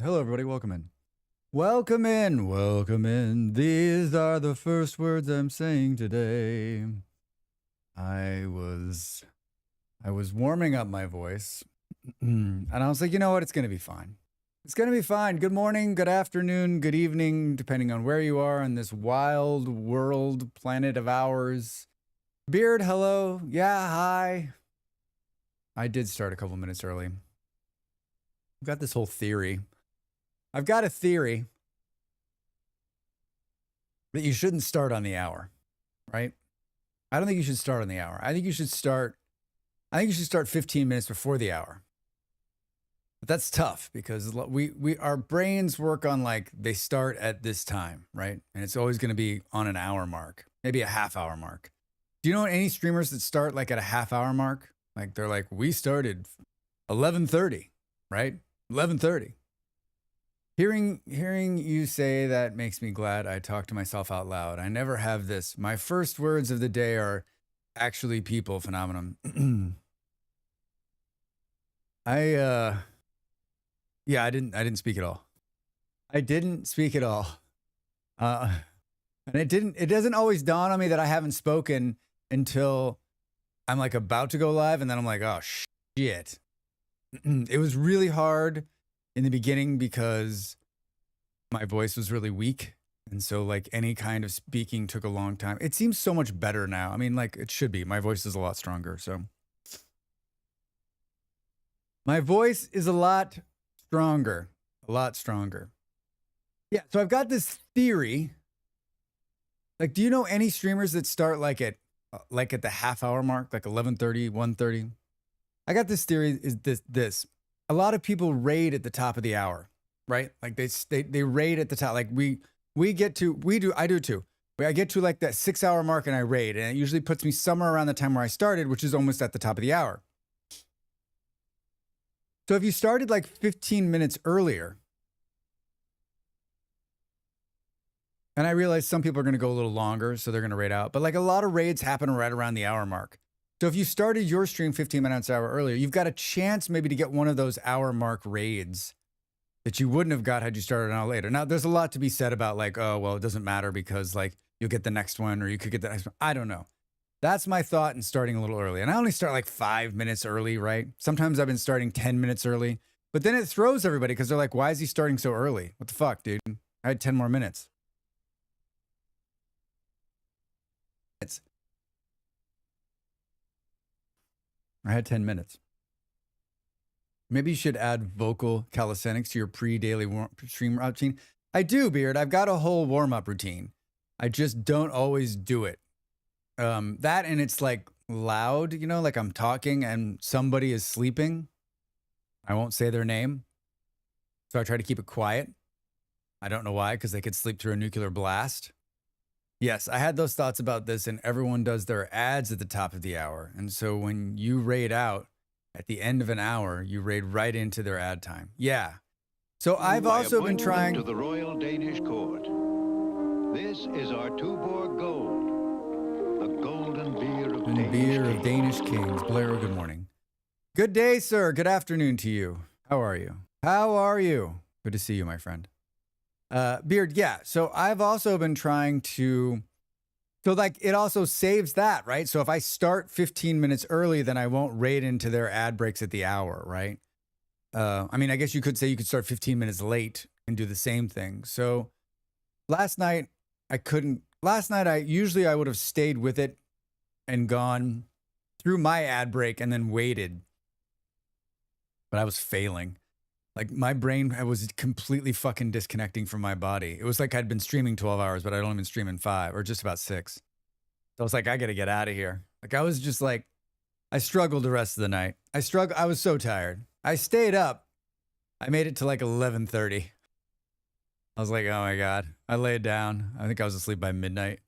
Hello, everybody. Welcome in. Welcome in. Welcome in. These are the first words I'm saying today. I was warming up my voice, and I was like, you know what? It's going to be fine. It's going to be fine. Good morning, good afternoon, good evening, depending on where you are in this wild world, planet of ours. Beard, hello. Yeah, hi. I did start a couple minutes early. I've got this whole theory. I've got a theory that you shouldn't start on the hour, right? I don't think you should start on the hour. I think you should start 15 minutes before the hour. But that's tough because our brains work on like they start at this time, right? And it's always going to be on an hour mark, maybe a half hour mark. Do you know any streamers that start like at a half hour mark? Like they're like, we started 11:30, right? 11:30. Hearing you say that makes me glad I talk to myself out loud. I never have this. My first words of the day are actually people phenomenon. I didn't speak at all. I didn't speak at all. And it doesn't always dawn on me that I haven't spoken until I'm like about to go live, and then I'm like, oh shit. It was really hard in the beginning because my voice was really weak. And so like any kind of speaking took a long time. It seems so much better now. I mean, like it should be. My voice is a lot stronger. So my voice is a lot stronger. Yeah. So I've got this theory. Like, do you know any streamers that start like at the half hour mark, like 11:30, 1:30? I got this theory is this. A lot of people raid at the top of the hour, right? Like they raid at the top. Like I do too. I get to like that 6 hour mark and I raid, and it usually puts me somewhere around the time where I started, which is almost at the top of the hour. So if you started like 15 minutes earlier, and I realize some people are going to go a little longer, so they're going to raid out, but like a lot of raids happen right around the hour mark. So if you started your stream 15 minutes hour earlier, you've got a chance maybe to get one of those hour mark raids that you wouldn't have got had you started an hour later. Now, there's a lot to be said about like, oh, well, it doesn't matter because like you'll get the next one or you could get the next one. I don't know. That's my thought in starting a little early. And I only start like 5 minutes early, right? Sometimes I've been starting 10 minutes early, but then it throws everybody because they're like, why is he starting so early? What the fuck, dude? I had 10 more minutes. I had 10 minutes. Maybe you should add vocal calisthenics to your pre-daily stream routine. I do, Beard. I've got a whole warm-up routine. I just don't always do it. That and it's like loud, you know, like I'm talking and somebody is sleeping. I won't say their name. So I try to keep it quiet. I don't know why, because they could sleep through a nuclear blast. Yes, I had those thoughts about this, and everyone does their ads at the top of the hour. And so when you raid out at the end of an hour, you raid right into their ad time. Yeah. So I've also been trying to the Royal Danish Court. This is our Tuborg Gold, the golden beer of Danish kings. Blair, good morning. Good day, sir. Good afternoon to you. How are you? How are you? Good to see you, my friend. Beard, yeah. So I've also been trying to, so like it also saves that, right? So if I start 15 minutes early, then I won't raid into their ad breaks at the hour, right? I mean, I guess you could say you could start 15 minutes late and do the same thing. So last night I couldn't, usually I would have stayed with it and gone through my ad break and then waited, but I was failing. Like my brain was completely fucking disconnecting from my body. It was like I'd been streaming 12 hours, but I'd only been streaming 5 or just about 6. So I was like, I got to get out of here. Like I was just like, I struggled the rest of the night. I was so tired. I stayed up. I made it to like 11:30. I was like, oh my God. I laid down. I think I was asleep by midnight.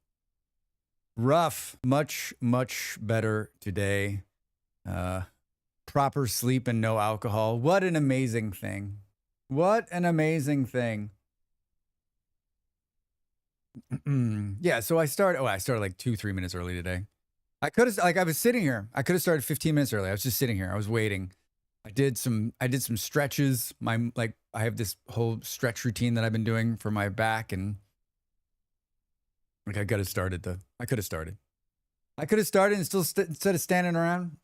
Rough. Much, much better today. Proper sleep and no alcohol. What an amazing thing. What an amazing thing. Yeah, so I started like 2-3 minutes early today. I could have, like I was sitting here. I could have started 15 minutes early. I was just sitting here. I was waiting. I did some stretches. I have this whole stretch routine that I've been doing for my back, and like I could have started. I could have started and still instead of standing around.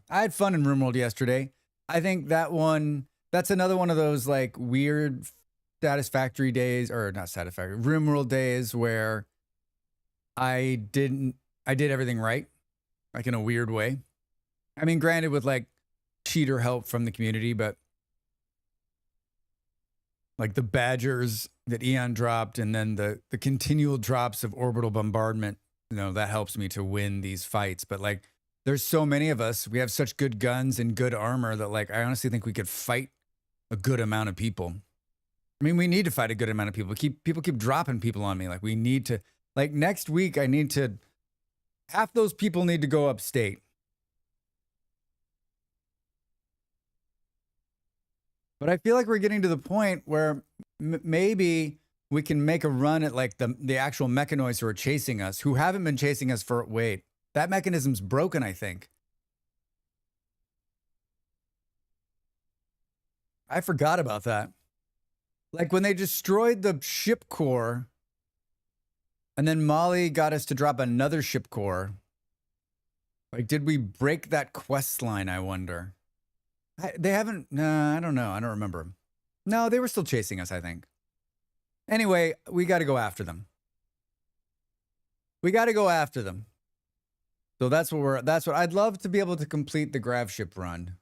I had fun in RimWorld yesterday. I think that's another one of those like weird Satisfactory days, or not Satisfactory, RimWorld days where I did everything right, like in a weird way. I mean, granted, with like cheater help from the community, but like the badgers that Eon dropped, and then the continual drops of orbital bombardment, that helps me to win these fights. But like, there's so many of us. We have such good guns and good armor that like, I honestly think we could fight a good amount of people. I mean, we need to fight a good amount of people. People keep dropping people on me. Like, we need to, like, next week, half those people need to go upstate. But I feel like we're getting to the point where maybe we can make a run at like the actual mechanoids who are chasing us, who haven't been chasing us for, wait, that mechanism's broken, I think. I forgot about that. Like when they destroyed the ship core, and then Molly got us to drop another ship core. Like, did we break that quest line, I wonder? They haven't, I don't know. I don't remember. No, they were still chasing us, I think. Anyway, we got to go after them. So that's what I'd love to be able to complete the grav ship run.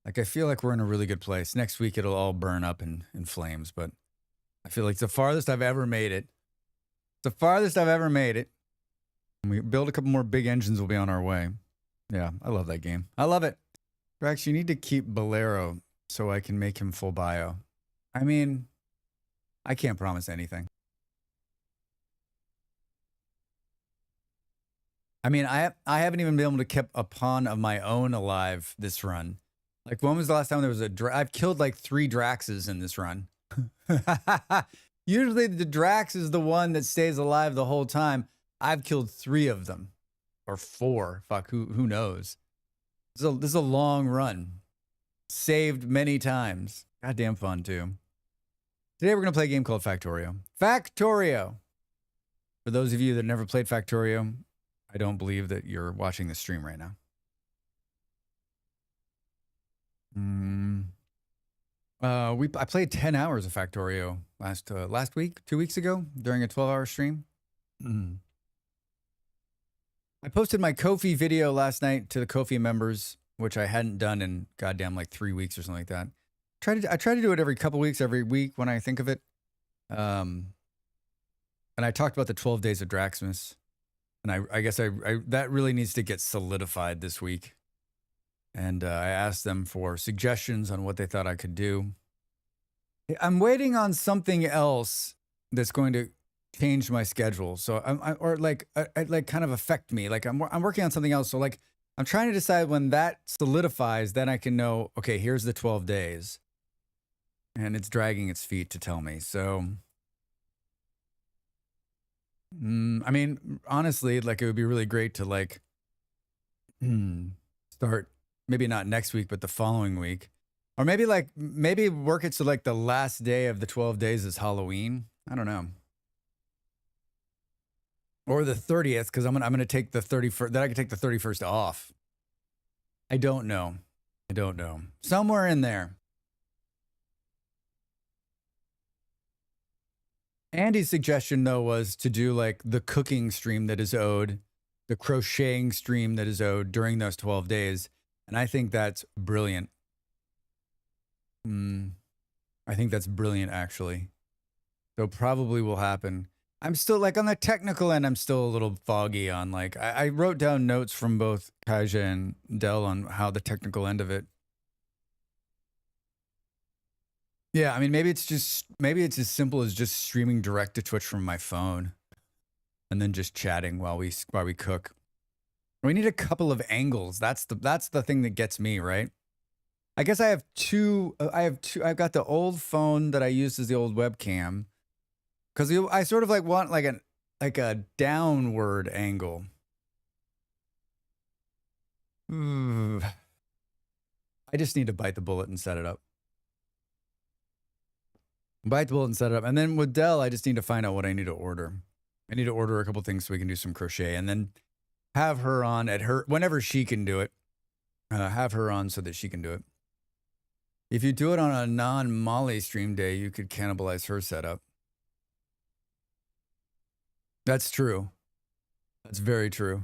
Like, I feel like we're in a really good place. Next week, it'll all burn up in flames, but I feel like it's the farthest I've ever made it. When we build a couple more big engines, we'll be on our way. Yeah, I love that game. I love it. Rex, you need to keep Bolero so I can make him full bio. I mean, I can't promise anything. I mean, I haven't even been able to keep a pawn of my own alive this run. Like, when was the last time there was I've killed like 3 Draxes in this run. Usually the Drax is the one that stays alive the whole time. I've killed 3 of them. Or 4. Fuck, who knows? This is a long run. Saved many times. Goddamn fun, too. Today we're going to play a game called Factorio. Factorio! For those of you that never played Factorio, I don't believe that you're watching the stream right now. I played 10 hours of Factorio last week, 2 weeks ago, during a 12-hour stream. I posted my Ko-fi video last night to the Ko-fi members, which I hadn't done in goddamn like 3 weeks or something like that. I try to do it every couple weeks, every week when I think of it. And I talked about the 12 days of Draxmas, and I guess that really needs to get solidified this week. And I asked them for suggestions on what they thought I could do. I'm waiting on something else that's going to change my schedule. So kind of affect me. Like I'm working on something else. So like I'm trying to decide when that solidifies, then I can know, okay, here's the 12 days. And it's dragging its feet to tell me. So, I mean, honestly, like it would be really great to like start, maybe not next week, but the following week. Or maybe work it so like the last day of the 12 days is Halloween. I don't know. Or the 30th, because I'm gonna take the 31st. Then I can take the 31st off. I don't know. Somewhere in there. Andy's suggestion though was to do like the cooking stream that is owed, the crocheting stream that is owed during those 12 days, and I think that's brilliant. I think that's brilliant actually. So probably will happen. I'm still like on the technical end, I'm still a little foggy on like, I wrote down notes from both Kaja and Dell on how the technical end of it. Yeah, I mean, maybe it's as simple as just streaming direct to Twitch from my phone and then just chatting while we cook. We need a couple of angles. That's the thing that gets me, right? I guess I have two. I've got the old phone that I used as the old webcam. Because I sort of like want like a downward angle. I just need to bite the bullet and set it up. Bite the bullet and set it up. And then with Dell, I just need to find out what I need to order. I need to order a couple things so we can do some crochet, and then have her on at her whenever she can do it. Have her on so that she can do it. If you do it on a non-Molly stream day, you could cannibalize her setup. That's true. That's very true.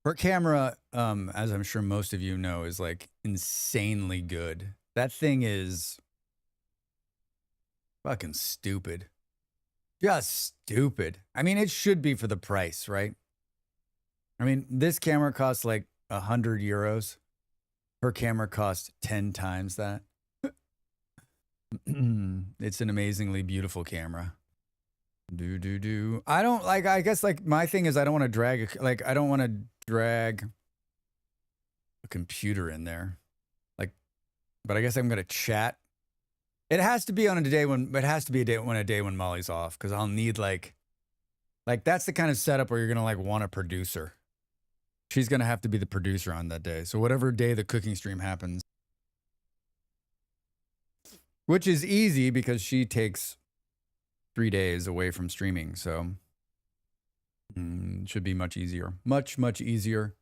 Her camera, as I'm sure most of you know, is like insanely good. That thing is fucking stupid. Just stupid. I mean, it should be for the price, right? I mean, this camera costs like 100 euros. Her camera costs 10 times that. It's an amazingly beautiful camera. I don't like, I guess like my thing is I don't want to drag, I don't want to drag a computer in there. Like, but I guess I'm going to chat. It has to be on a day when, it has to be a day when Molly's off. Cause I'll need like that's the kind of setup where you're going to like want a producer. She's going to have to be the producer on that day. So whatever day the cooking stream happens, which is easy because she takes 3 days away from streaming. So it should be much easier. Much, much easier.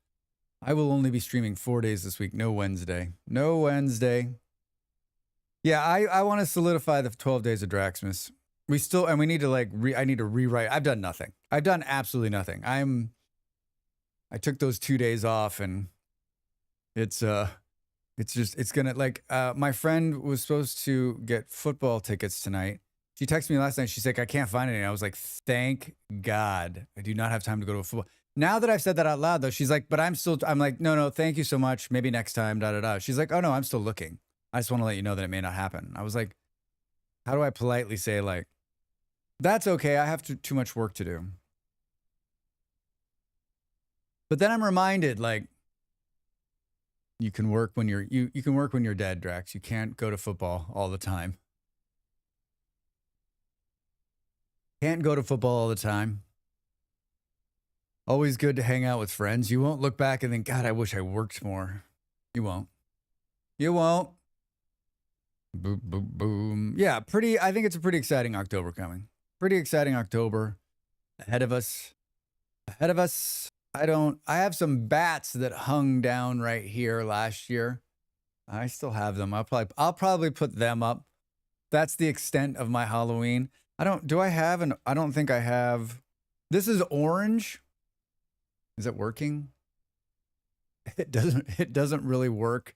I will only be streaming 4 days this week. No Wednesday. No Wednesday. Yeah, I want to solidify the 12 days of Draxmas. We need to like, I need to rewrite. I've done nothing. I've done absolutely nothing. I took those 2 days off, and it's gonna like, my friend was supposed to get football tickets tonight. She texted me last night. She's like, I can't find any. I was like, thank God. I do not have time to go to a football. Now that I've said that out loud though, she's like, but I'm like, no, thank you so much. Maybe next time, da, da, da. She's like, oh no, I'm still looking. I just want to let you know that it may not happen. I was like, how do I politely say like, that's okay. I have too much work to do. But then I'm reminded, like, you can work when you can work when you're dead, Drax. You can't go to football all the time. Can't go to football all the time. Always good to hang out with friends. You won't look back and think, God, I wish I worked more. You won't. You won't. Boom, boom, boom. Yeah, I think it's a pretty exciting October coming. Pretty exciting October ahead of us. Ahead of us. I have some bats that hung down right here last year. I still have them. I'll probably put them up. That's the extent of my Halloween. I don't think I have. This is orange. Is it working? It doesn't really work.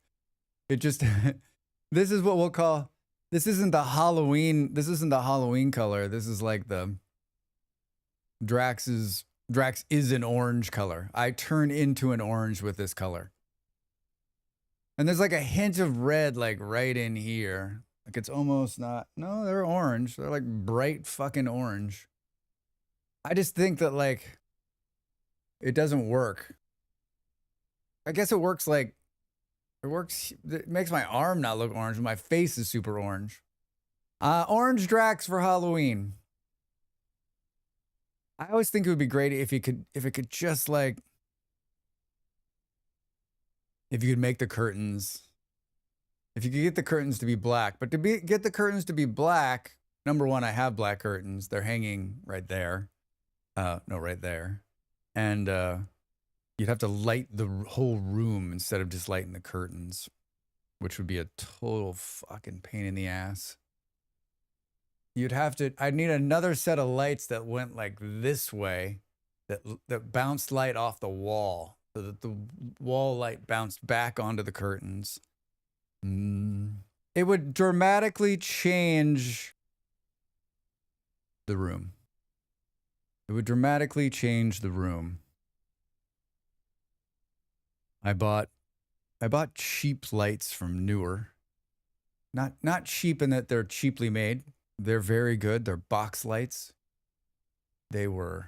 It just, this is what we'll call, this isn't the Halloween color. This is like the Drax is an orange color. I turn into an orange with this color. And there's like a hint of red, like right in here. Like it's almost not, no, they're orange. They're like bright fucking orange. I just think that like, it doesn't work. I guess it works like, it makes my arm not look orange. My face is super orange. Orange Drax for Halloween. I always think it would be great if it could just like, if you could make the curtains, if you could get the curtains to be black. But get the curtains to be black, number one, I have black curtains. They're hanging right there. No, right there. And you'd have to light the whole room instead of just lighting the curtains, which would be a total fucking pain in the ass. I'd need another set of lights that went like this way, that bounced light off the wall, so that the wall light bounced back onto the curtains. It would dramatically change the room. It would dramatically change the room. I bought cheap lights from Newer. Not cheap in that they're cheaply made. They're very good. They're box lights. I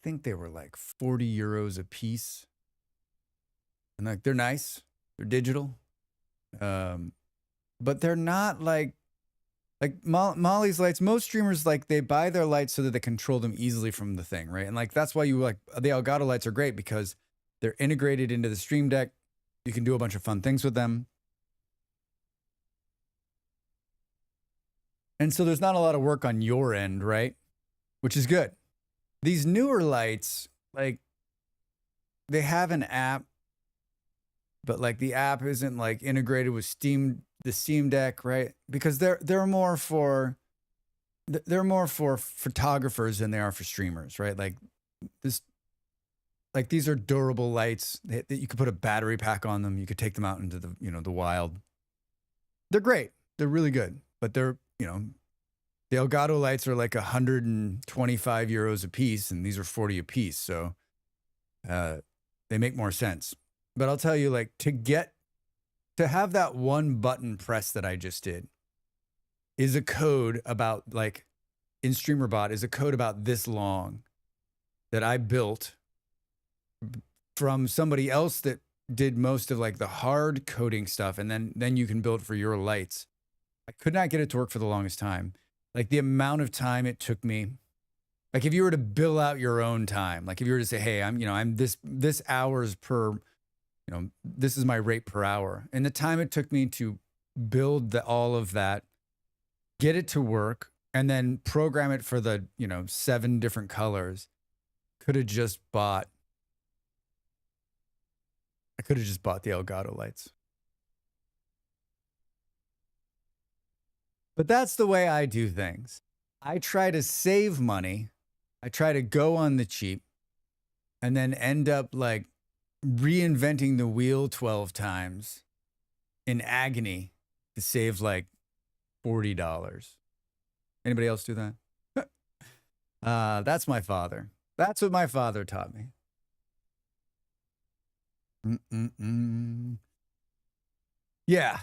think they were like 40 euros a piece. And like, they're nice. They're digital. But they're not like Molly's lights. Most streamers, like, they buy their lights so that they control them easily from the thing, right? And like, that's why the Elgato lights are great, because they're integrated into the Stream Deck. You can do a bunch of fun things with them. And so there's not a lot of work on your end, right? Which is good. These newer lights, like, they have an app, but like the app isn't like integrated with the Steam Deck, right? Because they're more for photographers than they are for streamers, right? Like this, like these are durable lights that you could put a battery pack on them. You could take them out into the, the wild. They're great. They're really good, but they're, the Elgato lights are like 125 euros a piece, and these are 40 a piece. So they make more sense. But I'll tell you, like, to have that one button press that I just did is a code about, like, in StreamerBot is a code about this long that I built from somebody else that did most of like the hard coding stuff, and then you can build for your lights. I could not get it to work for the longest time. Like the amount of time it took me, like if you were to bill out your own time, like if you were to say, hey, I'm this hours per, this is my rate per hour. And the time it took me to build all of that, get it to work, and then program it for the, 7 different colors, I could have just bought the Elgato lights. But that's the way I do things. I try to save money. I try to go on the cheap and then end up like reinventing the wheel 12 times in agony to save like $40. Anybody else do that? That's my father. That's what my father taught me. Yeah.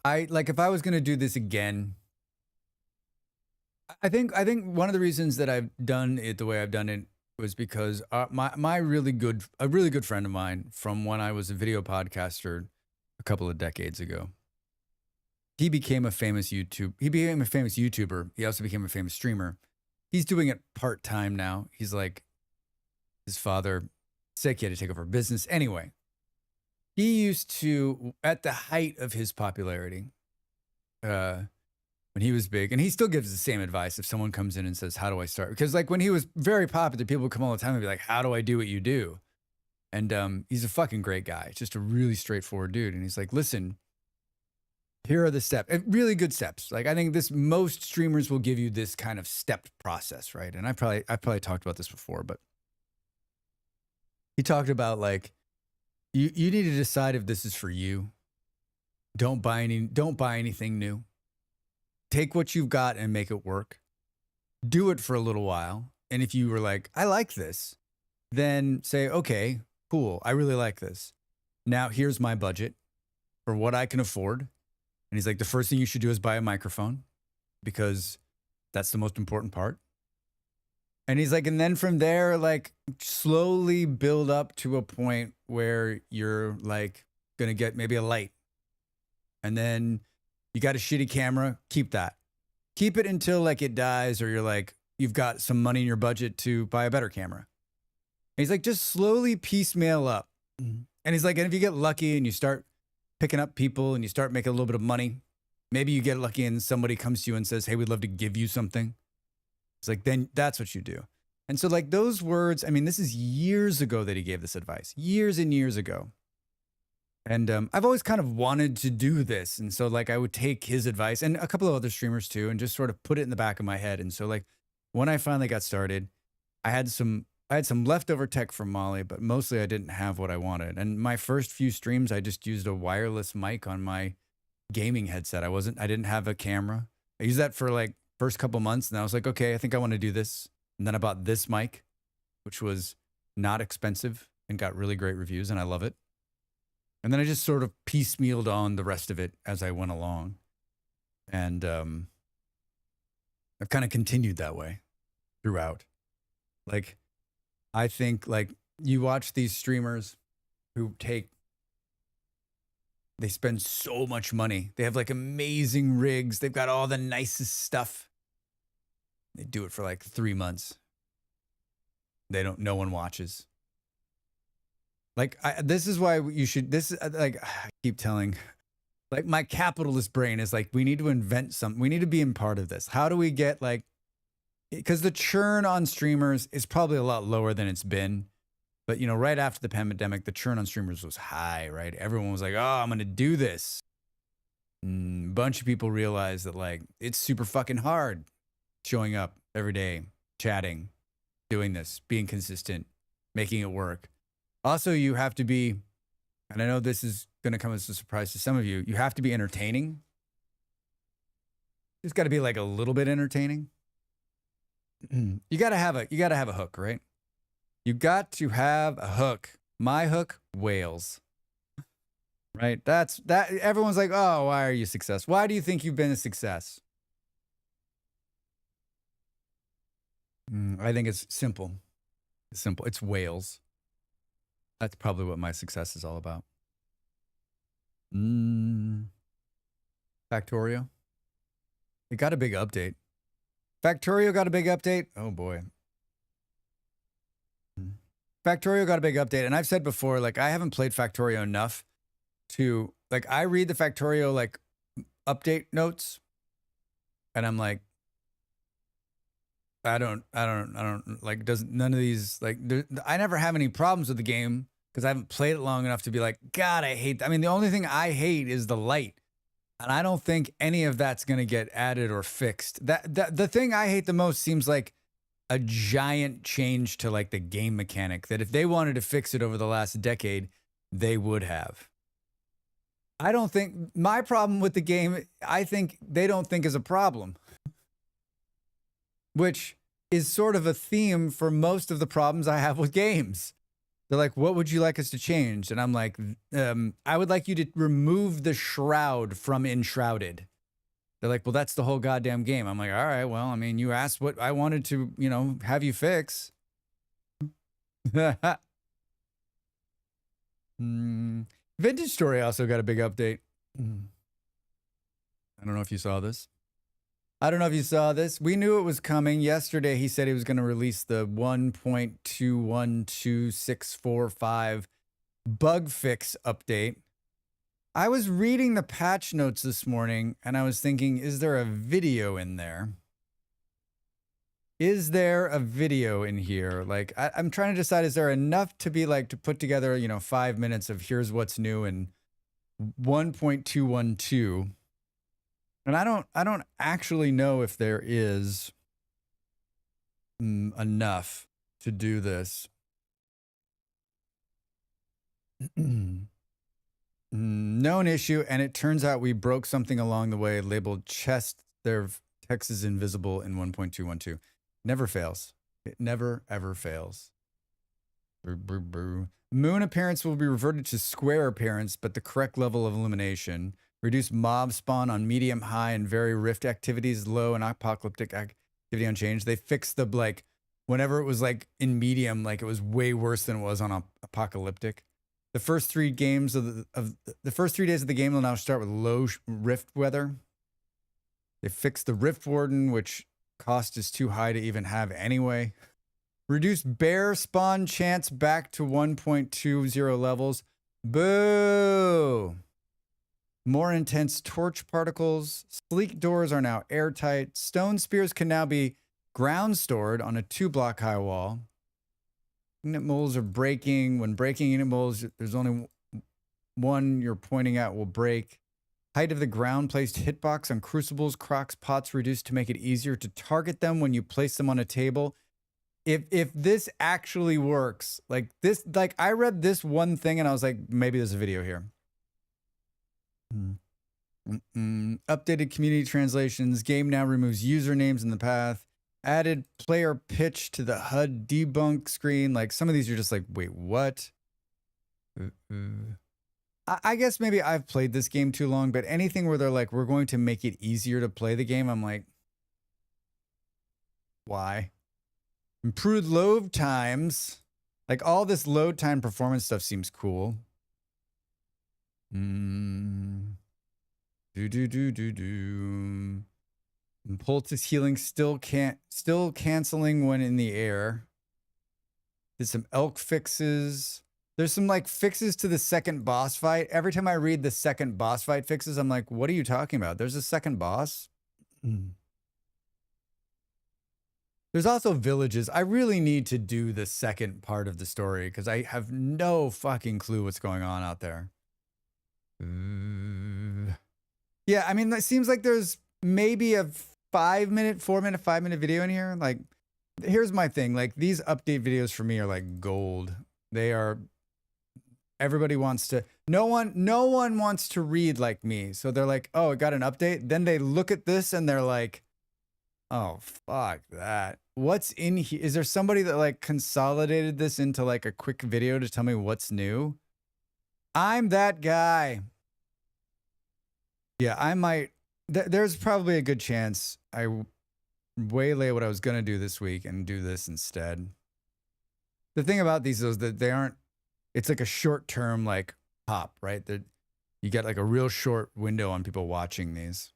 I like if I was going to do this again, I think one of the reasons that I've done it the way I've done it was because a really good friend of mine from when I was a video podcaster a couple of decades ago, he became a famous YouTuber. He also became a famous streamer. He's doing it part-time now. He's like, his father sick, he had to take over business. Anyway, he used to, at the height of his popularity, when he was big, and he still gives the same advice if someone comes in and says, how do I start? Because like when he was very popular, people would come all the time and be like, how do I do what you do? And he's a fucking great guy. Just a really straightforward dude. And he's like, listen, here are the steps, really good steps. Like I think most streamers will give you this kind of stepped process, right? And I probably talked about this before, but he talked about like, you need to decide if this is for you. Don't buy anything new. Take what you've got and make it work. Do it for a little while. And if you were like, I like this, then say, okay, cool. I really like this. Now here's my budget for what I can afford. And he's like, the first thing you should do is buy a microphone because that's the most important part. And he's like, and then from there, like slowly build up to a point where you're like going to get maybe a light. And then you got a shitty camera, keep that. Keep it until like it dies or you're like, you've got some money in your budget to buy a better camera. And he's like, just slowly piecemeal up. And he's like, and if you get lucky and you start picking up people and you start making a little bit of money, maybe you get lucky and somebody comes to you and says, hey, we'd love to give you something. It's like, then that's what you do. And so like those words, I mean, this is years ago that he gave this advice, years and years ago. And I've always kind of wanted to do this. And so like I would take his advice and a couple of other streamers too, and just sort of put it in the back of my head. And so like when I finally got started, I had some leftover tech from Molly, but mostly I didn't have what I wanted. And my first few streams, I just used a wireless mic on my gaming headset. I didn't have a camera. I used that for like first couple months and I was like, okay, I think I want to do this. And then I bought this mic, which was not expensive and got really great reviews and I love it. And then I just sort of piecemealed on the rest of it as I went along. And I've kind of continued that way throughout. Like, I think like you watch these streamers who they spend so much money. They have like amazing rigs. They've got all the nicest stuff. They do it for like 3 months. No one watches. Like, this is why you should, this, like, I keep telling, like, my capitalist brain is like, we need to invent something. We need to be in part of this. How do we get, like, because the churn on streamers is probably a lot lower than it's been. But, you know, right after the pandemic, the churn on streamers was high, right? Everyone was like, oh, I'm going to do this. A bunch of people realized that, like, it's super fucking hard showing up every day, chatting, doing this, being consistent, making it work. Also, you have to be, and I know this is going to come as a surprise to some of you, you have to be entertaining. It's got to be like a little bit entertaining. You got to have a hook, right? You got to have a hook. My hook, whales. Right? That everyone's like, "Oh, why are you successful? Why do you think you've been a success?" I think it's simple. It's simple. It's whales. That's probably what my success is all about. Factorio. It got a big update. Factorio got a big update. Oh boy. Factorio got a big update. And I've said before, like, I haven't played Factorio enough to, like, I read the Factorio, like, update notes. And I'm like, I don't, like, none of these, like, I never have any problems with the game because I haven't played it long enough to be like, God, I hate, I mean, the only thing I hate is the light. And I don't think any of that's going to get added or fixed. The thing I hate the most seems like a giant change to, like, the game mechanic that if they wanted to fix it over the last decade, they would have. I don't think my problem with the game, I think they don't think is a problem, which is sort of a theme for most of the problems I have with games. They're like, what would you like us to change? And I'm like, I would like you to remove the shroud from Enshrouded. They're like, well, that's the whole goddamn game. I'm like, all right, well, I mean, you asked what I wanted to, you know, have you fix. Vintage Story also got a big update. I don't know if you saw this. We knew it was coming. Yesterday, he said he was going to release the 1.212645 bug fix update. I was reading the patch notes this morning, and I was thinking, is there a video in there? Is there a video in here? Like, I'm trying to decide, is there enough to be like, to put together, you know, 5 minutes of here's what's new in 1.212. And I don't actually know if there is enough to do this. Known issue, and it turns out we broke something along the way labeled chest. Their text is invisible in 1.212. Never fails. It never, ever fails. Moon appearance will be reverted to square appearance, but the correct level of illumination. Reduce mob spawn on medium, high, and very rift activities, low, and apocalyptic activity unchanged. They fixed the, like, whenever it was, like, in medium, like, it was way worse than it was on apocalyptic. The first 3 games of the first 3 days of the game will now start with low rift weather. They fixed the rift warden, which cost is too high to even have anyway. Reduce bear spawn chance back to 1.20 levels. Boo! More intense torch particles. Sleek doors are now airtight. Stone spears can now be ground stored on a 2-block high wall. Unit moles are breaking. When breaking unit moles, there's only one you're pointing at will break. Height of the ground placed hitbox on crucibles, crocks, pots reduced to make it easier to target them when you place them on a table. If this actually works, like this, like I read this one thing and I was like, maybe there's a video here. Updated community translations. Game now removes usernames in the path. Added player pitch to the HUD debunk screen. Like some of these are just like, wait, what? I guess maybe I've played this game too long, but anything where they're like, we're going to make it easier to play the game, I'm like, why? Improved load times. Like all this load time performance stuff seems cool. Poultice healing still canceling when in the air. Did some elk fixes. There's some like fixes to the second boss fight. Every time I read the second boss fight fixes, I'm like, what are you talking about? There's a second boss? There's also villages. I really need to do the second part of the story because I have no fucking clue what's going on out there. Yeah, I mean, it seems like there's maybe a 5-minute video in here. Like, here's my thing. Like, these update videos for me are like gold. They are. Everybody wants to. No one wants to read like me. So they're like, oh, it got an update. Then they look at this and they're like, oh, fuck that. What's in here? Is there somebody that like consolidated this into like a quick video to tell me what's new? I'm that guy. Yeah, I might. There's probably a good chance I waylay what I was going to do this week and do this instead. The thing about these is that they aren't, it's like a short term like pop, right? That you get like a real short window on people watching these.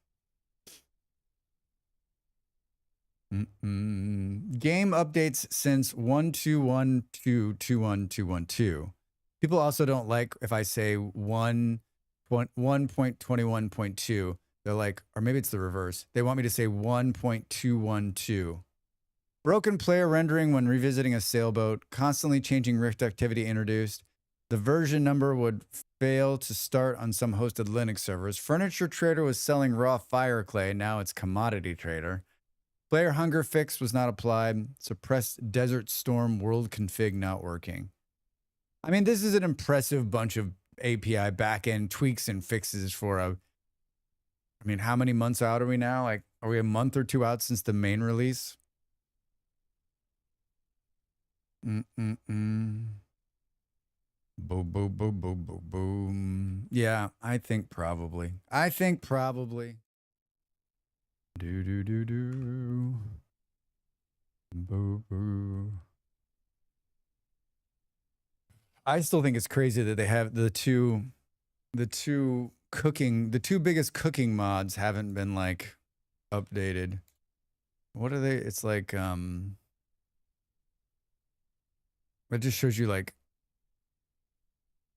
Game updates since 1.212.21212. People also don't like if I say 1.21.2. They're like, or maybe it's the reverse. They want me to say 1.212. Broken player rendering when revisiting a sailboat. Constantly changing rift activity introduced. The version number would fail to start on some hosted Linux servers. Furniture Trader was selling raw fire clay. Now it's Commodity Trader. Player hunger fix was not applied. Suppressed Desert Storm world config not working. I mean, this is an impressive bunch of API backend tweaks and fixes for a. I mean, how many months out are we now? Like, are we a month or two out since the main release? Boom, boom, boom, boom, boom, boom. Yeah, I think probably. Do. Boo boo. I still think it's crazy that they have the two biggest cooking mods haven't been like updated. What are they? It's like it just shows you like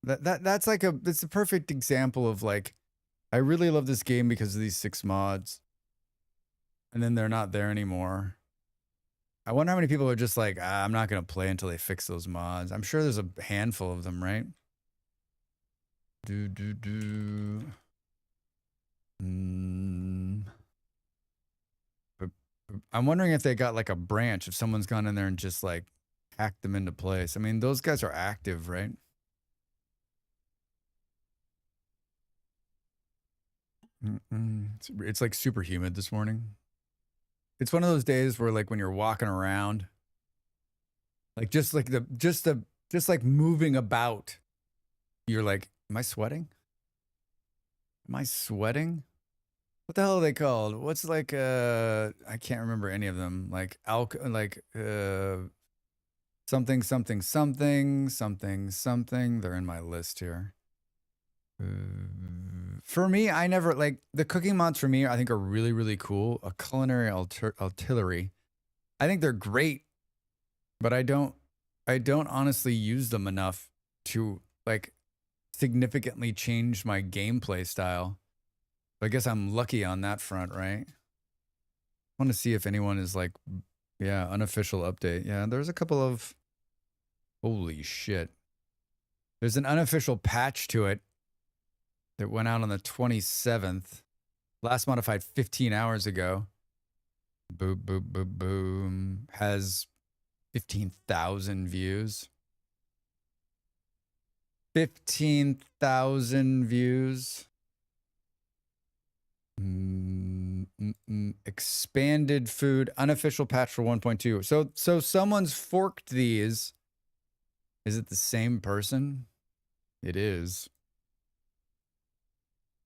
that's like it's a perfect example of like I really love this game because of these 6 mods. And then they're not there anymore. I wonder how many people are just like, I'm not going to play until they fix those mods. I'm sure there's a handful of them, right? I'm wondering if they got like a branch, if someone's gone in there and just like hacked them into place. I mean, those guys are active, right? It's like super humid this morning. It's one of those days where like when you're walking around, like just like moving about, you're like, am I sweating? What the hell are they called? What's like I can't remember any of them. Like something. They're in my list here. For me, I never like the cooking mods for me, I think are really, really cool. A culinary artillery. I think they're great, but I don't honestly use them enough to like significantly change my gameplay style. I guess I'm lucky on that front, right? I want to see if anyone is like, yeah, unofficial update. Yeah, there's a couple of, holy shit. There's an unofficial patch to it that went out on the 27th. Last modified 15 hours ago. Boom, boom, boom, boom. Has 15,000 views. 15,000 views. Expanded food. Unofficial patch for 1.2. So someone's forked these. Is it the same person? It is.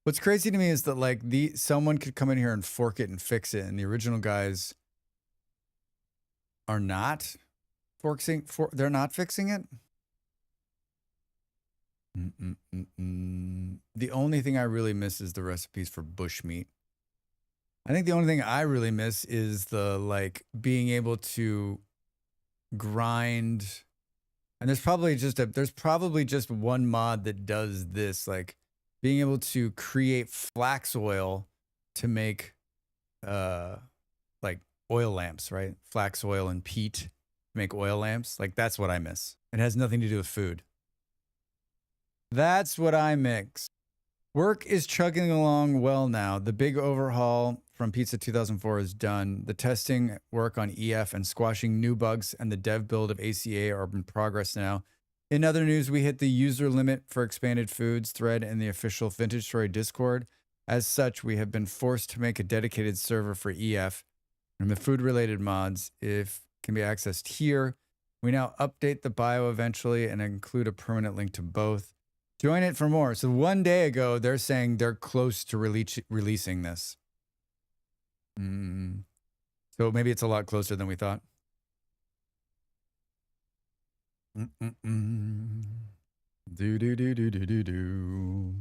What's crazy to me is that like someone could come in here and fork it and fix it, and the original guys are not they're not fixing it. The only thing I really miss is the recipes for bushmeat. I think the only thing I really miss is the like being able to grind And there's probably just one mod that does this, like being able to create flax oil to make like oil lamps, right? Flax oil and peat to make oil lamps. Like that's what I miss. It has nothing to do with food. That's what I mix. Work is chugging along well now. The big overhaul from Pizza 2004 is done. The testing work on EF and squashing new bugs and the dev build of ACA are in progress now. In other news, we hit the user limit for expanded foods thread in the official Vintage Story Discord. As such, we have been forced to make a dedicated server for EF and the food-related mods if can be accessed here. We now update the bio eventually and include a permanent link to both. Join it for more. So 1 day ago, they're saying they're close to releasing this. So maybe it's a lot closer than we thought. Do do do do do do do.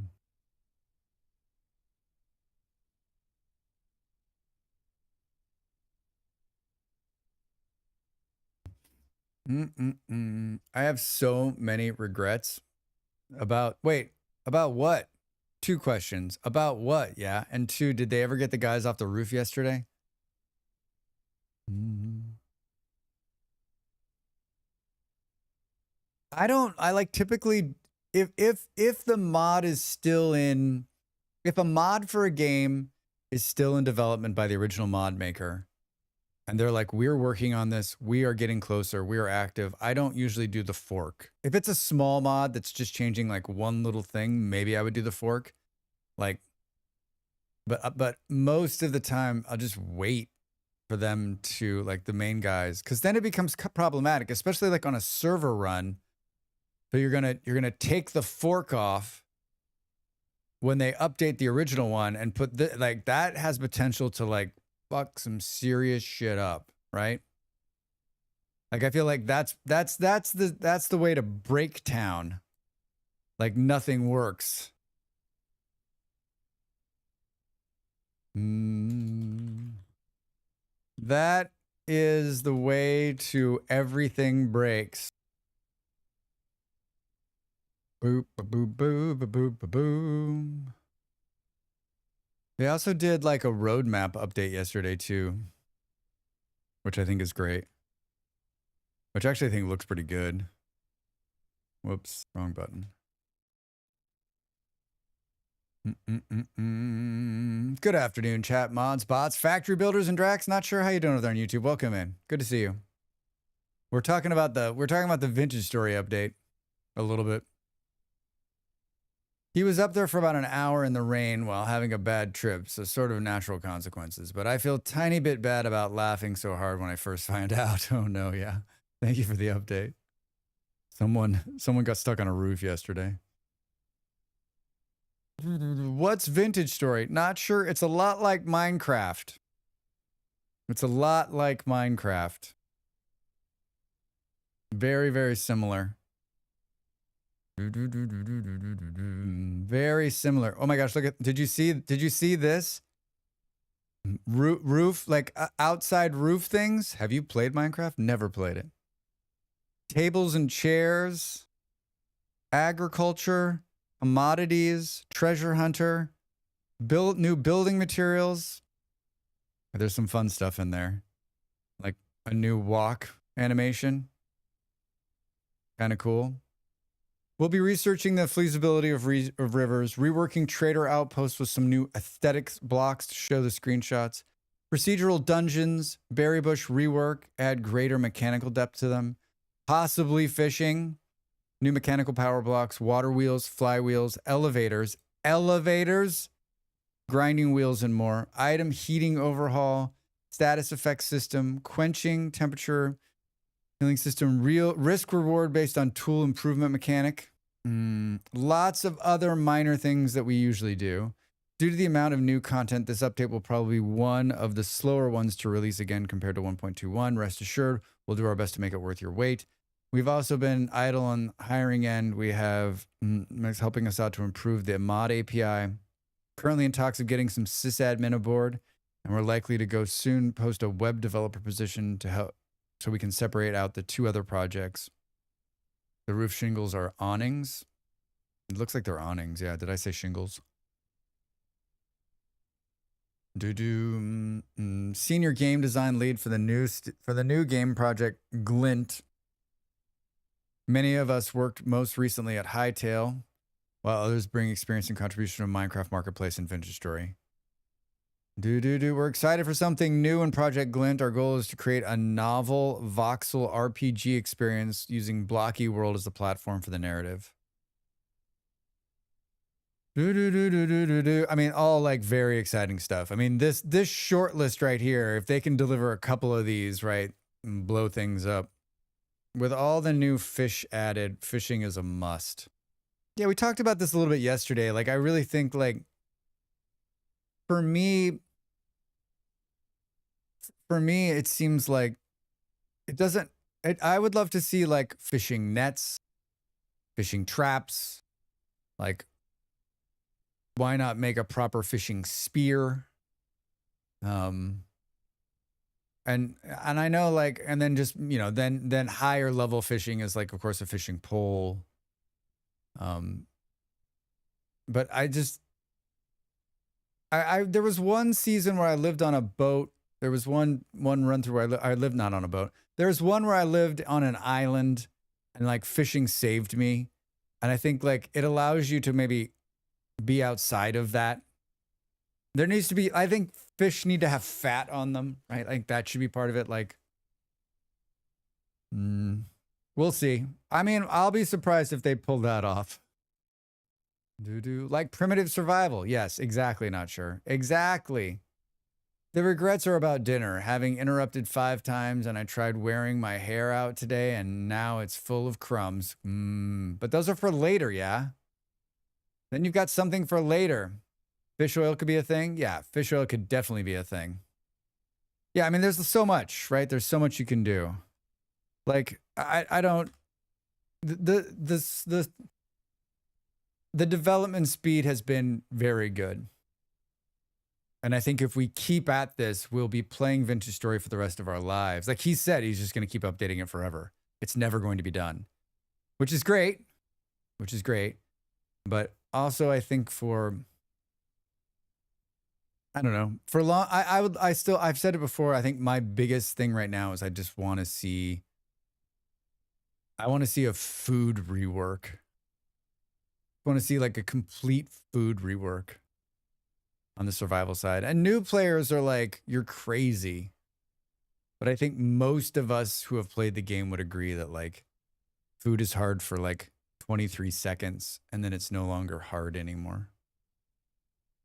I have so many regrets about what? 2 questions. About what? Yeah. And 2, did they ever get the guys off the roof yesterday? I like typically if the mod is still in, if a mod for a game is still in development by the original mod maker, and they're like, we're working on this, we are getting closer, we are active, I don't usually do the fork. If it's a small mod that's just changing like one little thing, maybe I would do the fork. Like, but most of the time I'll just wait for them to, like, the main guys, because then it becomes problematic, especially like on a server run. So you're gonna take the fork off when they update the original one and put like that has potential to like fuck some serious shit up, right? Like I feel like that's the way to break town. Like nothing works. That is the way to everything breaks. Boop, boop, boop, boop, boop, boop, boom. They also did like a roadmap update yesterday too, which I think is great. Which actually I think looks pretty good. Whoops, wrong button. Good afternoon, chat mods, bots, factory builders, and Drax. Not sure how you're doing over there on YouTube. Welcome in. Good to see you. We're talking about the Vintage Story update a little bit. He was up there for about an hour in the rain while having a bad trip, so sort of natural consequences. But I feel a tiny bit bad about laughing so hard when I first find out. Oh no, yeah. Thank you for the update. Someone got stuck on a roof yesterday. What's Vintage Story? Not sure. It's a lot like Minecraft. It's a lot like Minecraft. Very, very similar. Very similar. Oh my gosh, look at, did you see this? Roof, like outside roof things? Have you played Minecraft? Never played it. Tables and chairs, agriculture, commodities, treasure hunter, new building materials. There's some fun stuff in there. Like a new walk animation. Kind of cool. We'll be researching the feasibility of rivers, reworking trader outposts with some new aesthetics blocks to show the screenshots, procedural dungeons, berry bush rework, add greater mechanical depth to them, possibly fishing, new mechanical power blocks, water wheels, flywheels, elevators, grinding wheels, and more, item heating overhaul, status effect system, quenching, temperature, healing system, real risk reward based on tool improvement mechanic. Lots of other minor things that we usually do. Due to the amount of new content, this update will probably be one of the slower ones to release again compared to 1.21. Rest assured, we'll do our best to make it worth your wait. We've also been idle on hiring end. We have helping us out to improve the mod API. Currently in talks of getting some sysadmin aboard, and we're likely to go soon post a web developer position to help so we can separate out the 2 other projects. The roof shingles are awnings. It looks like they're awnings. Yeah, did I say shingles? Senior game design lead for the new game project Glint. Many of us worked most recently at Hightail, while others bring experience and contribution to Minecraft Marketplace and Vintage Story. We're excited for something new in Project Glint. Our goal is to create a novel voxel RPG experience using Blocky World as the platform for the narrative. I mean, all like very exciting stuff. I mean, this short list right here, if they can deliver a couple of these, right, and blow things up. With all the new fish added, fishing is a must. Yeah, we talked about this a little bit yesterday. Like, I really think, like, for me, it seems like it doesn't. I would love to see like fishing nets, fishing traps. Like, why not make a proper fishing spear? And I know, like, and then just, you know, then higher level fishing is like, of course, a fishing pole. But I just, there was one season where I lived on a boat. There was one run through where I lived not on a boat. There was one where I lived on an island, and like fishing saved me. And I think like it allows you to maybe be outside of that. There needs to be, I think fish need to have fat on them, right? Like that should be part of it. Like, we'll see. I mean, I'll be surprised if they pull that off. Like primitive survival. Yes, exactly. Not sure. Exactly. The regrets are about dinner, having interrupted 5 times, and I tried wearing my hair out today, and now it's full of crumbs. But those are for later, yeah? Then you've got something for later. Fish oil could be a thing? Yeah, fish oil could definitely be a thing. Yeah, I mean, there's so much, right? There's so much you can do. Like, I don't... The development speed has been very good. And I think if we keep at this, we'll be playing Vintage Story for the rest of our lives. Like he said, he's just going to keep updating it forever. It's never going to be done, which is great. But also I think I don't know, for long, I've said it before. I think my biggest thing right now is I want to see a food rework. I want to see like a complete food rework on the survival side. And new players are like, you're crazy. But I think most of us who have played the game would agree that like food is hard for like 23 seconds and then it's no longer hard anymore.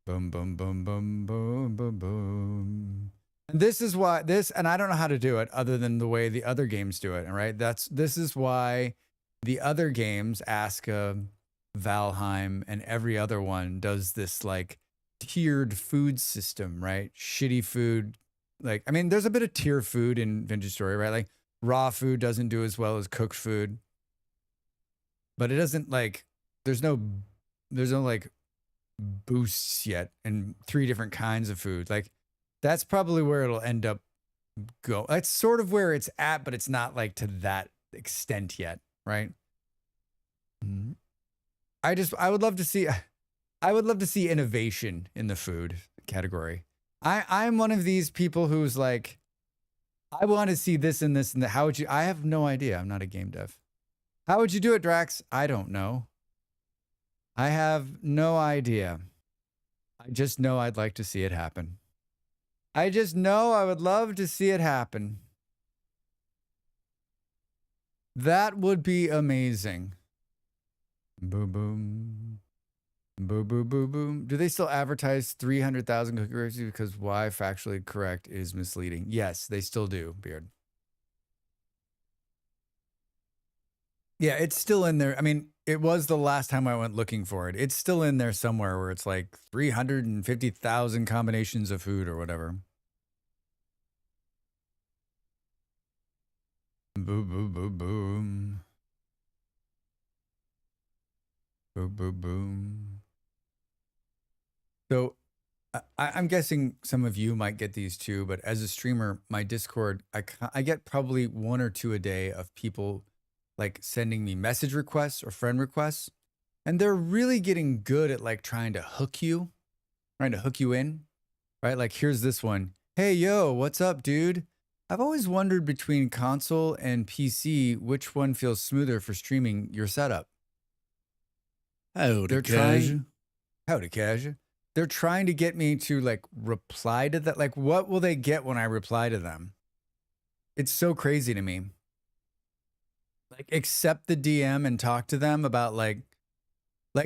Boom, boom, boom, boom, boom, boom, boom. And this is why and I don't know how to do it other than the way the other games do it, right? This is why the other games, Aska, Valheim, and every other one does this like tiered food system, right? Shitty food. Like, I mean, there's a bit of tier food in Vintage Story, right? Like raw food doesn't do as well as cooked food. But it doesn't like, there's no like boosts yet and 3 different kinds of food. Like that's probably where it'll end up go. That's sort of where it's at, but it's not like to that extent yet, right? I would love to see innovation in the food category. I'm one of these people who's like, I want to see this and this and that. How would you? I have no idea. I'm not a game dev. How would you do it, Drax? I don't know. I have no idea. I just know I'd like to see it happen. I just know I would love to see it happen. That would be amazing. Boom, boom. Boom, boom, boom, boom. Do they still advertise 300,000 cookie recipes because why factually correct is misleading? Yes, they still do, Beard. Yeah, it's still in there. I mean, it was the last time I went looking for it. It's still in there somewhere where it's like 350,000 combinations of food or whatever. Boom, boom, boom, boom. Boom, boom, boom. So I'm guessing some of you might get these too, but as a streamer, my Discord, I get probably 1 or 2 a day of people like sending me message requests or friend requests. And they're really getting good at like trying to hook you in, right? Like, here's this one. Hey, yo, what's up, dude? I've always wondered between console and PC, which one feels smoother for streaming your setup. Howdy, Howdy, Cash. They're trying to get me to like reply to that. Like, what will they get when I reply to them? It's so crazy to me. Like, accept the DM and talk to them about like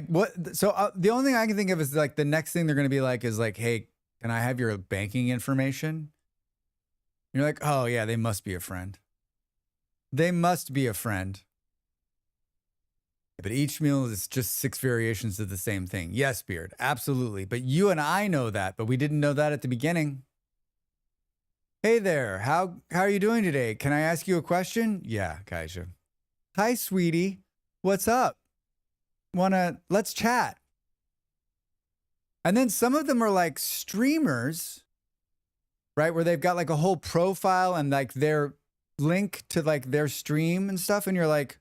what? So the only thing I can think of is like the next thing they're going to be like is like, hey, can I have your banking information? You're like, oh yeah, they must be a friend. They must be a friend. But each meal is just 6 variations of the same thing. Yes, Beard, absolutely. But you and I know that, but we didn't know that at the beginning. Hey there, how are you doing today? Can I ask you a question? Yeah, Kaisha. Hi, sweetie. What's up? Let's chat. And then some of them are like streamers, right? Where they've got like a whole profile and like their link to like their stream and stuff. And you're like,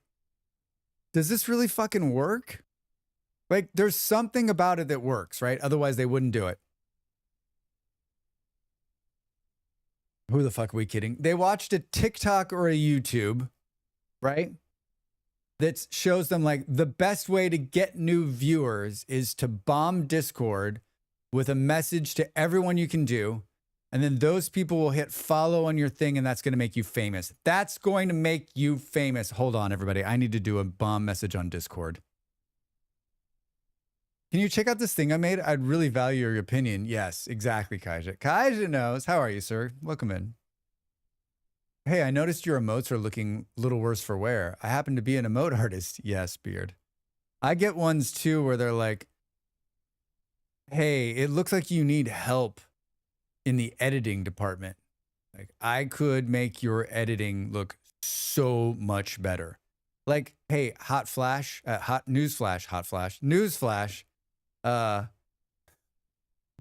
does this really fucking work? Like, there's something about it that works, right? Otherwise, they wouldn't do it. Who the fuck are we kidding? They watched a TikTok or a YouTube, right? That shows them like the best way to get new viewers is to bomb Discord with a message to everyone you can do. And then those people will hit follow on your thing, and that's going to make you famous. That's going to make you famous. Hold on, everybody. I need to do a bomb message on Discord. Can you check out this thing I made? I'd really value your opinion. Yes, exactly, Kaija. Kaija knows. How are you, sir? Welcome in. Hey, I noticed your emotes are looking a little worse for wear. I happen to be an emote artist. Yes, Beard. I get ones too where they're like, hey, it looks like you need help in the editing department. Like, I could make your editing look so much better. Like, hey, newsflash.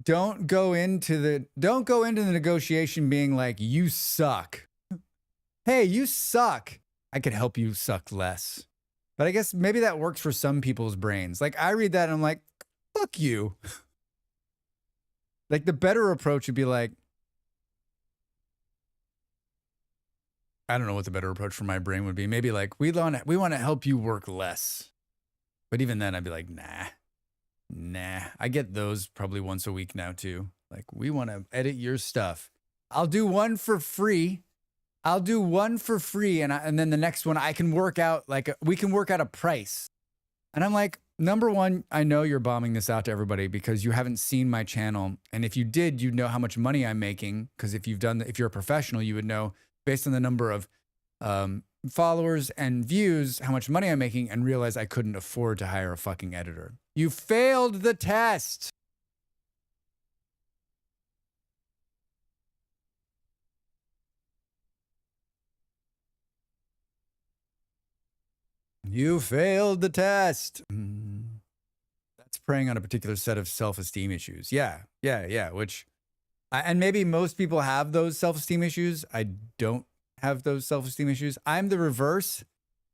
Don't go into the negotiation being like, you suck. Hey, you suck. I could help you suck less. But I guess maybe that works for some people's brains. Like, I read that and I'm like, fuck you. Like, the better approach would be like, I don't know what the better approach for my brain would be. Maybe like, we want to help you work less. But even then I'd be like, nah. I get those probably once a week now too. Like, we want to edit your stuff. I'll do one for free. And then the next one I can work out, like we can work out a price. And I'm like, number one, I know you're bombing this out to everybody because you haven't seen my channel. And if you did, you'd know how much money I'm making. Because if you're a professional, you would know based on the number of followers and views, how much money I'm making, and realize I couldn't afford to hire a fucking editor. You failed the test. You failed the test. That's preying on a particular set of self-esteem issues. Yeah. And maybe most people have those self-esteem issues. I don't have those self-esteem issues. I'm the reverse.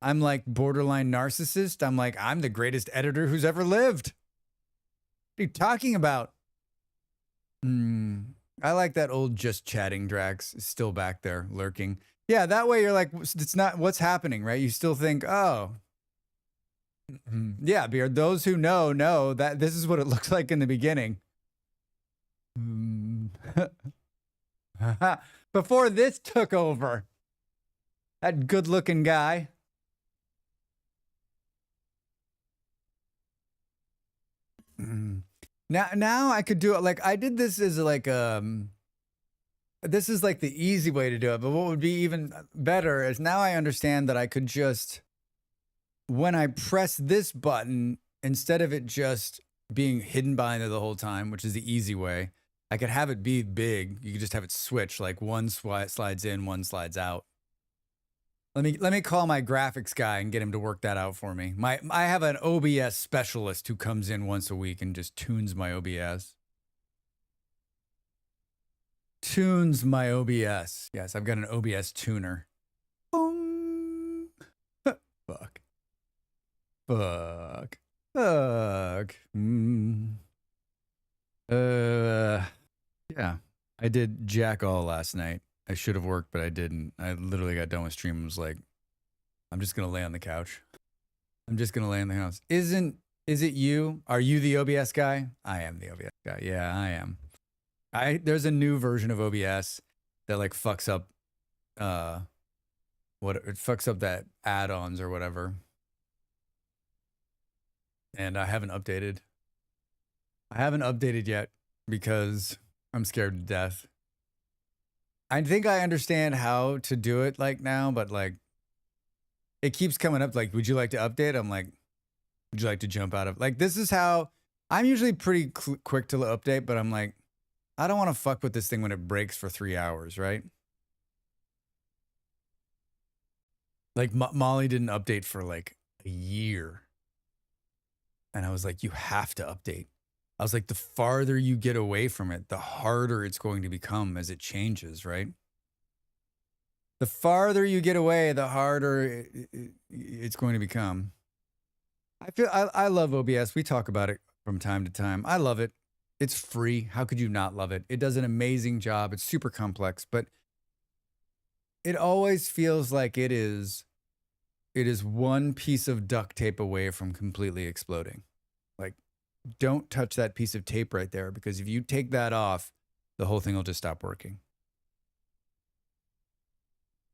I'm like borderline narcissist. I'm like, I'm the greatest editor who's ever lived. What are you talking about? I like that old just chatting Drax is still back there lurking. Yeah, that way you're like, it's not what's happening, right? You still think, oh. Yeah, Beard, those who know that this is what it looks like in the beginning. Before this took over. That good-looking guy. Now I could do it like I did this as like this is like the easy way to do it, but what would be even better is now I understand that I could just, when I press this button, instead of it just being hidden behind it the whole time, which is the easy way, I could have it be big. You could just have it switch, like one slides in, one slides out. Let me call my graphics guy and get him to work that out for me. I have an OBS specialist who comes in once a week and just tunes my OBS. Tunes my OBS. Yes, I've got an OBS tuner. Boom. Fuck. Fuck. Yeah. I did jack all last night. I should have worked, but I didn't. I literally got done with stream and was like, I'm just gonna lay on the couch. I'm just gonna lay in the house. Is it you? Are you the OBS guy? I am the OBS guy. Yeah, I am. There's a new version of OBS that like fucks up it fucks up that add-ons or whatever. And I haven't updated. I haven't updated yet because I'm scared to death. I think I understand how to do it like now, but like it keeps coming up like, would you like to update? I'm like, would you like to jump out of like, this is how I'm usually pretty quick to update, but I'm like, I don't want to fuck with this thing when it breaks for 3 hours, right? Like Molly didn't update for like a year. And I was like, you have to update. I was like, the farther you get away from it, the harder it's going to become as it changes, right? The farther you get away, the harder it's going to become. I love OBS. We talk about it from time to time. I love it. It's free. How could you not love it? It does an amazing job. It's super complex, but it always feels like it is one piece of duct tape away from completely exploding. Like, don't touch that piece of tape right there, because if you take that off, the whole thing will just stop working.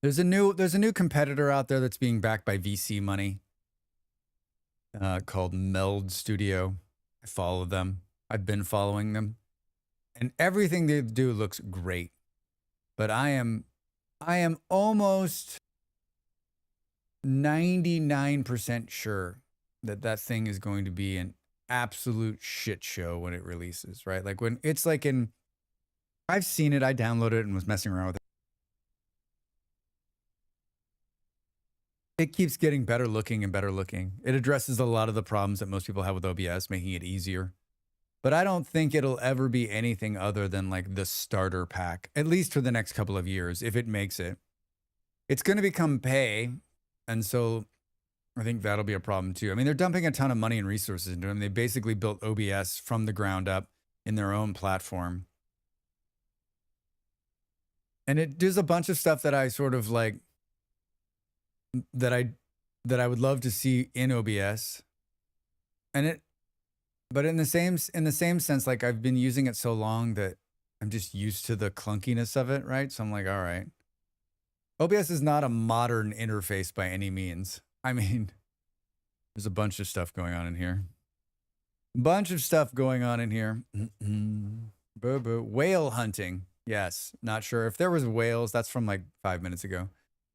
There's a new competitor out there that's being backed by VC money called Meld Studio. I follow them. I've been following them. And everything they do looks great. But I am almost 99% sure that thing is going to be an absolute shit show when it releases, right? Like when it's like I've seen it, I downloaded it and was messing around with it. It keeps getting better looking and better looking. It addresses a lot of the problems that most people have with OBS, making it easier. But I don't think it'll ever be anything other than like the starter pack, at least for the next couple of years, if it makes it. It's going to become pay. And so I think that'll be a problem too. I mean, they're dumping a ton of money and resources into them. They basically built OBS from the ground up in their own platform. And it does a bunch of stuff that I sort of like, that I would love to see in OBS. But in the same sense, like I've been using it so long that I'm just used to the clunkiness of it, right? So I'm like, all right. OBS is not a modern interface by any means. I mean, there's a bunch of stuff going on in here. Whale hunting. Yes. Not sure. If there was whales, that's from like 5 minutes ago.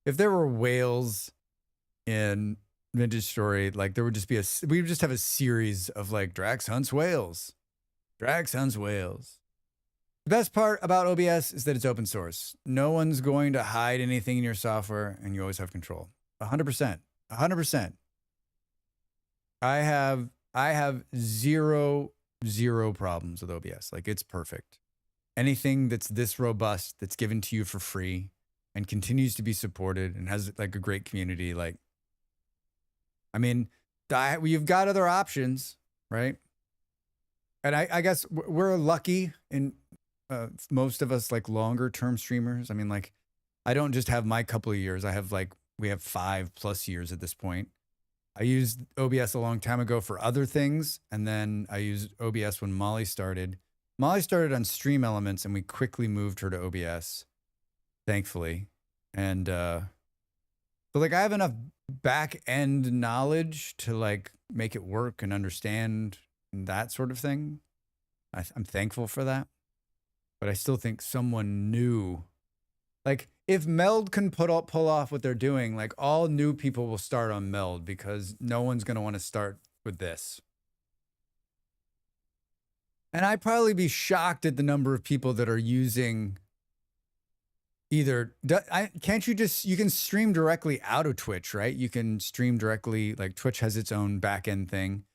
If there were whales in Vintage Story, like there would just be we would just have a series of like Drax hunts whales. Drax hunts whales. The best part about OBS is that it's open source. No one's going to hide anything in your software, and you always have control. 100%. 100%. I have zero problems with OBS. Like it's perfect. Anything that's this robust, that's given to you for free and continues to be supported and has like a great community, like, I mean, you've got other options, right? And I guess we're lucky in most of us, like longer term streamers. I mean, like, I don't just have my couple of years. We have 5+ years at this point. I used OBS a long time ago for other things. And then I used OBS when Molly started. Molly started on Stream Elements and we quickly moved her to OBS, thankfully. And so like I have enough back end knowledge to like make it work and understand that sort of thing. I'm thankful for that. But I still think someone new, like if Meld can pull off what they're doing, like all new people will start on Meld because no one's going to want to start with this. And I'd probably be shocked at the number of people that are using either, can't you can stream directly out of Twitch, right? You can stream directly, like Twitch has its own back end thing.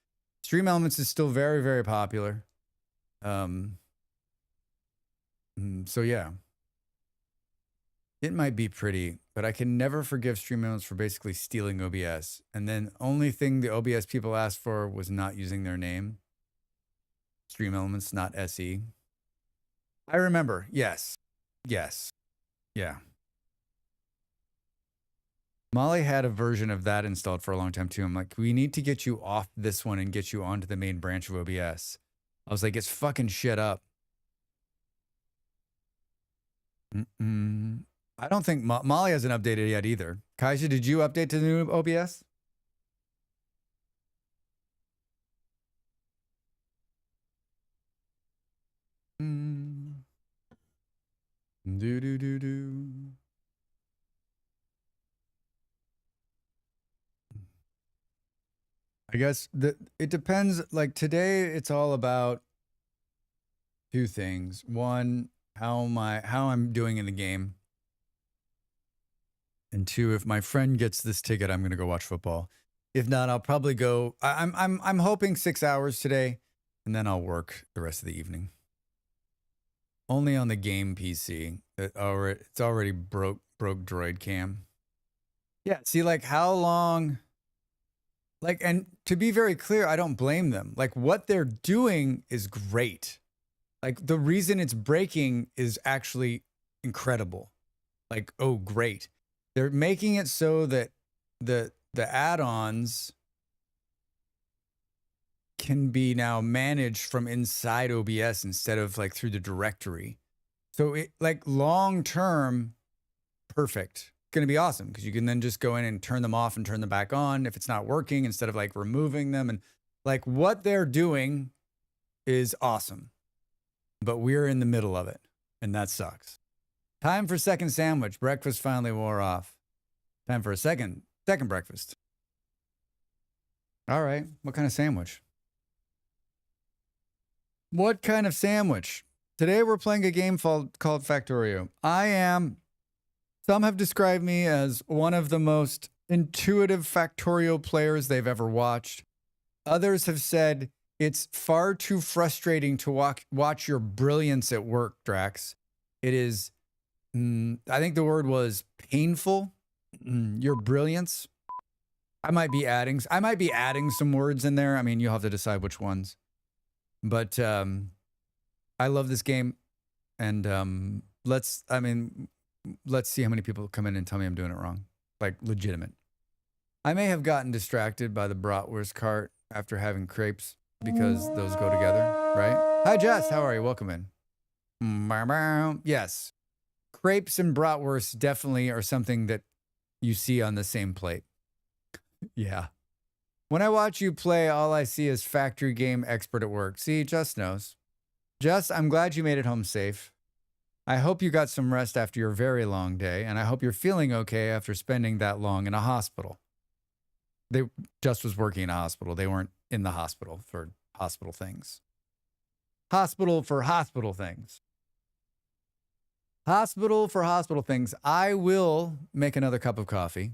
Stream Elements is still very, very popular. So yeah. It might be pretty, but I can never forgive Stream Elements for basically stealing OBS. And then only thing the OBS people asked for was not using their name. Stream Elements, not SE. I remember. Yes. Yes. Yeah. Molly had a version of that installed for a long time too. I'm like, we need to get you off this one and get you onto the main branch of OBS. I was like, it's fucking shit up. I don't think Molly hasn't updated yet either. Kaija, did you update to the new OBS? Do do do do. I guess it depends. Like today, it's all about two things. One, how I'm doing in the game, and two, if my friend gets this ticket, I'm gonna go watch football. If not, I'll probably go. I'm hoping 6 hours today, and then I'll work the rest of the evening. Only on the game PC. It's already broke Droid Cam. Yeah. See, like how long? Like, and to be very clear, I don't blame them. Like, what they're doing is great. Like, the reason it's breaking is actually incredible. Like, oh, great. They're making it so that the add-ons can be now managed from inside OBS instead of like through the directory. So it like long term, perfect. Going to be awesome because you can then just go in and turn them off and turn them back on if it's not working instead of like removing them. And like what they're doing is awesome, but we're in the middle of it and that sucks. Time for second sandwich. Breakfast finally wore off. Time for a second breakfast. All right. What kind of sandwich? What kind of sandwich? Today we're playing a game called Factorio. Some have described me as one of the most intuitive Factorio players they've ever watched. Others have said it's far too frustrating to watch your brilliance at work, Drax. It is, I think the word was painful. Your brilliance. I might be adding some words in there. I mean, you'll have to decide which ones. But I love this game, and let's see how many people come in and tell me I'm doing it wrong. Like, legitimate. I may have gotten distracted by the bratwurst cart after having crepes because those go together, right? Hi, Jess. How are you? Welcome in. Yes. Crepes and bratwurst definitely are something that you see on the same plate. Yeah. When I watch you play, all I see is factory game expert at work. See, Jess knows. Jess, I'm glad you made it home safe. I hope you got some rest after your very long day, and I hope you're feeling okay after spending that long in a hospital. Jess was working in a hospital. They weren't in the hospital for hospital things. Hospital for hospital things. Hospital for hospital things. I will make another cup of coffee.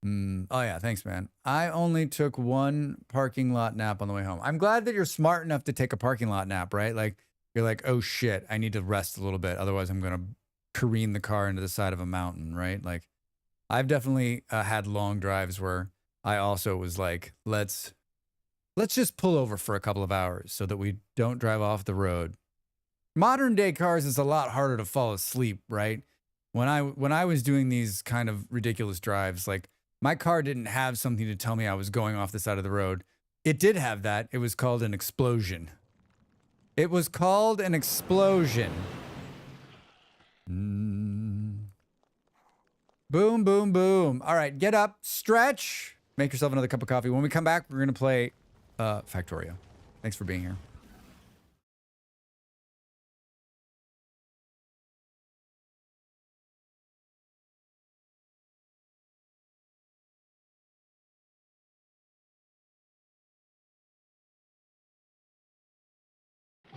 Oh, yeah. Thanks, man. I only took one parking lot nap on the way home. I'm glad that you're smart enough to take a parking lot nap, right? Like, you're like, oh, shit, I need to rest a little bit. Otherwise, I'm going to careen the car into the side of a mountain, right? Like, I've definitely had long drives where I also was like, let's just pull over for a couple of hours so that we don't drive off the road. Modern day cars is a lot harder to fall asleep, right? When I was doing these kind of ridiculous drives, like, my car didn't have something to tell me I was going off the side of the road. It did have that. It was called an explosion. It was called an explosion. Boom, boom, boom. All right, get up, stretch, make yourself another cup of coffee. When we come back, we're going to play Factorio. Thanks for being here.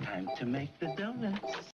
Time to make the donuts.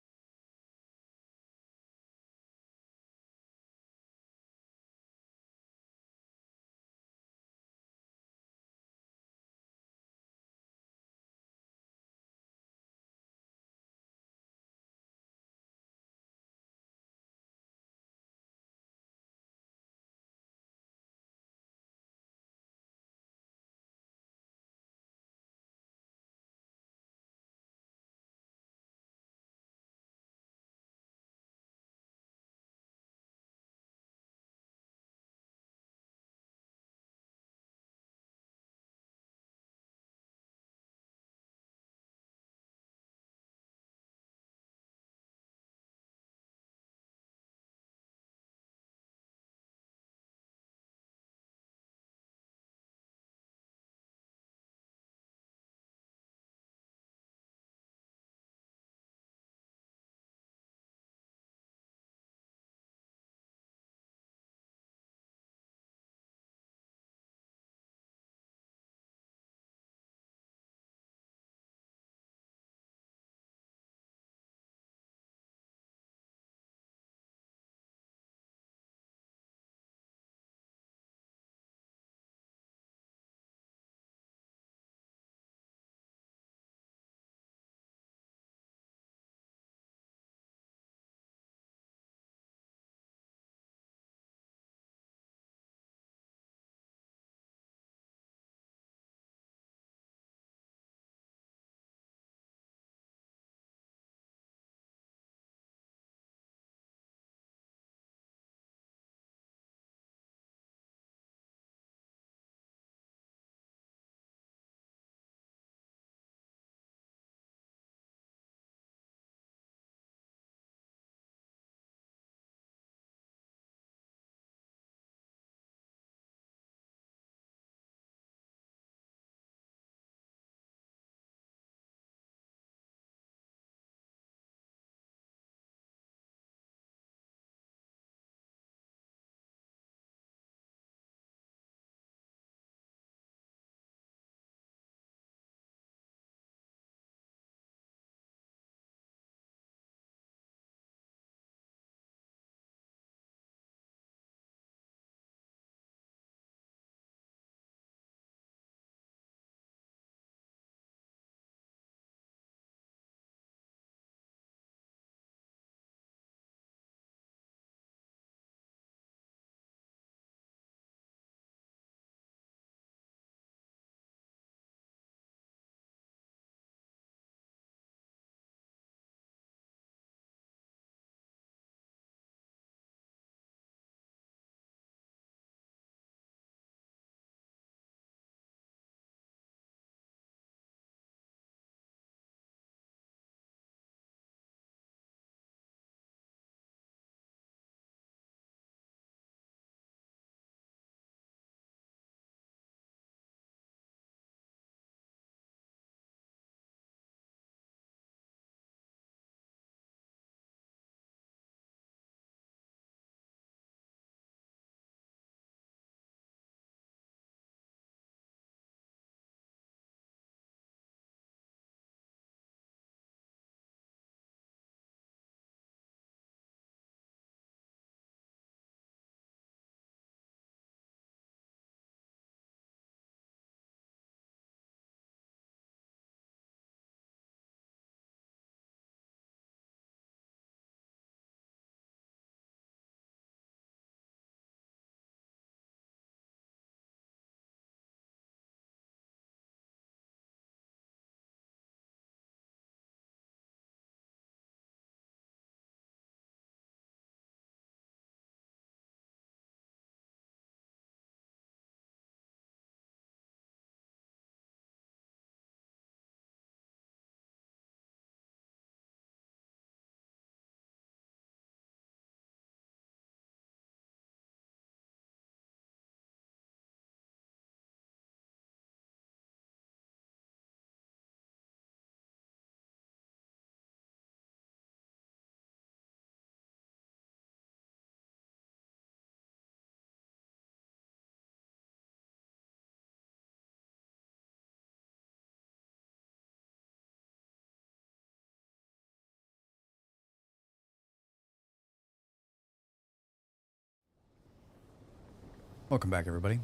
Welcome back, everybody.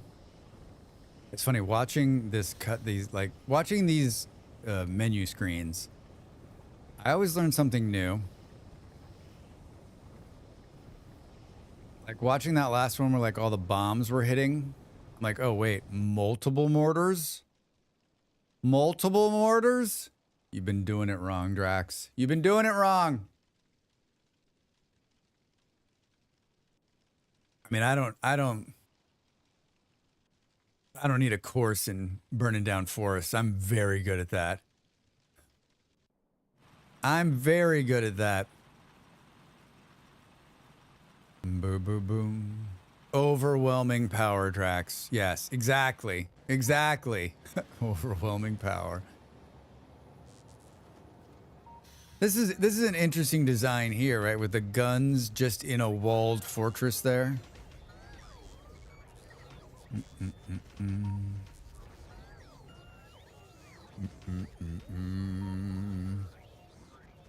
It's funny watching watching these menu screens. I always learn something new. Like watching that last one where like all the bombs were hitting. I'm like, oh wait, multiple mortars? Multiple mortars? You've been doing it wrong, Drax. You've been doing it wrong. I mean, I don't need a course in burning down forests. I'm very good at that. I'm very good at that. Boom, boom, boom. Overwhelming power, Drax. Yes, exactly. Exactly. Overwhelming power. This is an interesting design here, right? With the guns just in a walled fortress there.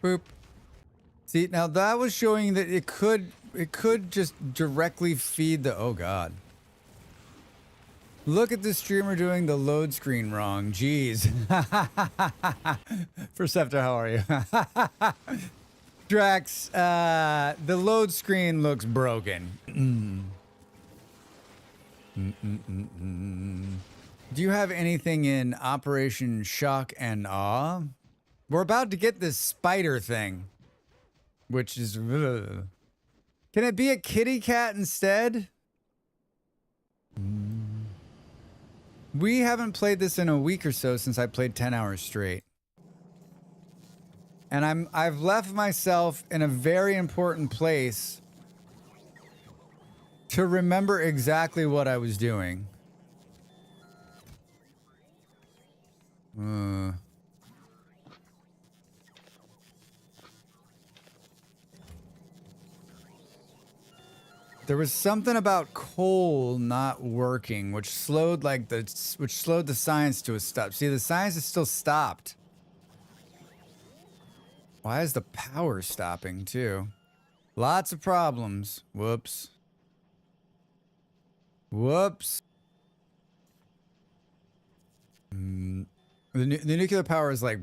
Boop. See, now that was showing that it could just directly feed the, oh god. Look at the streamer doing the load screen wrong. Jeez. Perceptor, how are you? Drax, the load screen looks broken. Do you have anything in Operation Shock and Awe? We're about to get this spider thing, which is... Ugh. Can it be a kitty cat instead? We haven't played this in a week or so since I played 10 hours straight. And I've left myself in a very important place to remember exactly what I was doing. There was something about coal not working, which slowed the science to a stop. See, the science is still stopped. Why is the power stopping too? Lots of problems. Whoops. Whoops. The nuclear power is like...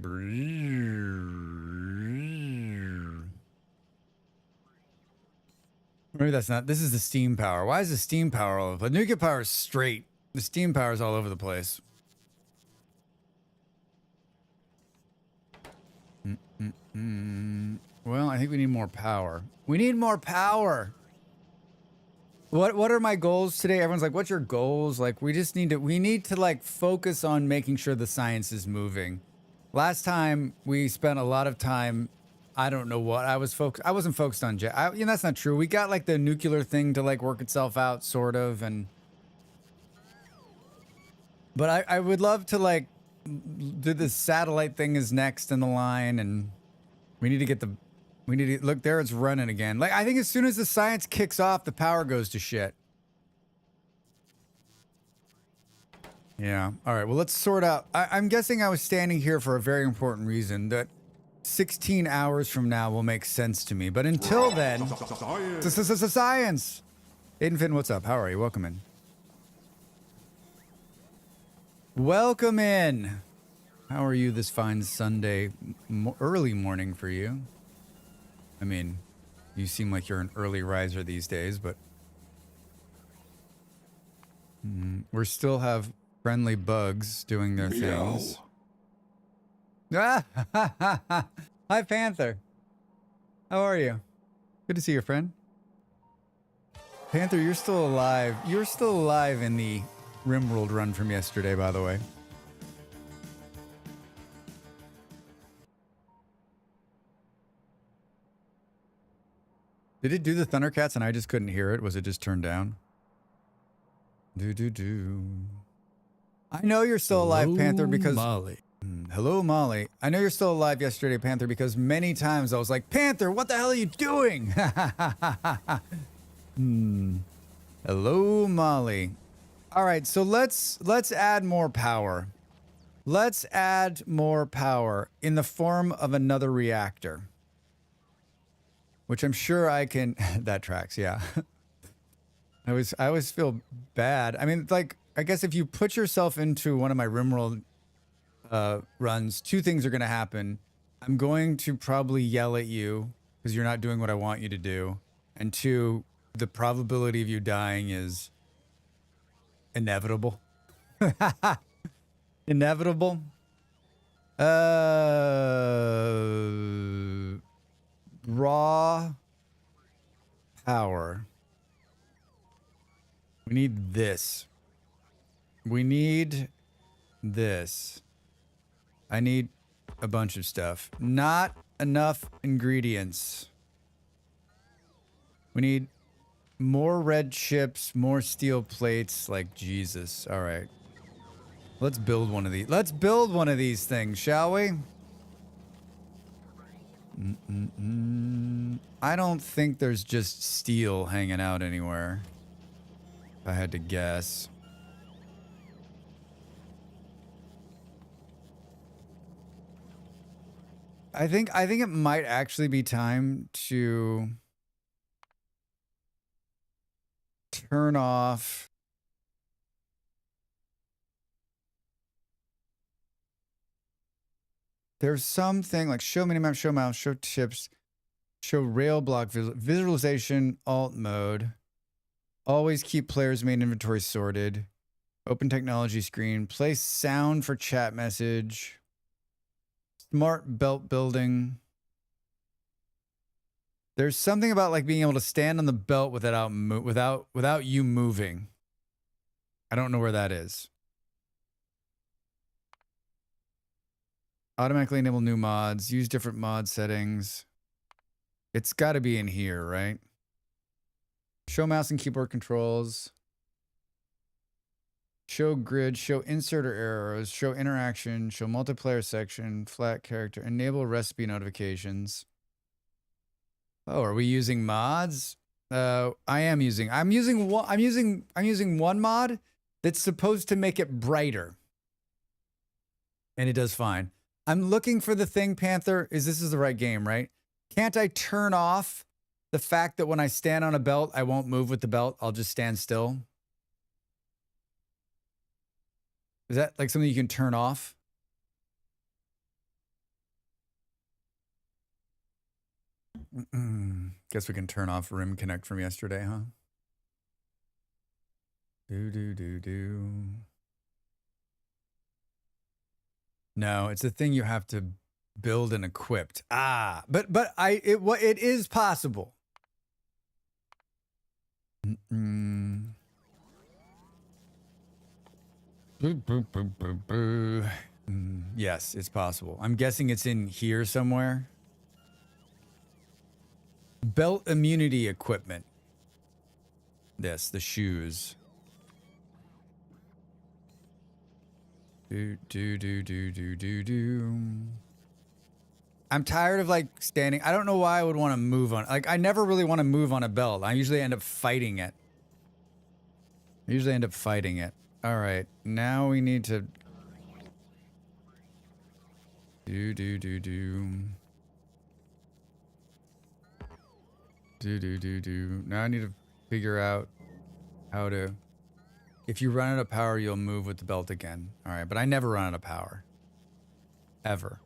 Maybe that's not... This is the steam power. Why is the steam power all over the place? Nuclear power is straight. The steam power is all over the place. Well, I think we need more power. We need more power! What are my goals today? Everyone's like, what's your goals? Like, we need to like focus on making sure the science is moving. Last time we spent a lot of time, I don't know what, I wasn't focused on that's not true. We got like the nuclear thing to like work itself out, sort of, but I would love to like do the satellite thing is next in the line, and we need to look there, it's running again. Like, I think as soon as the science kicks off, the power goes to shit. Yeah. All right. Well, let's sort out. I'm guessing I was standing here for a very important reason that 16 hours from now will make sense to me. But until then, science. Aiden Finn, what's up? How are you? Welcome in. Welcome in. How are you this fine Sunday early morning for you? I mean, you seem like you're an early riser these days, but we still have friendly bugs doing their things. Ah, hi, Panther. How are you? Good to see your friend. Panther, you're still alive. You're still alive in the Rimworld run from yesterday, by the way. Did it do the Thundercats and I just couldn't hear it? Was it just turned down? Do. I know you're still alive, Panther, because... Molly. Hello, Molly. I know you're still alive yesterday, Panther, because many times I was like, Panther, what the hell are you doing? Hello, Molly. All right, so let's add more power. Let's add more power in the form of another reactor. Which I'm sure I can... That tracks, yeah. I always feel bad. I mean, like, I guess if you put yourself into one of my RimWorld runs, two things are going to happen. I'm going to probably yell at you because you're not doing what I want you to do. And two, the probability of you dying is inevitable. Inevitable. Raw power. We need this. We need this. I need a bunch of stuff. Not enough ingredients. We need more red chips, more steel plates, like Jesus. All right. Let's build one of these. Let's build one of these things, shall we? I don't think there's just steel hanging out anywhere. If I had to guess. I think it might actually be time to turn off there's something like show minimap, show mouse, show chips, show rail block visualization, alt mode. Always keep players' main inventory sorted. Open technology screen. Play sound for chat message. Smart belt building. There's something about like being able to stand on the belt without you moving. I don't know where that is. Automatically enable new mods. Use different mod settings. It's got to be in here, right? Show mouse and keyboard controls. Show grid. Show insert or arrows. Show interaction. Show multiplayer section. Flat character. Enable recipe notifications. Oh, are we using mods? I'm using one mod that's supposed to make it brighter. And it does fine. I'm looking for the thing, Panther. This is the right game, right? Can't I turn off the fact that when I stand on a belt, I won't move with the belt? I'll just stand still. Is that like something you can turn off? Guess we can turn off Rim Connect from yesterday, huh? Do. No, it's a thing you have to build and equipped. But it is possible. Yes, it's possible. I'm guessing it's in here somewhere. Belt immunity equipment. This, the shoes. Do. I'm tired of like standing. I don't know why I would want to move on. Like I never really want to move on a belt. I usually end up fighting it. All right, now we need to do. Now I need to figure out how to. If you run out of power, you'll move with the belt again. All right, but I never run out of power. Ever.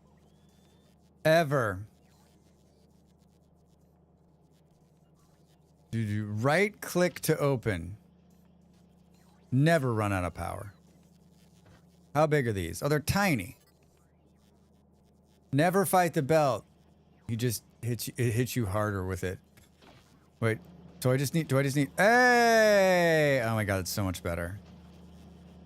Right click to open. Never run out of power. How big are these? Oh, they're tiny. Never fight the belt. You just it hits you harder with it. Wait. Do I just need hey! Oh my god, it's so much better.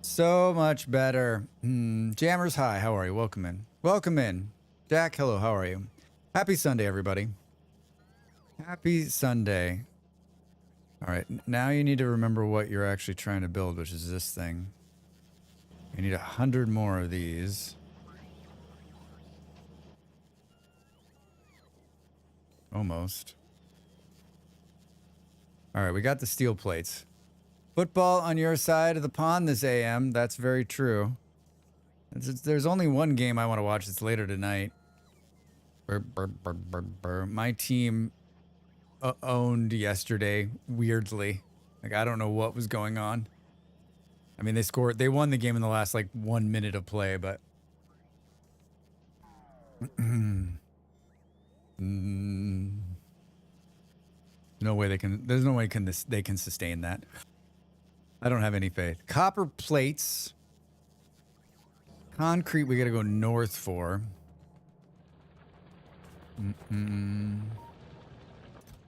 So much better. Jammers, hi, how are you? Welcome in. Jack, hello, how are you? Happy Sunday, everybody. Happy Sunday. All right, now you need to remember what you're actually trying to build, which is this thing. You need 100 more of these. Almost. All right, we got the steel plates. Football on your side of the pond this AM. That's very true. There's only one game I want to watch that's later tonight. My team owned yesterday, weirdly. Like, I don't know what was going on. I mean, they won the game in the last, like, 1 minute of play, but... No way there's no way they can sustain that. I don't have any faith. Copper plates. Concrete we gotta go north for.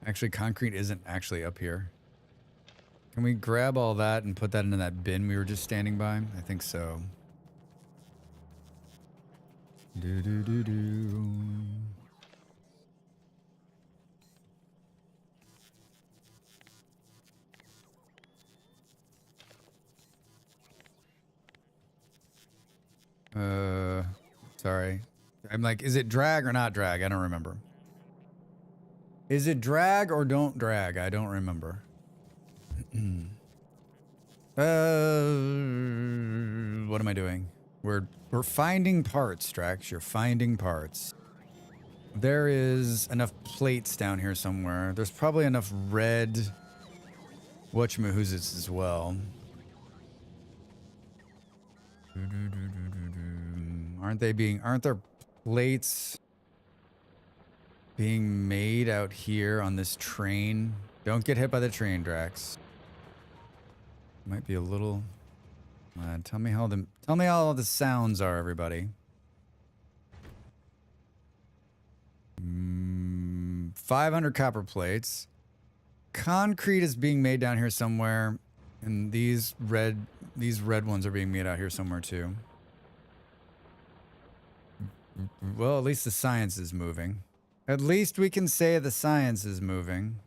Actually, concrete isn't actually up here. Can we grab all that and put that into that bin we were just standing by? I think so. Do. Sorry. I'm like, is it drag or not drag? I don't remember. Is it drag or don't drag? I don't remember. What am I doing? We're finding parts, Drax. You're finding parts. There is enough plates down here somewhere. There's probably enough red whatchamahoozits as well. Aren't there plates being made out here on this train? Don't get hit by the train, Drax. Might be a little... tell me how the sounds are, everybody. 500 copper plates. Concrete is being made down here somewhere, and these red ones are being made out here somewhere too. Well, at least the science is moving. At least we can say the science is moving.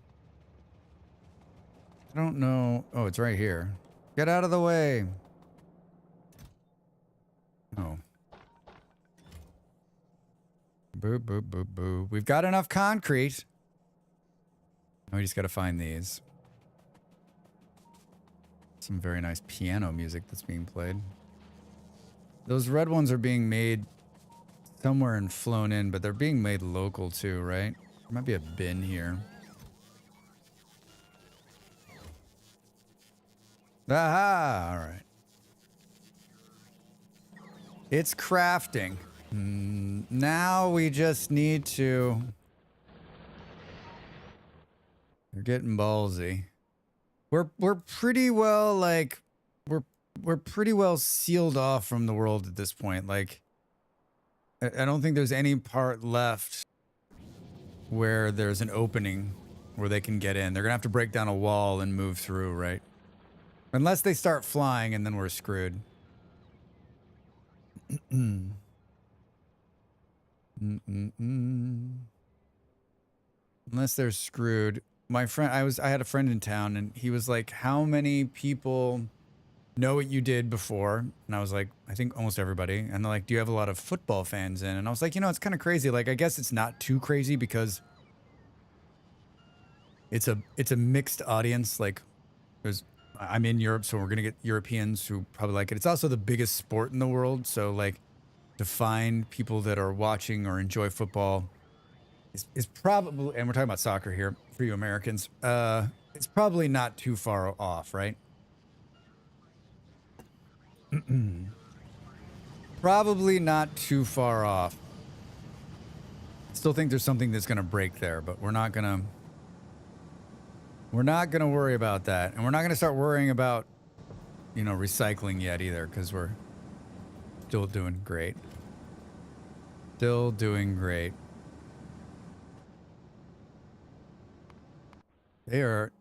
I don't know. Oh, it's right here. Get out of the way. Oh. Boo, boo, boo, boo. We've got enough concrete. Now we just got to find these. Some very nice piano music that's being played. Those red ones are being made somewhere and flown in, but they're being made local too, right? There might be a bin here. Aha! All right. It's crafting. Now we just need to... They're getting ballsy. We're pretty well, like... We're pretty well sealed off from the world at this point. Like, I don't think there's any part left where there's an opening where they can get in. They're gonna have to break down a wall and move through, right? Unless they start flying, and then we're screwed. Unless they're screwed. My friend, I had a friend in town, and he was like, "How many people know what you did before?" And I was like, "I think almost everybody." And they're like, "Do you have a lot of football fans in?" And I was like, it's kind of crazy. Like, I guess it's not too crazy because it's a mixed audience. Like, I'm in Europe, so we're gonna get Europeans who probably like it. It's also the biggest sport in the world, so like, to find people that are watching or enjoy football is probably, and we're talking about soccer here for you Americans, it's probably not too far off, right? Probably not too far off. Still think there's something that's gonna break there, but we're not gonna worry about that, and we're not gonna start worrying about, recycling yet either, because we're still doing great. Still doing great. They're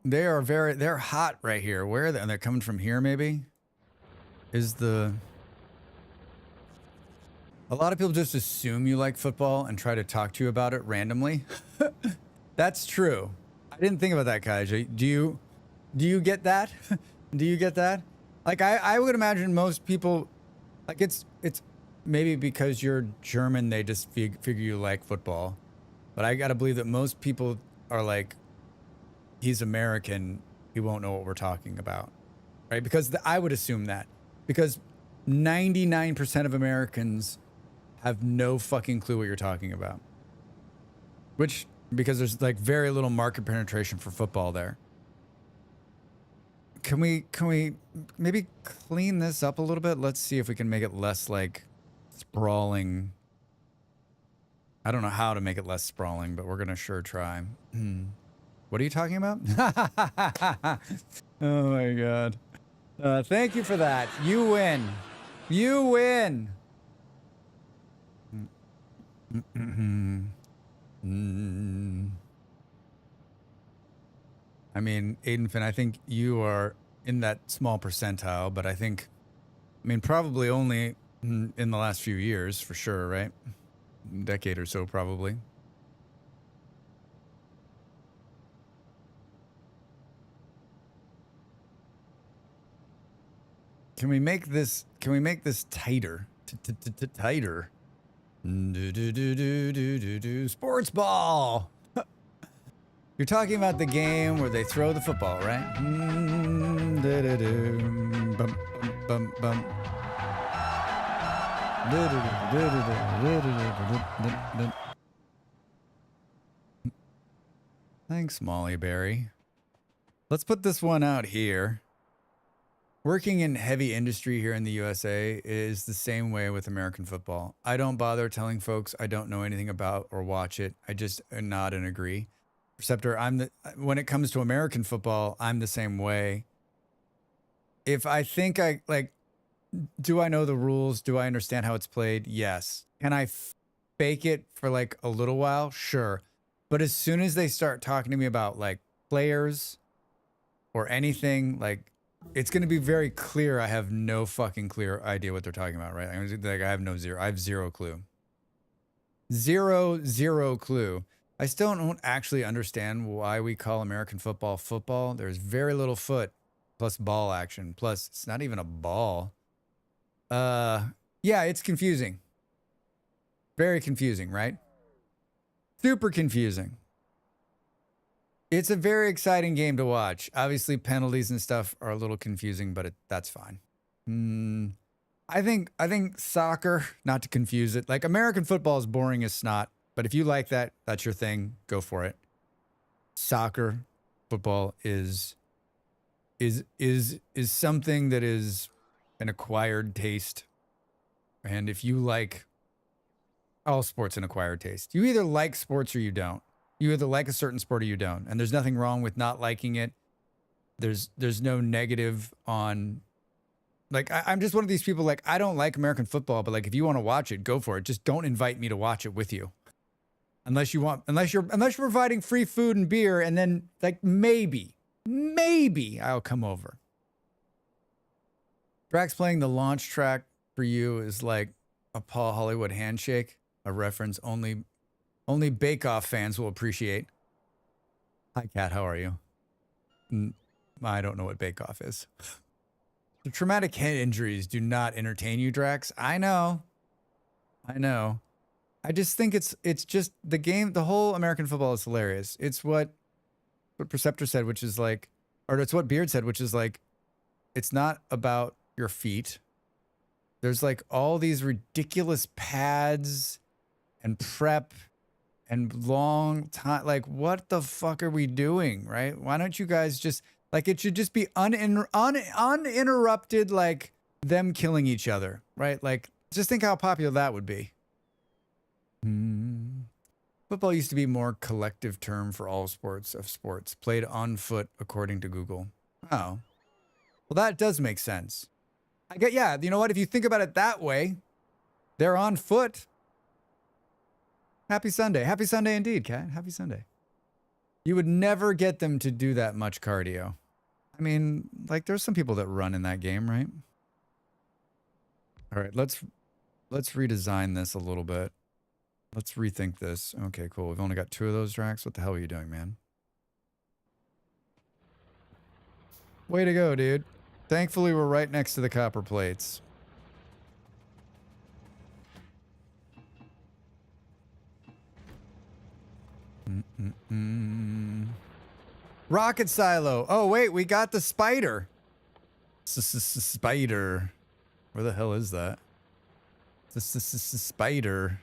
hot right here. Where are they? They're coming from here, maybe? A lot of people just assume you like football and try to talk to you about it randomly. That's true. I didn't think about that, Kaija. Do you get that? Do you get that? Like, I would imagine most people, like, it's maybe because you're German, they just figure you like football. But I gotta believe that most people are like, he's American, he won't know what we're talking about, right? Because I would assume that. Because 99% of Americans have no fucking clue what you're talking about. Because there's like very little market penetration for football there. Can we maybe clean this up a little bit? Let's see if we can make it less like sprawling. I don't know how to make it less sprawling, but we're gonna sure try. What are you talking about? Oh my god. Thank you for that. You win. You win. I mean, Aidenfin, I think you are in that small percentile, but I mean, probably only in the last few years, for sure, right? Decade or so, probably. Can we make this tighter? Tighter. Sports ball. You're talking about the game where they throw the football, right? Bum, bum, bum. Thanks, Molly Berry. Let's put this one out here. Working in heavy industry here in the USA is the same way with American football. I don't bother telling folks I don't know anything about or watch it. I just nod and agree. Perceptor, when it comes to American football, I'm the same way. If I think do I know the rules? Do I understand how it's played? Yes. Can I fake it for like a little while? Sure. But as soon as they start talking to me about like players or anything, like it's going to be very clear I have no fucking clear idea what they're talking about, right? I have zero clue. Zero clue. I still don't actually understand why we call American football football. There's very little foot plus ball action. Plus, it's not even a ball. Yeah, it's confusing. Very confusing, right? Super confusing. It's a very exciting game to watch. Obviously, penalties and stuff are a little confusing, but that's fine. I think soccer, not to confuse it, like American football is boring as snot. But if you like that, that's your thing. Go for it. Soccer, football is something that is an acquired taste. And if you like all sports, an acquired taste. You either like sports or you don't. You either like a certain sport or you don't. And there's nothing wrong with not liking it. There's no negative on. Like I'm just one of these people. Like I don't like American football, but like if you want to watch it, go for it. Just don't invite me to watch it with you. Unless you're providing free food and beer, and then like maybe I'll come over. Drax playing the launch track for you is like a Paul Hollywood handshake, a reference only Bake Off fans will appreciate. Hi, Kat, how are you? I don't know what Bake Off is. The traumatic head injuries do not entertain you, Drax. I know. I just think it's just the game. The whole American football is hilarious. It's what Perceptor said, which is like, or it's what Beard said, which is like, it's not about your feet. There's like all these ridiculous pads and prep and long time. Like, what the fuck are we doing, right? Why don't you guys just like it should just be uninterrupted, like them killing each other, right? Like, just think how popular that would be. Football used to be a more collective term for all sports played on foot, according to Google. Oh, well, that does make sense. Yeah, you know what? If you think about it that way, they're on foot. Happy Sunday indeed, Kat. Happy Sunday. You would never get them to do that much cardio. I mean, like there's some people that run in that game, right? All right, let's redesign this a little bit. Let's rethink this. Okay, cool. We've only got 2 of those tracks. What the hell are you doing, man? Way to go, dude. Thankfully, we're right next to the copper plates. Rocket silo. Oh, wait, we got the spider. Spider. Where the hell is that? Spider.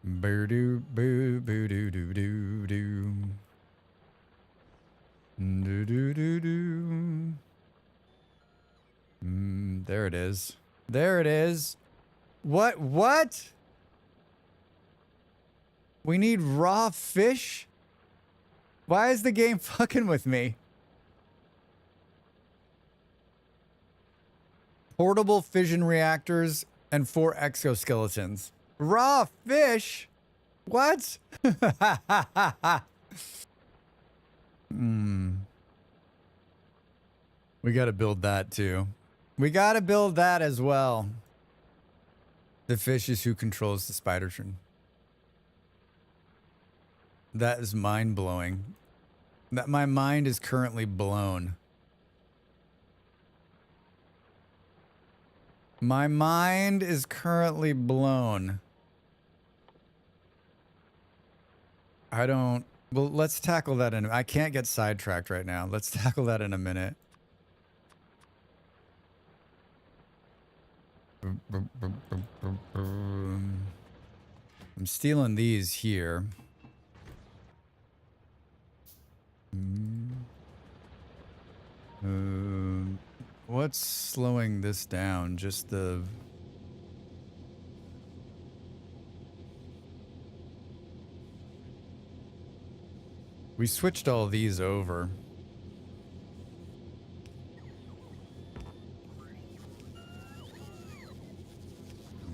Boo doo boo boo doo doo doo doo. Do do do do. There it is. There it is. What? What? We need raw fish? Why is the game fucking with me? Portable fission reactors and 4 exoskeletons. Raw fish? What? We gotta build that too. We gotta build that as well. The fish is who controls the spidertron. That is mind-blowing. That my mind is currently blown. My mind is currently blown. I don't... Well, let's tackle that in... I can't get sidetracked right now. Let's tackle that in a minute. I'm stealing these here. What's slowing this down? Just the... We switched all these over.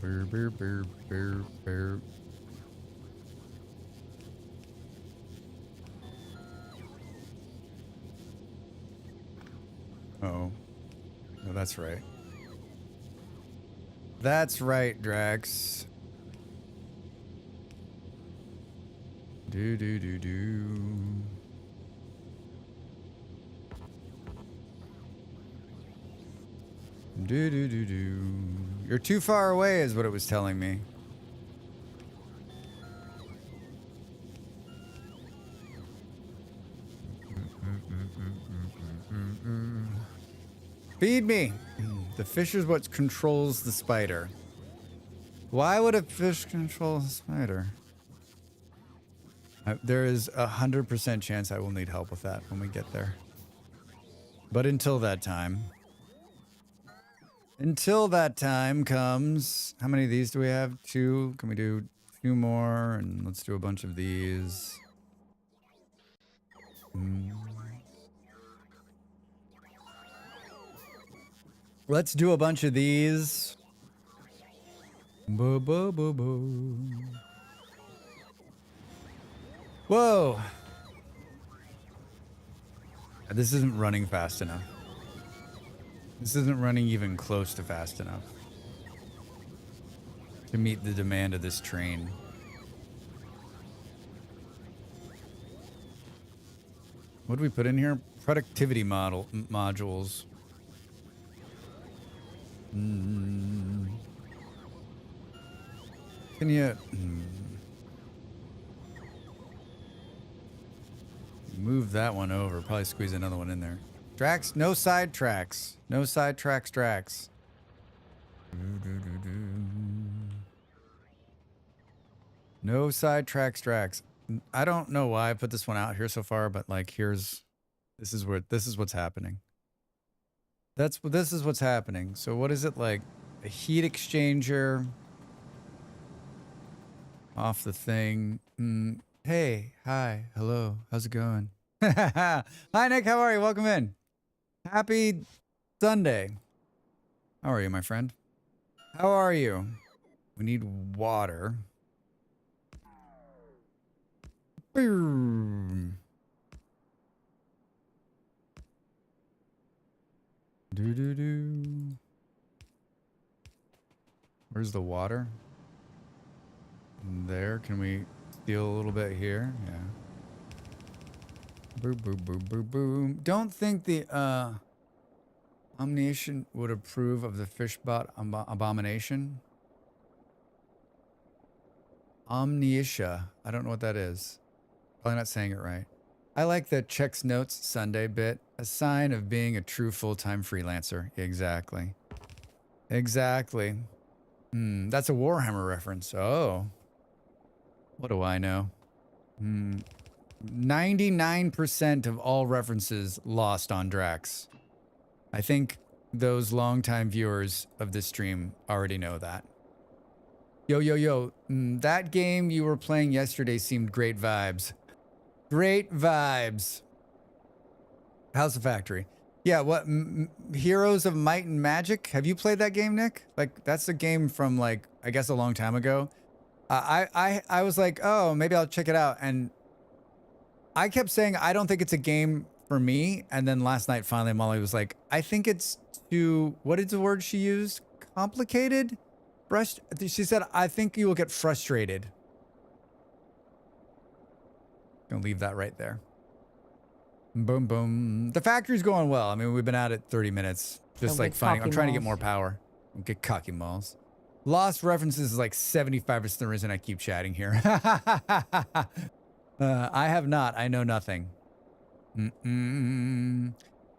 Burr, burr, burr, burr, burr. Oh. No, that's right. That's right, Drax. Do do do do. Do do do do. You're too far away is what it was telling me. Feed me. The fish is what controls the spider. Why would a fish control a spider? There is 100% chance I will need help with that when we get there. But until that time... Until that time comes... How many of these do we have? 2? Can we do a few more? And let's do a bunch of these. Let's do a bunch of these. Bo bo bo bo. Whoa! This isn't running fast enough. This isn't running even close to fast enough to meet the demand of this train. What do we put in here? Productivity modules. Can you... Move that one over. Probably squeeze another one in there. Drax, no side tracks. No side tracks, Drax. No side tracks, Drax. I don't know why I put this one out here so far, but like this is what's happening. This is what's happening. So what is it like? A heat exchanger off the thing. Hey, hi, hello, how's it going? Hi, Nick, how are you? Welcome in. Happy Sunday. How are you, my friend? How are you? We need water. Boom. Do. Where's the water? There. Can we steal a little bit here? Yeah. Boom, boom, boom, boom, boom. Don't think the Omniscient would approve of the fishbot abomination. Omniscia. I don't know what that is. Probably not saying it right. I like the checks notes Sunday bit. A sign of being a true full-time freelancer. Exactly. Exactly. That's a Warhammer reference. Oh. What do I know? 99% of all references lost on Drax. I think those longtime viewers of this stream already know that. Yo. That game you were playing yesterday seemed great vibes. Great vibes. How's the Factory? Yeah, what? Heroes of Might and Magic? Have you played that game, Nick? Like, that's a game from, like, I guess a long time ago. I was like, oh, maybe I'll check it out. And I kept saying, I don't think it's a game for me. And then last night, finally, Molly was like, I think it's too, what is the word she used? Complicated? She said, I think you will get frustrated. Gonna leave that right there. Boom, boom. The Factory's going well. I mean, we've been at it 30 minutes. Just like finding, I'm trying to get more power. Get cocky malls. Lost references is like 75% of the reason I keep chatting here. I have not. I know nothing.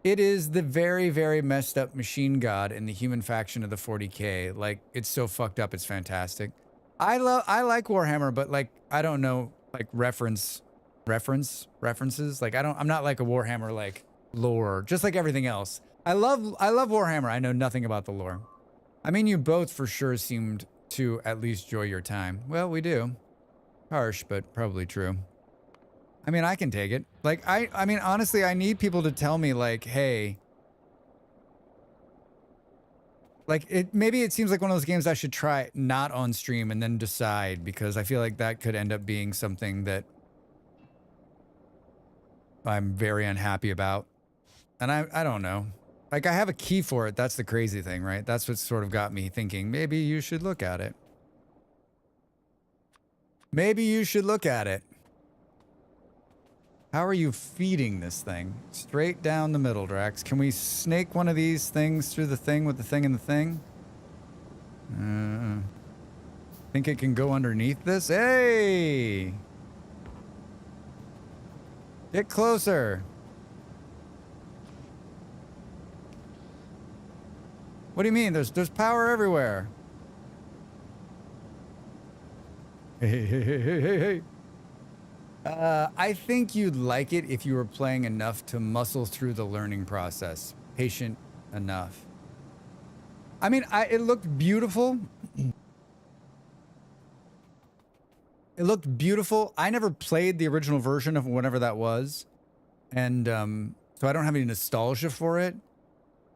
It is the very, very messed up machine god in the human faction of the 40K. Like, it's so fucked up. It's fantastic. I like Warhammer, but like, I don't know, like references. Like, I'm not like a Warhammer, like lore, just like everything else. I love Warhammer. I know nothing about the lore. I mean, you both for sure seemed to at least enjoy your time. Well, we do. Harsh, but probably true. I mean, I can take it. Like, I mean, honestly, I need people to tell me, like, hey, like, maybe it seems like one of those games I should try not on stream and then decide, because I feel like that could end up being something that I'm very unhappy about. And I don't know. Like, I have a key for it. That's the crazy thing, right? That's what sort of got me thinking, maybe you should look at it. Maybe you should look at it. How are you feeding this thing? Straight down the middle, Drax. Can we snake one of these things through the thing with the thing and the thing? Think it can go underneath this? Hey! Get closer. What do you mean? There's power everywhere. Hey. I think you'd like it if you were playing enough to muscle through the learning process. Patient enough. I mean, it looked beautiful. It looked beautiful. I never played the original version of whatever that was. And so I don't have any nostalgia for it.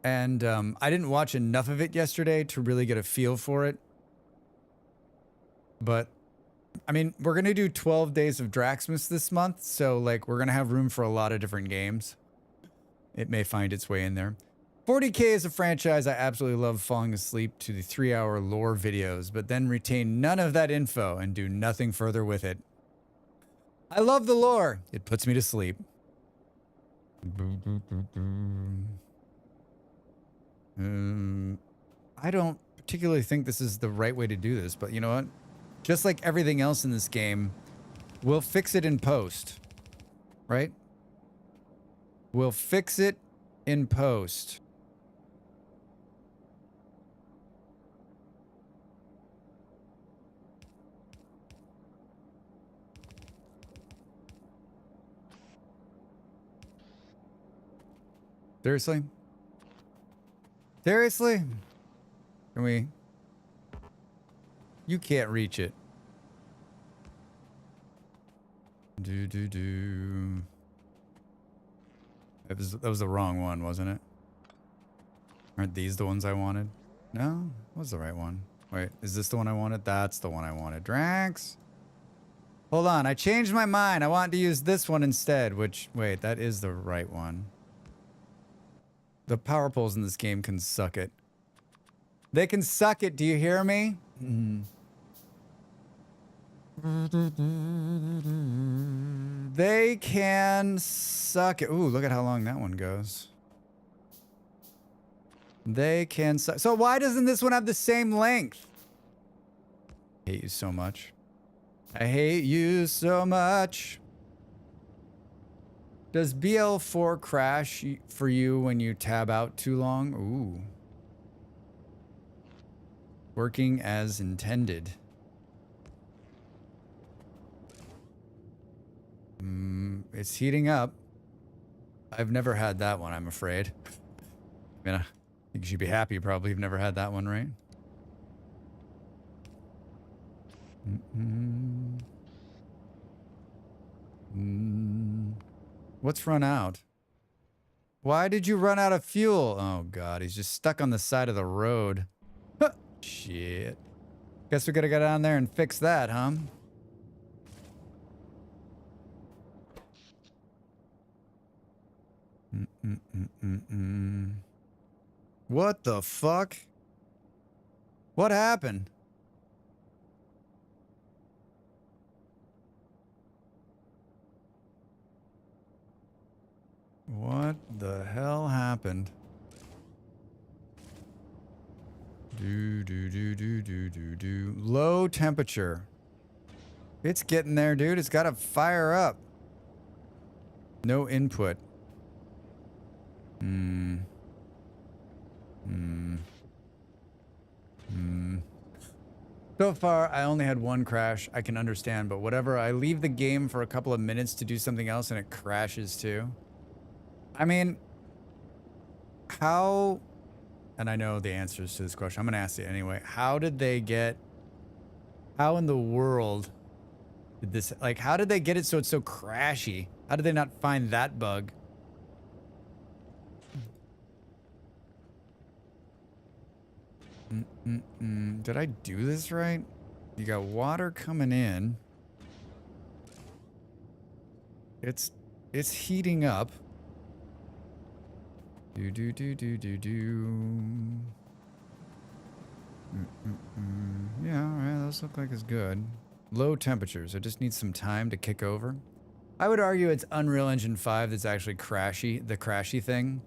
And I didn't watch enough of it yesterday to really get a feel for it. But, I mean, we're going to do 12 days of Draxmas this month. So, like, we're going to have room for a lot of different games. It may find its way in there. 40K is a franchise I absolutely love falling asleep to the 3-hour lore videos, but then retain none of that info and do nothing further with it. I love the lore. It puts me to sleep. I don't particularly think this is the right way to do this, but you know what? Just like everything else in this game, we'll fix it in post, right? We'll fix it in post. Seriously? Seriously? Can we? You can't reach it. That was the wrong one, wasn't it? Aren't these the ones I wanted? No? What was the right one? Wait, is this the one I wanted? That's the one I wanted. Drax? Hold on, I changed my mind. I want to use this one instead, which, wait, that is the right one. The power poles in this game can suck it. They can suck it, do you hear me? They can suck it. Ooh, look at how long that one goes. They can suck. So why doesn't this one have the same length? I hate you so much. I hate you so much. Does BL4 crash for you when you tab out too long? Ooh. Working as intended. It's heating up. I've never had that one, I'm afraid. You should be happy. You probably have never had that one, right? What's run out? Why did you run out of fuel? Oh, God. He's just stuck on the side of the road. Huh. Shit. Guess we gotta go down there and fix that, huh? What the fuck? What happened? What the hell happened? Do. Low temperature. It's getting there, dude. It's gotta fire up. No input. So far, I only had one crash. I can understand, but whatever. I leave the game for a couple of minutes to do something else and it crashes too. I mean, how... And I know the answers to this question. I'm going to ask it anyway. How did they get... How in the world did this... Like, how did they get it so it's so crashy? How did they not find that bug? Did I do this right? You got water coming in. It's heating up. Do. Yeah, all right, those look like it's good. Low temperatures. It just needs some time to kick over. I would argue it's Unreal Engine 5 that's actually crashy, the crashy thing.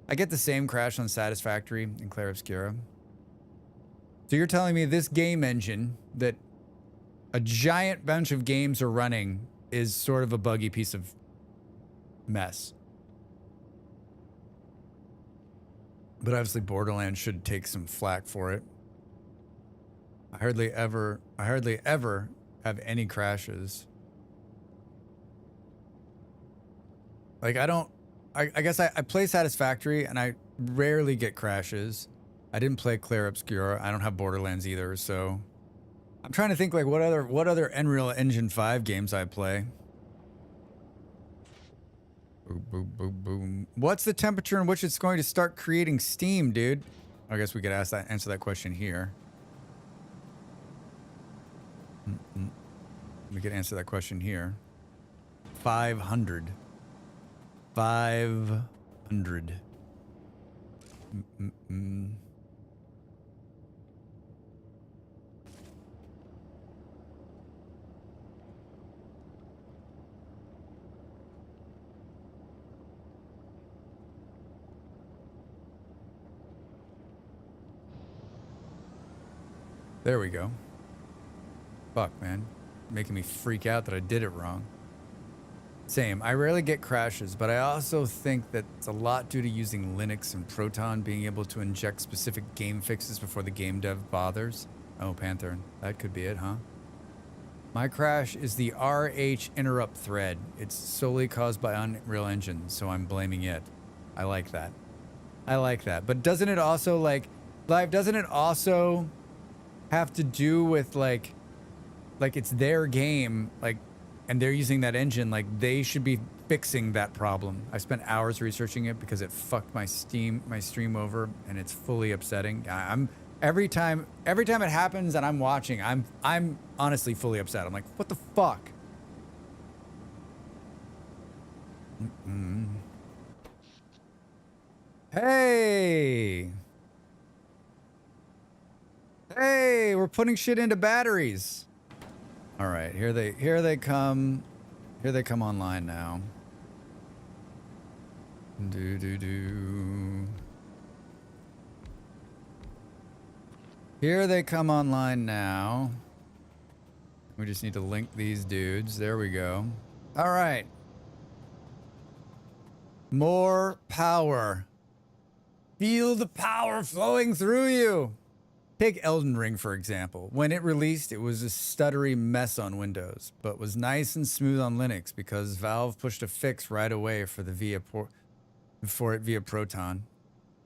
I get the same crash on Satisfactory and Clair Obscura. So you're telling me this game engine that a giant bunch of games are running is sort of a buggy piece of mess. But obviously Borderlands should take some flack for it. I hardly ever have any crashes. Like I guess I play Satisfactory and I rarely get crashes. I didn't play Clair Obscura. I don't have Borderlands either, so I'm trying to think like what other Unreal Engine 5 games I play. Boom. What's the temperature in which it's going to start creating steam, dude? I guess we could answer that question here. We could answer that question here. 500. 500. There we go. Fuck, man. Making me freak out that I did it wrong. Same. I rarely get crashes, but I also think that it's a lot due to using Linux and Proton being able to inject specific game fixes before the game dev bothers. Oh, Panther. That could be it, huh? My crash is the RH interrupt thread. It's solely caused by Unreal Engine, so I'm blaming it. I like that. But doesn't it also, like, doesn't it also have to do with, like it's their game, like, and they're using that engine, like, they should be fixing that problem. I spent hours researching it because it fucked my stream over, and it's fully upsetting. Every time it happens and I'm watching, I'm honestly fully upset. I'm like, what the fuck? Hey, we're putting shit into batteries. All right, here they come online now. Here they come online now. We just need to link these dudes. There we go. All right. More power. Feel the power flowing through you. Take Elden Ring, for example. When it released, it was a stuttery mess on Windows, but was nice and smooth on Linux because Valve pushed a fix right away for it via Proton.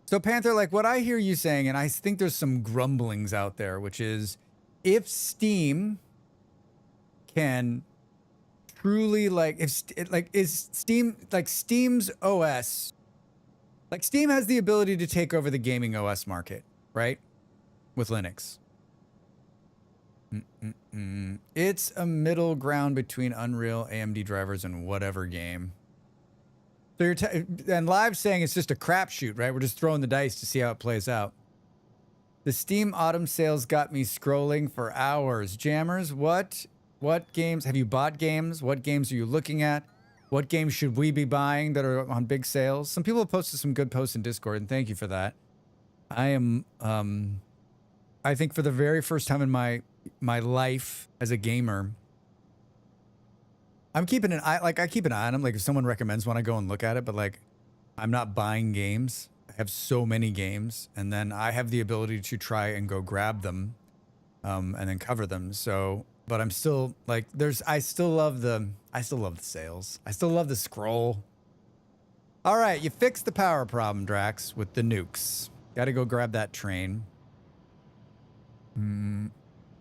So Panther, like what I hear you saying, and I think there's some grumblings out there, which is if Steam can truly like is Steam like Steam's OS, like Steam has the ability to take over the gaming OS market, right? With Linux. It's a middle ground between Unreal, AMD drivers, and whatever game. So you're and Live's saying it's just a crapshoot, right? We're just throwing the dice to see how it plays out. The Steam autumn sales got me scrolling for hours. Jammers, what games have you bought? Games? What games are you looking at? What games should we be buying that are on big sales? Some people have posted some good posts in Discord, and thank you for that. I am, I think for the very first time in my life as a gamer, I'm keeping an eye, like I keep an eye on them. Like if someone recommends one, I go and look at it, but like I'm not buying games. I have so many games, and then I have the ability to try and go grab them, and then cover them. So, but I'm still like, I still love the sales. I still love the scroll. All right, you fixed the power problem, Drax, with the nukes. Got to go grab that train.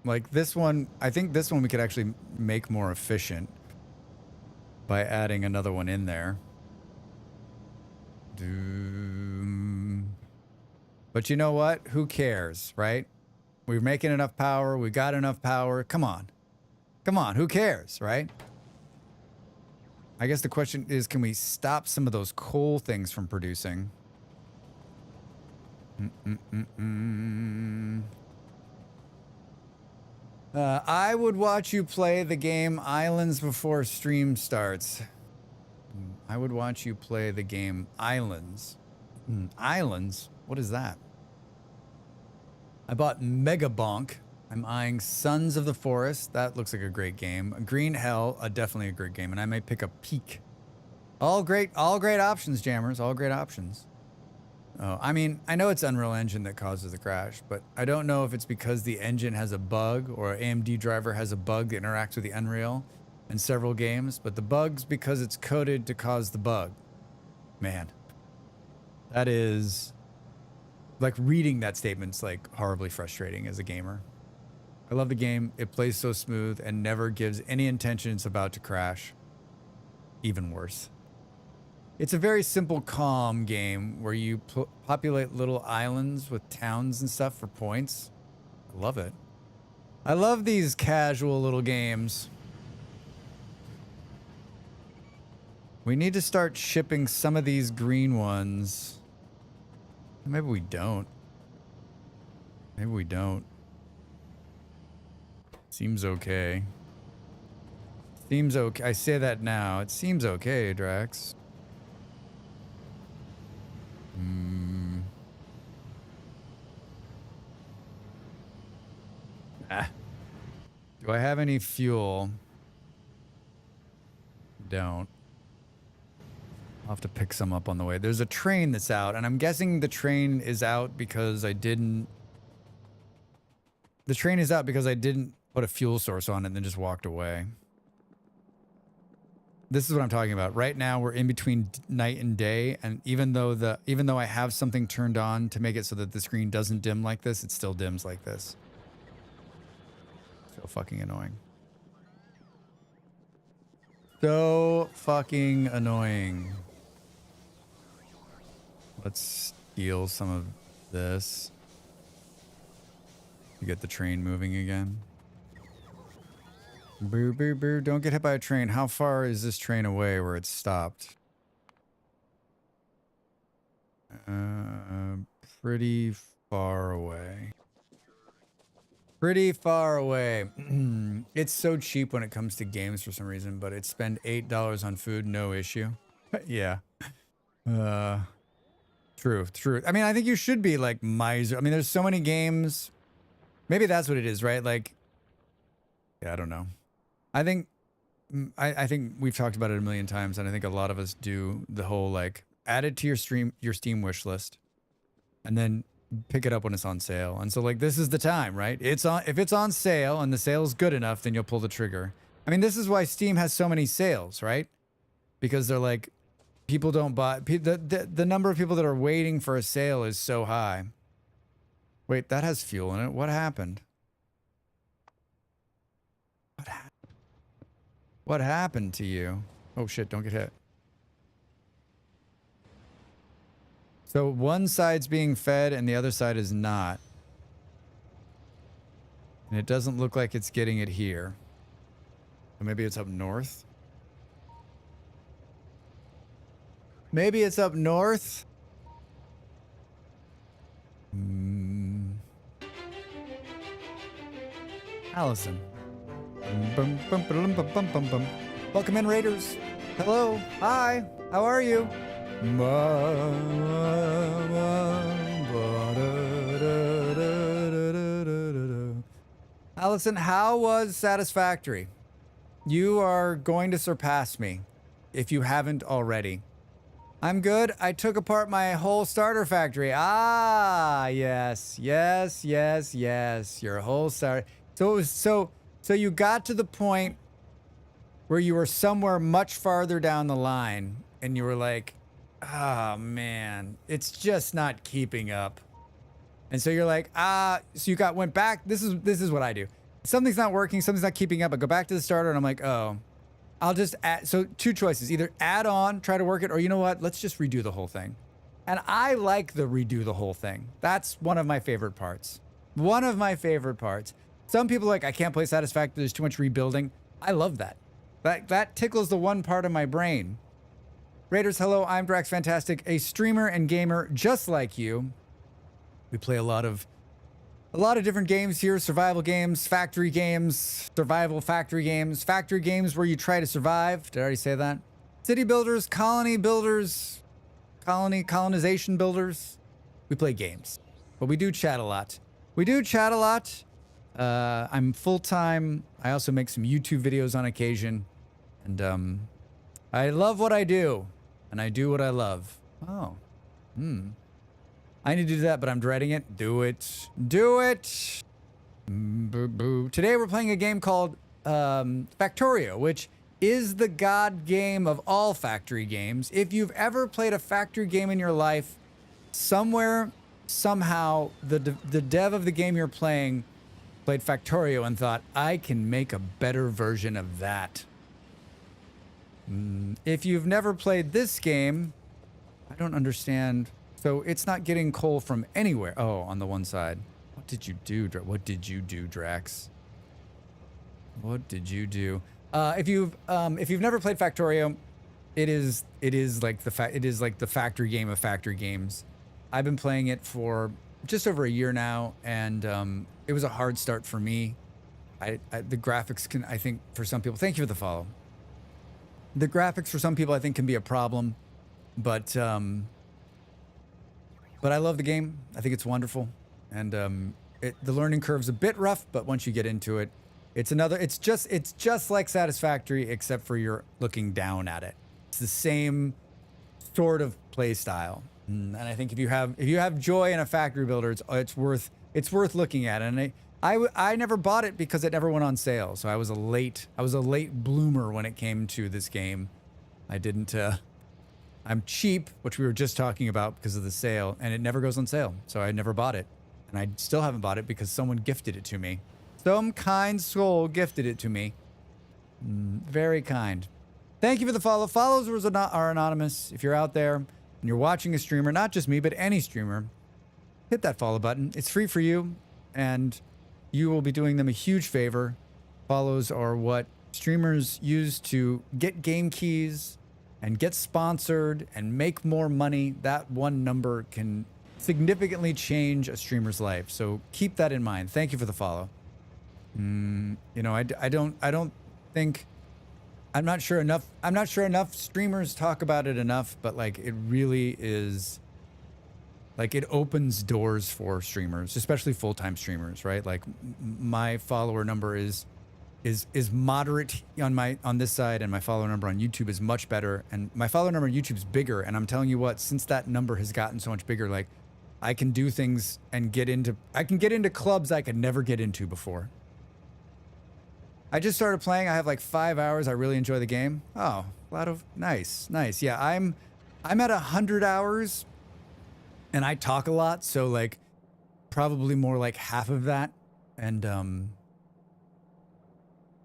Like this one, I think this one we could actually make more efficient by adding another one in there. But you know what? Who cares, right? We're making enough power. We got enough power. Come on. Come on. Who cares, right? I guess the question is, can we stop some of those coal things from producing? I would watch you play the game Islands before stream starts. I would watch you play the game Islands. Islands? What is that? I bought Mega Bonk. I'm eyeing Sons of the Forest. That looks like a great game. Green Hell, definitely a great game. And I may pick up Peak. All great options, Jammers. All great options. Oh, I mean, I know it's Unreal Engine that causes the crash, but I don't know if it's because the engine has a bug or AMD driver has a bug that interacts with the Unreal in several games, but the bug's because it's coded to cause the bug. Man, that is like reading that statement's like horribly frustrating as a gamer. I love the game. It plays so smooth and never gives any intention it's about to crash. Even worse. It's a very simple, calm game where you populate little islands with towns and stuff for points. I love it. I love these casual little games. We need to start shipping some of these green ones. Maybe we don't. Maybe we don't. Seems okay. Seems okay. I say that now. It seems okay, Drax. Do I have any fuel? Don't. I'll have to pick some up on the way. There's a train that's out, and I'm guessing the train is out because I didn't... The train is out because I didn't put a fuel source on it and then just walked away. This is what I'm talking about. Right now, we're in between night and day, and even though I have something turned on to make it so that the screen doesn't dim like this, it still dims like this. So fucking annoying. So fucking annoying. Let's steal some of this to get the train moving again. Boo, boo, boo. Don't get hit by a train. How far is this train away where it's stopped? Pretty far away. Pretty far away. It's so cheap when it comes to games for some reason, but it spend $8 on food, no issue. Yeah. True. I mean, I think you should be like miser. I mean, there's so many games. Maybe that's what it is, right? Like, yeah, I don't know. I think we've talked about it a million times, and I think a lot of us do the whole like add it to your Steam wish list, and then pick it up when it's on sale. And so like this is the time, right? If it's on sale and the sale's good enough, then you'll pull the trigger. I mean, this is why Steam has so many sales, right? Because they're like, people don't buy. The number of people that are waiting for a sale is so high. Wait, that has fuel in it. What happened? What happened to you? Oh shit, don't get hit. So one side's being fed and the other side is not. And it doesn't look like it's getting it here. Or maybe it's up north. Maybe it's up north. Allison. Welcome in, Raiders. Hello. Hi. How are you? Allison, how was Satisfactory? You are going to surpass me if you haven't already. I'm good. I took apart my whole starter factory. Ah, yes, yes, yes, yes. Your whole starter. So it was so you got to the point where you were somewhere much farther down the line and you were like, oh man, it's just not keeping up. And so you're like, so you went back. This is what I do. Something's not working, something's not keeping up. I go back to the starter and I'm like, oh, I'll just add. So two choices, either add on, try to work it, or you know what? Let's just redo the whole thing. And I like the redo the whole thing. That's one of my favorite parts. One of my favorite parts. Some people are like, I can't play Satisfactory, there's too much rebuilding. I love that. That tickles the one part of my brain. Raiders, hello, I'm Drax Fantastic, a streamer and gamer just like you. We play a lot of different games here, survival games, factory games, survival factory games where you try to survive. Did I already say that? City builders, colony builders, colonization builders. We play games, but we do chat a lot. I'm full-time. I also make some YouTube videos on occasion. And I love what I do. And I do what I love. Oh. I need to do that, but I'm dreading it. Do it. Do it. Boo boo. Today we're playing a game called Factorio, which is the god game of all factory games. If you've ever played a factory game in your life, somewhere, somehow, the dev of the game you're playing played Factorio and thought, I can make a better version of that. If you've never played this game, I don't understand. So it's not getting coal from anywhere. Oh, on the one side. What did you do, What did you do, Drax? What did you do? If you've never played Factorio, it is like the factory game of factory games. I've been playing it for just over a year now, and it was a hard start for me. The graphics can, I think, for some people. Thank you for the follow. The graphics for some people, I think, can be a problem, but I love the game. I think it's wonderful, and the learning curve's a bit rough, but once you get into it, it's just like Satisfactory, except for you're looking down at it. It's the same sort of play style, and I think if you have joy in a factory builder, it's worth looking at. And I never bought it because it never went on sale, so I was a late bloomer when it came to this game. I didn't. I'm cheap, which we were just talking about because of the sale, and it never goes on sale, so I never bought it. And I still haven't bought it because someone gifted it to me. Some kind soul gifted it to me. Very kind. Thank you for the follow. Followers are anonymous. If you're out there and you're watching a streamer, not just me, but any streamer, hit that follow button. It's free for you, and you will be doing them a huge favor. Follows are what streamers use to get game keys and get sponsored and make more money. That one number can significantly change a streamer's life. So keep that in mind. Thank you for the follow. You know, I don't think, I'm not sure enough streamers talk about it enough, but like it really is, like it opens doors for streamers, especially full-time streamers, right? Like my follower number is moderate on this side, and my follower number on YouTube is much better, and my follower number on YouTube is bigger. And I'm telling you what, since that number has gotten so much bigger, like I can do things and get into clubs I could never get into before. I just started playing. I have like 5 hours. I really enjoy the game. Oh, nice. Yeah, I'm at 100 hours and I talk a lot. So like probably more like half of that. And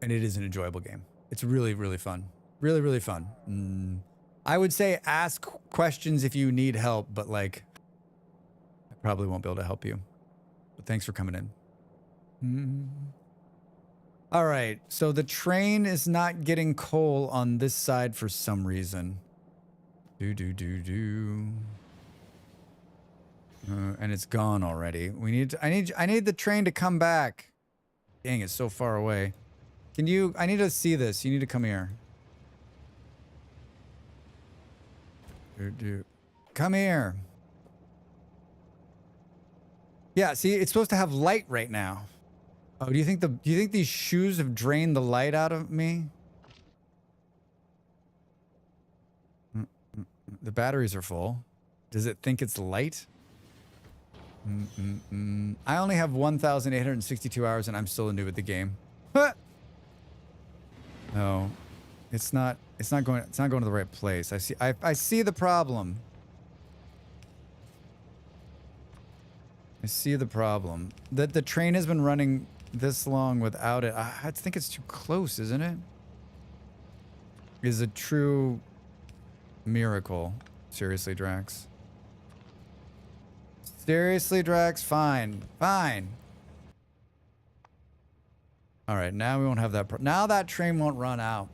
it is an enjoyable game. It's really, really fun. Really, really fun. I would say ask questions if you need help, but like, I probably won't be able to help you. But thanks for coming in. All right, so the train is not getting coal on this side for some reason. And it's gone already. I need the train to come back. Dang, it's so far away. I need to see this. You need to come here. Come here. Yeah, see, it's supposed to have light right now. Oh, do you think these shoes have drained the light out of me? The batteries are full. Does it think it's light? I only have 1,862 hours and I'm still new at the game. No, it's not going to the right place. I see the problem. I see the problem. That the train has been running this long without it. I think it's too close, isn't it? Is a true miracle. Seriously, Drax. Seriously, Drax? Fine. Fine. All right, now we won't have that. Now that train won't run out.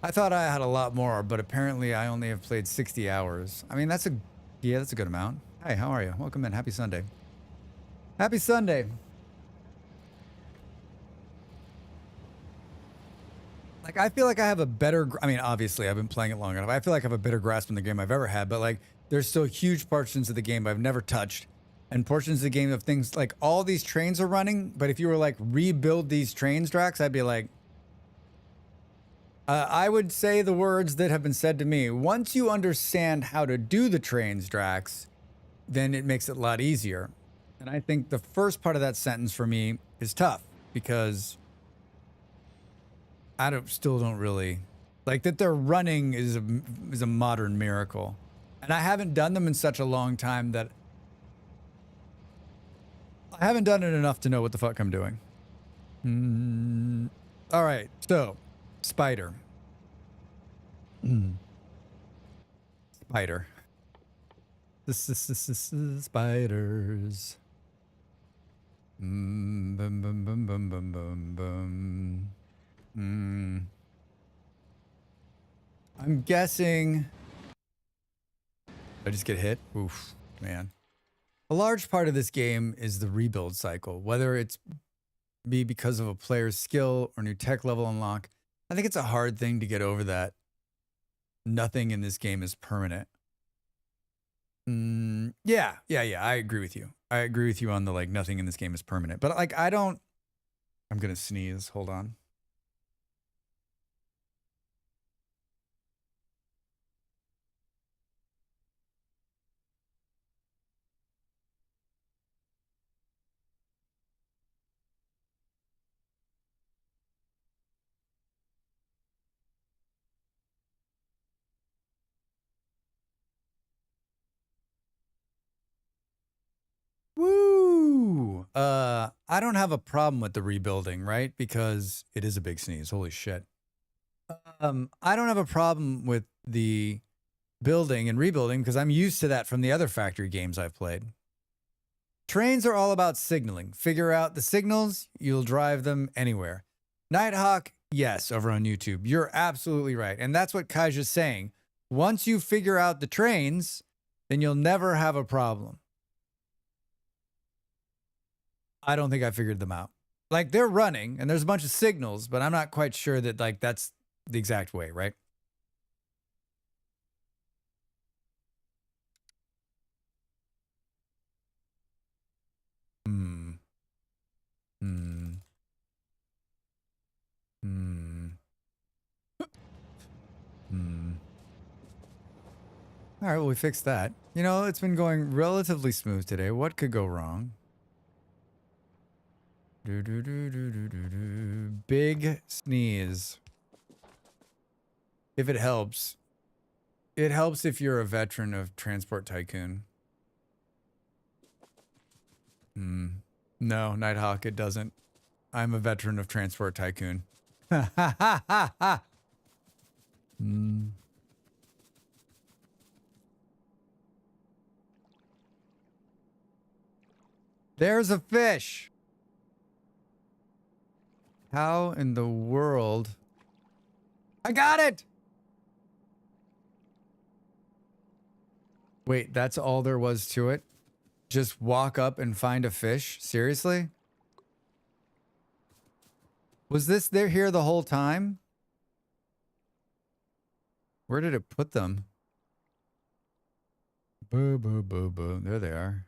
I thought I had a lot more, but apparently I only have played 60 hours. I mean, that's a good amount. Hi, how are you? Welcome in. Happy Sunday. Happy Sunday. Like, I feel like I have a better... I mean, obviously, I've been playing it long enough. I feel like I have a better grasp in the game I've ever had, but, like, there's still huge portions of the game I've never touched, and portions of the game of things, like, all these trains are running, but if you were, like, rebuild these trains, Drax, I'd be like... I would say the words that have been said to me. Once you understand how to do the trains, Drax, then it makes it a lot easier. And I think the first part of that sentence for me is tough, because... I still don't really like that they're running is a modern miracle, and I haven't done them in such a long time that I haven't done it enough to know what the fuck I'm doing. All right, so spider, spider, spiders. Bum, bum, bum, bum, bum, bum, bum. I'm guessing. Did I just get hit? Oof, man. A large part of this game is the rebuild cycle, whether it's because of a player's skill or new tech level unlock. I think it's a hard thing to get over that. Nothing in this game is permanent. Yeah. I agree with you. I agree with you on the, like, nothing in this game is permanent. But, like, I'm going to sneeze. Hold on. Woo! I don't have a problem with the rebuilding, right? Because it is a big sneeze. Holy shit. I don't have a problem with the building and rebuilding because I'm used to that from the other factory games I've played. Trains are all about signaling. Figure out the signals, you'll drive them anywhere. Nighthawk, yes, over on YouTube. You're absolutely right. And that's what Kaija's saying. Once you figure out the trains, then you'll never have a problem. I don't think I figured them out. Like, they're running and there's a bunch of signals, but I'm not quite sure that, like, that's the exact way, right? All right, well, we fixed that. You know, it's been going relatively smooth today. What could go wrong? Big sneeze. If it helps. It helps if you're a veteran of Transport Tycoon. No, Nighthawk, it doesn't. I'm a veteran of Transport Tycoon. There's a fish. How in the world? I got it! Wait, that's all there was to it? Just walk up and find a fish? Seriously? Was this there here the whole time? Where did it put them? Boo, boo, boo, boo. There they are.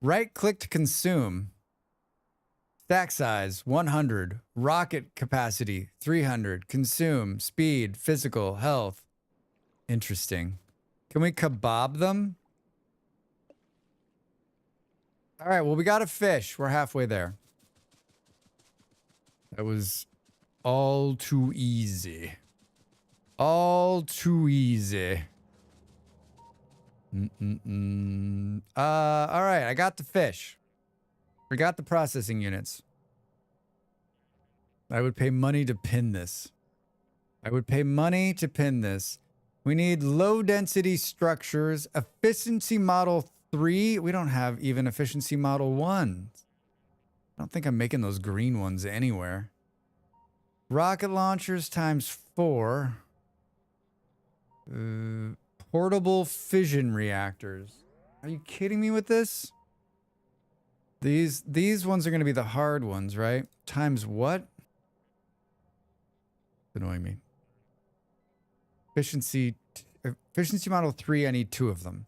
Right-click to consume. Stack size, 100. Rocket capacity, 300. Consume, speed, physical, health. Interesting. Can we kebab them? All right, well, we got a fish. We're halfway there. That was all too easy. All too easy. All right, I got the fish. We got the processing units. I would pay money to pin this. I would pay money to pin this. We need low density structures, efficiency model 3. We don't have even efficiency model 1. I don't think I'm making those green ones anywhere. Rocket launchers times 4. Portable fission reactors. Are you kidding me with this? These ones are going to be the hard ones, right? Times what? It's annoying me. Efficiency model 3, I need 2 of them.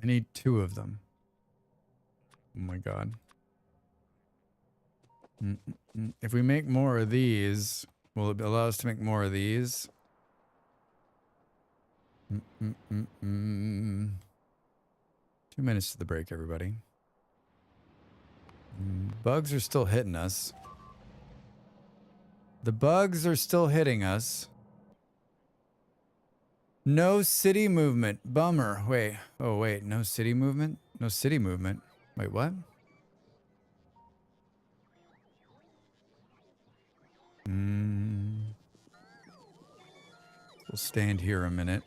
I need 2 of them. Oh my god. If we make more of these, will it allow us to make more of these? 2 minutes to the break, everybody. Bugs are still hitting us. The bugs are still hitting us. No city movement. Bummer. Wait. Oh, wait. No city movement? No city movement. Wait, what? We'll stand here a minute.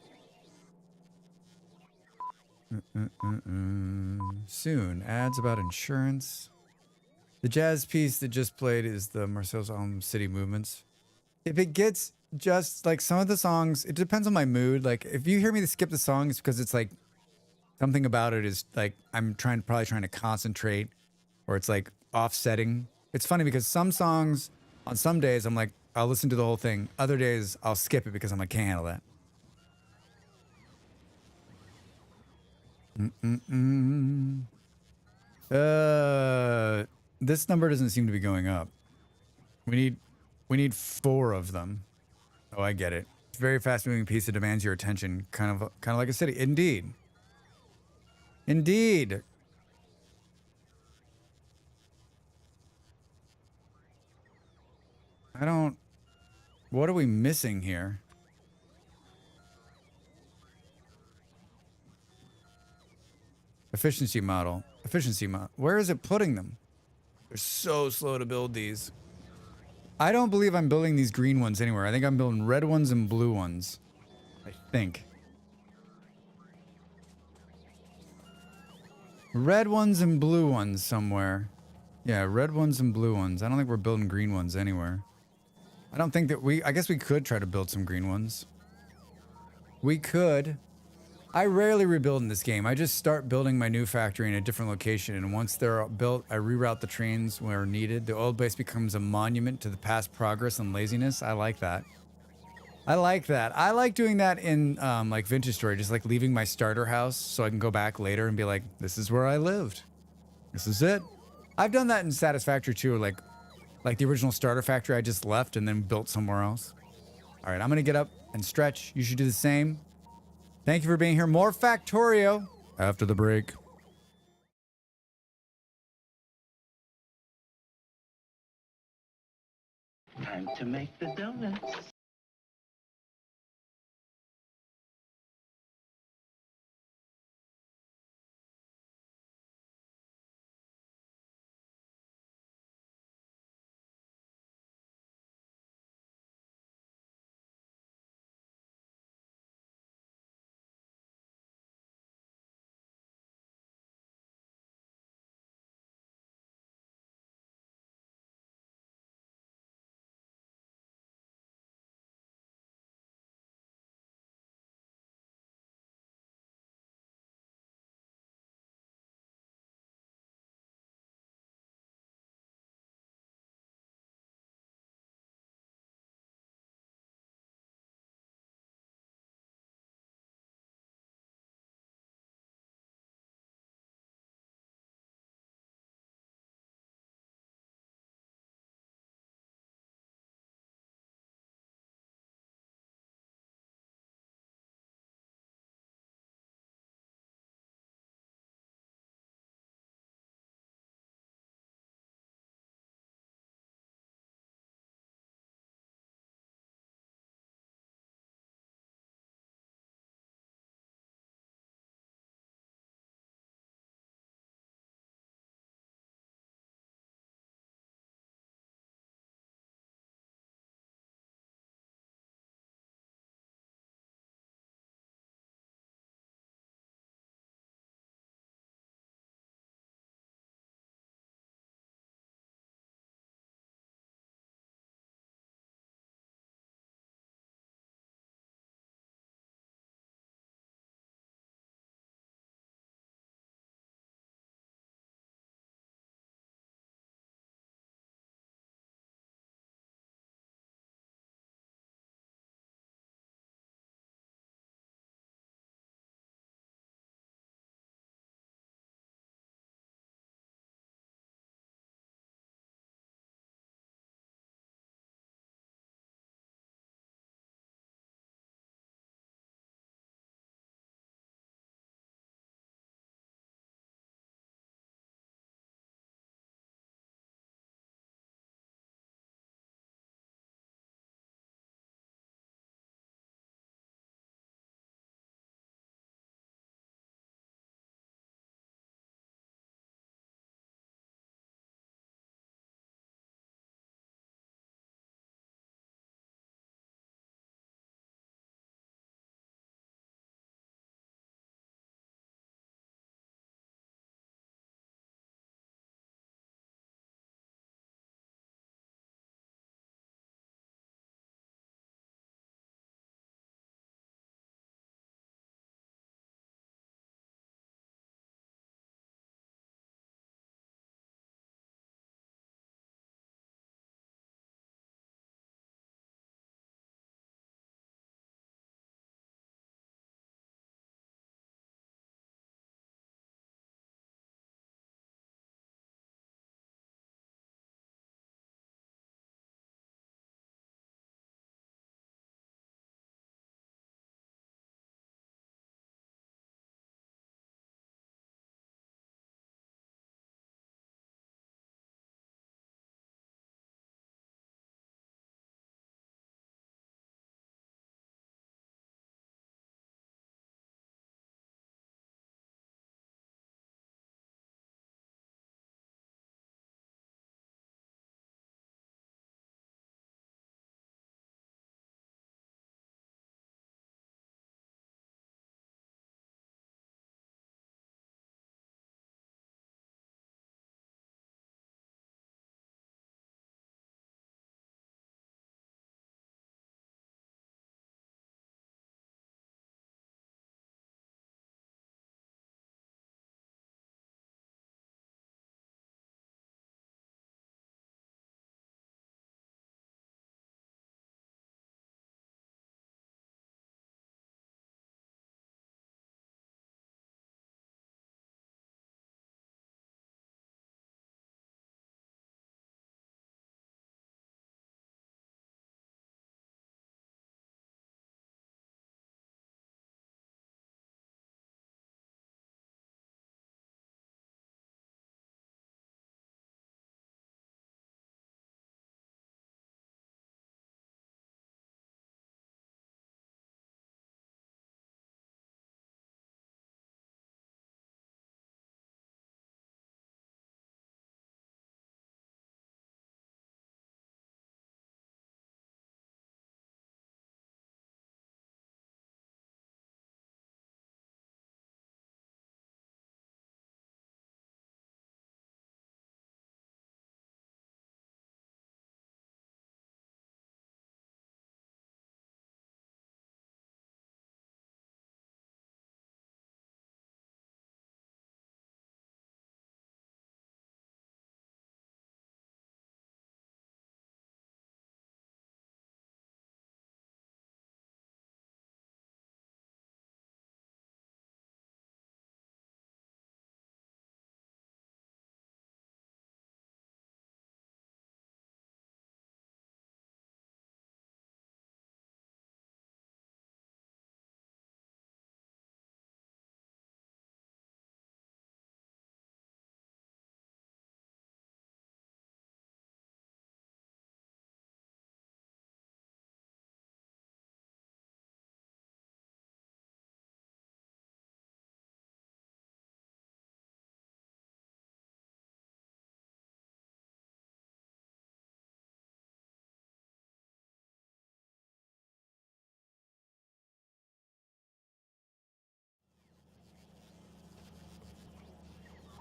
Soon. Ads about insurance. The jazz piece that just played is the Marcel's city movements. If it gets just like some of the songs, it depends on my mood. Like if you hear me skip the song, it's because it's like something about it is like I'm probably trying to concentrate, or it's like offsetting. It's funny because some songs on some days I'm like I'll listen to the whole thing. Other days I'll skip it because I'm like can't handle that. This number doesn't seem to be going up. We need 4 of them. Oh, I get it. It's a very fast-moving piece that demands your attention, kind of like a city. Indeed. Indeed. What are we missing here? Efficiency model. Where is it putting them? They're so slow to build these. I don't believe I'm building these green ones anywhere. I think I'm building red ones and blue ones. I think. Red ones and blue ones somewhere. Yeah, red ones and blue ones. I don't think we're building green ones anywhere. I don't think that I guess we could try to build some green ones. We could. I rarely rebuild in this game. I just start building my new factory in a different location, and once they're built, I reroute the trains where needed. The old base becomes a monument to the past progress and laziness. I like that. I like that. I like doing that in like Vintage Story, just like leaving my starter house so I can go back later and be like, this is where I lived. This is it. I've done that in Satisfactory too, like the original starter factory I just left and then built somewhere else. All right, I'm gonna get up and stretch. You should do the same. Thank you for being here. More Factorio after the break. Time to make the donuts.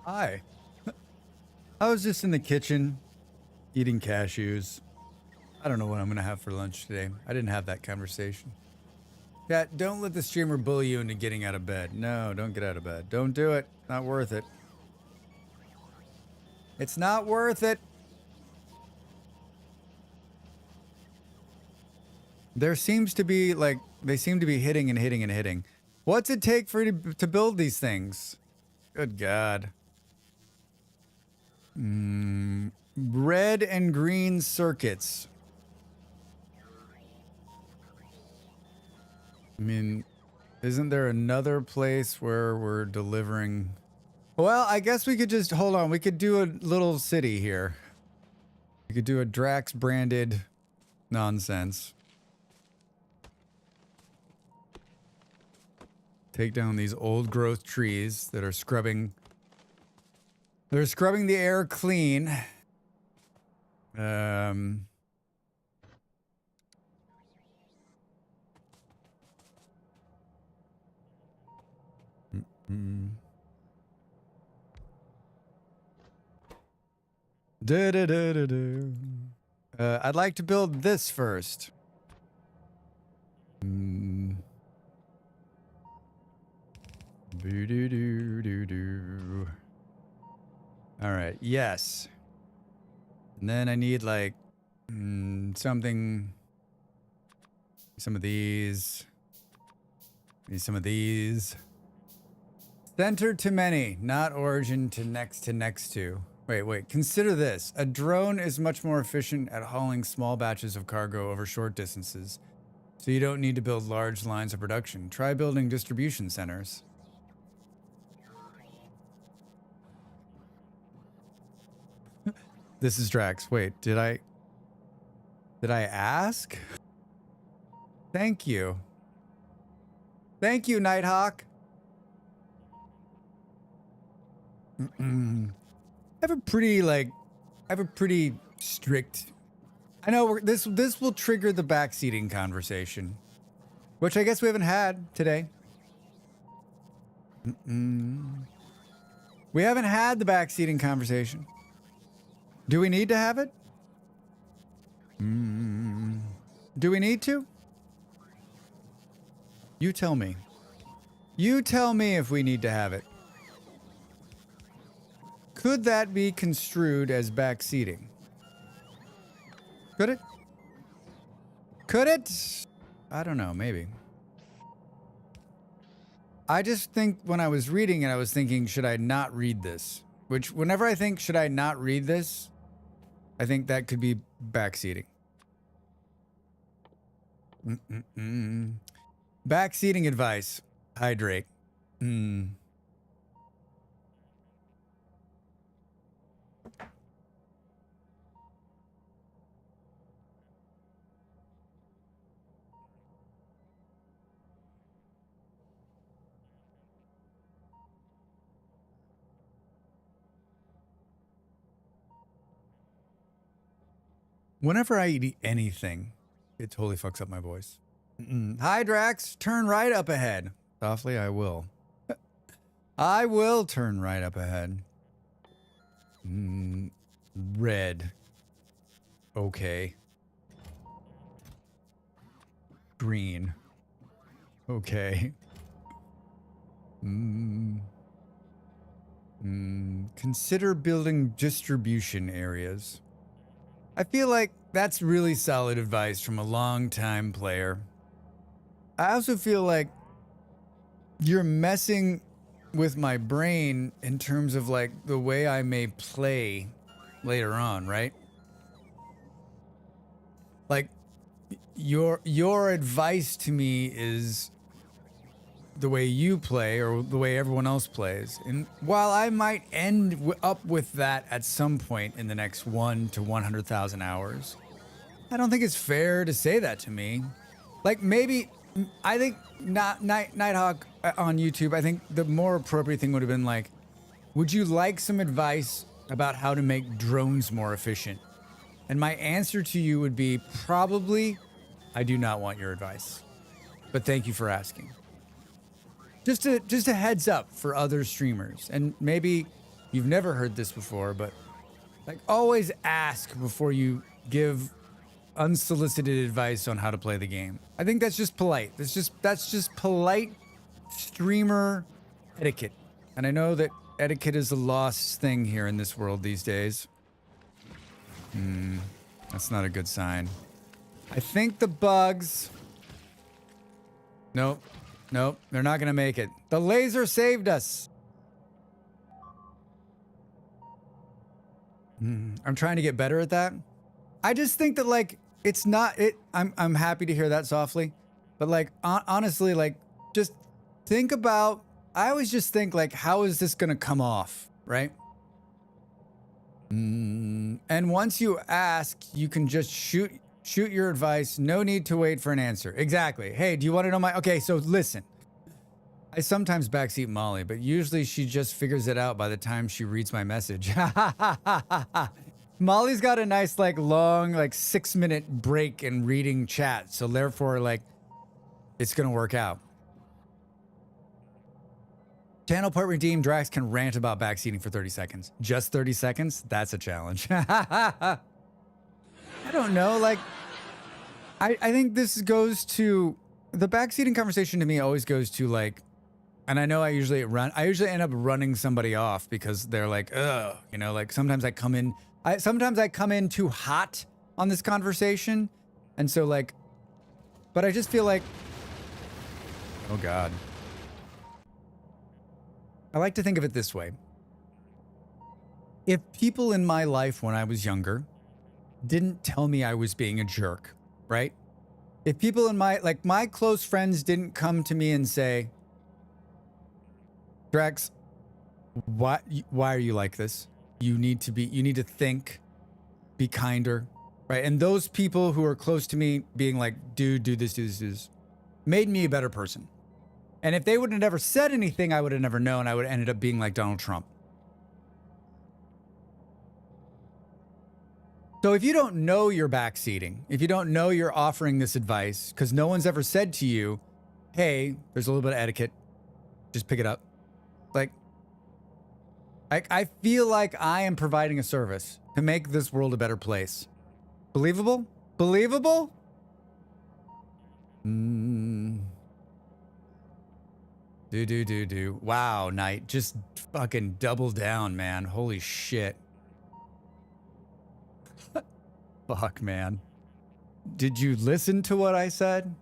Hi. I was just in the kitchen eating cashews. I don't know what I'm going to have for lunch today. I didn't have that conversation. Yeah, don't let the streamer bully you into getting out of bed. No, don't get out of bed. Don't do it. Not worth it. It's not worth it. There seems to be like, they seem to be hitting and hitting and hitting. What's it take for you to build these things? Good God. Red and green circuits. I mean, isn't there another place where we're delivering? Well, I guess we could just, hold on. We could do a little city here. We could do a Drax branded nonsense. Take down these old growth trees that are scrubbing. They're scrubbing the air clean. I'd like to build this first. All right, yes. And then I need like something, some of these. Need some of these. Center to many, not origin to next to. Wait. Consider this. A drone is much more efficient at hauling small batches of cargo over short distances, so you don't need to build large lines of production. Try building distribution centers. This is Drax. Wait, did I ask? Thank you. Thank you, Nighthawk. I have a pretty strict. I know this will trigger the backseating conversation, which I guess we haven't had today. We haven't had the backseating conversation. Do we need to have it? Do we need to? You tell me. You tell me if we need to have it. Could that be construed as backseating? Could it? Could it? I don't know, maybe. I just think when I was reading it, I was thinking, should I not read this? Which, whenever I think, should I not read this? I think that could be backseating. Backseating advice. Hydrate. Whenever I eat anything, it totally fucks up my voice. Hi, Drax. Turn right up ahead. Softly, I will. I will turn right up ahead. Red. Okay. Green. Okay. Consider building distribution areas. I feel like that's really solid advice from a long-time player. I also feel like you're messing with my brain in terms of like the way I may play later on, right? Like your advice to me is the way you play or the way everyone else plays. And while I might end up with that at some point in the next 1 to 100,000 hours, I don't think it's fair to say that to me. Like maybe, I think Nighthawk on YouTube, I think the more appropriate thing would have been like, would you like some advice about how to make drones more efficient? And my answer to you would be probably, I do not want your advice. But thank you for asking. Just a heads up for other streamers, and maybe you've never heard this before, but like always ask before you give unsolicited advice on how to play the game. I think that's just polite. That's just polite streamer etiquette. And I know that etiquette is a lost thing here in this world these days. That's not a good sign. I think the bugs... Nope. Nope. They're not going to make it. The laser saved us. I'm trying to get better at that. I just think that, like, it's not... I'm happy to hear that softly. But, like, honestly, like, just think about... I always just think, like, how is this going to come off, right? And once you ask, you can just shoot your advice. No need to wait for an answer. Exactly. Hey, do you want to know my... Okay, so listen. I sometimes backseat Molly, but usually she just figures it out by the time she reads my message. Molly's got a nice, like, long, like, 6-minute break in reading chat. So therefore, like, it's going to work out. Channel part redeemed. Drax can rant about backseating for 30 seconds. Just 30 seconds? That's a challenge. I don't know. Like, I think this goes to... The backseating conversation to me always goes to, like... And I know I usually end up running somebody off because they're like, ugh. You know, like, sometimes I come in too hot on this conversation. And so, like... But I just feel like... Oh, God. I like to think of it this way. If people in my life when I was younger didn't tell me I was being a jerk, right? If people in my close friends didn't come to me and say, Drax, why are you like this? You need to think, be kinder, right? And those people who are close to me being like, dude, do this, made me a better person. And if they would have never said anything, I would have never known. I would have ended up being like Donald Trump. So if you don't know you're backseating, if you don't know you're offering this advice, because no one's ever said to you, hey, there's a little bit of etiquette, just pick it up. Like, I feel like I am providing a service to make this world a better place. Believable? Believable? Do. Wow, Knight. Just fucking double down, man. Holy shit. Fuck, man. Did you listen to what I said?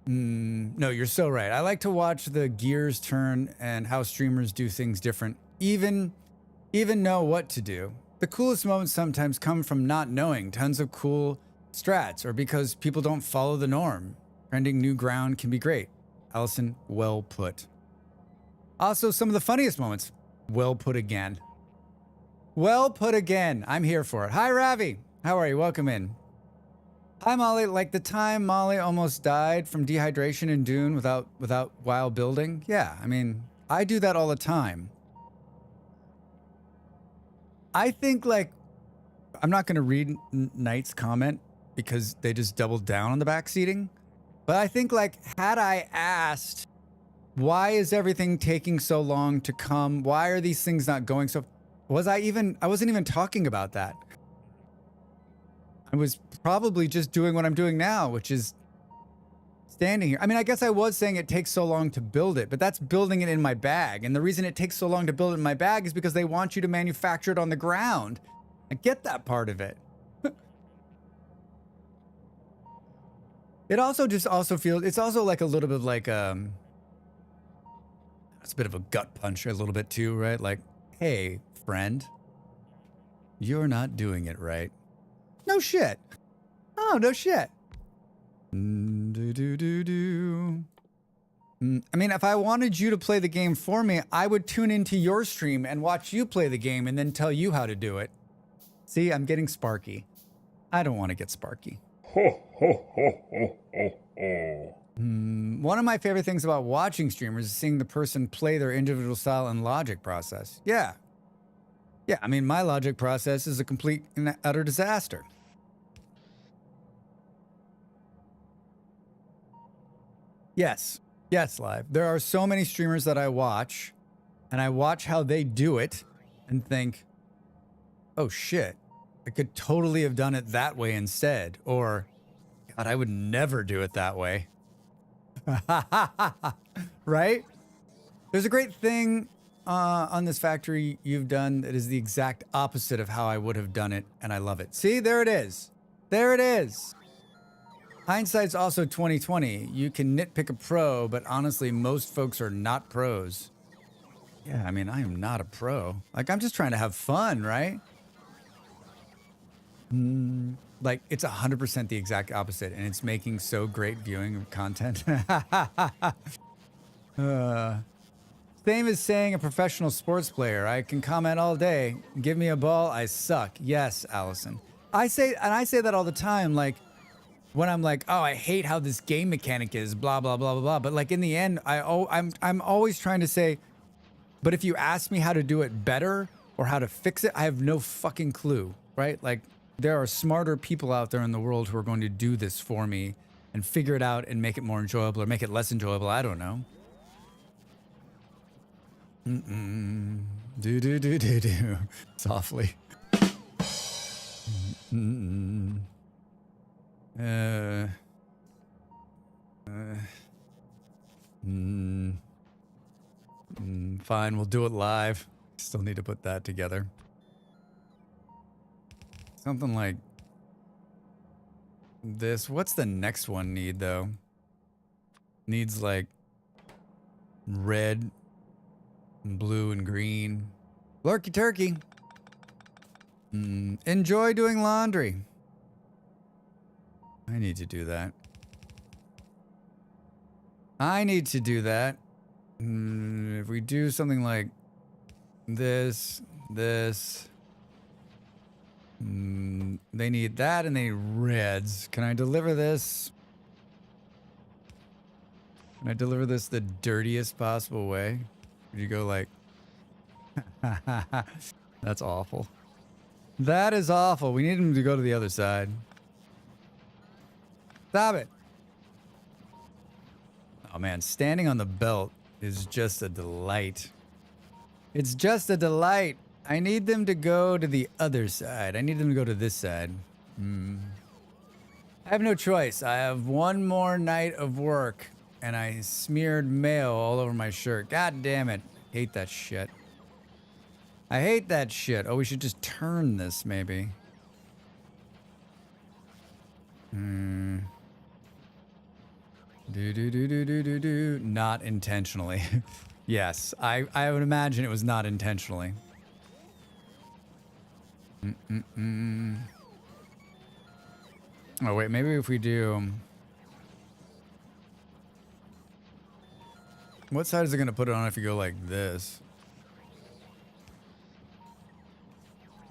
No, you're so right. I like to watch the gears turn and how streamers do things different. Even know what to do. The coolest moments sometimes come from not knowing tons of cool strats or because people don't follow the norm. Trending new ground can be great. Allison, well put. Also, some of the funniest moments. Well put again. Well put again. I'm here for it. Hi, Ravi. How are you? Welcome in. Hi, Molly. Like the time Molly almost died from dehydration in Dune without while building? Yeah, I mean, I do that all the time. I think, like, I'm not going to read Knight's comment because they just doubled down on the backseating. But I think, like, had I asked, why is everything taking so long to come? Why are these things not going so... I wasn't even talking about that. I was probably just doing what I'm doing now, which is standing here. I mean, I guess I was saying it takes so long to build it, but that's building it in my bag. And the reason it takes so long to build it in my bag is because they want you to manufacture it on the ground. I get that part of it. It also feels, it's also like a little bit like, it's a bit of a gut punch a little bit too, right? Like, hey, friend, you're not doing it right. No shit. Oh, no shit. I mean, if I wanted you to play the game for me, I would tune into your stream and watch you play the game and then tell you how to do it. See, I'm getting sparky. I don't want to get sparky. One of my favorite things about watching streamers is seeing the person play their individual style and logic process. Yeah. Yeah, I mean, my logic process is a complete and utter disaster. Yes. Yes, Live. There are so many streamers that I watch, and I watch how they do it, and think, oh shit, I could totally have done it that way instead. Or, God, I would never do it that way. Right? There's a great thing on this factory you've done that is the exact opposite of how I would have done it, and I love it. See, there it is. There it is. Hindsight's also 2020. You can nitpick a pro, but honestly, most folks are not pros. Yeah, I mean, I am not a pro. Like, I'm just trying to have fun, right? Like, it's 100% the exact opposite, and it's making so great viewing content. Same as saying a professional sports player. I can comment all day. Give me a ball, I suck. Yes, Allison. I say that all the time, like, when I'm like, oh, I hate how this game mechanic is, blah, blah, blah, blah, blah. But like in the end, I'm always trying to say, but if you ask me how to do it better or how to fix it, I have no fucking clue, right? Like there are smarter people out there in the world who are going to do this for me and figure it out and make it more enjoyable or make it less enjoyable. I don't know. Do do do do do softly. Fine, we'll do it live. Still need to put that together. Something like this. What's the next one need though? Needs like red and blue and green. Lurky turkey. Enjoy doing laundry. I need to do that. I need to do that. If we do something like this, they need that and they need reds. Can I deliver this? Can I deliver this the dirtiest possible way? Would you go like, that's awful. That is awful. We need him to go to the other side. Stop it. Oh man, standing on the belt is just a delight. It's just a delight. I need them to go to the other side. I need them to go to this side. I have no choice. I have one more night of work and I smeared mayo all over my shirt. God damn it. Hate that shit. I hate that shit. Oh, we should just turn this maybe. Do. Not intentionally. Yes, I would imagine it was not intentionally. Oh wait, maybe if we do. What side is it gonna put it on if you go like this?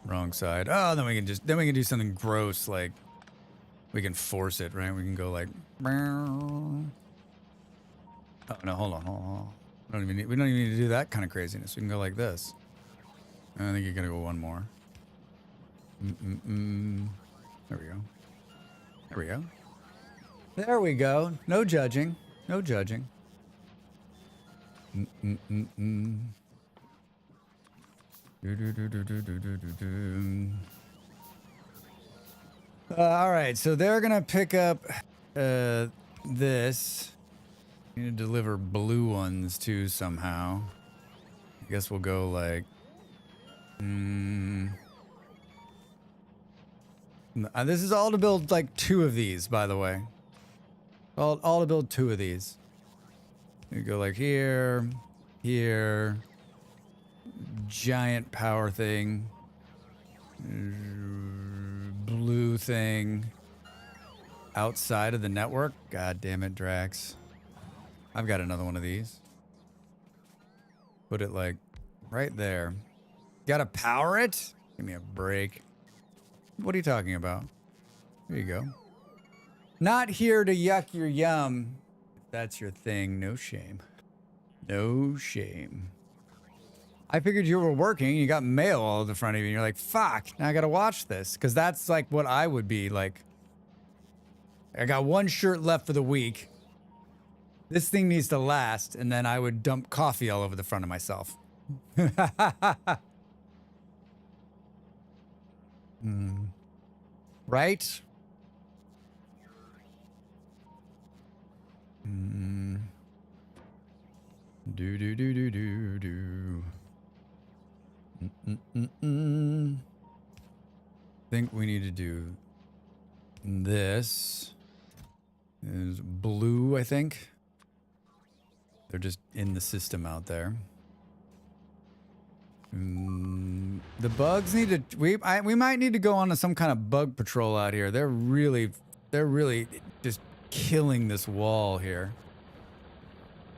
Wrong side. Oh, then we can do something gross like we can force it, right? We can go like. Oh no, hold on. We don't even need to do that kind of craziness. We can go like this. I think you're gonna go one more. There we go. There we go. There we go. No judging. No judging. All right, so they're gonna pick up this. Need to deliver blue ones too somehow. I guess we'll go like. This is all to build like 2 of these, by the way. All to build 2 of these. You go like here, here. Giant power thing. Blue thing. Outside of the network. God damn it, Drax. I've got another one of these. Put it like right there. Gotta power it? Give me a break. What are you talking about? There you go. Not here to yuck your yum. If that's your thing, no shame. No shame. I figured you were working, you got mail all in the front of you, and you're like, fuck, now I gotta watch this. Because that's like what I would be like. I got 1 shirt left for the week. This thing needs to last, and then I would dump coffee all over the front of myself. Right? Mm. Do do do do do do. Think we need to do this. Is blue, I think. They're just in the system out there. The bugs need to. We might need to go on to some kind of bug patrol out here. They're really just killing this wall here.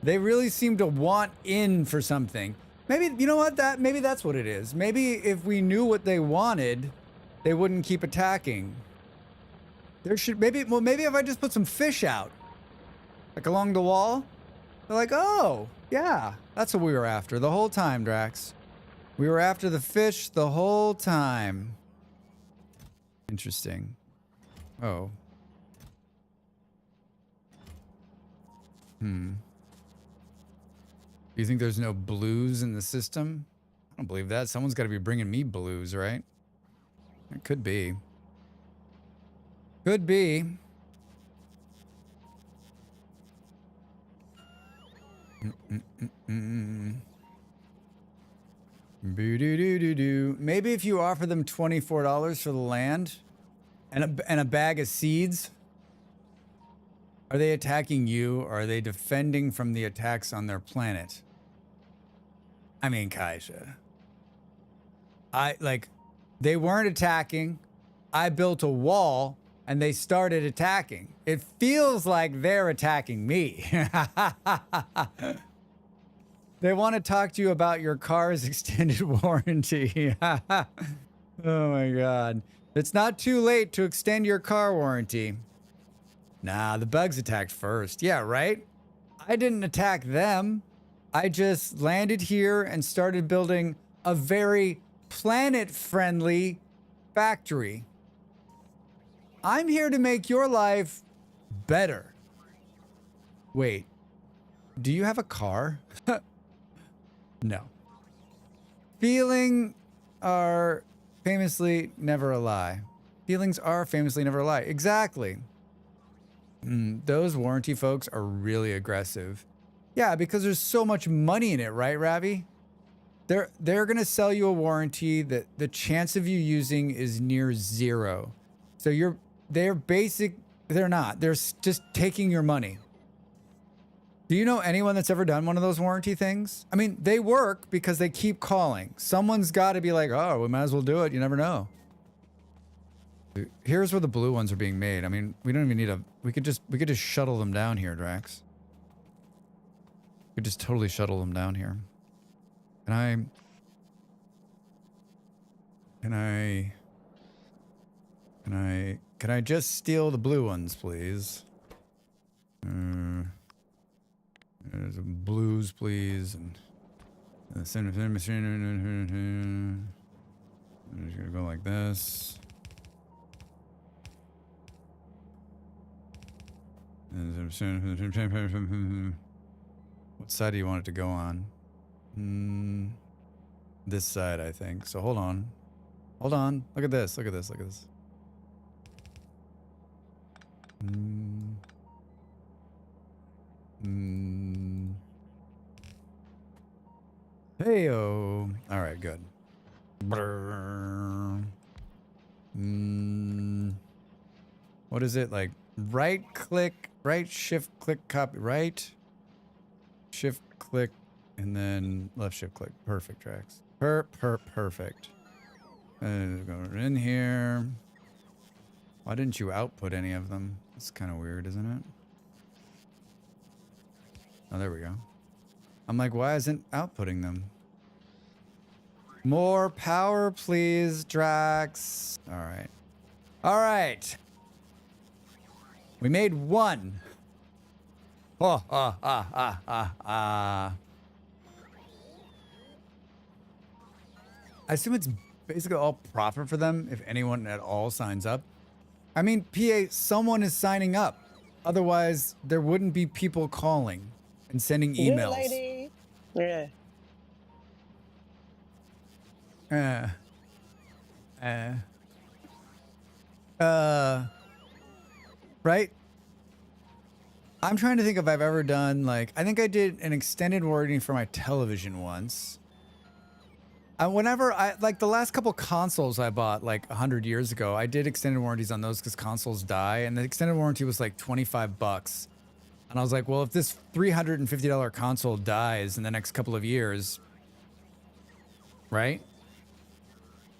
They really seem to want in for something. Maybe, you know what? Maybe that's what it is. Maybe if we knew what they wanted, they wouldn't keep attacking. Maybe if I just put some fish out, like along the wall, they're like, oh, yeah, that's what we were after the whole time, Drax. We were after the fish the whole time. Interesting. Oh. Do you think there's no blues in the system? I don't believe that. Someone's got to be bringing me blues, right? It could be. Could be. Boo-doo-doo-doo-doo. Maybe if you offer them $24 for the land and a bag of seeds. Are they attacking you, or are they defending from the attacks on their planet? I mean, Kaisha. They weren't attacking. I built a wall, and they started attacking. It feels like they're attacking me. They want to talk to you about your car's extended warranty. Oh my God. It's not too late to extend your car warranty. Nah, the bugs attacked first. Yeah, right? I didn't attack them. I just landed here and started building a very planet-friendly factory. I'm here to make your life better. Wait, do you have a car? No. Feelings are famously never a lie. Feelings are famously never a lie. Exactly. Those warranty folks are really aggressive. Yeah, because there's so much money in it, right, Ravi? They're gonna sell you a warranty that the chance of you using is near zero. So they're not. They're just taking your money. Do you know anyone that's ever done one of those warranty things? I mean, they work because they keep calling. Someone's got to be like, oh, we might as well do it. You never know. Here's where the blue ones are being made. I mean, we don't even need we could just shuttle them down here, Drax. We could just totally shuttle them down here. Can I just steal the blue ones, please? There's blues, please, and the center machine. I'm just gonna go like this. What side do you want it to go on? This side, I think. So hold on. Hold on. Look at this. Look at this. Look at this. Hey-o. All right, good. What is it? Like right click, right shift click, copy, right shift click, and then left shift click. Perfect, Drax. Perfect. And go in here. Why didn't you output any of them? It's kind of weird, isn't it? Oh, there we go. I'm like, why isn't outputting them? More power, please, Drax. All right. All right. We made one. I assume it's basically all profit for them if anyone at all signs up. I mean, PA, someone is signing up. Otherwise, there wouldn't be people calling and sending emails. Yeah, lady. Yeah. Right? I'm trying to think if I've ever done, like, I think I did an extended warranty for my television once. Whenever like the last couple consoles I bought like 100 years ago, I did extended warranties on those because consoles die, and the extended warranty was like 25 bucks. And I was like, well, if this $350 console dies in the next couple of years, right?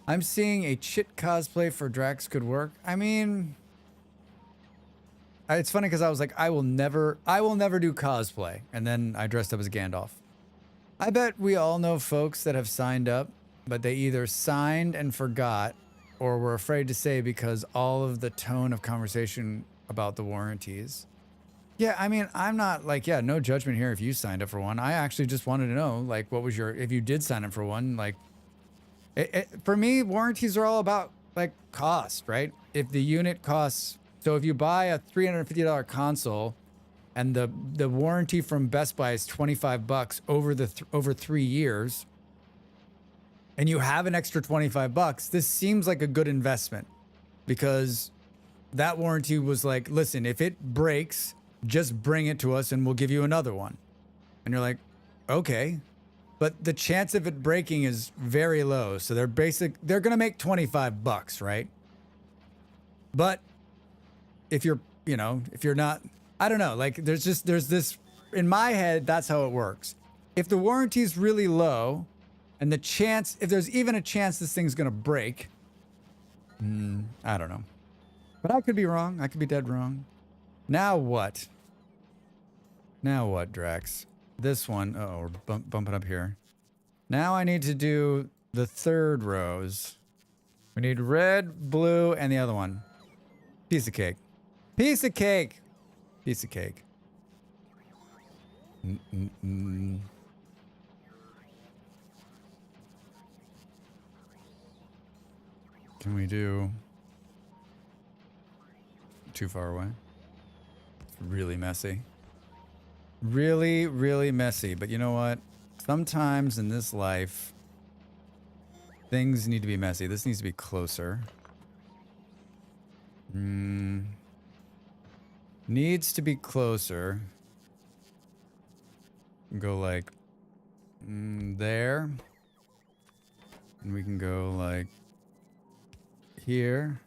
I'm seeing a Chit cosplay for Drax could work. I mean, it's funny because I was like, I will never do cosplay. And then I dressed up as Gandalf. I bet we all know folks that have signed up, but they either signed and forgot or were afraid to say because all of the tone of conversation about the warranties. Yeah, I mean, I'm not like, yeah, no judgment here if you signed up for one. I actually just wanted to know, like, what was your, if you did sign up for one, like, for me, warranties are all about, like, cost, right? If the unit costs, so if you buy a $350 console, and the warranty from Best Buy is 25 bucks over over 3 years, and you have an extra 25 bucks, this seems like a good investment because that warranty was like, listen, if it breaks, just bring it to us and we'll give you another one. And you're like, okay, but the chance of it breaking is very low. So they're going to make 25 bucks, right? But if you're, if you're not, I don't know, like there's this, in my head, that's how it works. If the warranty is really low and the chance, if there's even a chance this thing's going to break, I don't know. But I could be wrong. I could be dead wrong. Now what? Now what, Drax? This one, we're bumping up here. Now I need to do the third rows. We need red, blue, and the other one. Piece of cake. Piece of cake. Piece of cake. Can we do... Too far away? It's really messy. Really, really messy. But you know what? Sometimes in this life, things need to be messy. This needs to be closer. Needs to be closer. Go like there. And we can go like here.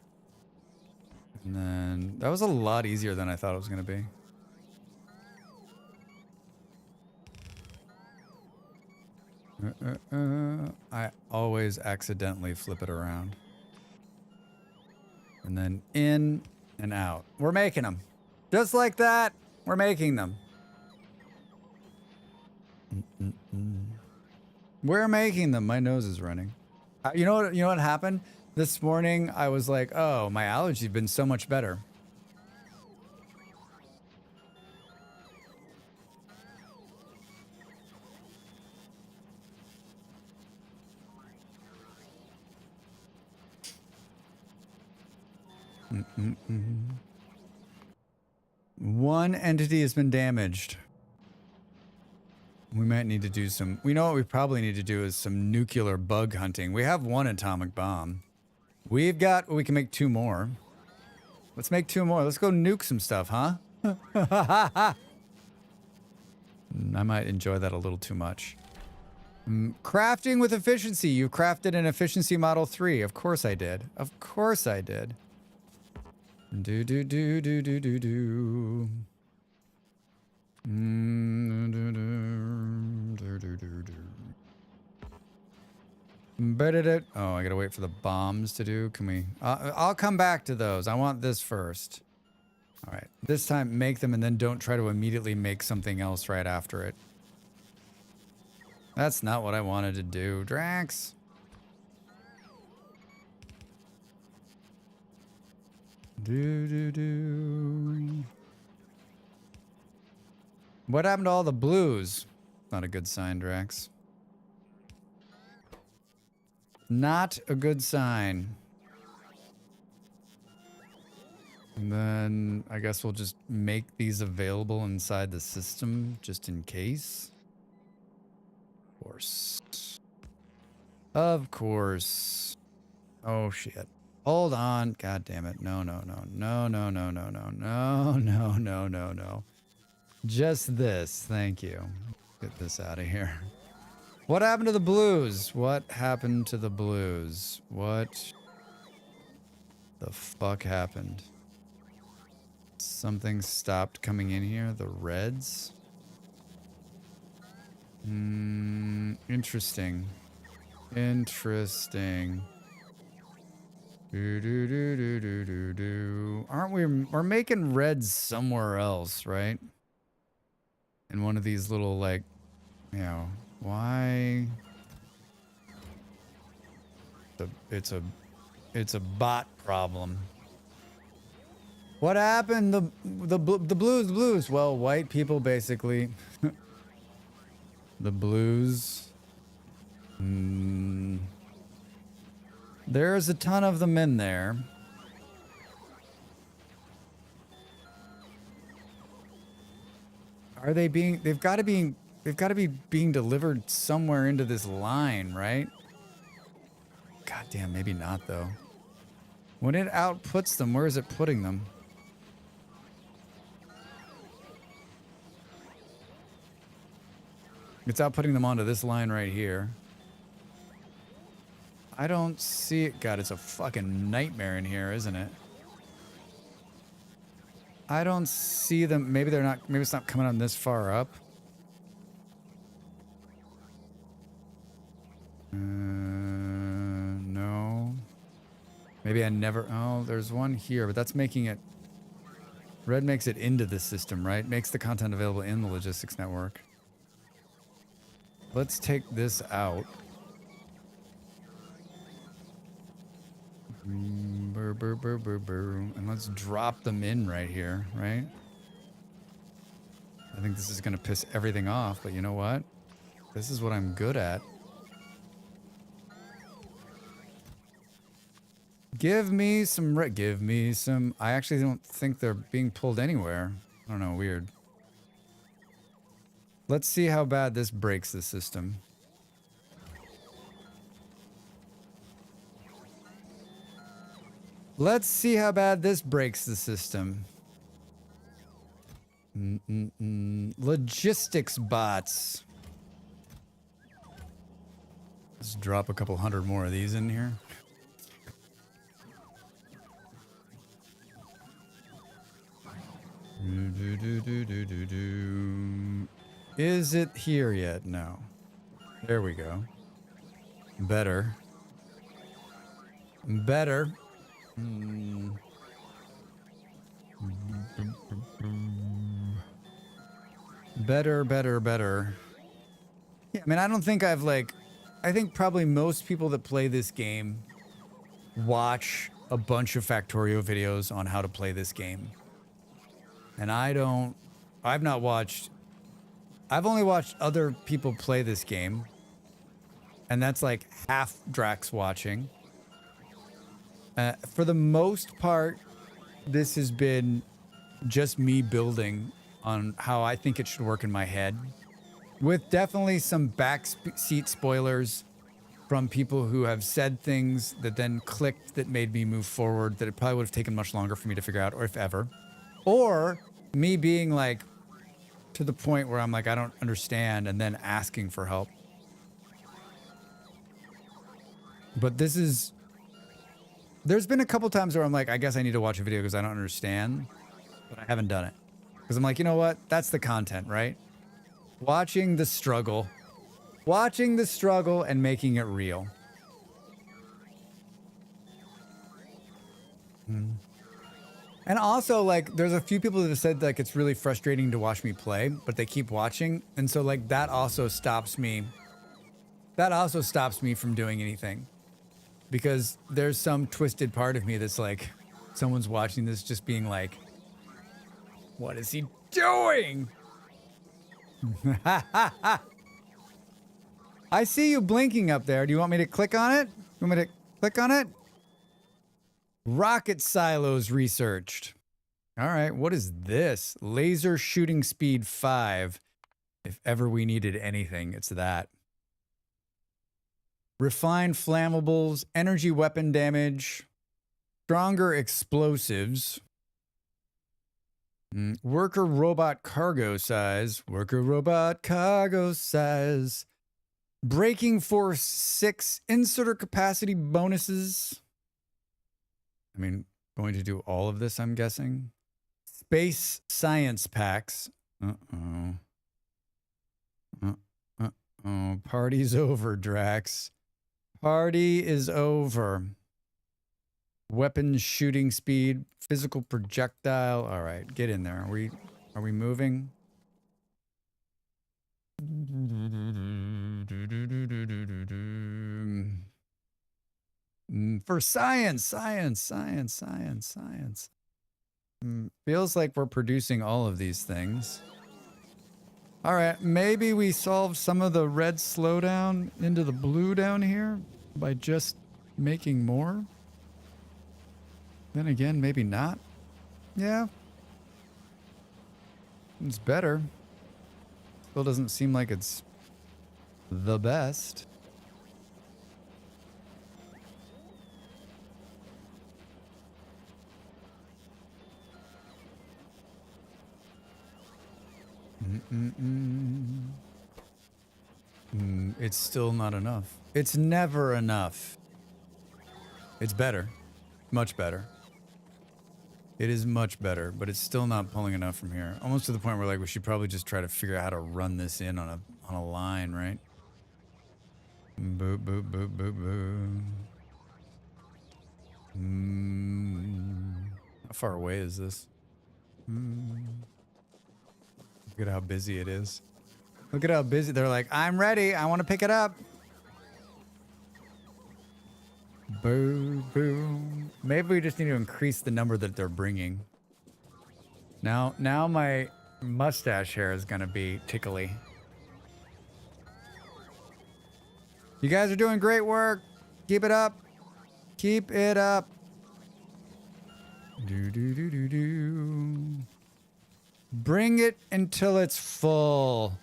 And then that was a lot easier than I thought it was going to be. I always accidentally flip it around. And then in and out. We're making them. Just like that, we're making them. We're making them. My nose is running. You know what happened? This morning, I was like, oh, my allergies have been so much better. One entity has been damaged. We might need to do some... We know what we probably need to do is some nuclear bug hunting. We have one atomic bomb. We can make 2 more. Let's make 2 more. Let's go nuke some stuff, huh? I might enjoy that a little too much. Crafting with efficiency. You crafted an efficiency model 3. Of course I did. Of course I did. Do. Oh, I gotta wait for the bombs to do. Can we? I'll come back to those. I want this first. All right. This time, make them and then don't try to immediately make something else right after it. That's not what I wanted to do, Drax. Do. What happened to all the blues? Not a good sign, Drax. Not a good sign. And then I guess we'll just make these available inside the system just in case. Of course. Of course. Oh, shit. Hold on. God damn it. No, no, no, no, no, no, no, no, no, no, no, no, no. Just this. Thank you. Get this out of here. What happened to the blues? What happened to the blues? What the fuck happened? Something stopped coming in here. The reds? Interesting. Interesting. Do. Aren't we're making reds somewhere else, right? In one of these little, like, you know, why? It's a bot problem. What happened? The blues. Well, white people basically. The blues. There's a ton of them in there. Are they being? They've got to be being delivered somewhere into this line, right? God damn, maybe not though. When it outputs them, where is it putting them? It's outputting them onto this line right here. I don't see it. God, it's a fucking nightmare in here, isn't it? I don't see them. Maybe they're not. Maybe it's not coming on this far up. No. Maybe I never. Oh, there's one here, but that's making it. Red makes it into the system, right? Makes the content available in the logistics network. Let's take this out. And let's drop them in right here, right? I think this is going to piss everything off, but you know what? This is what I'm good at. Give me some... I actually don't think they're being pulled anywhere. I don't know, weird. Let's see how bad this breaks the system. Let's see how bad this breaks the system. Logistics bots. Let's drop a couple hundred more of these in here. Is it here yet? No. There we go. Better. Better. Better. Yeah, I mean, I don't think I've like... I think probably most people that play this game watch a bunch of Factorio videos on how to play this game. And I've not watched... I've only watched other people play this game. And that's like half Drax watching. For the most part, this has been just me building on how I think it should work in my head. With definitely some backseat spoilers from people who have said things that then clicked that made me move forward that it probably would have taken much longer for me to figure out, or if ever. Or me being like to the point where I'm like, I don't understand, and then asking for help. But this is... There's been a couple times where I'm like, I guess I need to watch a video because I don't understand, but I haven't done it. Because I'm like, you know what? That's the content, right? Watching the struggle and making it real. And also, like, there's a few people that have said, like, it's really frustrating to watch me play, but they keep watching. And so, like, that also stops me from doing anything. Because there's some twisted part of me that's like, someone's watching this just being like, what is he doing? I see you blinking up there. Do you want me to click on it? You want me to click on it? Rocket silos researched. All right, what is this? Laser shooting speed 5. If ever we needed anything, it's that. Refined flammables, energy weapon damage. Stronger explosives. Worker robot cargo size. Worker robot cargo size. Braking force 6. Inserter capacity bonuses. I mean, going to do all of this, I'm guessing. Space science packs. Uh-oh. Uh-oh. Party's over, Drax. Party is over. Weapon shooting speed, physical projectile. All right, get in there. Are we moving? For science. Feels like we're producing all of these things. All right, maybe we solved some of the red slowdown into the blue down here by just making more. Then again, maybe not. Yeah. It's better. Still doesn't seem like it's the best. It's still not enough. It's never enough. It's better. Much better. It is much better, but it's still not pulling enough from here. Almost to the point where like we should probably just try to figure out how to run this in on a line, right? Boop, boop, boop, boop, boop. How far away is this? Look at how busy it is. Look at how busy. They're like, I'm ready. I want to pick it up. Boo, boo. Maybe we just need to increase the number that they're bringing. Now my mustache hair is going to be tickly. You guys are doing great work. Keep it up. Keep it up. Do, do, do, do, do. Bring it until it's full.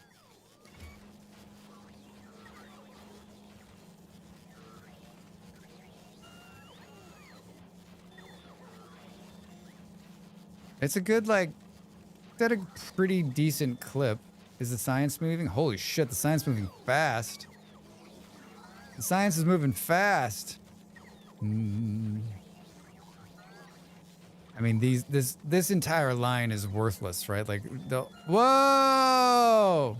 It's a good, like, got a pretty decent clip. Is the science moving? Holy shit, the science moving fast. The science is moving fast. I mean, this entire line is worthless, right? Like, whoa!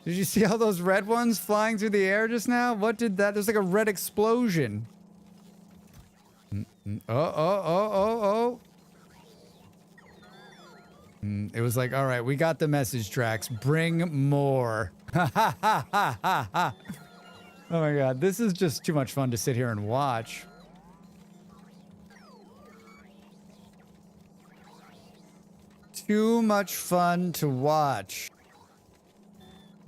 Did you see all those red ones flying through the air just now? What did that? There's like a red explosion. Oh. It was like, all right, we got the message, Drax. Bring more. Oh my god, this is just too much fun to sit here and watch. Too much fun to watch.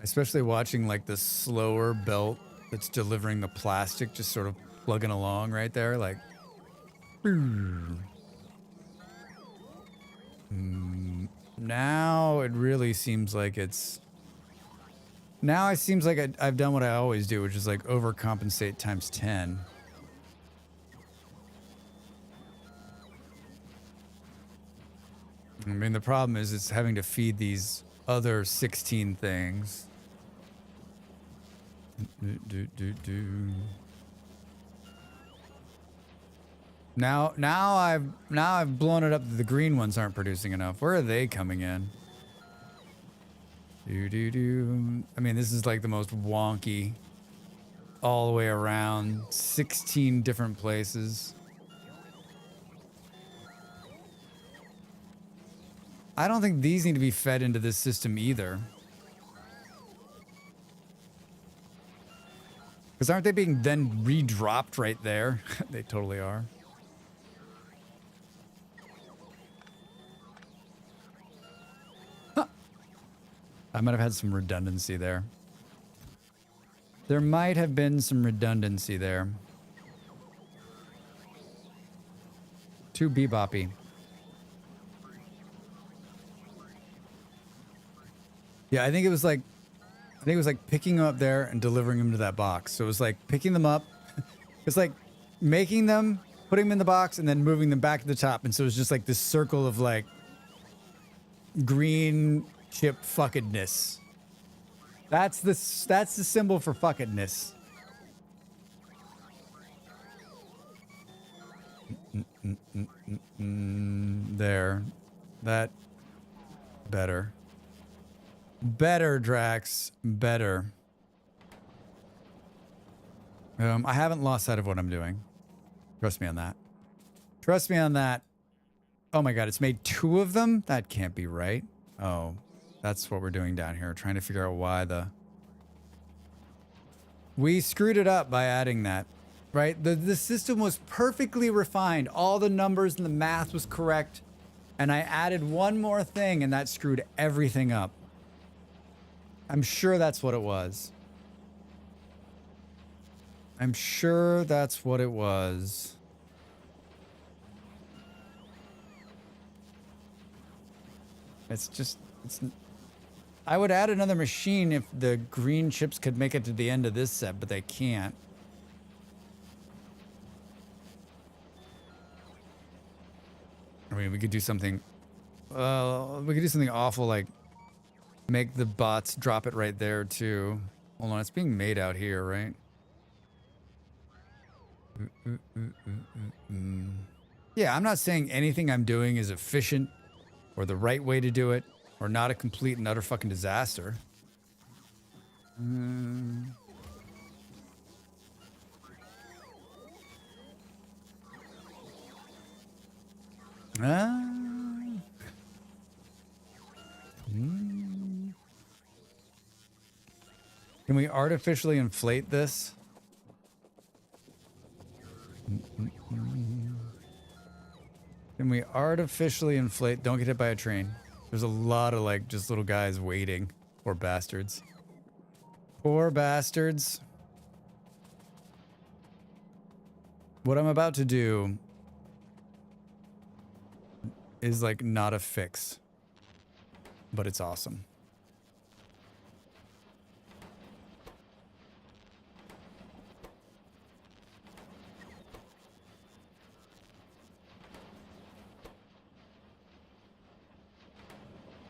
Especially watching like the slower belt that's delivering the plastic just sort of plugging along right there, like. Now it really seems like it's. Now it seems like I've done what I always do, which is like overcompensate times 10. I mean, the problem is it's having to feed these other 16 things. Now I've blown it up that the green ones aren't producing enough. Where are they coming in? I mean, this is like the most wonky all the way around. 16 different places. I don't think these need to be fed into this system either. Because aren't they being then re-dropped right there? They totally are. Huh. I might have had some redundancy there. There might have been some redundancy there. Too beboppy. Yeah, I think it was like picking them up there and delivering them to that box. So it was like picking them up. It's like making them, putting them in the box and then moving them back to the top. And so it's just like this circle of like green chip fuckedness. That's the symbol for fuckedness. There. That. Better. Better, Drax. Better. I haven't lost sight of what I'm doing. Trust me on that. Trust me on that. Oh my god, it's made 2 of them? That can't be right. Oh, that's what we're doing down here. Trying to figure out why the... We screwed it up by adding that. Right? The system was perfectly refined. All the numbers and the math was correct. And I added one more thing and that screwed everything up. I'm sure that's what it was. I'm sure that's what it was. It's just... I would add another machine if the green chips could make it to the end of this set, but they can't. I mean, we could do something... we could do something awful like make the bots drop it right there too. Hold on, it's being made out here, right? Yeah, I'm not saying anything I'm doing is efficient or the right way to do it or not a complete and utter fucking disaster. Can we artificially inflate this? Can we artificially inflate? Don't get hit by a train. There's a lot of like just little guys waiting. Poor bastards. Poor bastards. What I'm about to do is like not a fix, but it's awesome.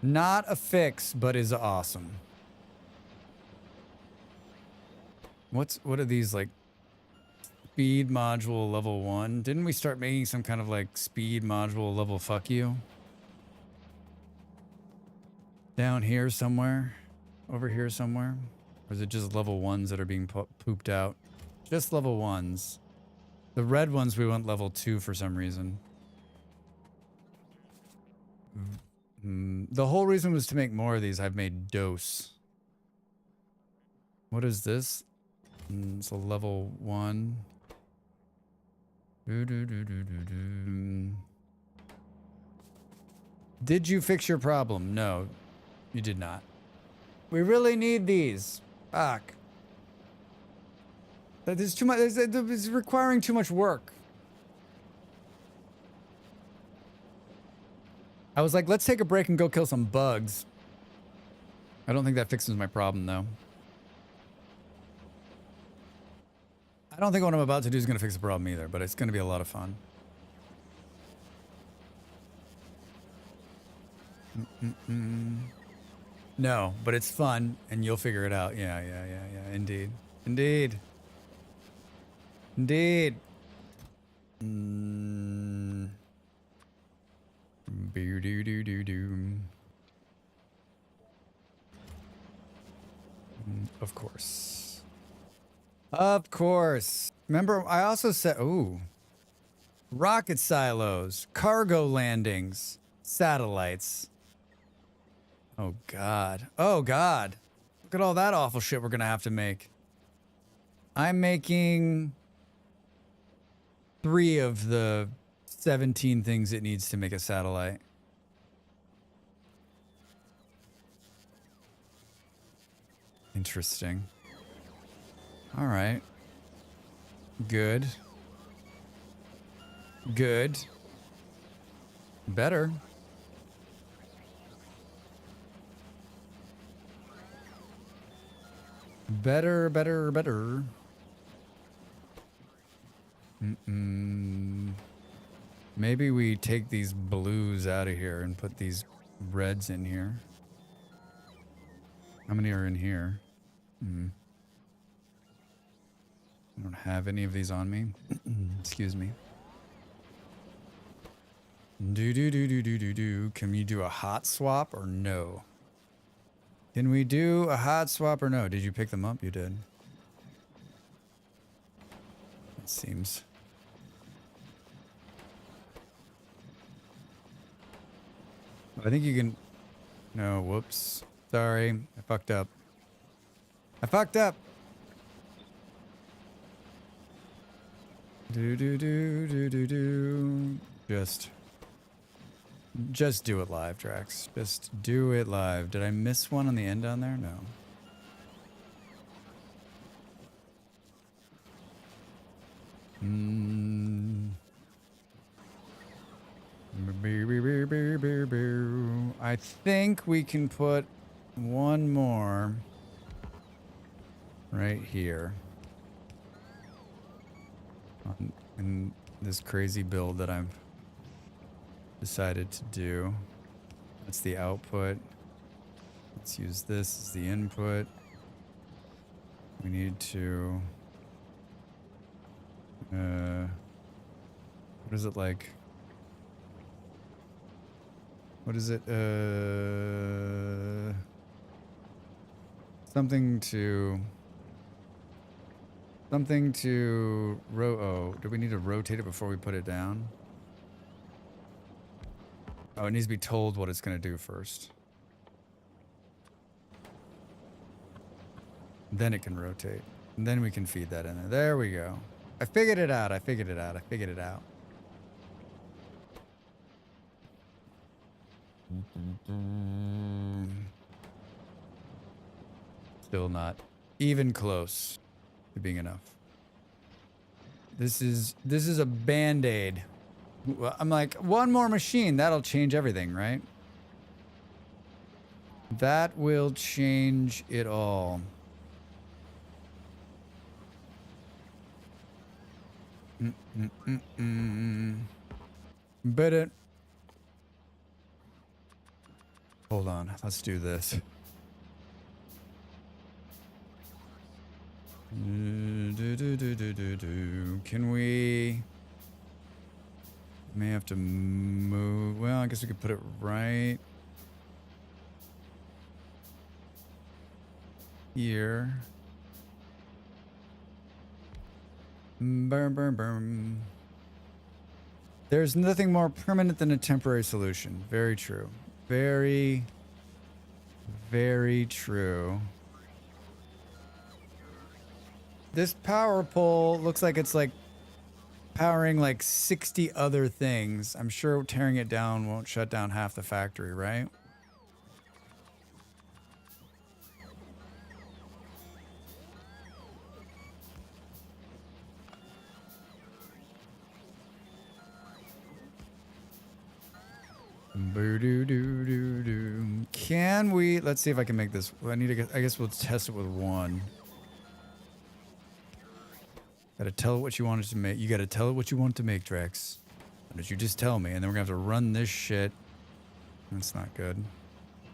Not a fix, but is awesome. What are these like? Speed module level 1. Didn't we start making some kind of like speed module level fuck you? Down here somewhere? Over here somewhere? Or is it just level 1s that are being pooped out? Just level 1s. The red ones we went level 2 for some reason. The whole reason was to make more of these. I've made dose. What is this? It's a level 1. Did you fix your problem? No, you did not. We really need these. Fuck. That is too much. It's requiring too much work. I was like, let's take a break and go kill some bugs. I don't think that fixes my problem, though. I don't think what I'm about to do is going to fix the problem either, but it's going to be a lot of fun. No, but it's fun, and you'll figure it out. Yeah. Indeed. Indeed. Indeed. Of course. Of course. Remember, I also said, ooh, rocket silos, cargo landings, satellites. Oh, God. Oh, God. Look at all that awful shit we're going to have to make. I'm making 3 of the 17 things it needs to make a satellite. Interesting. All right. Good. Good. Better. Better. Maybe we take these blues out of here and put these reds in here. How many are in here? I don't have any of these on me. Excuse me. Do. Can we do a hot swap or no? Can we do a hot swap or no? Did you pick them up? You did. It seems. I think you can... No, whoops. Sorry. I fucked up. I fucked up! Do. Just do it live, Drax. Just do it live. Did I miss one on the end down there? No. I think we can put one more right here. In this crazy build that I've decided to do. That's the output. Let's use this as the input. We need to... what is it like? What is it? Something to... Oh, do we need to rotate it before we put it down? Oh, it needs to be told what it's going to do first. Then it can rotate. And then we can feed that in there. There we go. I figured it out. I figured it out. Still not even close to being enough. This is a band-aid. I'm like, one more machine, that'll change everything, right? That will change it all. But it... Hold on, let's do this. Can we... May have to move... Well, I guess we could put it right... here. Burn. There's nothing more permanent than a temporary solution. Very true. Very, very true. This power pole looks like it's like powering like 60 other things. I'm sure tearing it down won't shut down half the factory, right? Can we... Let's see if I can make this... I need to... I guess we'll test it with one. Gotta tell it what you want it to make. You gotta tell it what you want it to make, Drex. Why don't you just tell me? And then we're gonna have to run this shit. That's not good.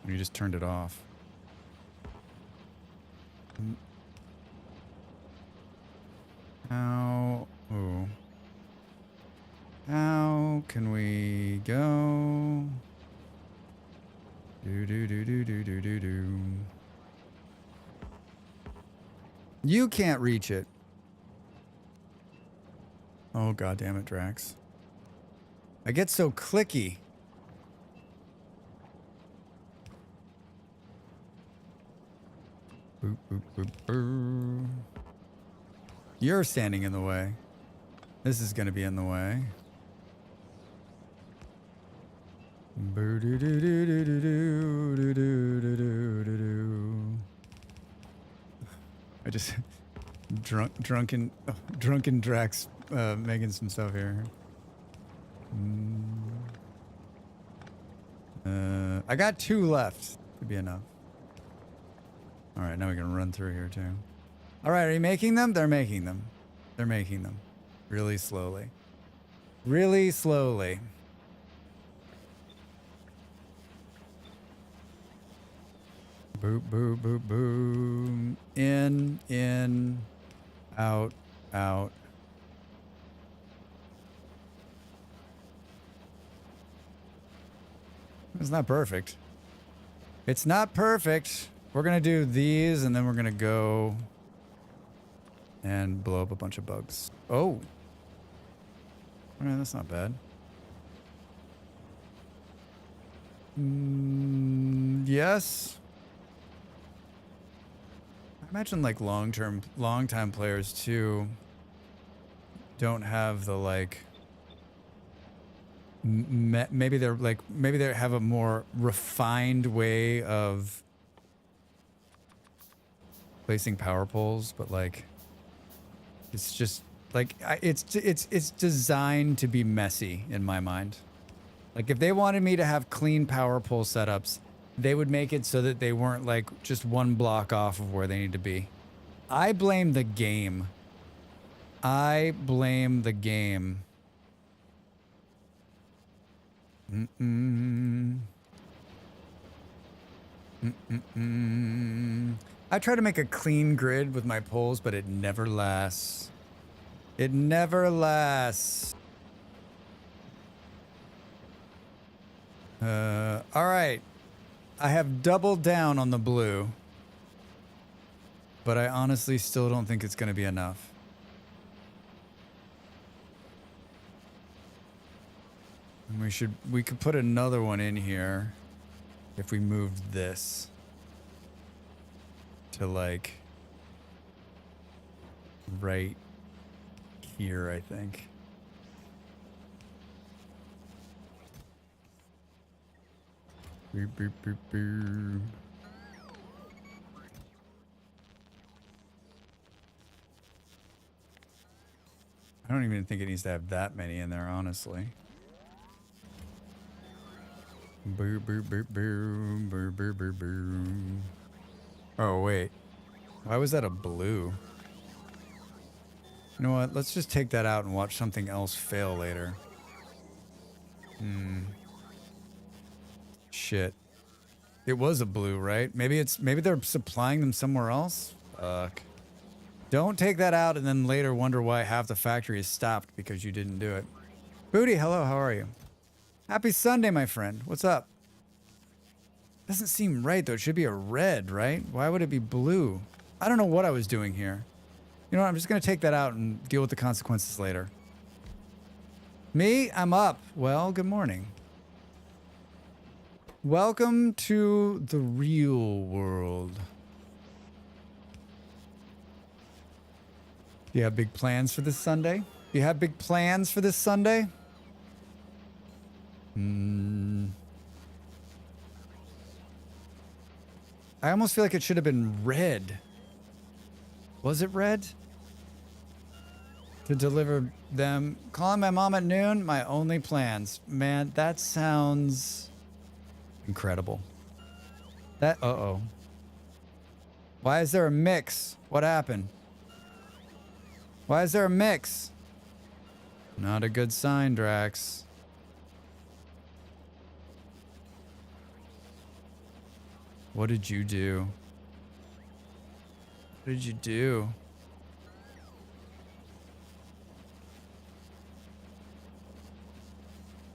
You just turned it off. How... Oh. How can we go? Do. You can't reach it. Oh, God damn it, Drax. I get so clicky. Boop. You're standing in the way. This is going to be in the way. I just drunken Drax making some stuff here. I got 2 left. Could be enough. All right, now we can run through here too. All right, are you making them? They're making them. They're making them really slowly. Really slowly. Boop, boop, boop, boom. In, out, out. It's not perfect. It's not perfect. We're going to do these and then we're going to go and blow up a bunch of bugs. Oh. That's not bad. Yes. I imagine like long-time players too don't have the like maybe they have a more refined way of placing power poles, but like it's just like it's designed to be messy in my mind. Like if they wanted me to have clean power pole setups, they would make it so that they weren't like just one block off of where they need to be. I blame the game. I blame the game. I try to make a clean grid with my poles, but it never lasts. It never lasts. All right. I have doubled down on the blue, but I honestly still don't think it's going to be enough. And we could put another one in here if we moved this to like right here, I think. Boop, boop, boop, boop. I don't even think it needs to have that many in there, honestly. Boop, boop, boop, boop, boop, boop, boop, boop. Oh, wait. Why was that a blue? You know what? Let's just take that out and watch something else fail later. Shit. It was a blue, right? Maybe they're supplying them somewhere else? Fuck. Don't take that out and then later wonder why half the factory is stopped because you didn't do it. Booty, hello, how are you? Happy Sunday, my friend. What's up? Doesn't seem right, though. It should be a red, right? Why would it be blue? I don't know what I was doing here. You know what? I'm just going to take that out and deal with the consequences later. Me? I'm up. Well, good morning. Welcome to the real world. Do you have big plans for this Sunday? Do you have big plans for this Sunday? I almost feel like it should have been red. Was it red? To deliver them. Calling my mom at noon? My only plans. Man, that sounds incredible. Uh-oh. Why is there a mix? What happened? Why is there a mix? Not a good sign, Drax. What did you do? What did you do?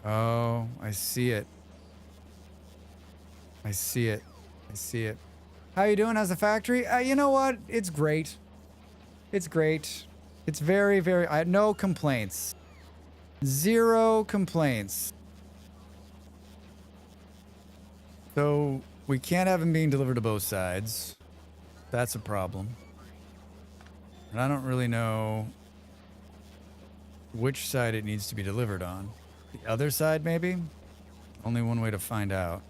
Oh, I see it. I see it. I see it. How you doing as a factory? You know what? It's great. It's great. It's very, very... I have no complaints. Zero complaints. So, we can't have them being delivered to both sides. That's a problem. And I don't really know which side it needs to be delivered on. The other side, maybe? Only one way to find out.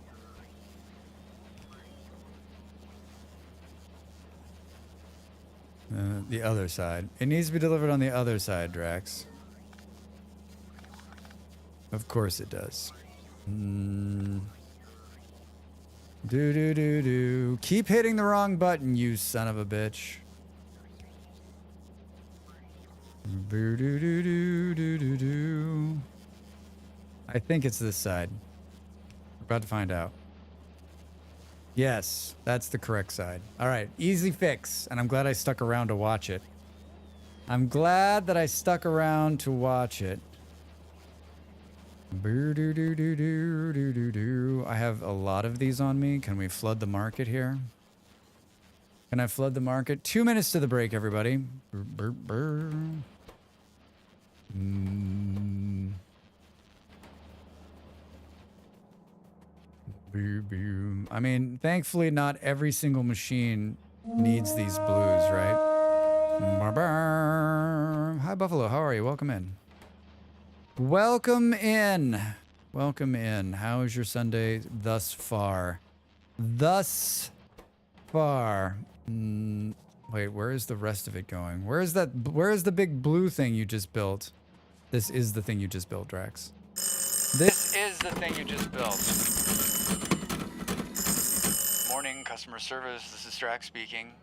The other side. It needs to be delivered on the other side, Drax. Of course it does. Do. Keep hitting the wrong button, you son of a bitch. Boo doo doo doo doo doo doo. I think it's this side. We're about to find out. Yes, that's the correct side. All right, easy fix. And I'm glad I stuck around to watch it. I'm glad that I stuck around to watch it. Boo doo doo doo doo doo doo doo. I have a lot of these on me. Can we flood the market here? Can I flood the market? 2 minutes to the break, everybody. Brr, brr, brr. Boo, boo. I mean, thankfully, not every single machine needs these blues, right? Hi, Buffalo. How are you? Welcome in. Welcome in. Welcome in. How is your Sunday thus far? Thus far. Wait, where is the rest of it going? Where is that? Where is the big blue thing you just built? This is the thing you just built, Drax. This is the thing you just built. Morning, customer service. This is Drax speaking.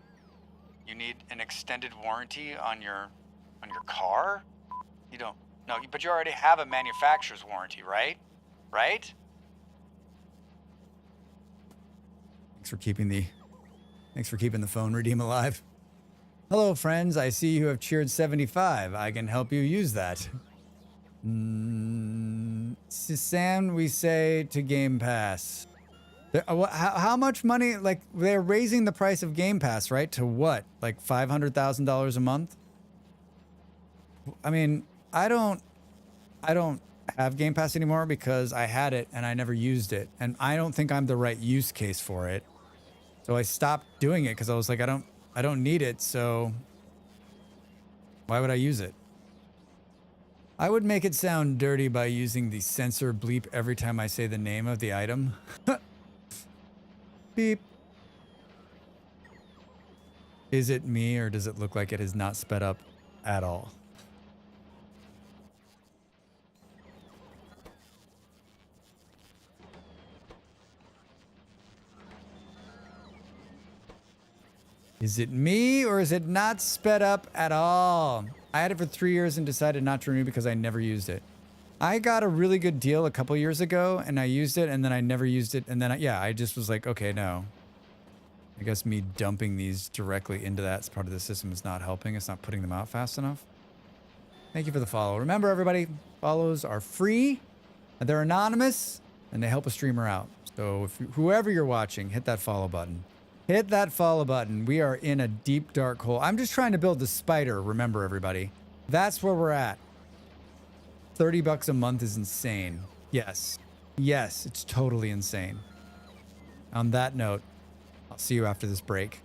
You need an extended warranty on your car? You don't. No, but you already have a manufacturer's warranty, right? Right? Thanks for keeping the phone redeem alive. Hello, friends. I see you have cheered 75. I can help you use that. Sam, we say to Game Pass. How much money? Like, they're raising the price of Game Pass, right? To what? Like $500,000 a month? I mean, I don't have Game Pass anymore because I had it and I never used it. And I don't think I'm the right use case for it. So I stopped doing it because I was like, I don't need it, so why would I use it? I would make it sound dirty by using the censor bleep every time I say the name of the item. Beep. Is it me or does it look like it is not sped up at all? Is it me or is it not sped up at all? I had it for 3 years and decided not to renew because I never used it. I got a really good deal a couple years ago and I used it and then I never used it. And then, I just was like, okay, no. I guess me dumping these directly into that as part of the system is not helping. It's not putting them out fast enough. Thank you for the follow. Remember, everybody, follows are free, and they're anonymous, and they help a streamer out. So whoever you're watching, hit that follow button. Hit that follow button. We are in a deep, dark hole. I'm just trying to build the spider, remember, everybody. That's where we're at. $30 a month is insane. Yes. Yes, it's totally insane. On that note, I'll see you after this break.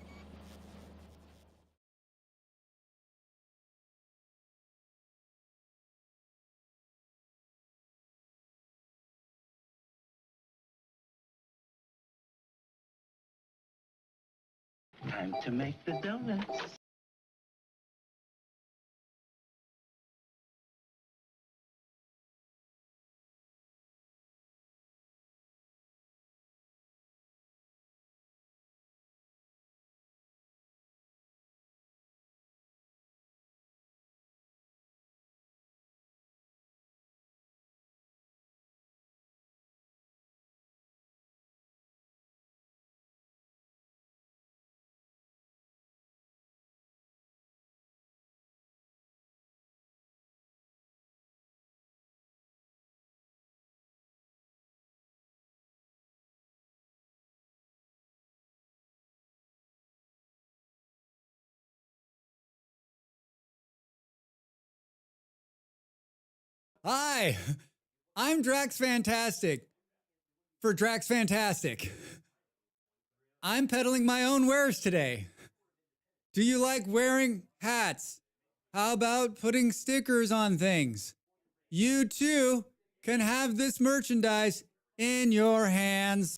Time to make the donuts. Hi, I'm Drax Fantastic for Drax Fantastic. I'm peddling my own wares today. Do you like wearing hats? How about putting stickers on things? You too can have this merchandise in your hands.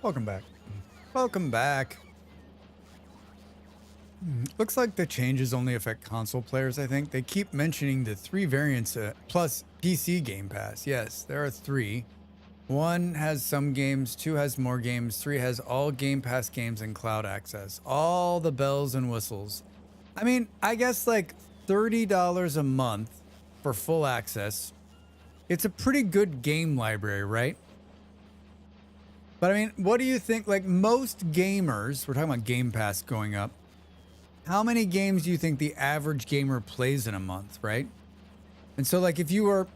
Welcome back. Welcome back. Looks like the changes only affect console players, I think. They keep mentioning the 3 variants plus PC Game Pass. Yes, there are 3. 1 has some games, 2 has more games, 3 has all Game Pass games and cloud access. All the bells and whistles. I mean, I guess like $30 a month for full access. It's a pretty good game library, right? But I mean, what do you think? Like most gamers, we're talking about Game Pass going up. How many games do you think the average gamer plays in a month, right? And so like if you were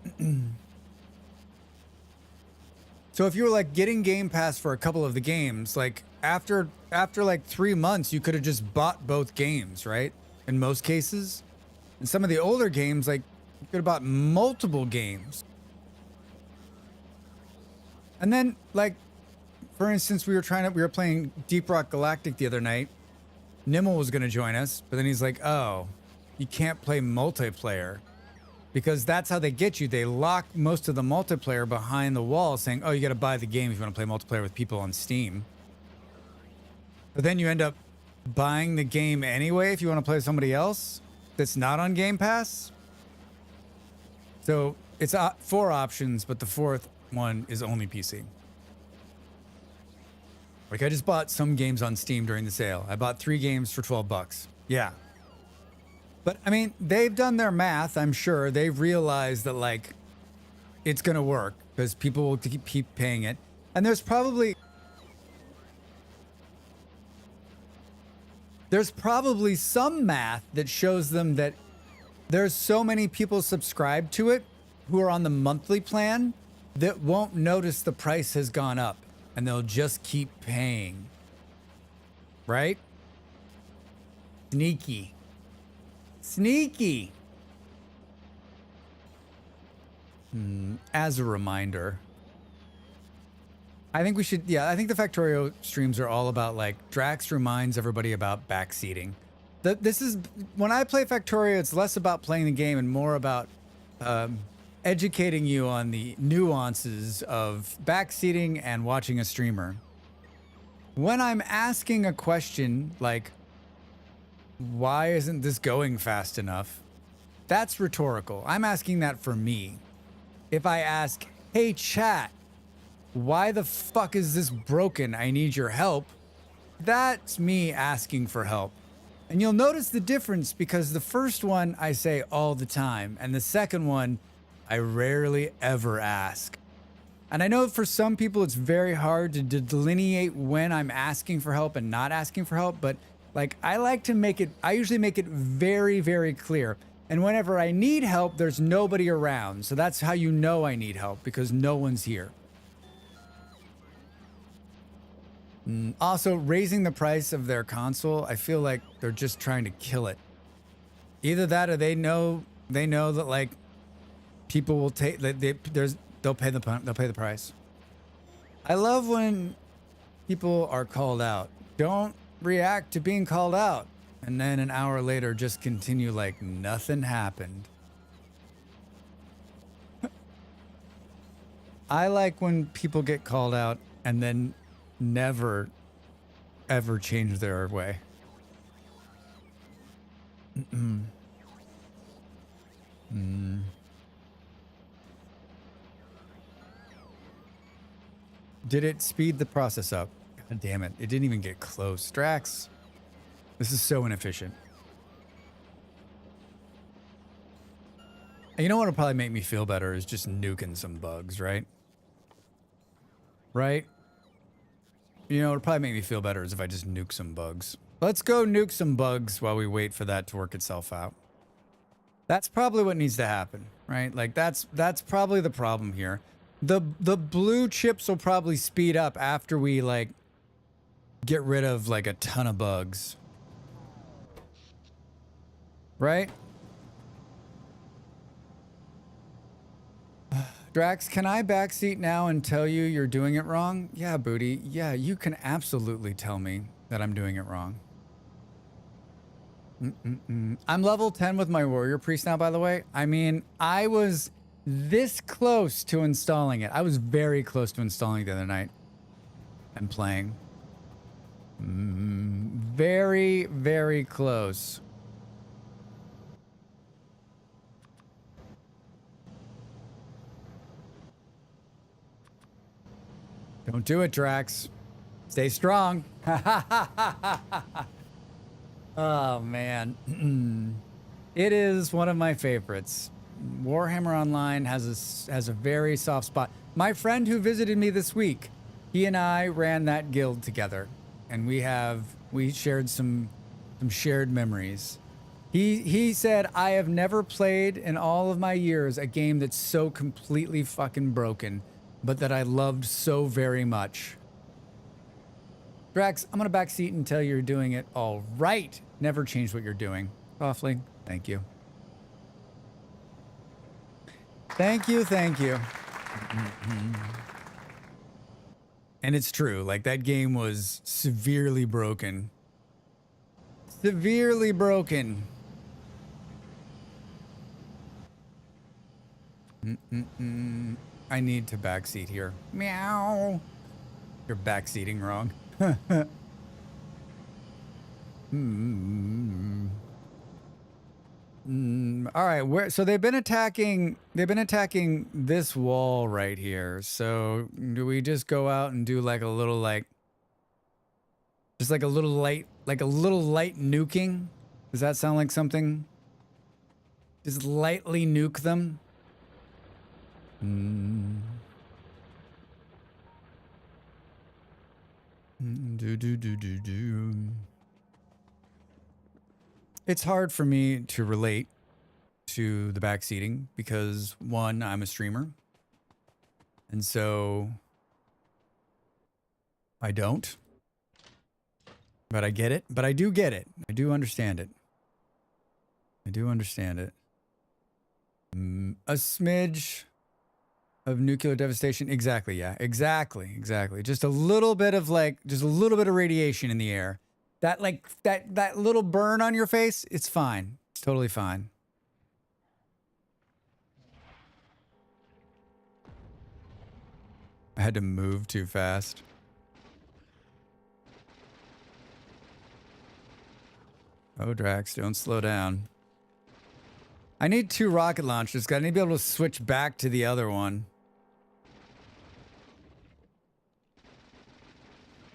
like getting Game Pass for a couple of the games, like after like 3 months, you could have just bought both games, right? In most cases. And some of the older games, like you could have bought multiple games. And then like, for instance, we were playing Deep Rock Galactic the other night. Nimble was going to join us, but then he's like, oh, you can't play multiplayer. Because that's how they get you. They lock most of the multiplayer behind the wall saying, oh, you got to buy the game if you want to play multiplayer with people on Steam. But then you end up buying the game anyway if you want to play with somebody else that's not on Game Pass. So it's 4 options, but the 4th one is only PC. Like I just bought some games on Steam during the sale. I bought 3 games for $12. Yeah. But I mean, they've done their math, I'm sure. They've realized that like it's going to work because people will keep paying it. And there's probably some math that shows them that there's so many people subscribed to it who are on the monthly plan that won't notice the price has gone up. And they'll just keep paying. Right? Sneaky. Sneaky. As a reminder, I think we should, I think the Factorio streams are all about like, Drax reminds everybody about backseating. This is, when I play Factorio, it's less about playing the game and more about educating you on the nuances of backseating and watching a streamer. When I'm asking a question like, why isn't this going fast enough? That's rhetorical. I'm asking that for me. If I ask, hey chat, why the fuck is this broken? I need your help. That's me asking for help. And you'll notice the difference because the first one I say all the time, and the second one I rarely ever ask. And I know for some people it's very hard to delineate when I'm asking for help and not asking for help, but like I usually make it very, very clear. And whenever I need help, there's nobody around. So that's how you know I need help, because no one's here. Also, raising the price of their console, I feel like they're just trying to kill it. Either that or they know that like people will take they'll pay the price. I love when people are called out. Don't react to being called out and then an hour later just continue like nothing happened. I like when people get called out and then never ever change their way. Did it speed the process up? God damn it. It didn't even get close. Drax, this is so inefficient. And you know what will probably make me feel better is just nuking some bugs, right? Right? You know, it'll probably make me feel better is if I just nuke some bugs. Let's go nuke some bugs while we wait for that to work itself out. That's probably what needs to happen, right? Like that's probably the problem here. The blue chips will probably speed up after we like get rid of like a ton of bugs. Right? Drax, can I backseat now and tell you you're doing it wrong? Yeah, Booty. Yeah, you can absolutely tell me that I'm doing it wrong. I'm level 10 with my warrior priest now, by the way. I mean, I was this close to installing it. I was very close to installing it the other night. I'm playing. Very, very close. Don't do it, Drax. Stay strong. Oh, man. It is one of my favorites. Warhammer Online has a very soft spot. My friend who visited me this week, he and I ran that guild together, and we shared some shared memories. He said, I have never played in all of my years a game that's so completely fucking broken, but that I loved so very much. Drax, I'm gonna backseat until you're doing it all right. Never change what you're doing. Softly, thank you. Thank you, thank you. And it's true, like that game was severely broken. Severely broken. I need to backseat here. Meow. You're backseating wrong. All right, so they've been attacking this wall right here. So do we just go out and do like a little just like a little light nuking? Does that sound like something? Just lightly nuke them? It's hard for me to relate to the backseating because, one, I'm a streamer. And so I don't. But I get it. But I do get it. I do understand it. I do understand it. A smidge of nuclear devastation. Exactly, yeah. Exactly. Just a little bit of radiation in the air. That that little burn on your face, it's fine. It's totally fine. I had to move too fast. Oh, Drax, don't slow down. I need 2 rocket launchers. I need to be able to switch back to the other one.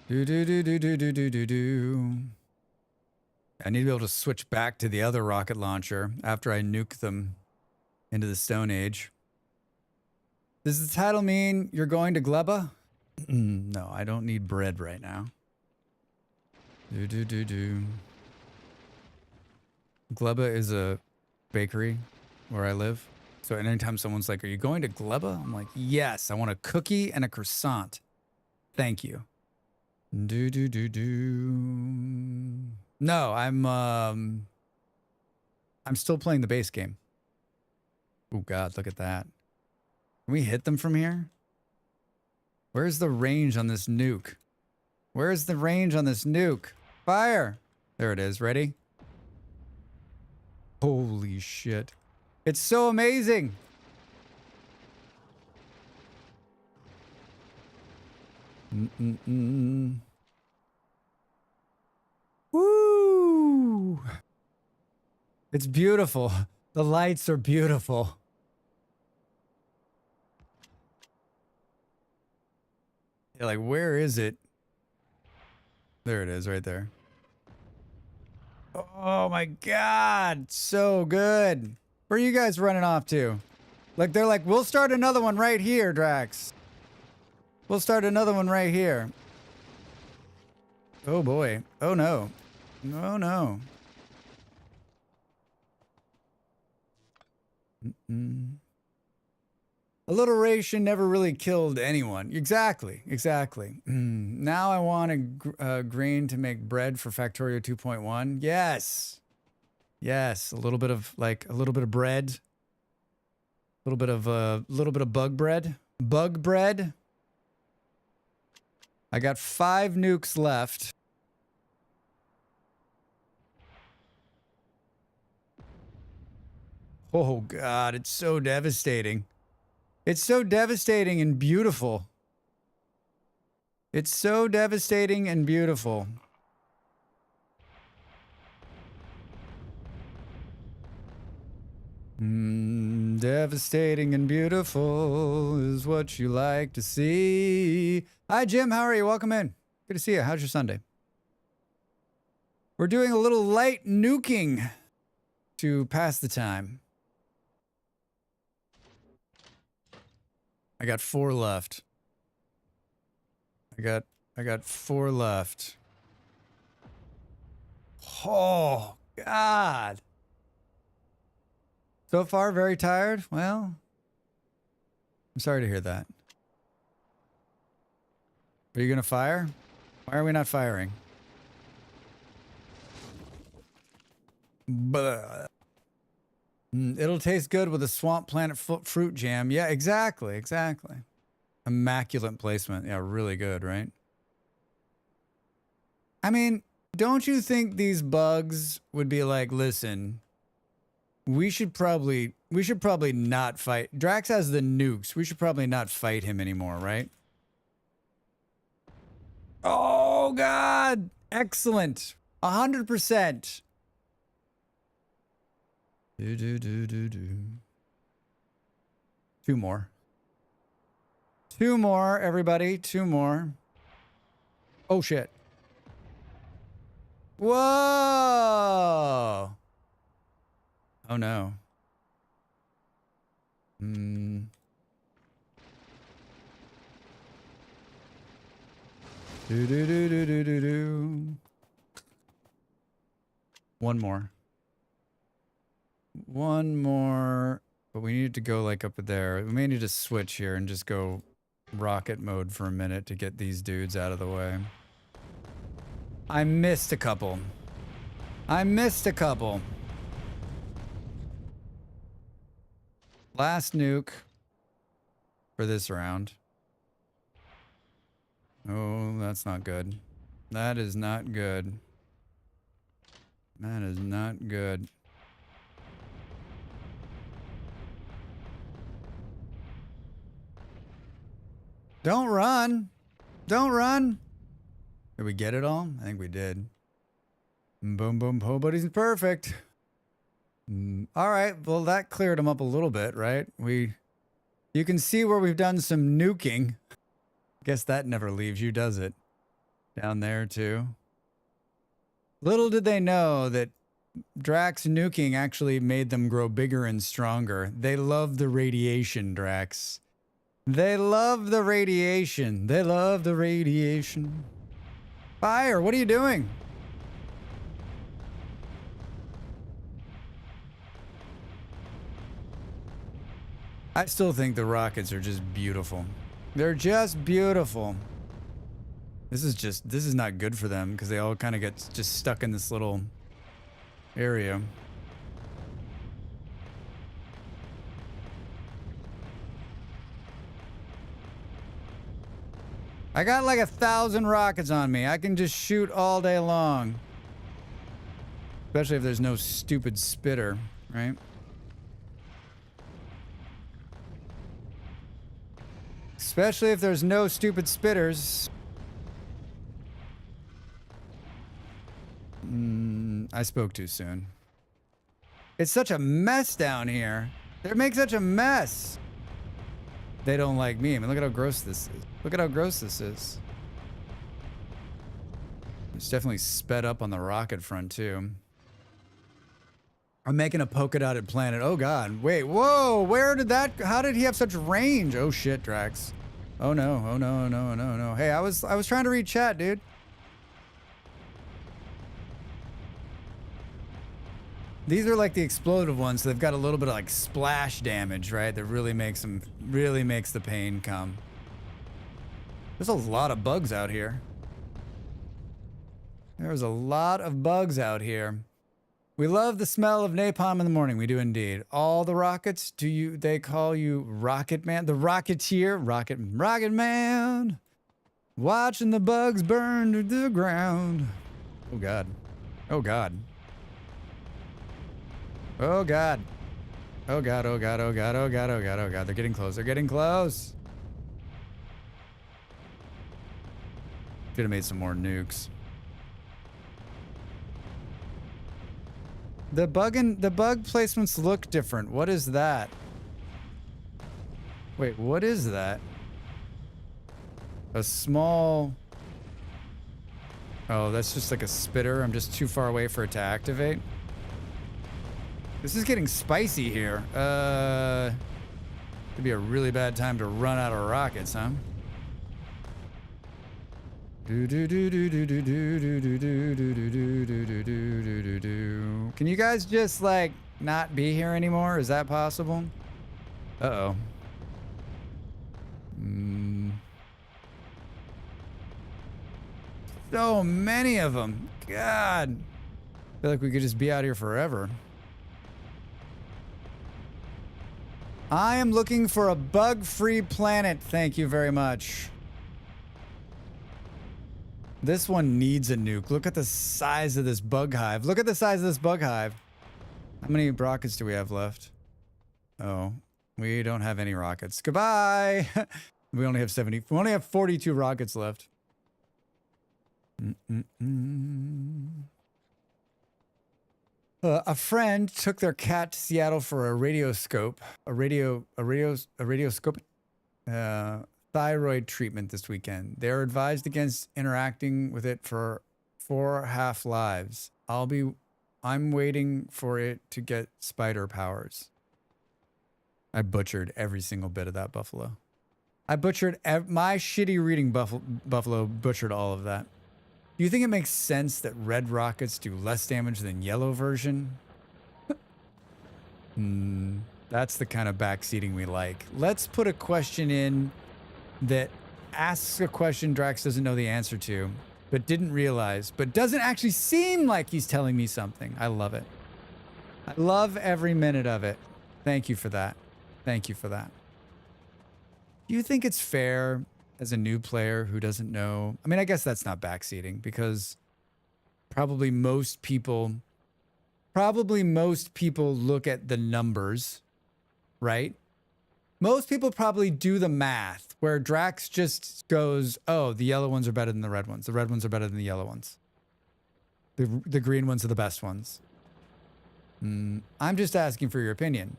I need to be able to switch back to the other rocket launcher after I nuke them into the Stone Age. Does the title mean you're going to Gleba? No, I don't need bread right now. Gleba is a bakery where I live. So anytime someone's like, are you going to Gleba? I'm like, yes, I want a cookie and a croissant. Thank you. No, I'm still playing the base game. Oh God, look at that. Can we hit them from here? Where's the range on this nuke? Where's the range on this nuke? Fire! There it is. Ready? Holy shit. It's so amazing. Woo! It's beautiful. The lights are beautiful. Yeah, like, where is it? There it is, right there. Oh my God, so good. Where are you guys running off to? Like, they're like, we'll start another one right here, Drax. We'll start another one right here. Oh boy. Oh no. Oh no. Alliteration never really killed anyone. Exactly. Now I want a grain to make bread for Factorio 2.1. Yes. A little bit of bread. A little bit of bug bread. Bug bread. I got 5 nukes left. Oh God, it's so devastating. It's so devastating and beautiful. It's so devastating and beautiful. Devastating and beautiful is what you like to see. Hi, Jim. How are you? Welcome in. Good to see you. How's your Sunday? We're doing a little light nuking to pass the time. I got 4 left. I got 4 left. Oh, God. So far, very tired? Well, I'm sorry to hear that. Are you going to fire? Why are we not firing? But it'll taste good with a Swamp Planet fruit jam. Yeah, exactly. Immaculate placement. Yeah, really good, right? I mean, don't you think these bugs would be like, listen, we should probably not fight. Drax has the nukes. We should probably not fight him anymore, right? Oh, God. Excellent. 100%. Do. 2 more. 2 more, everybody. 2 more. Oh, shit. Whoa. Oh, no. Do. 1 more. 1 more. But we need to go like up there. We may need to switch here and just go rocket mode for a minute to get these dudes out of the way. I missed a couple. Last nuke for this round. Oh, that's not good. That is not good. That is not good. Don't run. Don't run. Did we get it all? I think we did. Boom, boom, nobody's perfect. All right. Well, that cleared them up a little bit, right? You can see where we've done some nuking. Guess that never leaves you, does it? Down there, too. Little did they know that Drax nuking actually made them grow bigger and stronger. They love the radiation, Drax. They love the radiation. They love the radiation. Fire, what are you doing? I still think the rockets are just beautiful. They're just beautiful. This is not good for them because they all kind of get just stuck in this little area. I got like 1,000 rockets on me. I can just shoot all day long. Especially if there's no stupid spitter, right? Especially if there's no stupid spitters. I spoke too soon. It's such a mess down here. They make such a mess. They don't like me. I mean, look at how gross this is. Look at how gross this is. It's definitely sped up on the rocket front, too. I'm making a polka dotted planet. Oh, God. Wait, whoa. Where did that... How did he have such range? Oh, shit, Drax. Oh, no. Oh, no, no, no, no. Hey, I was trying to read chat, dude. These are like the explosive ones, so they've got a little bit of like splash damage, right? That really makes the pain come. There's a lot of bugs out here. There's a lot of bugs out here. We love the smell of napalm in the morning. We do indeed. All the rockets, they call you Rocket Man? The Rocketeer? Rocket Man. Watching the bugs burn to the ground. Oh, God. Oh, God. Oh, God. Oh, God, oh, God, oh, God, oh, God, oh, God, oh, God. They're getting close. They're getting close. Should have made some more nukes. The bug placements look different. What is that? Wait, what is that? A small... Oh, that's just like a spitter. I'm just too far away for it to activate. This is getting spicy here. Could be a really bad time to run out of rockets, huh? Can you guys just like not be here anymore? Is that possible? Uh-oh. So many of them. God. I feel like we could just be out here forever. I am looking for a bug-free planet. Thank you very much. This one needs a nuke. Look at the size of this bug hive. Look at the size of this bug hive. How many rockets do we have left? Oh, we don't have any rockets. Goodbye. We only have 70. We only have 42 rockets left. A friend took their cat to Seattle for a radioscope, thyroid treatment this weekend. They're advised against interacting with it for 4.5 lives. I'm waiting for it to get spider powers. I butchered every single bit of that buffalo. I butchered my shitty reading buffalo butchered all of that. Do you think it makes sense that red rockets do less damage than yellow version? That's the kind of backseating we like. Let's put a question in that asks a question Drax doesn't know the answer to, but didn't realize, but doesn't actually seem like he's telling me something. I love it. I love every minute of it. Thank you for that. Thank you for that. Do you think it's fair as a new player who doesn't know? I mean, I guess that's not backseating because probably most people look at the numbers, right? Most people probably do the math where Drax just goes, oh, the yellow ones are better than the red ones. The red ones are better than the yellow ones. The green ones are the best ones. I'm just asking for your opinion.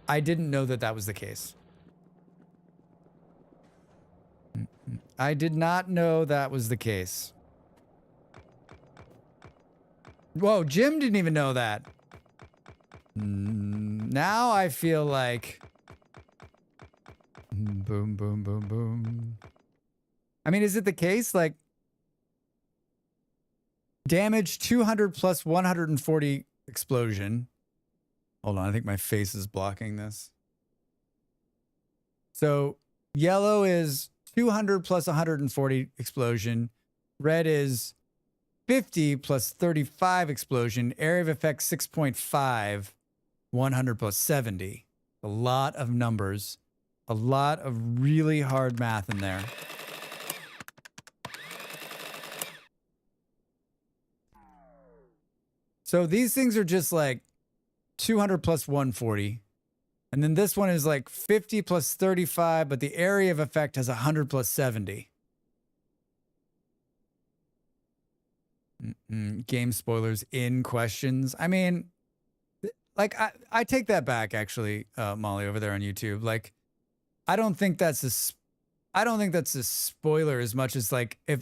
I didn't know that that was the case. I did not know that was the case. Whoa, Jim didn't even know that. Now I feel like... Boom, boom, boom, boom. I mean, is it the case? Like, damage 200 plus 140 explosion. Hold on, I think my face is blocking this. So, yellow is 200 plus 140 explosion. Red is 50 plus 35 explosion. Area of effect 6.5. 100 plus 70. A lot of numbers. A lot of really hard math in there. So these things are just like 200 plus 140. And then this one is like 50 plus 35, but the area of effect has 100 plus 70. Game spoilers in questions. I mean, like, I take that back, actually, Molly, over there on YouTube. Like, I don't think that's a spoiler as much as, like, if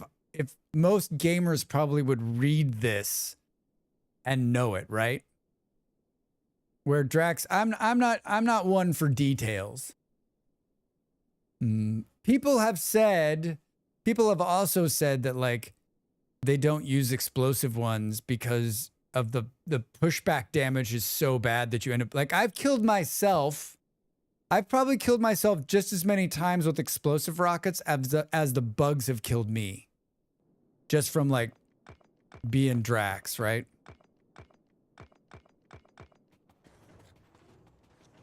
most gamers probably would read this and know it, right? Where Drax, I'm not one for details. People have also said that, like, they don't use explosive ones because of the pushback damage is so bad that you end up, like, I've probably killed myself just as many times with explosive rockets as the bugs have killed me. Just from, like, being Drax, right?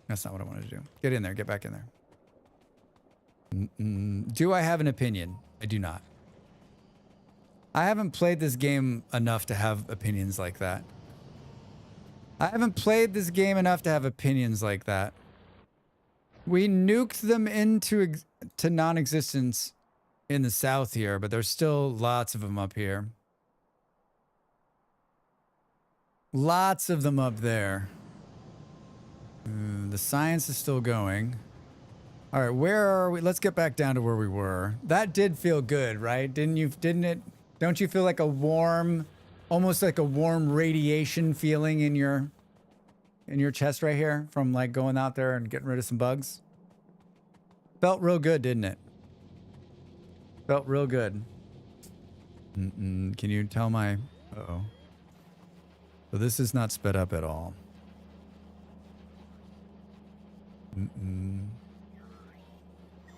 That's not what I wanted to do. Get in there. Get back in there. Do I have an opinion? I do not. I haven't played this game enough to have opinions like that. We nuked them into non-existence in the south here, but there's still lots of them up here. Lots of them up there. The science is still going. All right, where are we? Let's get back down to where we were. That did feel good, right? Didn't it? Don't you feel like a warm, almost like a warm radiation feeling in your chest right here from like going out there and getting rid of some bugs? Felt real good, didn't it? Felt real good. Can you tell my... Uh-oh. So this is not sped up at all. You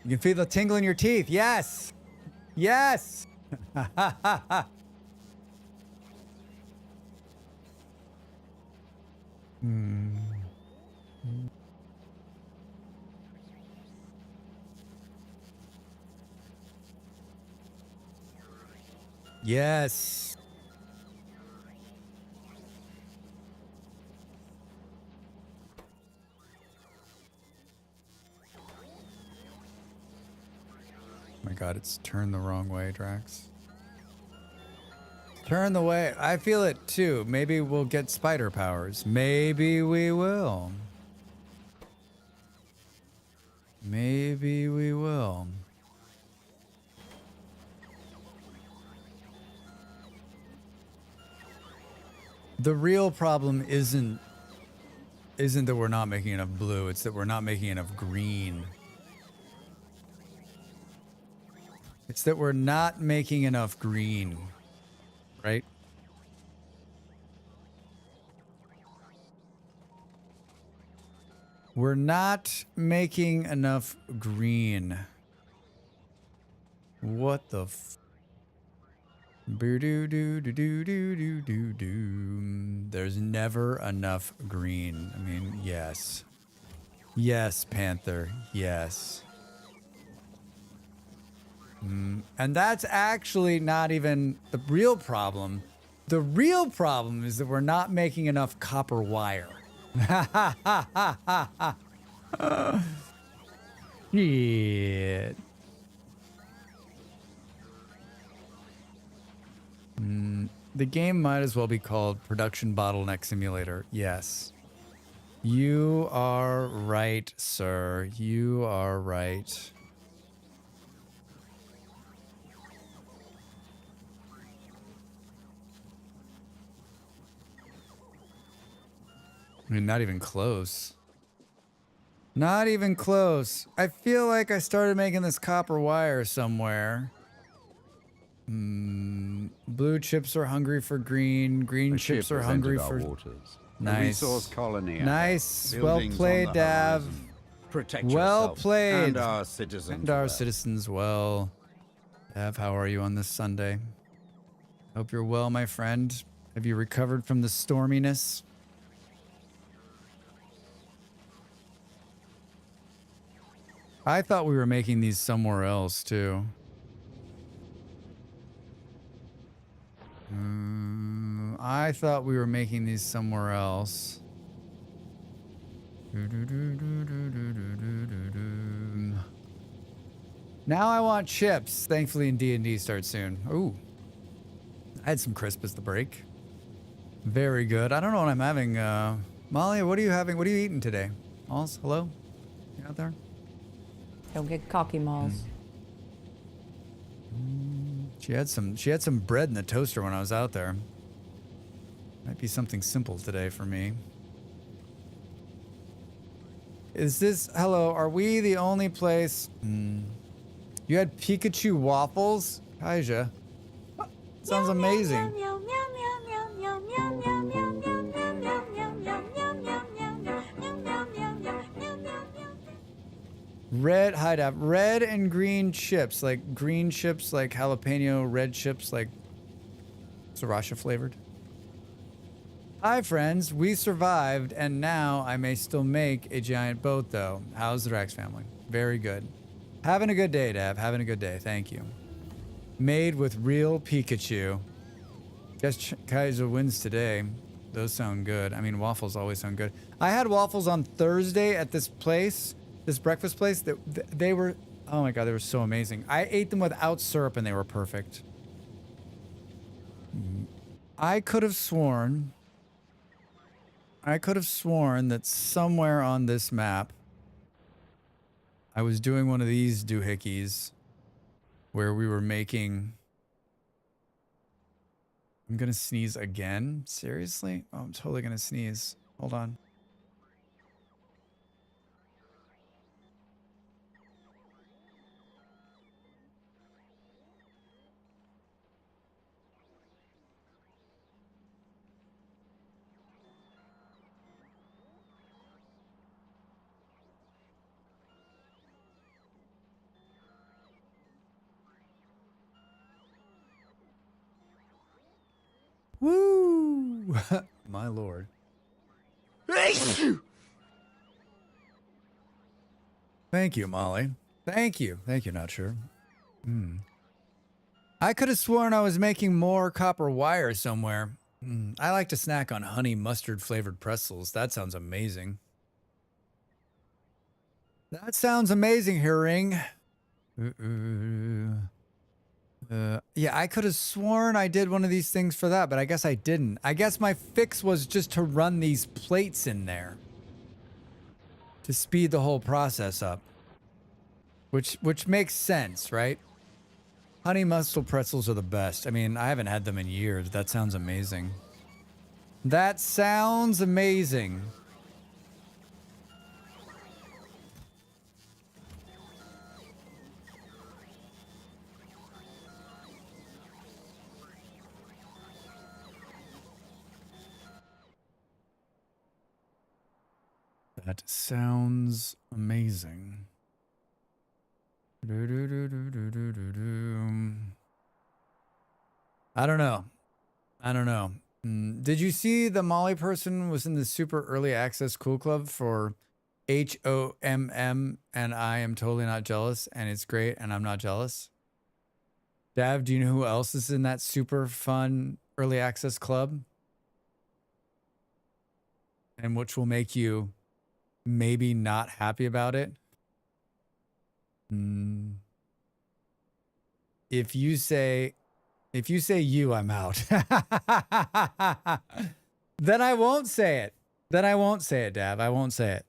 can feel the tingle in your teeth. Yes! Yes! Yes. Oh my god, it's turned the wrong way, Drax. Turn the way. I feel it too. Maybe we'll get spider powers. Maybe we will. Maybe we will. The real problem isn't that we're not making enough blue, it's that we're not making enough green. It's that we're not making enough green, right? We're not making enough green. What the f... There's never enough green. I mean, yes. Yes, Panther. Yes. And that's actually not even the real problem. The real problem is that we're not making enough copper wire. Shit. The game might as well be called Production Bottleneck Simulator. Yes. You are right, sir. You are right. I mean, not even close. Not even close. I feel like I started making this copper wire somewhere. Blue chips are hungry for green. Green chips are hungry for... waters. Nice. A resource colony. Nice. Well Buildings played, on the Dav. horizon. Protect Well yourself played. And our citizens. And our well. citizens well. Dav, how are you on this Sunday? Hope you're well, my friend. Have you recovered from the storminess? I thought we were making these somewhere else, too. I thought we were making these somewhere else. Now I want chips. Thankfully, in D&D starts soon. Ooh. I had some crisp as the break. Very good. I don't know what I'm having. Molly, what are you having? What are you eating today? Malls, hello? You out there? Don't get cocky, Malls. She had some bread in the toaster when I was out there. Might be something simple today for me. Is this... Hello, are we the only place... You had Pikachu waffles? Kaija. Sounds amazing. Red, red and green chips. Like green chips, like jalapeno, red chips, like sriracha flavored. Hi friends, we survived and now I may still make a giant boat though. How's the Drax family? Very good. Having a good day, Dav. Having a good day. Thank you. Made with real Pikachu. Guess Kaiser wins today. Those sound good. I mean, waffles always sound good. I had waffles on Thursday at this place, this breakfast place. That they were Oh my God, they were so amazing. I ate them without syrup and they were perfect. I could have sworn that somewhere on this map, I was doing one of these doohickeys where we were making... I'm gonna sneeze again? Seriously? Oh, I'm totally gonna sneeze. Hold on. Woo! My lord. Thank you, Molly. Thank you. Thank you, not sure. I could have sworn I was making more copper wire somewhere. I like to snack on honey mustard flavored pretzels. That sounds amazing. That sounds amazing, Hearing. Yeah, I could have sworn I did one of these things for that, but I guess I didn't. I guess my fix was just to run these plates in there to speed the whole process up. Which makes sense, right? Honey mustard pretzels are the best. I mean, I haven't had them in years. That sounds amazing. That sounds amazing. That sounds amazing. I don't know. I don't know. Did you see the Molly person was in the super early access cool club for HOMM and I am totally not jealous and it's great and I'm not jealous? Dav, do you know who else is in that super fun early access club? And which will make you maybe not happy about it? If you say you, I'm out. Then I won't say it. Then I won't say it, Dav. I won't say it.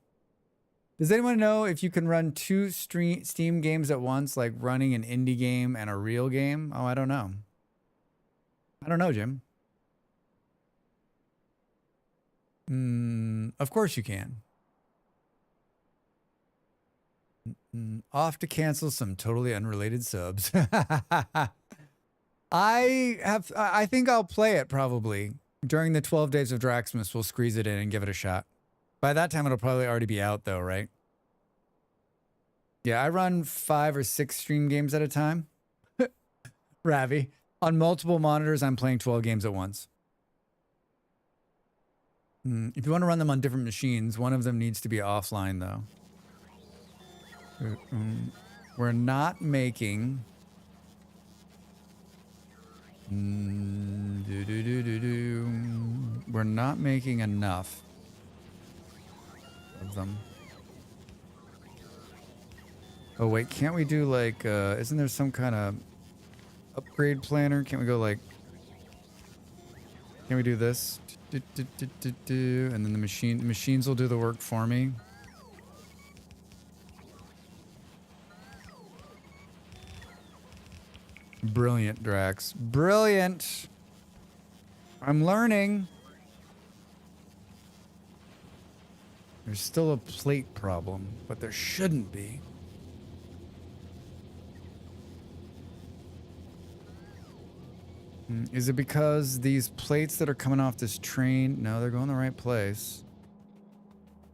Does anyone know if you can run two Steam games at once, like running an indie game and a real game? Oh, I don't know. I don't know, Jim. Of course you can. Off to cancel some totally unrelated subs. I think I'll play it probably during the 12 days of Draxmas. We'll squeeze it in and give it a shot. By that time, it'll probably already be out though, right? Yeah, I run 5 or 6 stream games at a time. Ravi. On multiple monitors, I'm playing 12 games at once. If you want to run them on different machines, one of them needs to be offline though. We're not making... We're not making enough of them. Oh wait, can't we do like, isn't there some kind of upgrade planner? Can't we go like, can we do this? And then the machines will do the work for me. Brilliant, Drax. Brilliant. I'm learning. There's still a plate problem, but there shouldn't be. Is it because these plates that are coming off this train? No, they're going the right place.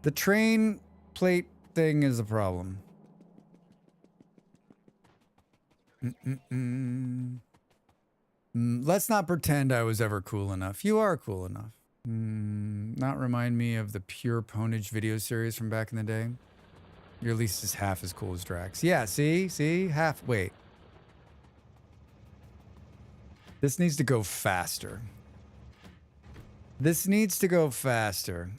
The train plate thing is a problem. Let's not pretend I was ever cool enough. You are cool enough. Not remind me of the Pure Ponage video series from back in the day. You're at least half as cool as Drax. Yeah, see? Half. Wait. This needs to go faster. This needs to go faster.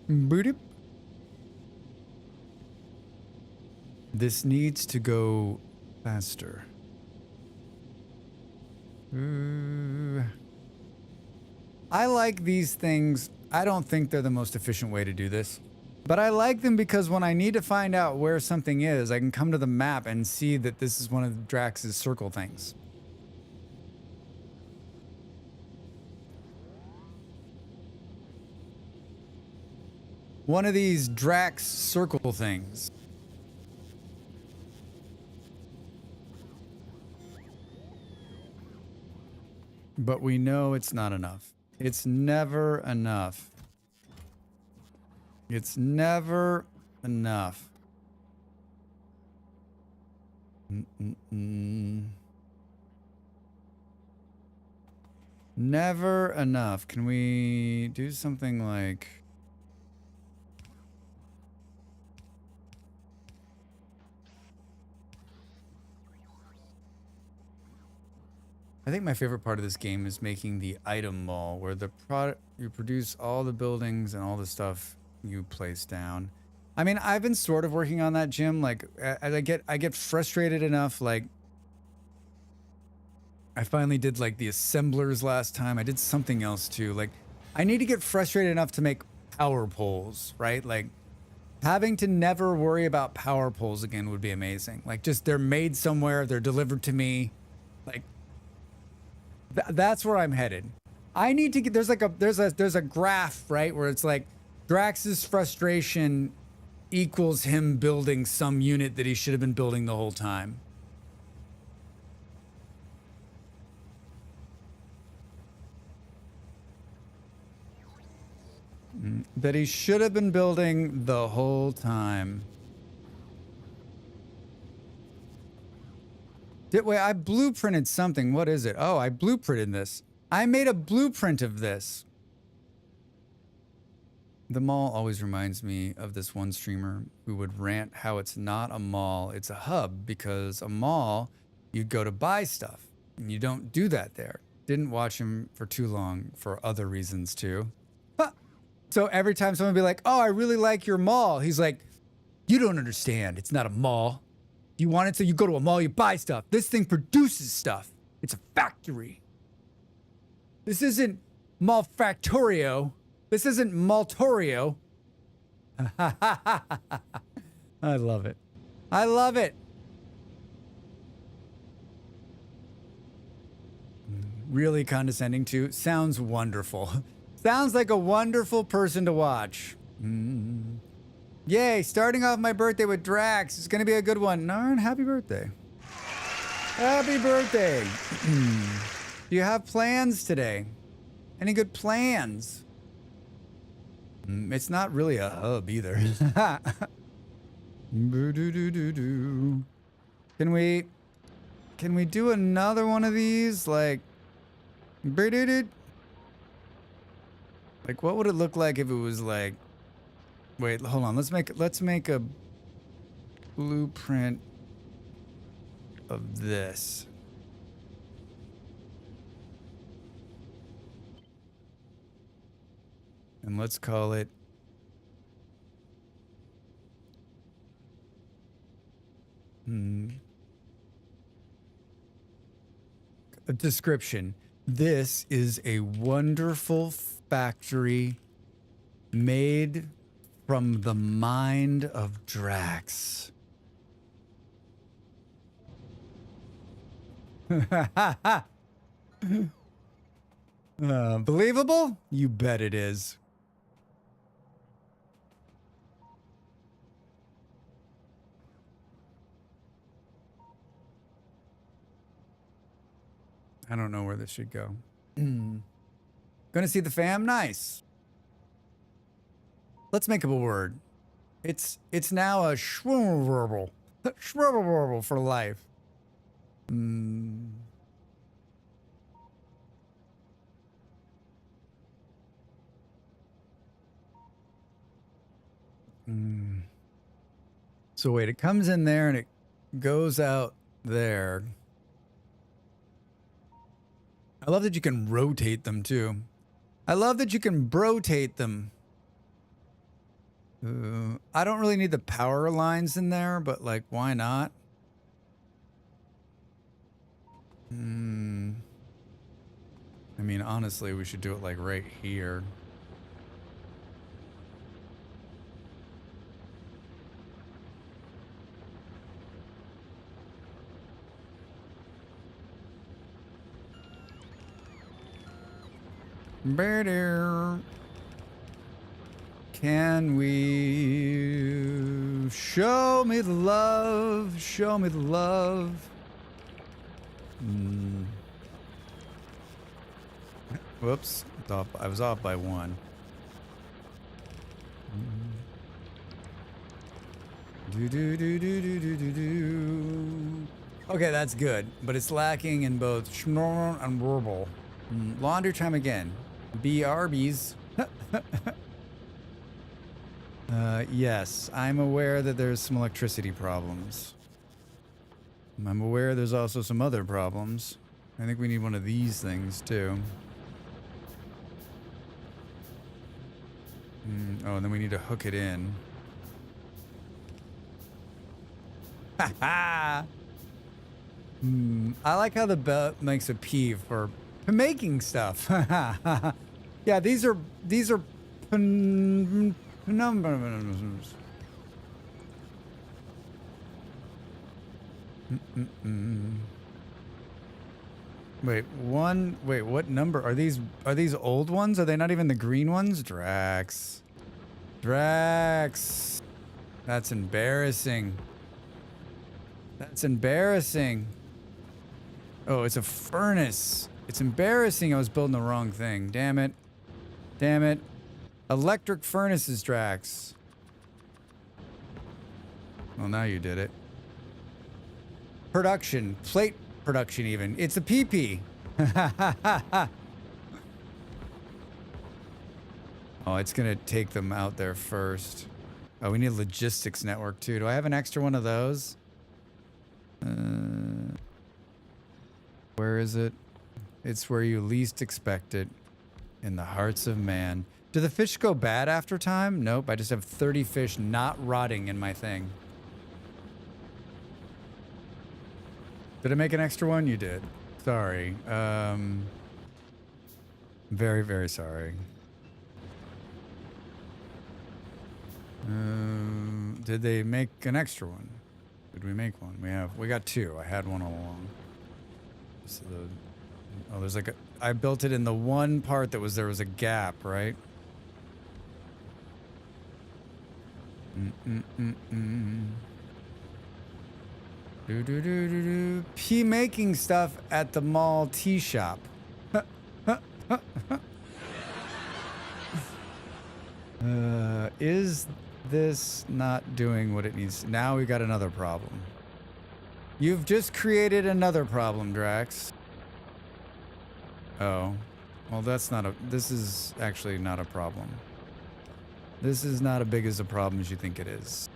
Boop. This needs to go faster. I like these things. I don't think they're the most efficient way to do this. But I like them because when I need to find out where something is, I can come to the map and see that this is one of Drax's circle things. One of these Drax circle things. But we know it's not enough. It's never enough. It's never enough. Never enough. Can we do something like... I think my favorite part of this game is making the item mall, where the product you produce all the buildings and all the stuff you place down. I mean, I've been sort of working on that, Jim. Like, I get frustrated enough. Like, I finally did like the assemblers last time. I did something else too. Like, I need to get frustrated enough to make power poles, right? Like, having to never worry about power poles again would be amazing. Like, just they're made somewhere, they're delivered to me. Like, that's where I'm headed. I need to get there's a graph, right, where it's like Drax's frustration equals him building some unit that he should have been building the whole time. That he should have been building the whole time. Wait, I blueprinted something. What is it? Oh, I blueprinted this. I made a blueprint of this. The mall always reminds me of this one streamer who would rant how it's not a mall, it's a hub, because a mall, you'd go to buy stuff, and you don't do that there. Didn't watch him for too long for other reasons too. Huh. So every time someone would be like, oh, I really like your mall, he's like, you don't understand, it's not a mall. You want it so you go to a mall, you buy stuff. This thing produces stuff. It's a factory. This isn't Mall Factorio. This isn't Maltorio. I love it. I love it. Really condescending too. Sounds wonderful. Sounds like a wonderful person to watch. Yay, starting off my birthday with Drax. It's going to be a good one. Narn, happy birthday. Happy birthday. Do you have plans today? Any good plans? It's not really a hub either. Can we do another one of these? Like what would it look like if it was like, wait, hold on. Let's make a blueprint of this. And let's call it a description. This is a wonderful factory made from the mind of Drax. Believable? You bet it is. I don't know where this should go. Gonna see the fam? Nice. Let's make up a word. It's now a schwurble. Schwurble for life. So wait, it comes in there and it goes out there. I love that you can rotate them too. I love that you can rotate them. I don't really need the power lines in there, but like, why not? I mean, honestly, we should do it like right here. Better. Can we show me the love? Show me the love. Whoops. I was off by one. Do do do do do do do do. Okay, that's good, but it's lacking in both schnorr and verbal. Laundry time again. BRBs. Yes, I'm aware that there's some electricity problems. I'm aware there's also some other problems. I think we need one of these things too. Oh, and then we need to hook it in. Ha ha! I like how the belt makes a P for making stuff. Yeah, these are numbers. Wait, what number are these? Are these old ones? Are they not even the green ones? Drax. That's embarrassing. That's embarrassing. Oh, it's a furnace. It's embarrassing. I was building the wrong thing. Damn it. Damn it. Electric furnaces, Drax. Well, now you did it. Production. Plate production even. It's a PP. Oh, it's going to take them out there first. Oh, we need a logistics network too. Do I have an extra one of those? Where is it? It's where you least expect it. In the hearts of man. Do the fish go bad after time? Nope, I just have 30 fish not rotting in my thing. Did I make an extra one? You did. Sorry. Very, very sorry. Did they make an extra one? Did we make one? We got two. I had one all along. So there's like I built it in the one part that there was a gap, right? P making stuff at the mall tea shop. Is this not doing what it needs? Now we got another problem. You've just created another problem, Drax. Oh. Well, this is actually not a problem. This is not as big as a problem as you think it is.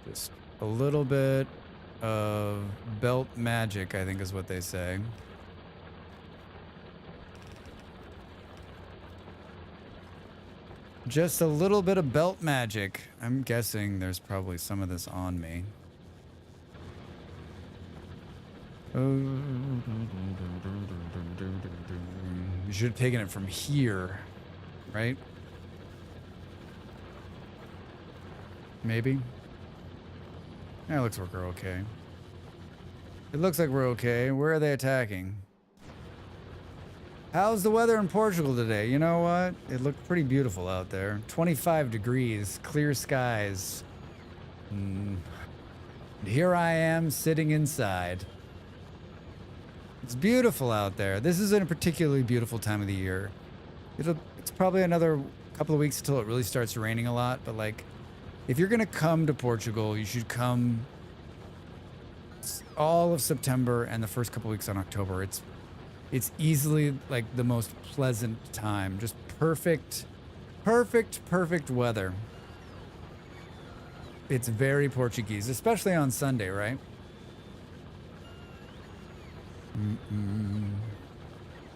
Just a little bit of belt magic, I think is what they say. Just a little bit of belt magic. I'm guessing there's probably some of this on me. You should have taken it from here, right? Maybe? Yeah, it looks like we're okay. It looks like we're okay. Where are they attacking? How's the weather in Portugal today? You know what? It looked pretty beautiful out there. 25 degrees, clear skies. Here I am sitting inside. It's beautiful out there. This isn't a particularly beautiful time of the year. It's probably another couple of weeks until it really starts raining a lot, but like, if you're gonna come to Portugal, you should come all of September and the first couple weeks on October. It's easily like the most pleasant time. Just perfect weather. It's very Portuguese, especially on Sunday, right?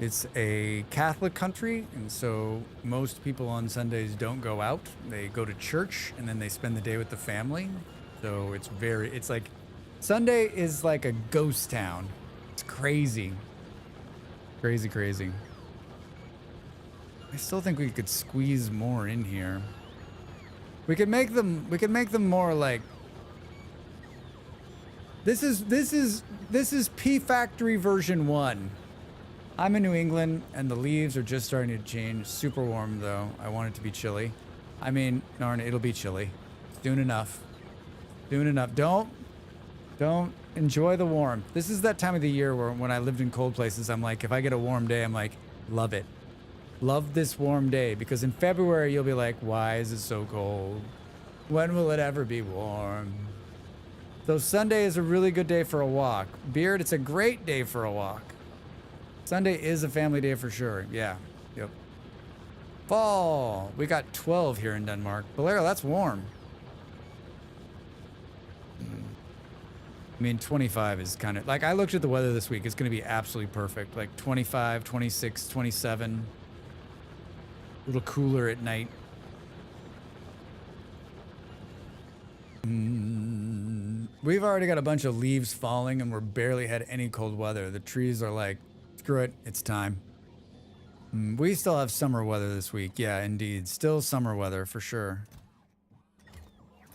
It's a Catholic country, and so most people on Sundays don't go out. They go to church, and then they spend the day with the family. So it's like, Sunday is like a ghost town. It's crazy. Crazy, crazy. I still think we could squeeze more in here. We could make them more like, this is P Factory version 1. I'm in New England and the leaves are just starting to change. Super warm though. I want it to be chilly. I mean, Narn, it'll be chilly. Soon enough. Soon enough. Don't enjoy the warmth. This is that time of the year where when I lived in cold places, I'm like, if I get a warm day, I'm like, love it. Love this warm day, because in February you'll be like, why is it so cold? When will it ever be warm? So Sunday is a really good day for a walk. Beard, it's a great day for a walk. Sunday is a family day for sure. Yeah. Yep. Fall. We got 12 here in Denmark. Bolero, that's warm. I mean, 25 is kind of like, I looked at the weather this week. It's going to be absolutely perfect. Like 25, 26, 27. A little cooler at night. We've already got a bunch of leaves falling and we're barely had any cold weather. The trees are like, screw it, it's time. We still have summer weather this week. Yeah, indeed. Still summer weather for sure.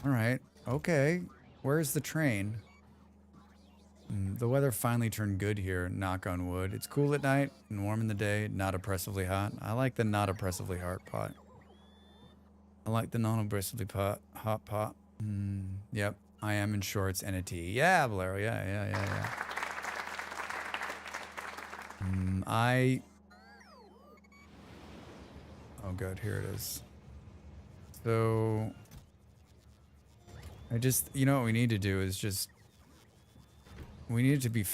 All right. Okay. Where's the train? The weather finally turned good here, knock on wood. It's cool at night and warm in the day, not oppressively hot. I like the not oppressively hot pot. I like the non-oppressively hot pot. Yep, I am in shorts and a tee. Yeah, Valero, yeah. Oh good, here it is. So, you know what we need to do is just, we need it to be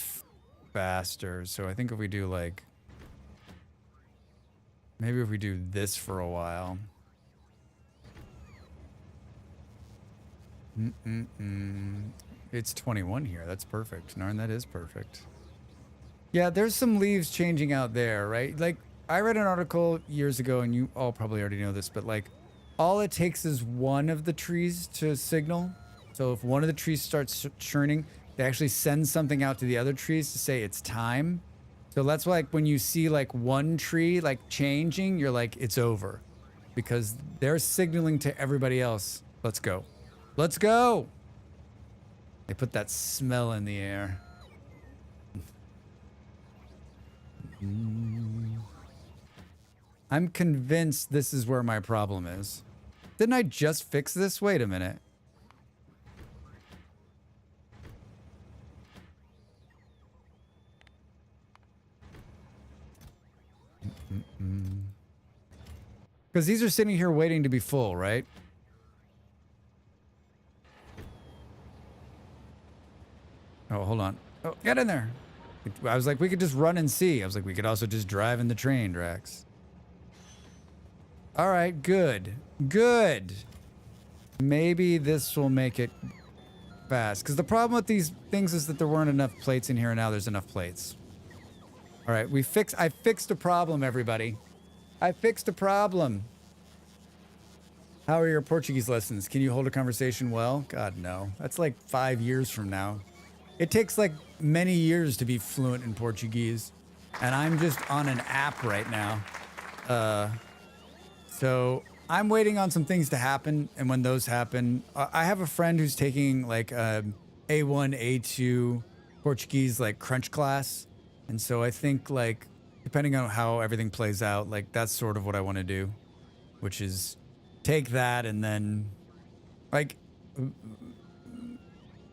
faster. So I think if we do like, maybe if we do this for a while. It's 21 here. That's perfect. Narn, that is perfect. Yeah, there's some leaves changing out there, right? Like, I read an article years ago, and you all probably already know this, but like, all it takes is one of the trees to signal. So if one of the trees starts churning, they actually send something out to the other trees to say it's time. So that's why, like, when you see like one tree like changing, you're like, it's over. Because they're signaling to everybody else, let's go. Let's go! They put that smell in the air. I'm convinced this is where my problem is. Didn't I just fix this? Wait a minute. Because these are sitting here waiting to be full, right? Oh, hold on. Oh, get in there. I was like, we could just run and see. I was like, we could also just drive in the train, Drax. All right, good. Good. Maybe this will make it fast. Because the problem with these things is that there weren't enough plates in here, and now there's enough plates. All right, I fixed a problem, everybody. I fixed a problem. How are your Portuguese lessons? Can you hold a conversation well? God, no. That's like 5 years from now. It takes like many years to be fluent in Portuguese. And I'm just on an app right now. So I'm waiting on some things to happen. And when those happen, I have a friend who's taking like A1, A2 Portuguese like crunch class. And so I think like, depending on how everything plays out, like that's sort of what I want to do, which is take that and then like,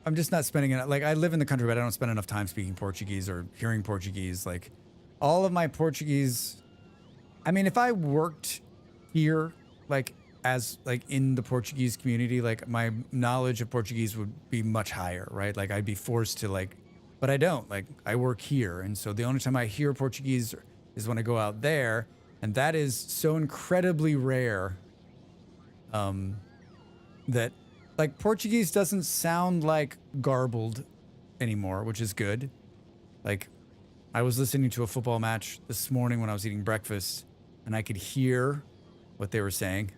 I'm just not spending it. Like I live in the country, but I don't spend enough time speaking Portuguese or hearing Portuguese. Like all of my Portuguese, I mean, if I worked here, like as like in the Portuguese community, like my knowledge of Portuguese would be much higher, right? Like I'd be forced to like, but I don't, like I work here. And so the only time I hear Portuguese is when I go out there. And that is so incredibly rare, that like Portuguese doesn't sound like garbled anymore, which is good. Like I was listening to a football match this morning when I was eating breakfast, and I could hear what they were saying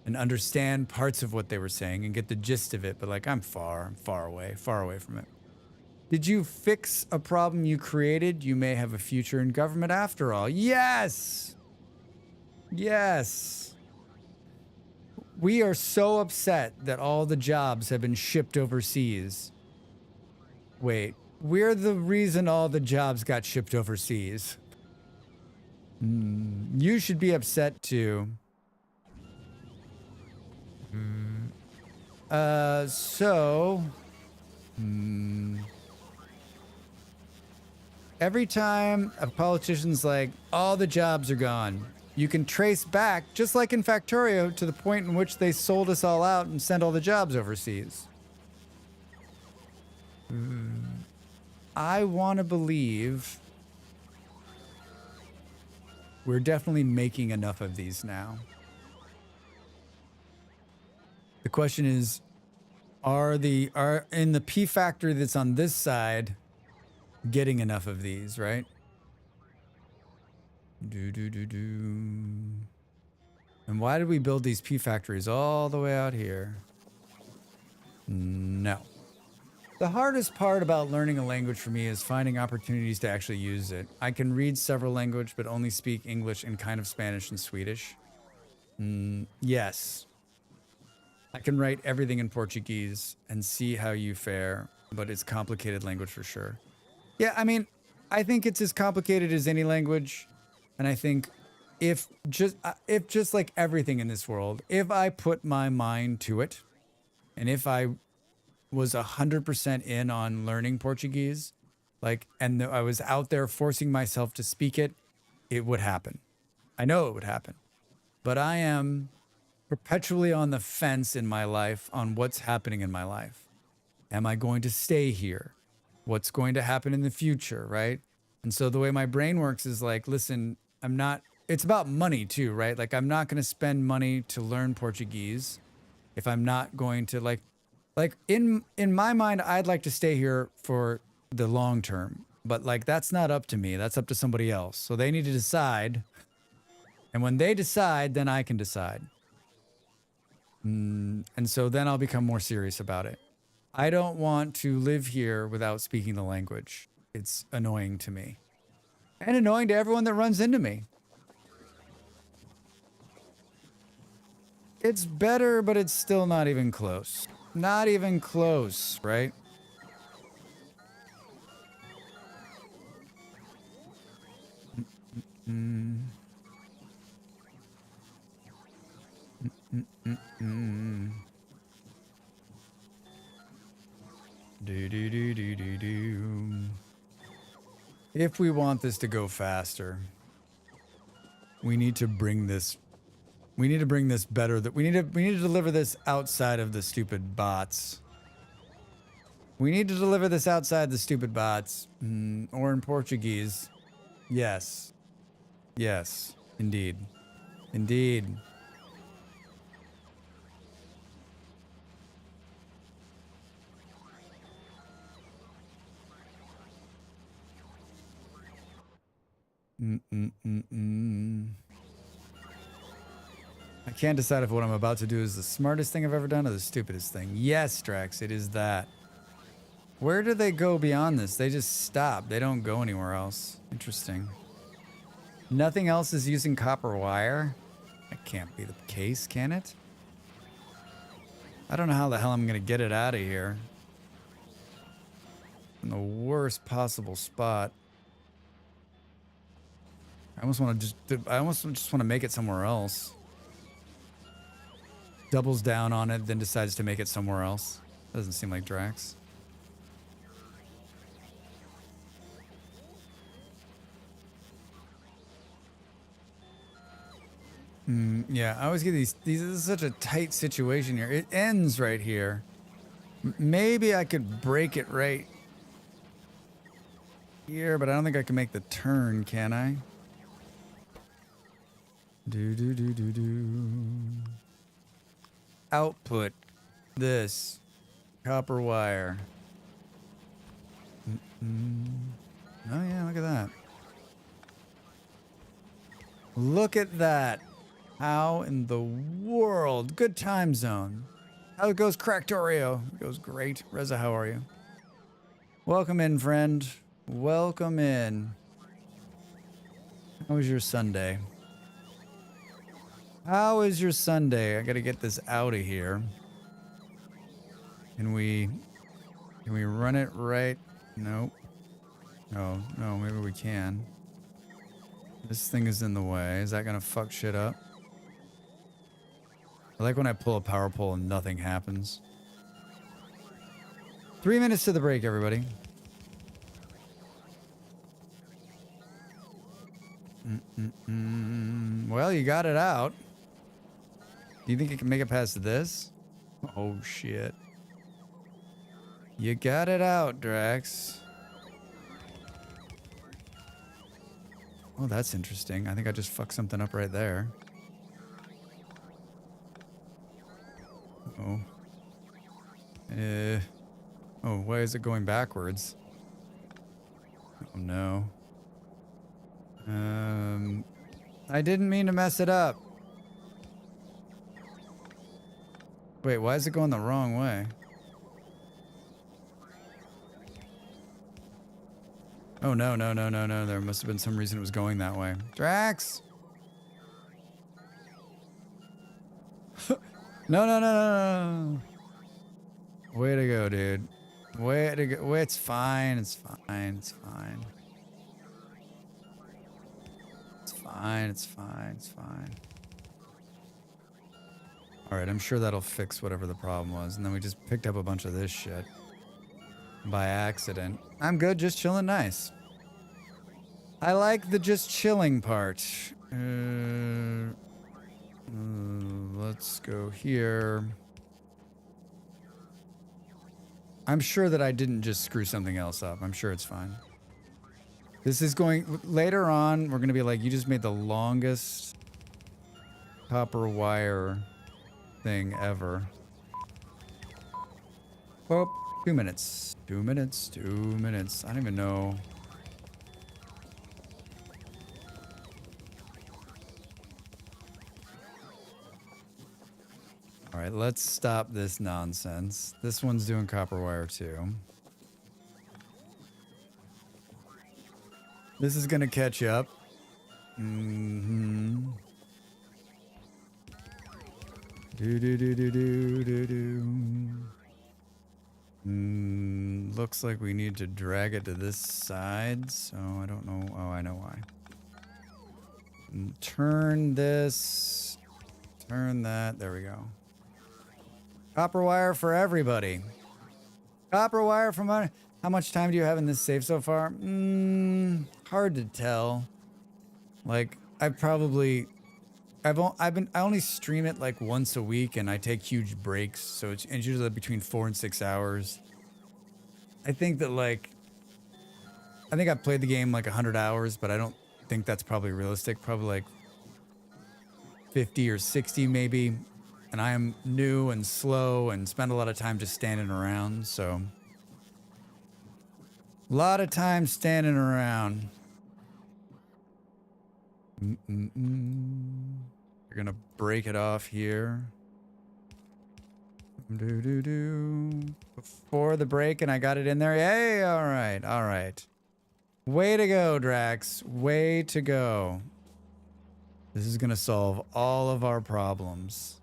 and understand parts of what they were saying and get the gist of it. But like, I'm far away from it. Did you fix a problem you created? You may have a future in government after all. Yes. Yes. We are so upset that all the jobs have been shipped overseas. Wait, we're the reason all the jobs got shipped overseas. You should be upset too. Every time a politician's like, all the jobs are gone, you can trace back, just like in Factorio, to the point in which they sold us all out and sent all the jobs overseas. I want to believe we're definitely making enough of these now. The question is, are in the P factory that's on this side getting enough of these, right? And why did we build these P factories all the way out here? No. The hardest part about learning a language for me is finding opportunities to actually use it. I can read several languages, but only speak English and kind of Spanish and Swedish. Yes. I can write everything in Portuguese and see how you fare, but it's complicated language for sure. Yeah, I mean, I think it's as complicated as any language. And I think if just like everything in this world, if I put my mind to it, and if I was 100% in on learning Portuguese, and I was out there forcing myself to speak it, it would happen. I know it would happen. But I am perpetually on the fence in my life on what's happening in my life. Am I going to stay here? What's going to happen in the future, right? And so the way my brain works is like, listen, it's about money too, right? Like, I'm not going to spend money to learn Portuguese if I'm not going to like in my mind, I'd like to stay here for the long term, but like, that's not up to me. That's up to somebody else. So they need to decide. And when they decide, then I can decide. And so then I'll become more serious about it. I don't want to live here without speaking the language. It's annoying to me. And annoying to everyone that runs into me. It's better, but it's still not even close. Not even close, right? If we want this to go faster, we need to bring this. We need to bring this better. That we need to deliver this outside of the stupid bots. We need to deliver this outside the stupid bots, or in Portuguese. Yes, yes, indeed, indeed. I can't decide if what I'm about to do is the smartest thing I've ever done or the stupidest thing. Yes, Drax, it is that. Where do they go beyond this? They just stop. They don't go anywhere else. Interesting. Nothing else is using copper wire? That can't be the case, can it? I don't know how the hell I'm going to get it out of here. In the worst possible spot. I almost just want to make it somewhere else. Doubles down on it, then decides to make it somewhere else. Doesn't seem like Drax. Yeah, I always get these. This is such a tight situation here. It ends right here. Maybe I could break it right here, but I don't think I can make the turn, can I? Output. This. Copper wire. Oh, yeah, look at that. Look at that. How in the world? Good time zone. How it goes, Factorio? It goes great. Reza, how are you? Welcome in, friend. Welcome in. How was your Sunday? How is your Sunday? I gotta get this out of here. Can we run it right? Nope. No, maybe we can. This thing is in the way. Is that gonna fuck shit up? I like when I pull a power pole and nothing happens. 3 minutes to the break, everybody. Well, you got it out. Do you think you can make it past this? Oh, shit. You got it out, Drax. Oh, that's interesting. I think I just fucked something up right there. Oh. Oh, why is it going backwards? Oh, no. I didn't mean to mess it up. Wait, why is it going the wrong way? Oh, no. There must have been some reason it was going that way. Drax! No. Way to go, dude. Way to go. It's fine. It's fine. It's fine. It's fine. It's fine. It's fine. All right, I'm sure that'll fix whatever the problem was. And then we just picked up a bunch of this shit by accident. I'm good, just chilling nice. I like the just chilling part. Let's go here. I'm sure that I didn't just screw something else up. I'm sure it's fine. This is going... Later on, we're going to be like, you just made the longest copper wire thing ever. Oh, 2 minutes. 2 minutes. 2 minutes. I don't even know. All right, let's stop this nonsense. This one's doing copper wire too. This is gonna catch up. Mm-hmm. Looks like we need to drag it to this side, so I don't know. Oh, I know why. Turn this. Turn that. There we go. Copper wire for everybody. Copper wire for money. How much time do you have in this save so far? Hard to tell. Like, I only stream it like once a week, and I take huge breaks, so it's usually between 4 and 6 hours. I think I've played the game like 100 hours, but I don't think that's probably realistic. Probably like 50 or 60 maybe. And I am new and slow and spend a lot of time just standing around, so. A lot of time standing around. We're gonna break it off here. Before the break, and I got it in there. Hey, all right. Way to go, Drax. Way to go. This is gonna solve all of our problems.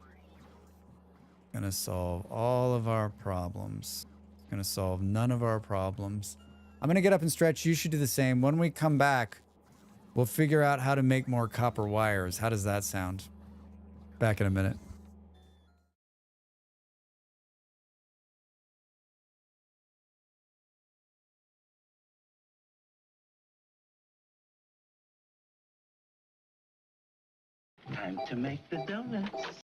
Gonna solve all of our problems. Gonna solve none of our problems. I'm gonna get up and stretch. You should do the same. When we come back, we'll figure out how to make more copper wires. How does that sound? Back in a minute. Time to make the donuts.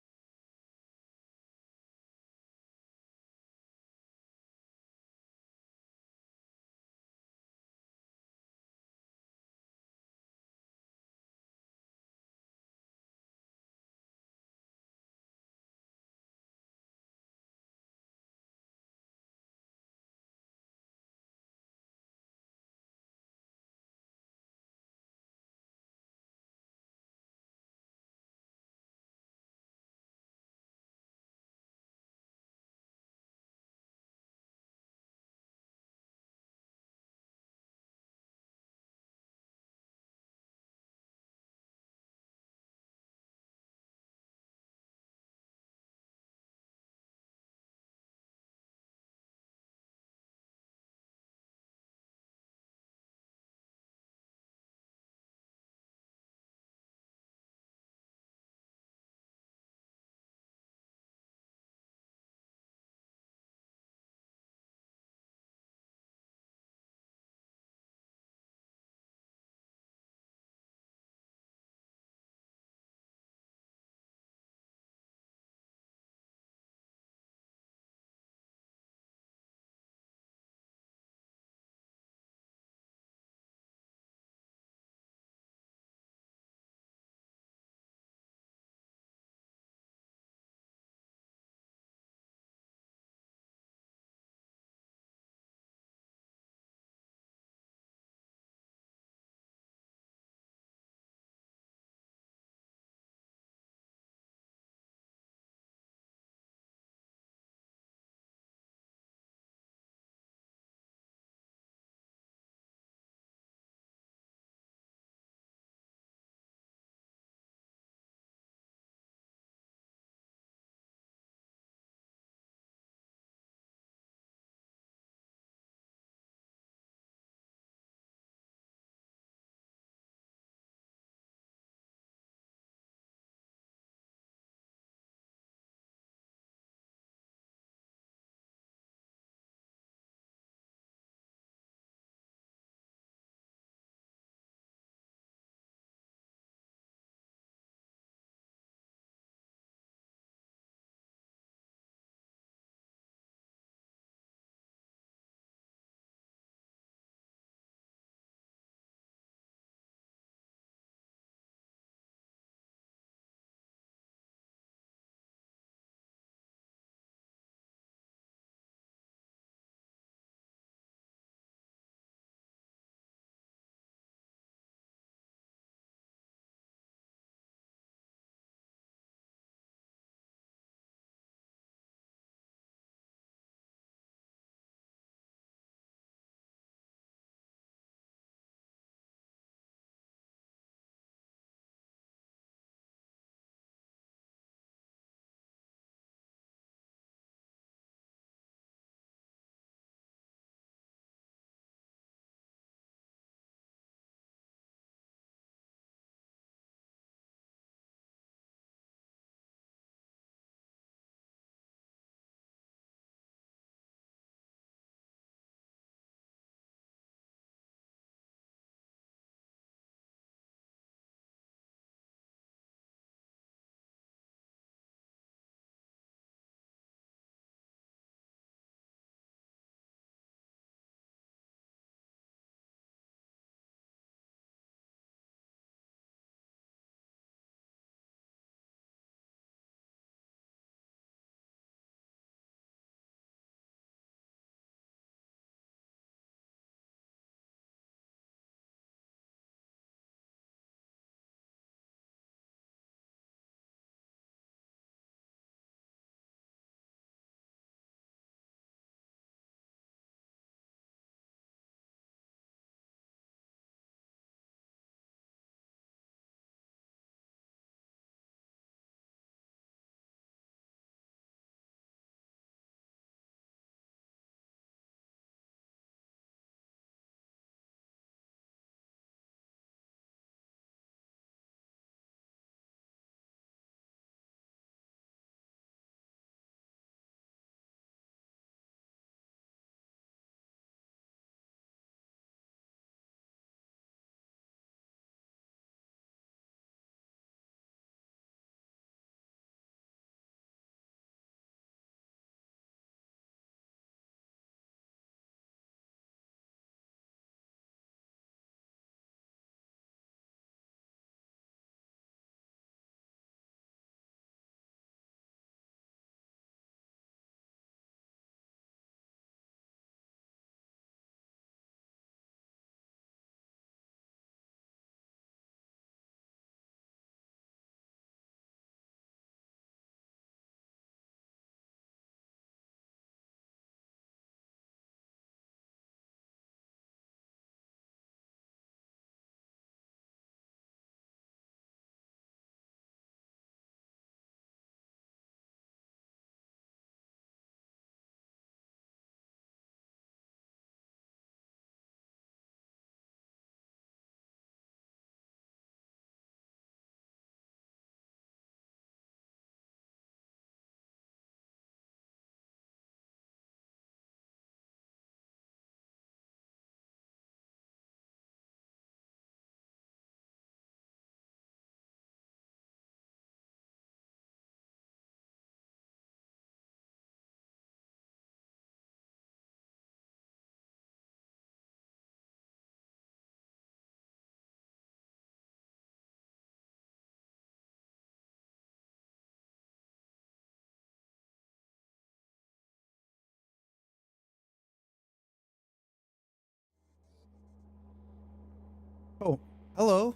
Oh, hello.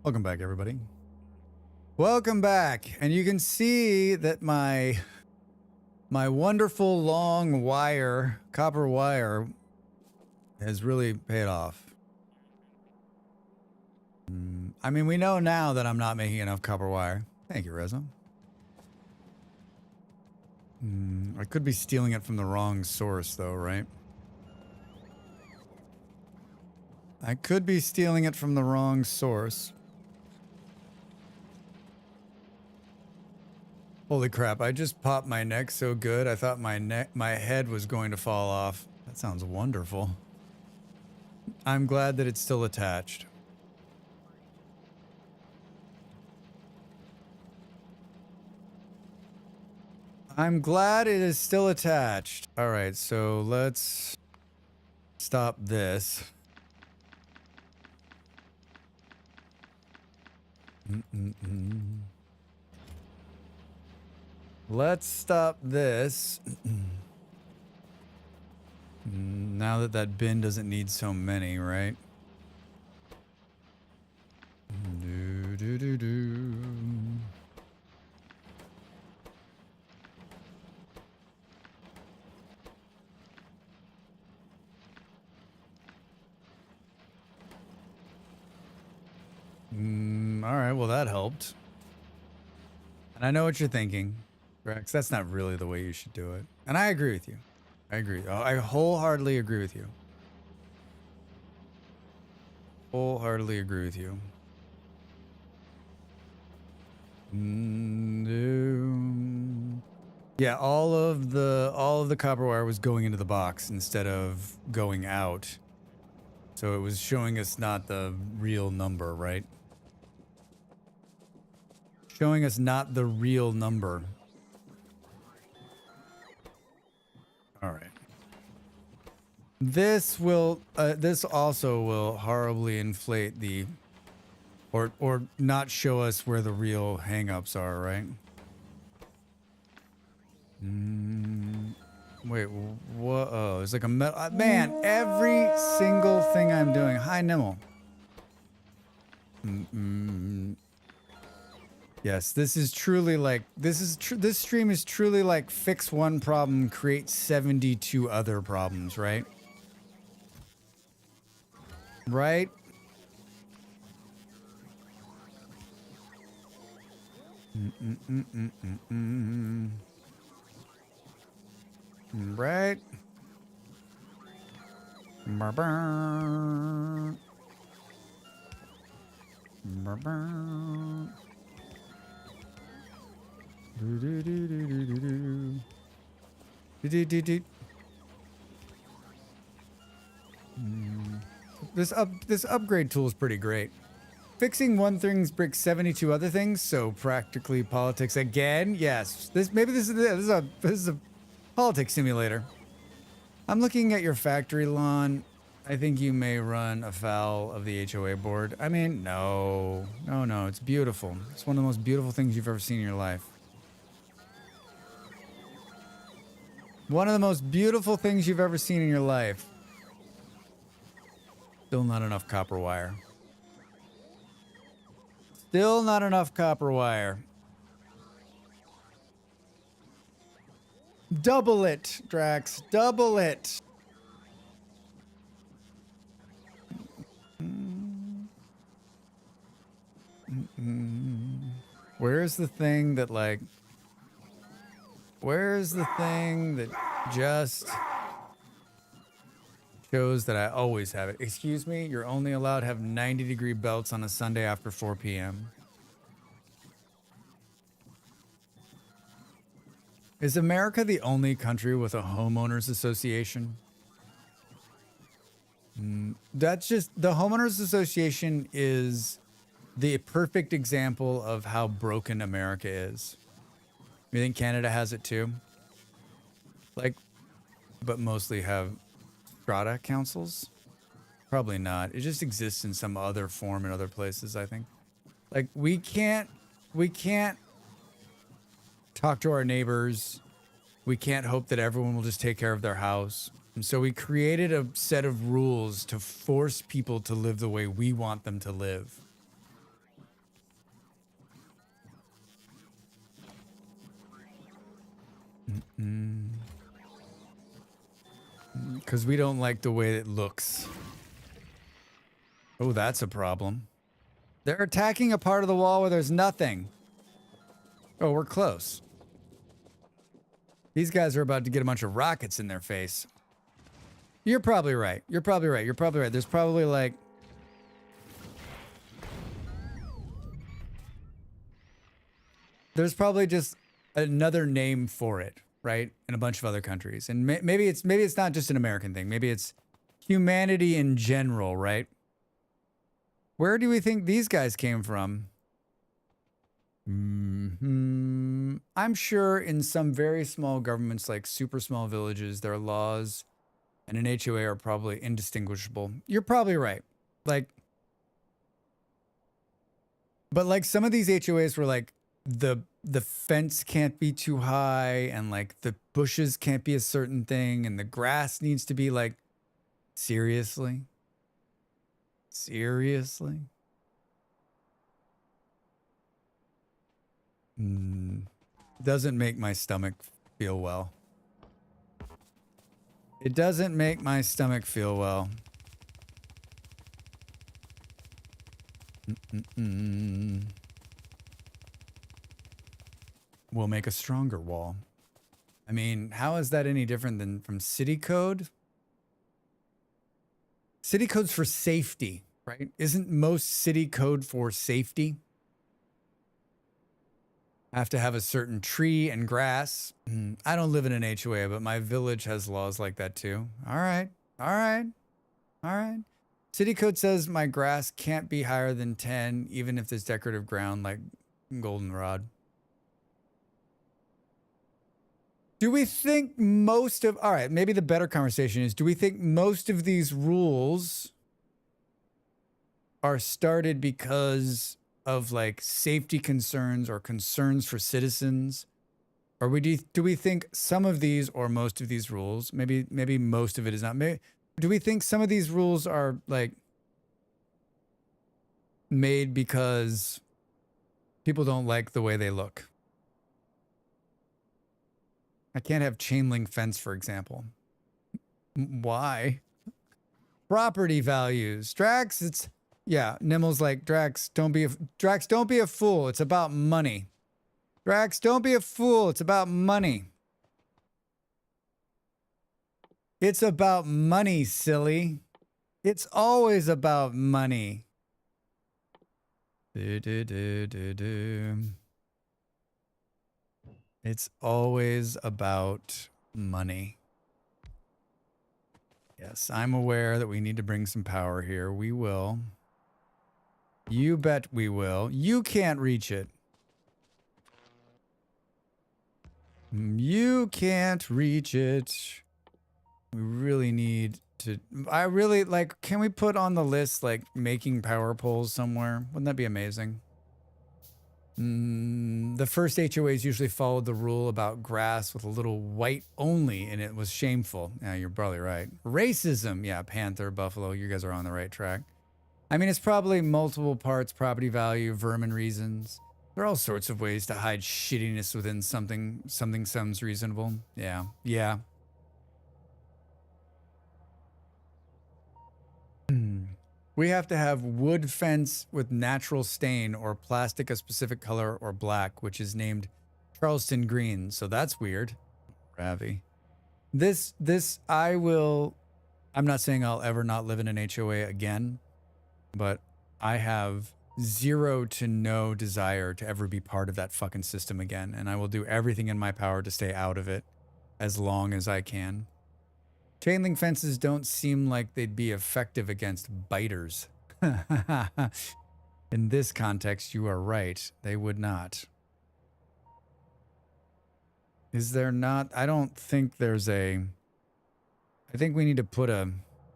Welcome back, everybody. Welcome back. And you can see that my wonderful long wire, copper wire, has really paid off. I mean, we know now that I'm not making enough copper wire. Thank you, Reza. I could be stealing it from the wrong source, though, right? I could be stealing it from the wrong source. Holy crap, I just popped my neck so good, I thought my head was going to fall off. That sounds wonderful. I'm glad that it's still attached. I'm glad it is still attached. All right, so let's stop this. Let's stop this. Now that that bin doesn't need so many, right? Do, do, do, do. All right, well, that helped. And I know what you're thinking, Rex. That's not really the way you should do it. And I agree with you. I agree. Oh, I wholeheartedly agree with you. Wholeheartedly agree with you. Yeah, all of the copper wire was going into the box instead of going out. So it was showing us not the real number, right? Showing us not the real number. All right. This also will horribly inflate the, or not show us where the real hangups are, right? Wait, what? Oh, it's like a metal. Man, every single thing I'm doing. Hi, Nimel. Yes, this is truly like, this stream is truly like fix one problem, create 72 other problems, right? Right? Right? Ba-ba. Ba-ba. This upgrade tool is pretty great. Fixing one thing breaks 72 other things, so practically politics again. Yes, this is a politics simulator. I'm looking at your factory lawn. I think you may run afoul of the HOA board. I mean, no, it's beautiful. It's one of the most beautiful things you've ever seen in your life. One of the most beautiful things you've ever seen in your life. Still not enough copper wire. Still not enough copper wire. Double it, Drax. Double it. Where's the thing that like... Where's the thing that just shows that I always have it? Excuse me, you're only allowed to have 90-degree belts on a Sunday after 4 p.m. Is America the only country with a homeowners association? That's just, the homeowners association is the perfect example of how broken America is. You think Canada has it too? Like, but mostly have strata councils? Probably not. It just exists in some other form in other places, I think. Like, we can't talk to our neighbors. We can't hope that everyone will just take care of their house. And so we created a set of rules to force people to live the way we want them to live. Because we don't like the way it looks. Oh, that's a problem. They're attacking a part of the wall where there's nothing. Oh, we're close. These guys are about to get a bunch of rockets in their face. You're probably right. You're probably right. You're probably right. There's probably like... There's probably just another name for it, right? In a bunch of other countries. And maybe it's not just an American thing. Maybe it's humanity in general, right? Where do we think these guys came from? I'm sure in some very small governments, like super small villages, their laws and an HOA are probably indistinguishable. You're probably right. Like, but like some of these HOAs were like the fence can't be too high and like the bushes can't be a certain thing and the grass needs to be like, seriously? Seriously? Doesn't make my stomach feel well. It doesn't make my stomach feel well. We'll make a stronger wall. I mean, how is that any different than from city code? City code's for safety, right? Isn't most city code for safety? I have to have a certain tree and grass. I don't live in an HOA, but my village has laws like that too. All right. All right. All right. City code says my grass can't be higher than 10, even if there's decorative ground like goldenrod. Do we think most of... All right, maybe the better conversation is, do we think most of these rules are started because of like safety concerns or concerns for citizens? Or do we think some of these or most of these rules, maybe most of it is not, do we think some of these rules are like made because people don't like the way they look? I can't have chain link fence, for example. Why? Property values. Drax, it's... Yeah, Nimmel's like, Drax, don't be a fool. It's about money. Drax, don't be a fool. It's about money. It's about money, silly. It's always about money. It's always about money. Yes, I'm aware that we need to bring some power here. We will. You bet we will. You can't reach it. You can't reach it. We really need to... I really, like, can we put on the list, like, making power poles somewhere? Wouldn't that be amazing? The first HOAs usually followed the rule about grass with a little white only, and it was shameful. Yeah, you're probably right. Racism. Yeah, panther, buffalo. You guys are on the right track. I mean, it's probably multiple parts, property value, vermin reasons. There are all sorts of ways to hide shittiness within something sounds reasonable. Yeah. Yeah. We have to have wood fence with natural stain or plastic a specific color or black, which is named Charleston green. So that's weird. Ravi. I'm not saying I'll ever not live in an HOA again, but I have zero to no desire to ever be part of that fucking system again. And I will do everything in my power to stay out of it as long as I can. Chain link fences don't seem like they'd be effective against biters. In this context, you are right. They would not. Is there not? I don't think there's a... I think we need to put a...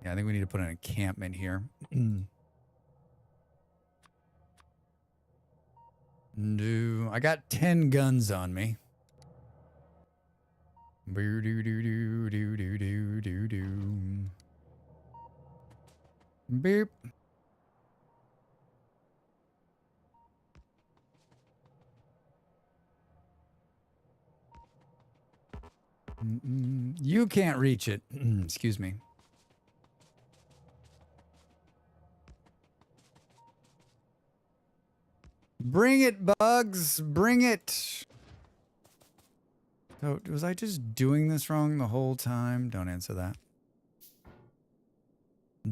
Yeah, I think we need to put an encampment here. No, I got 10 guns on me. Boo doo doo doo doo doo doo doo doo. Beep. You can't reach it. Excuse me. Bring it, bugs. Bring it. So, was I just doing this wrong the whole time? Don't answer that.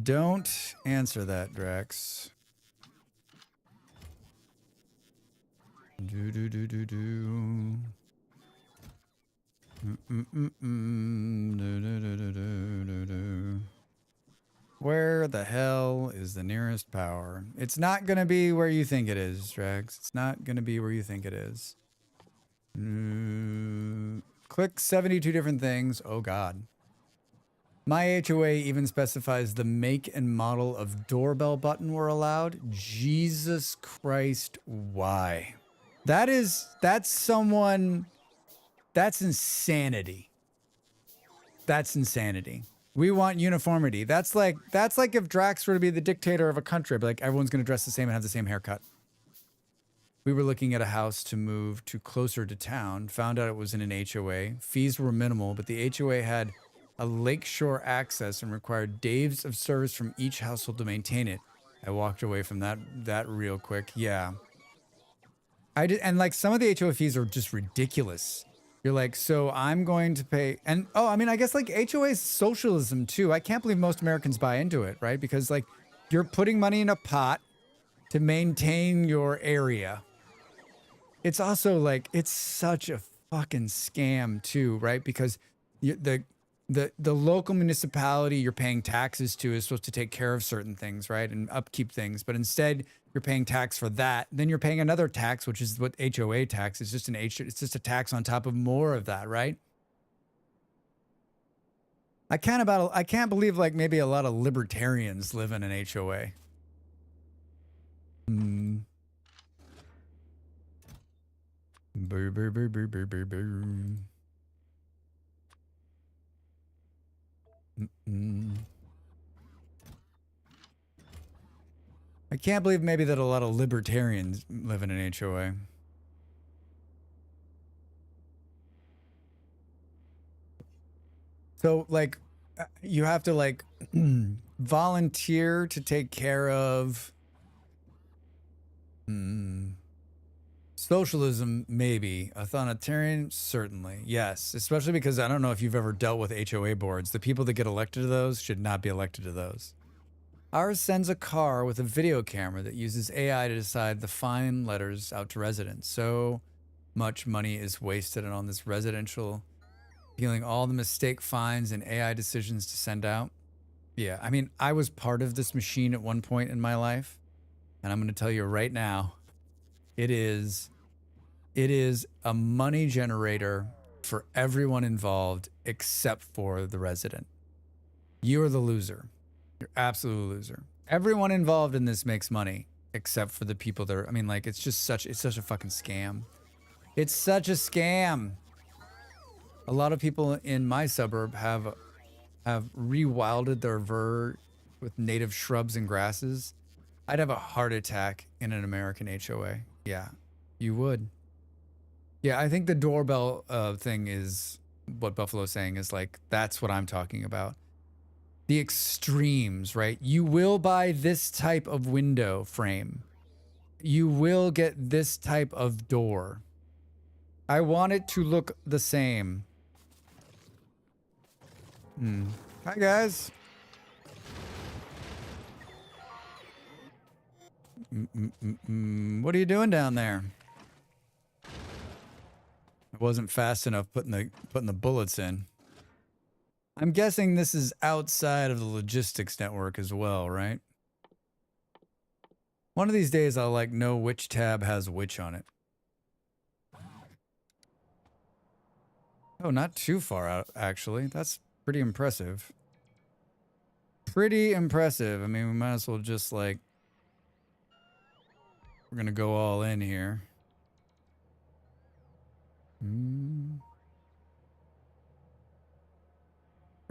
Don't answer that, Drax. Do do do do do. Do, do, do, do, do, do, do. Where the hell is the nearest power? It's not gonna be where you think it is, Drax. It's not gonna be where you think it is. Click 72 different things. Oh God. My HOA even specifies the make and model of doorbell button were allowed. Jesus Christ, why? That's insanity. That's insanity. We want uniformity. That's like if Drax were to be the dictator of a country, but like everyone's gonna dress the same and have the same haircut. We were looking at a house to move to closer to town, found out it was in an HOA. Fees were minimal, but the HOA had a lakeshore access and required days of service from each household to maintain it. I walked away from that real quick. Yeah. I did, and like some of the HOA fees are just ridiculous. You're like, so I'm going to pay, and oh, I mean, I guess like HOA is socialism too. I can't believe most Americans buy into it, right? Because like you're putting money in a pot to maintain your area. It's also like, it's such a fucking scam too, right? Because the local municipality you're paying taxes to is supposed to take care of certain things, right? And upkeep things. But instead you're paying tax for that. Then you're paying another tax, which is what HOA tax is. It's just a tax on top of more of that, right? I can't believe like maybe a lot of libertarians live in an HOA. Boo, boo, boo, boo, boo, boo, boo. I can't believe maybe that a lot of libertarians live in an HOA. So like you have to like volunteer to take care of socialism, maybe. Authoritarian, certainly. Yes, especially because I don't know if you've ever dealt with HOA boards. The people that get elected to those should not be elected to those. Ours sends a car with a video camera that uses AI to decide the fine letters out to residents. So much money is wasted on this residential, feeling all the mistake fines and AI decisions to send out. Yeah, I mean, I was part of this machine at one point in my life, and I'm going to tell you right now, it is a money generator for everyone involved except for the resident. You are the loser. You're absolute loser. Everyone involved in this makes money except for the people that are, I mean, like, it's such a fucking scam. It's such a scam. A lot of people in my suburb have rewilded their ver with native shrubs and grasses. I'd have a heart attack in an American HOA. Yeah, you would. Yeah, I think the doorbell thing is what Buffalo's saying is like, that's what I'm talking about. The extremes, right? You will buy this type of window frame. You will get this type of door. I want it to look the same. Hi, guys. What are you doing down there? I wasn't fast enough putting the bullets in. I'm guessing this is outside of the logistics network as well, right? One of these days I'll like know which tab has which on it. Oh, not too far out, actually. That's pretty impressive. Pretty impressive. I mean, we might as well just like, we're gonna go all in here.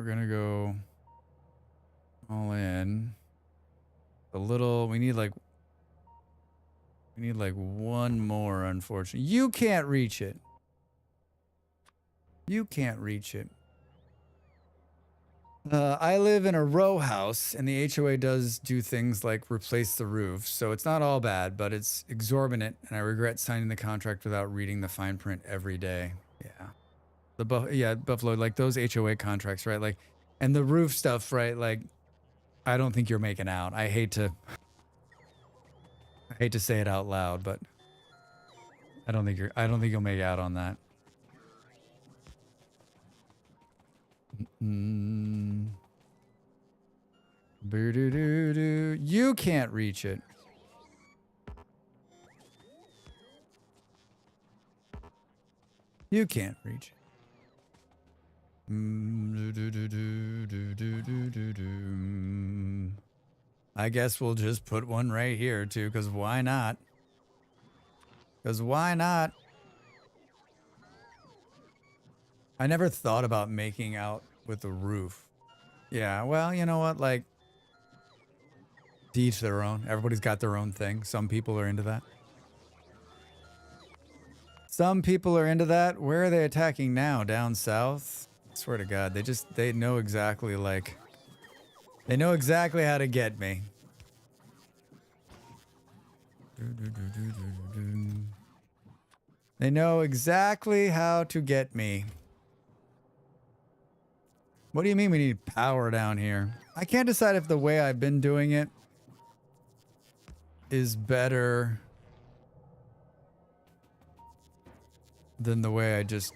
we're gonna go all in. A little, we need like one more, unfortunately. You can't reach it. You can't reach it. I live in a row house, and the HOA does do things like replace the roof, so it's not all bad, but it's exorbitant, and I regret signing the contract without reading the fine print every day. Yeah. Buffalo, like those HOA contracts, right? Like, and the roof stuff, right? Like, I don't think you're making out. I hate to say it out loud, but I don't think you'll make out on that. Boo-doo-doo-doo. You can't reach it. You can't reach it. I guess we'll just put one right here too, because why not? Because why not? I never thought about making out with the roof. Yeah, well, you know what? Like, to each their own. Everybody's got their own thing. Some people are into that. Some people are into that. Where are they attacking now? Down south? I swear to God, they know exactly, like, they know exactly how to get me. They know exactly how to get me. What do you mean we need power down here? I can't decide if the way I've been doing it is better than the way I just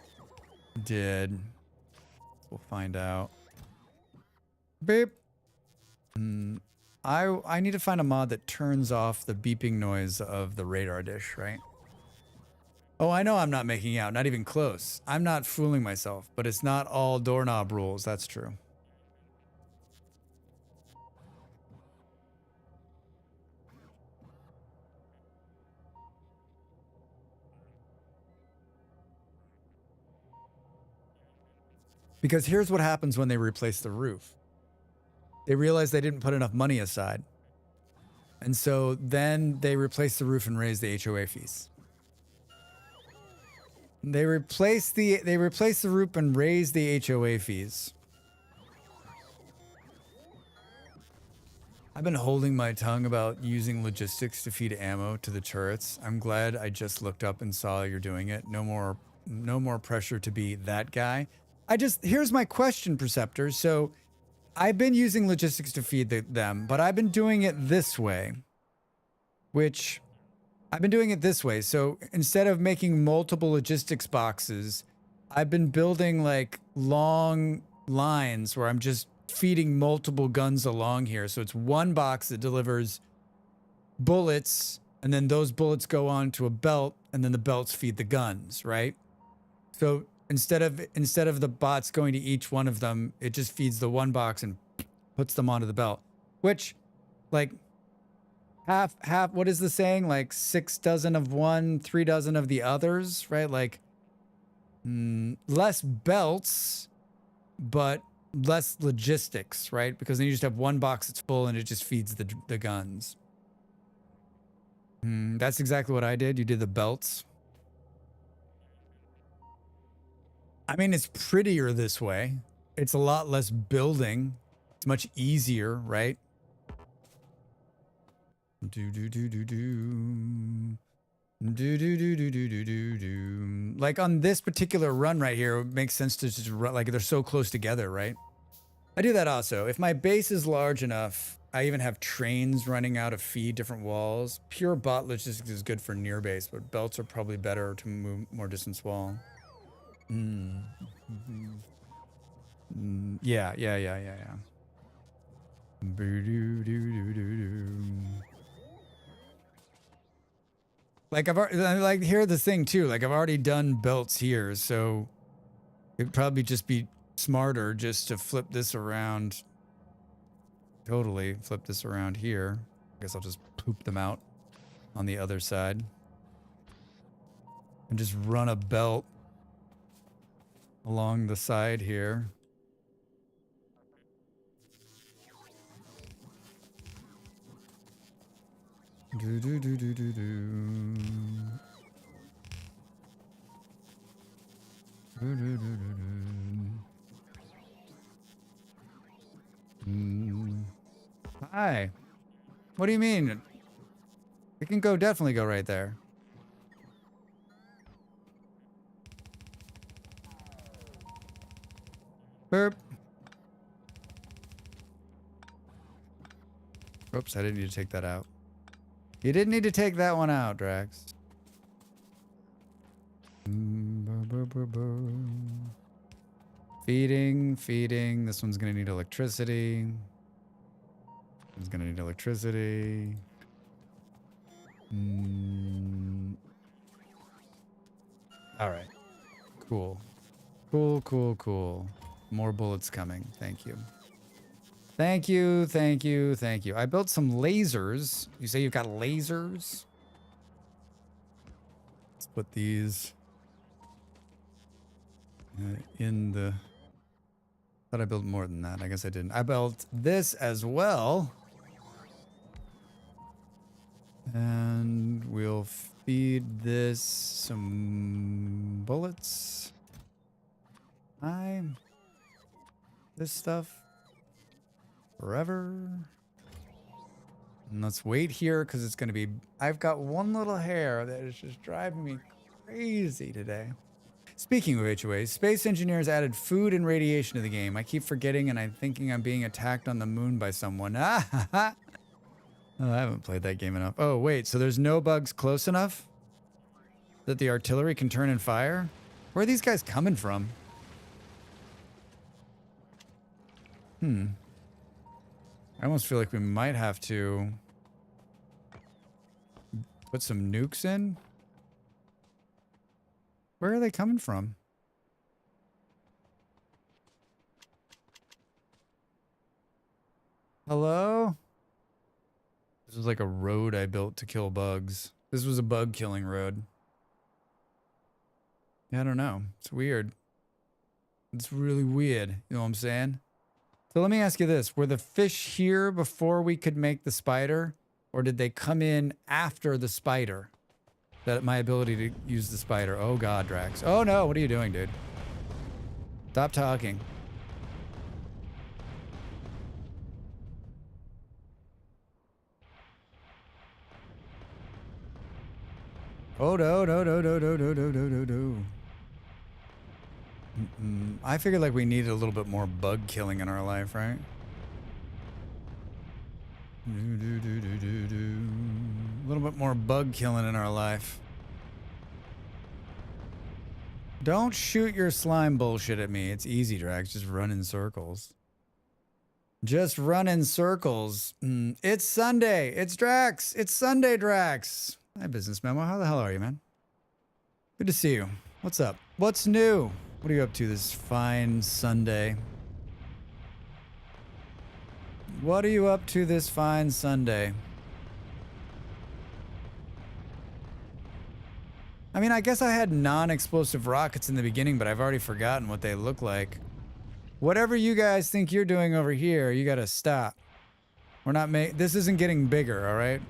did. We'll find out. Beep. I need to find a mod that turns off the beeping noise of the radar dish, right? Oh, I know I'm not making out. Not even close. I'm not fooling myself, but it's not all doorknob rules. That's true. Because here's what happens when they replace the roof. They realize they didn't put enough money aside. And so then they replace the roof and raise the HOA fees. They replace the roof and raise the HOA fees. I've been holding my tongue about using logistics to feed ammo to the turrets. I'm glad I just looked up and saw you're doing it. No more pressure to be that guy. Here's my question, Perceptor. So I've been using logistics to feed them, but I've been doing it this way, So instead of making multiple logistics boxes, I've been building like long lines where I'm just feeding multiple guns along here. So it's one box that delivers bullets, and then those bullets go on to a belt, and then the belts feed the guns, right? So instead of the bots going to each one of them, it just feeds the one box and puts them onto the belt, which, like, half, what is the saying? Like 6 dozen of one, 3 dozen of the others, right? Like, less belts, but less logistics, right? Because then you just have one box that's full and it just feeds the guns. That's exactly what I did. You did the belts. I mean, it's prettier this way. It's a lot less building. It's much easier, right? Like on this particular run right here, it makes sense to just run, like they're so close together, right? I do that also. If my base is large enough, I even have trains running out to feed different walls. Pure bot logistics is good for near base, but belts are probably better to move more distance wall. Yeah. Like here's the thing too. Like I've already done belts here, so it'd probably just be smarter just to flip this around. Totally flip this around here. I guess I'll just poop them out on the other side and just run a belt along the side here. Do, do, do, do, do, do. Do, do, do, do, do. Hi. What do you mean? It can definitely go right there. Burp. Oops, I didn't need to take that out. You didn't need to take that one out, Drax. Feeding, feeding. This one's gonna need electricity. It's gonna need electricity. All right. Cool. Cool, cool, cool. More bullets coming. Thank you. Thank you, thank you, thank you. I built some lasers. You say you've got lasers? Let's put these in the... Thought I built more than that. I guess I didn't. I built this as well. And we'll feed this some bullets. This stuff forever. And let's wait here because it's going to be... I've got one little hair that is just driving me crazy today. Speaking of HOAs, space engineers added food and radiation to the game. I keep forgetting and I'm thinking I'm being attacked on the moon by someone. Ah, oh, I haven't played that game enough. Oh, wait, so there's no bugs close enough that the artillery can turn and fire? Where are these guys coming from? I almost feel like we might have to put some nukes in. Where are they coming from? Hello? This was like a road I built to kill bugs. This was a bug killing road. Yeah, I don't know. It's weird. It's really weird. You know what I'm saying? So let me ask you this. Were the fish here before we could make the spider? Or did they come in after the spider? That my ability to use the spider. Oh God, Drax. Oh no, what are you doing, dude? Stop talking. Oh no, no, no, no, no, no, no, no, no, no. I figured like we needed a little bit more bug killing in our life, right? A little bit more bug killing in our life. Don't shoot your slime bullshit at me. It's easy, Drax. Just run in circles. Just run in circles. It's Sunday. It's Drax. It's Sunday, Drax. Hi, Business Memo. How the hell are you, man? Good to see you. What's up? What's new? What are you up to this fine Sunday? What are you up to this fine Sunday? I mean, I guess I had non-explosive rockets in the beginning, but I've already forgotten what they look like. Whatever you guys think you're doing over here, you gotta stop. We're not this isn't getting bigger, all right?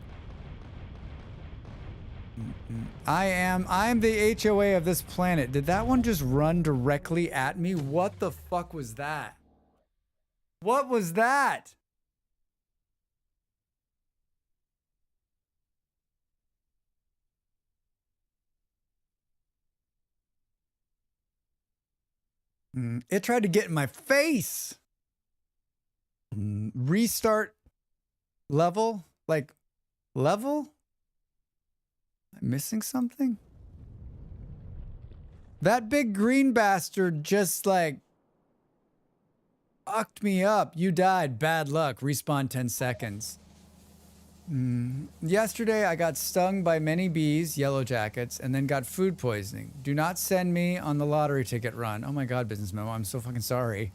I'm the HOA of this planet. Did that one just run directly at me? What the fuck was that? What was that? It tried to get in my face. Restart level? Like, level? I'm missing something? That big green bastard just like fucked me up. You died. Bad luck. Respawn 10 seconds. Yesterday, I got stung by many bees, yellow jackets, and then got food poisoning. Do not send me on the lottery ticket run. Oh my God, Business Memo. I'm so fucking sorry.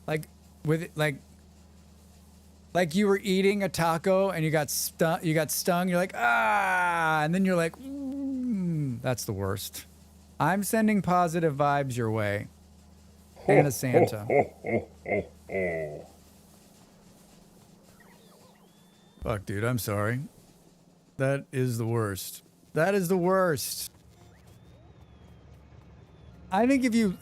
Like, like you were eating a taco and you got stung. You're like, ah, and then you're like, that's the worst. I'm sending positive vibes your way. And Santa. Fuck, dude, I'm sorry. That is the worst. That is the worst. I think if you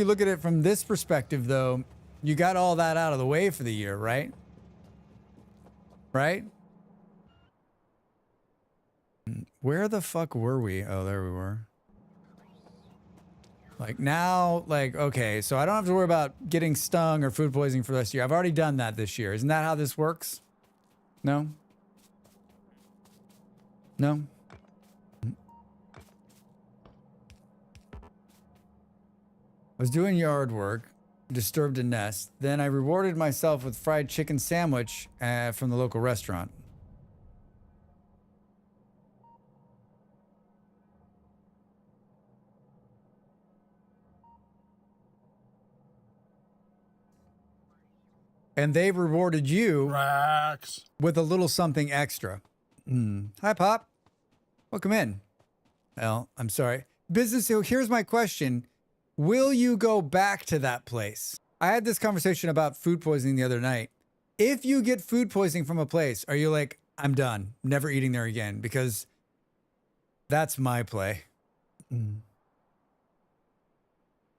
look at it from this perspective though, you got all that out of the way for the year, right? Right? Where the fuck were we? Oh, there we were. Like now, like, okay, so I don't have to worry about getting stung or food poisoning for the rest of the year. I've already done that this year. Isn't that how this works? No? No? I was doing yard work, disturbed a nest. Then I rewarded myself with fried chicken sandwich from the local restaurant. And they rewarded you with a little something extra. Hi, Pop. Welcome in. Well, I'm sorry. Business, so here's my question. Will you go back to that place? I had this conversation about food poisoning the other night. If you get food poisoning from a place, are you like, I'm done, never eating there again? Because that's my play.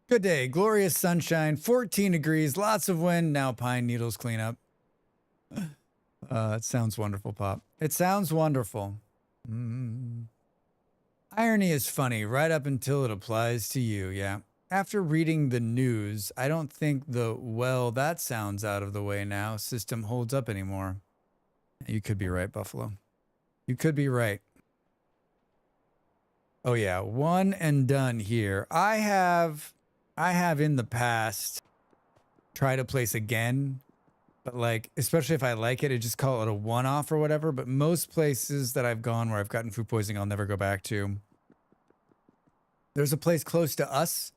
Good day, glorious sunshine, 14 degrees, lots of wind, now pine needles cleanup. It sounds wonderful, Pop. It sounds wonderful. Irony is funny right up until it applies to you, yeah. After reading the news, I don't think the, well, that sounds out of the way now system holds up anymore. You could be right, Buffalo. You could be right. Oh yeah, one and done here. I have in the past tried a place again, but like, especially if I like it, I just call it a one-off or whatever. But most places that I've gone where I've gotten food poisoning, I'll never go back to. There's a place close to us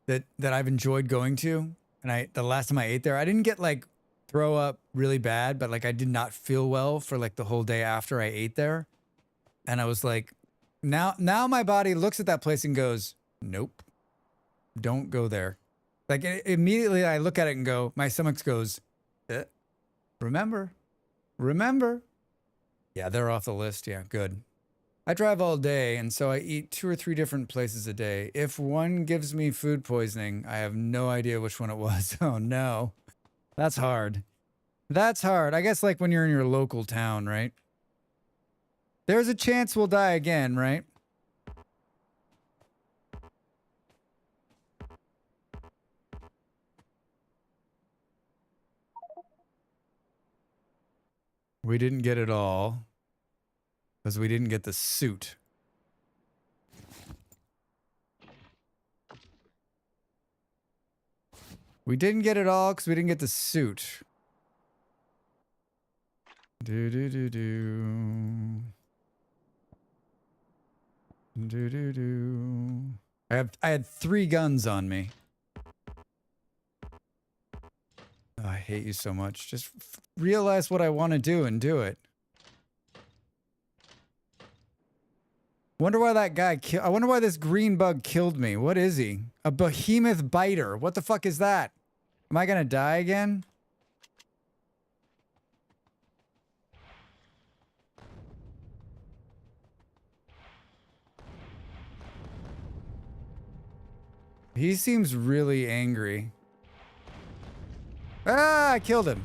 that I've enjoyed going to. And the last time I ate there, I didn't get like throw up really bad, but like I did not feel well for like the whole day after I ate there. And I was like, now my body looks at that place and goes, nope. Don't go there. Like immediately I look at it and go, my stomach goes, remember. Yeah, they're off the list. Yeah, good. I drive all day, and so I eat 2 or 3 different places a day. If one gives me food poisoning, I have no idea which one it was. Oh no, that's hard. That's hard. I guess like when you're in your local town, right? There's a chance we'll die again, right? We didn't get it all because we didn't get the suit. We didn't get it all because we didn't get the suit. Do do do do. Do do do. I had 3 guns on me. Oh, I hate you so much. Just realize what I want to do and do it. Wonder why that guy I wonder why this green bug killed me. What is he? A behemoth biter. What the fuck is that? Am I gonna die again? He seems really angry. Ah, I killed him.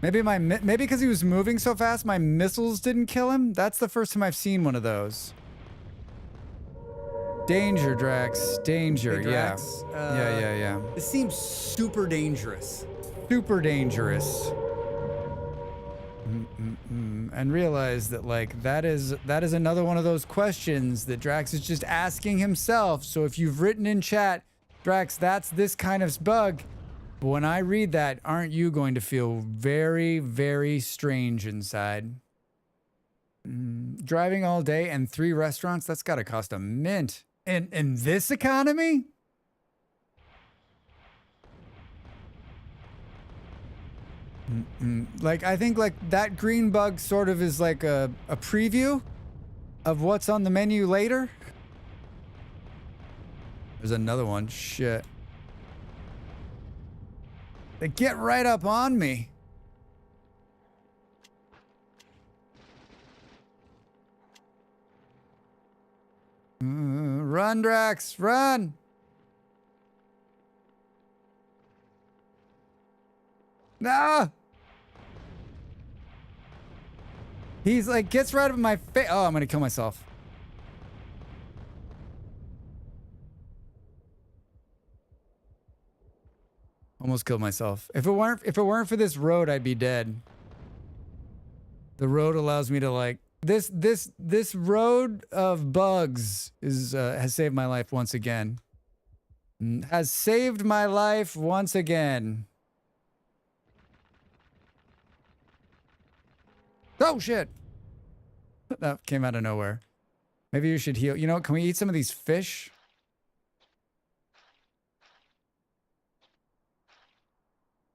Maybe because he was moving so fast, my missiles didn't kill him? That's the first time I've seen one of those. Danger, Drax. Danger, Hey, Drax, yeah. Yeah. This seems super dangerous. Super dangerous. And realize that, like, that is another one of those questions that Drax is just asking himself. So if you've written in chat, Drax, that's this kind of bug. But when I read that, aren't you going to feel very, very strange inside? Driving all day and 3 restaurants, that's got to cost a mint. In this economy? Like, I think like that green bug sort of is like a preview of what's on the menu later. There's another one. Shit. They get right up on me. Run, Drax, run! No! He's like, gets right up in my face. Oh, I'm gonna kill myself. Almost killed myself. If it weren't for this road, I'd be dead. The road allows me to like this road of bugs has saved my life once again. Has saved my life once again. Oh shit! That came out of nowhere. Maybe you should heal. You know, can we eat some of these fish?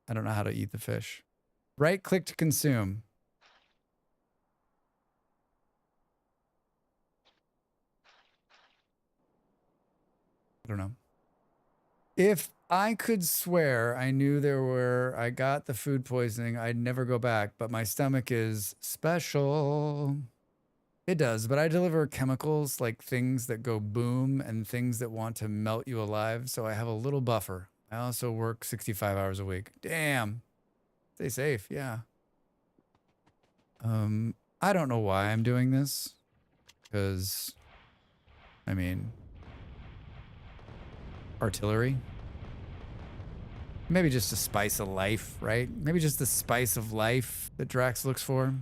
I don't know how to eat the fish. Right click to consume. I don't know. If I could swear I knew I got the food poisoning, I'd never go back, but my stomach is special. It does, but I deliver chemicals like things that go boom and things that want to melt you alive, so I have a little buffer. I also work 65 hours a week. Damn. Stay safe, yeah. I don't know why I'm doing this, because, I mean, artillery. Maybe just the spice of life, right? Maybe just the spice of life that Drax looks for.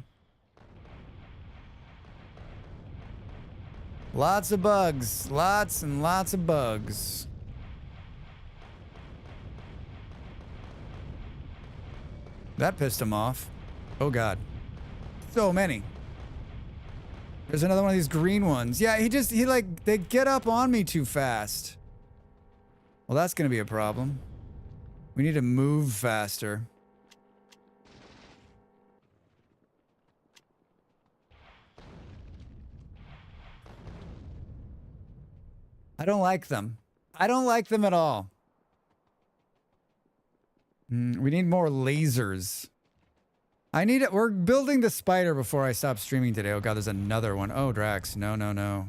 Lots of bugs. Lots and lots of bugs. That pissed him off. Oh god. So many. There's another one of these green ones. Yeah, they get up on me too fast. Well, that's gonna be a problem. We need to move faster. I don't like them. I don't like them at all. We need more lasers. We're building the spider before I stop streaming today. Oh god, there's another one. Oh, Drax. No, no, no.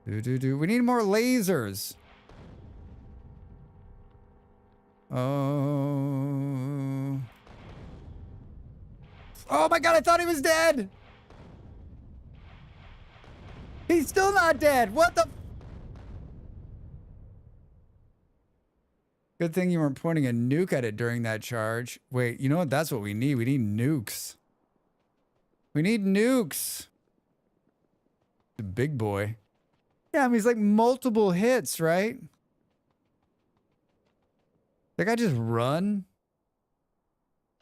We need more lasers. Oh. Oh my god, I thought he was dead. He's still not dead. What the? Good thing you weren't pointing a nuke at it during that charge. Wait, you know what? That's what we need. We need nukes. We need nukes. The big boy. Yeah, I mean, he's like multiple hits, right? That guy just run?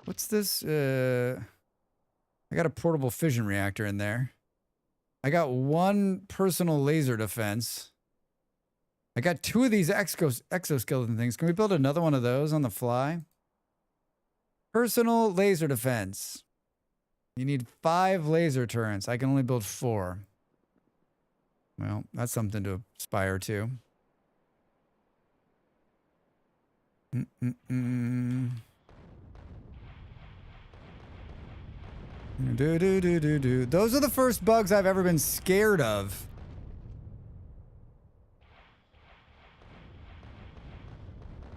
What's this? I got a portable fission reactor in there. I got one personal laser defense. I got two of these exoskeleton things. Can we build another one of those on the fly? Personal laser defense. You need 5 laser turrets. I can only build 4. Well, that's something to aspire to. Those are the first bugs I've ever been scared of.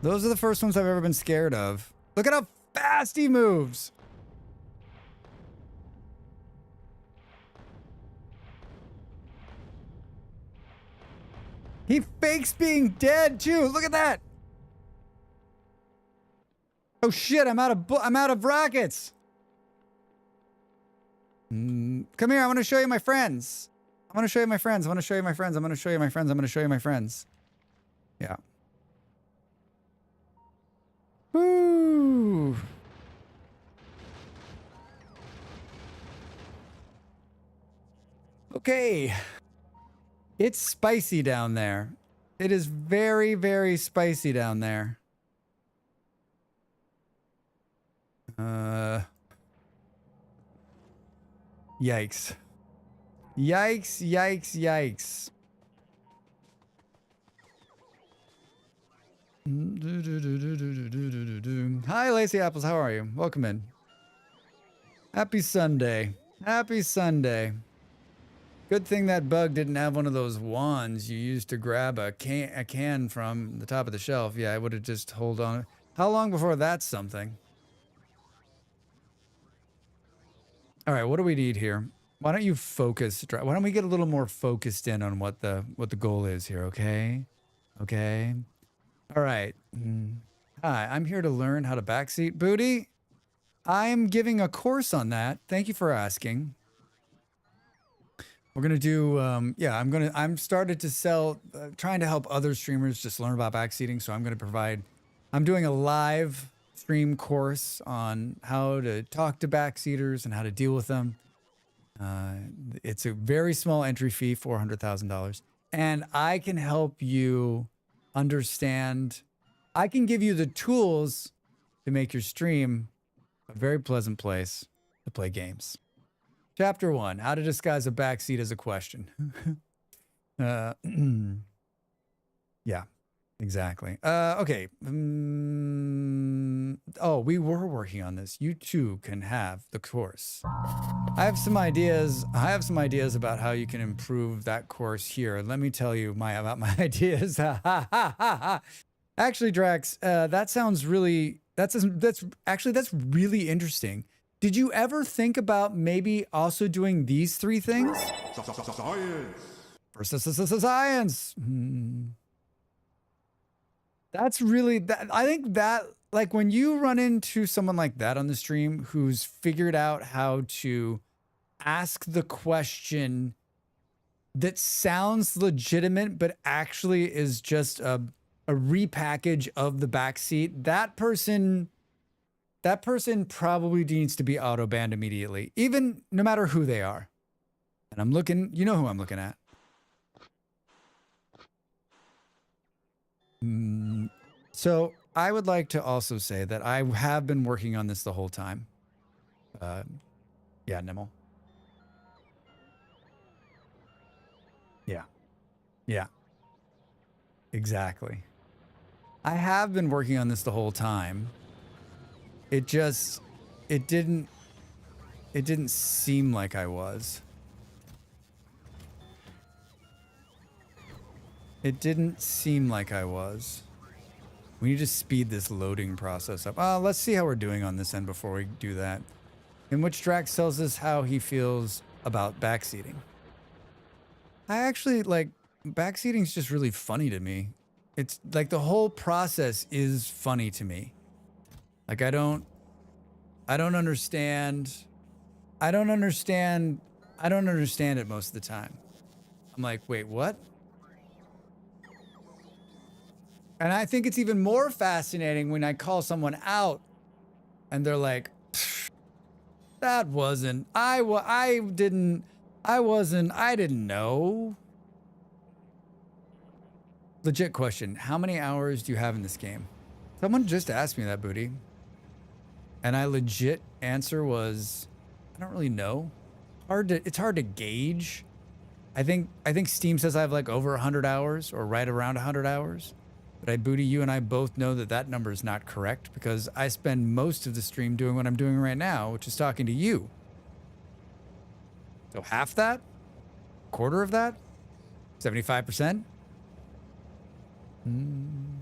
Those are the first ones I've ever been scared of. Look at how fast he moves. He fakes being dead too. Look at that. Oh shit, I'm out of rockets. Come here, I want to show you my friends. I want to show you my friends. I want to show you my friends. I'm going to show you my friends. I'm going to show you my friends. Yeah. Woo. Okay. It's spicy down there. It is very, very spicy down there. Yikes. Yikes, yikes, yikes. Hi, Lacey Apples. How are you? Welcome in. Happy Sunday. Happy Sunday. Good thing that bug didn't have one of those wands you used to grab a can from the top of the shelf. Yeah, I would have just hold on. How long before that's something? All right, what do we need here? Why don't you focus? Why don't we get a little more focused in on what the goal is here, okay? Okay. All right. Hi, I'm here to learn how to backseat. Booty, I'm giving a course on that. Thank you for asking. We're gonna do, yeah. I'm started to sell, trying to help other streamers just learn about backseating. So I'm gonna provide. I'm doing a live stream course on how to talk to backseaters and how to deal with them. It's a very small entry fee, $400,000, and I can help you understand. I can give you the tools to make your stream a very pleasant place to play games. Chapter 1, how to disguise a backseat as a question. Yeah, exactly. Okay. Oh, we were working on this. You too can have the course. I have some ideas about how you can improve that course here. Let me tell you about my ideas. Actually, Drax, that sounds really, that's really interesting. Did you ever think about maybe also doing these 3 things? Science. That's really, I think that, like, when you run into someone like that on the stream who's figured out how to ask the question that sounds legitimate but actually is just a repackage of the backseat, that person probably needs to be auto banned immediately, even no matter who they are. And I'm looking, you know who I'm looking at. So I would like to also say that I have been working on this the whole time. Yeah, Nimel. Yeah. Exactly. I have been working on this the whole time. It didn't seem like I was. It didn't seem like I was. We need to speed this loading process up. Let's see how we're doing on this end before we do that. In which Drax tells us how he feels about backseating. I actually, like, backseating is just really funny to me. It's like the whole process is funny to me. Like, I don't understand it most of the time. I'm like, wait, what? And I think it's even more fascinating when I call someone out and they're like, that wasn't, I didn't know. Legit question. How many hours do you have in this game? Someone just asked me that, Booty. And I legit answer was, I don't really know. It's hard to gauge. I think Steam says I have like over 100 hours or right around 100 hours. But Booty, you and I both know that that number is not correct because I spend most of the stream doing what I'm doing right now, which is talking to you. So half that? Quarter of that? 75%? And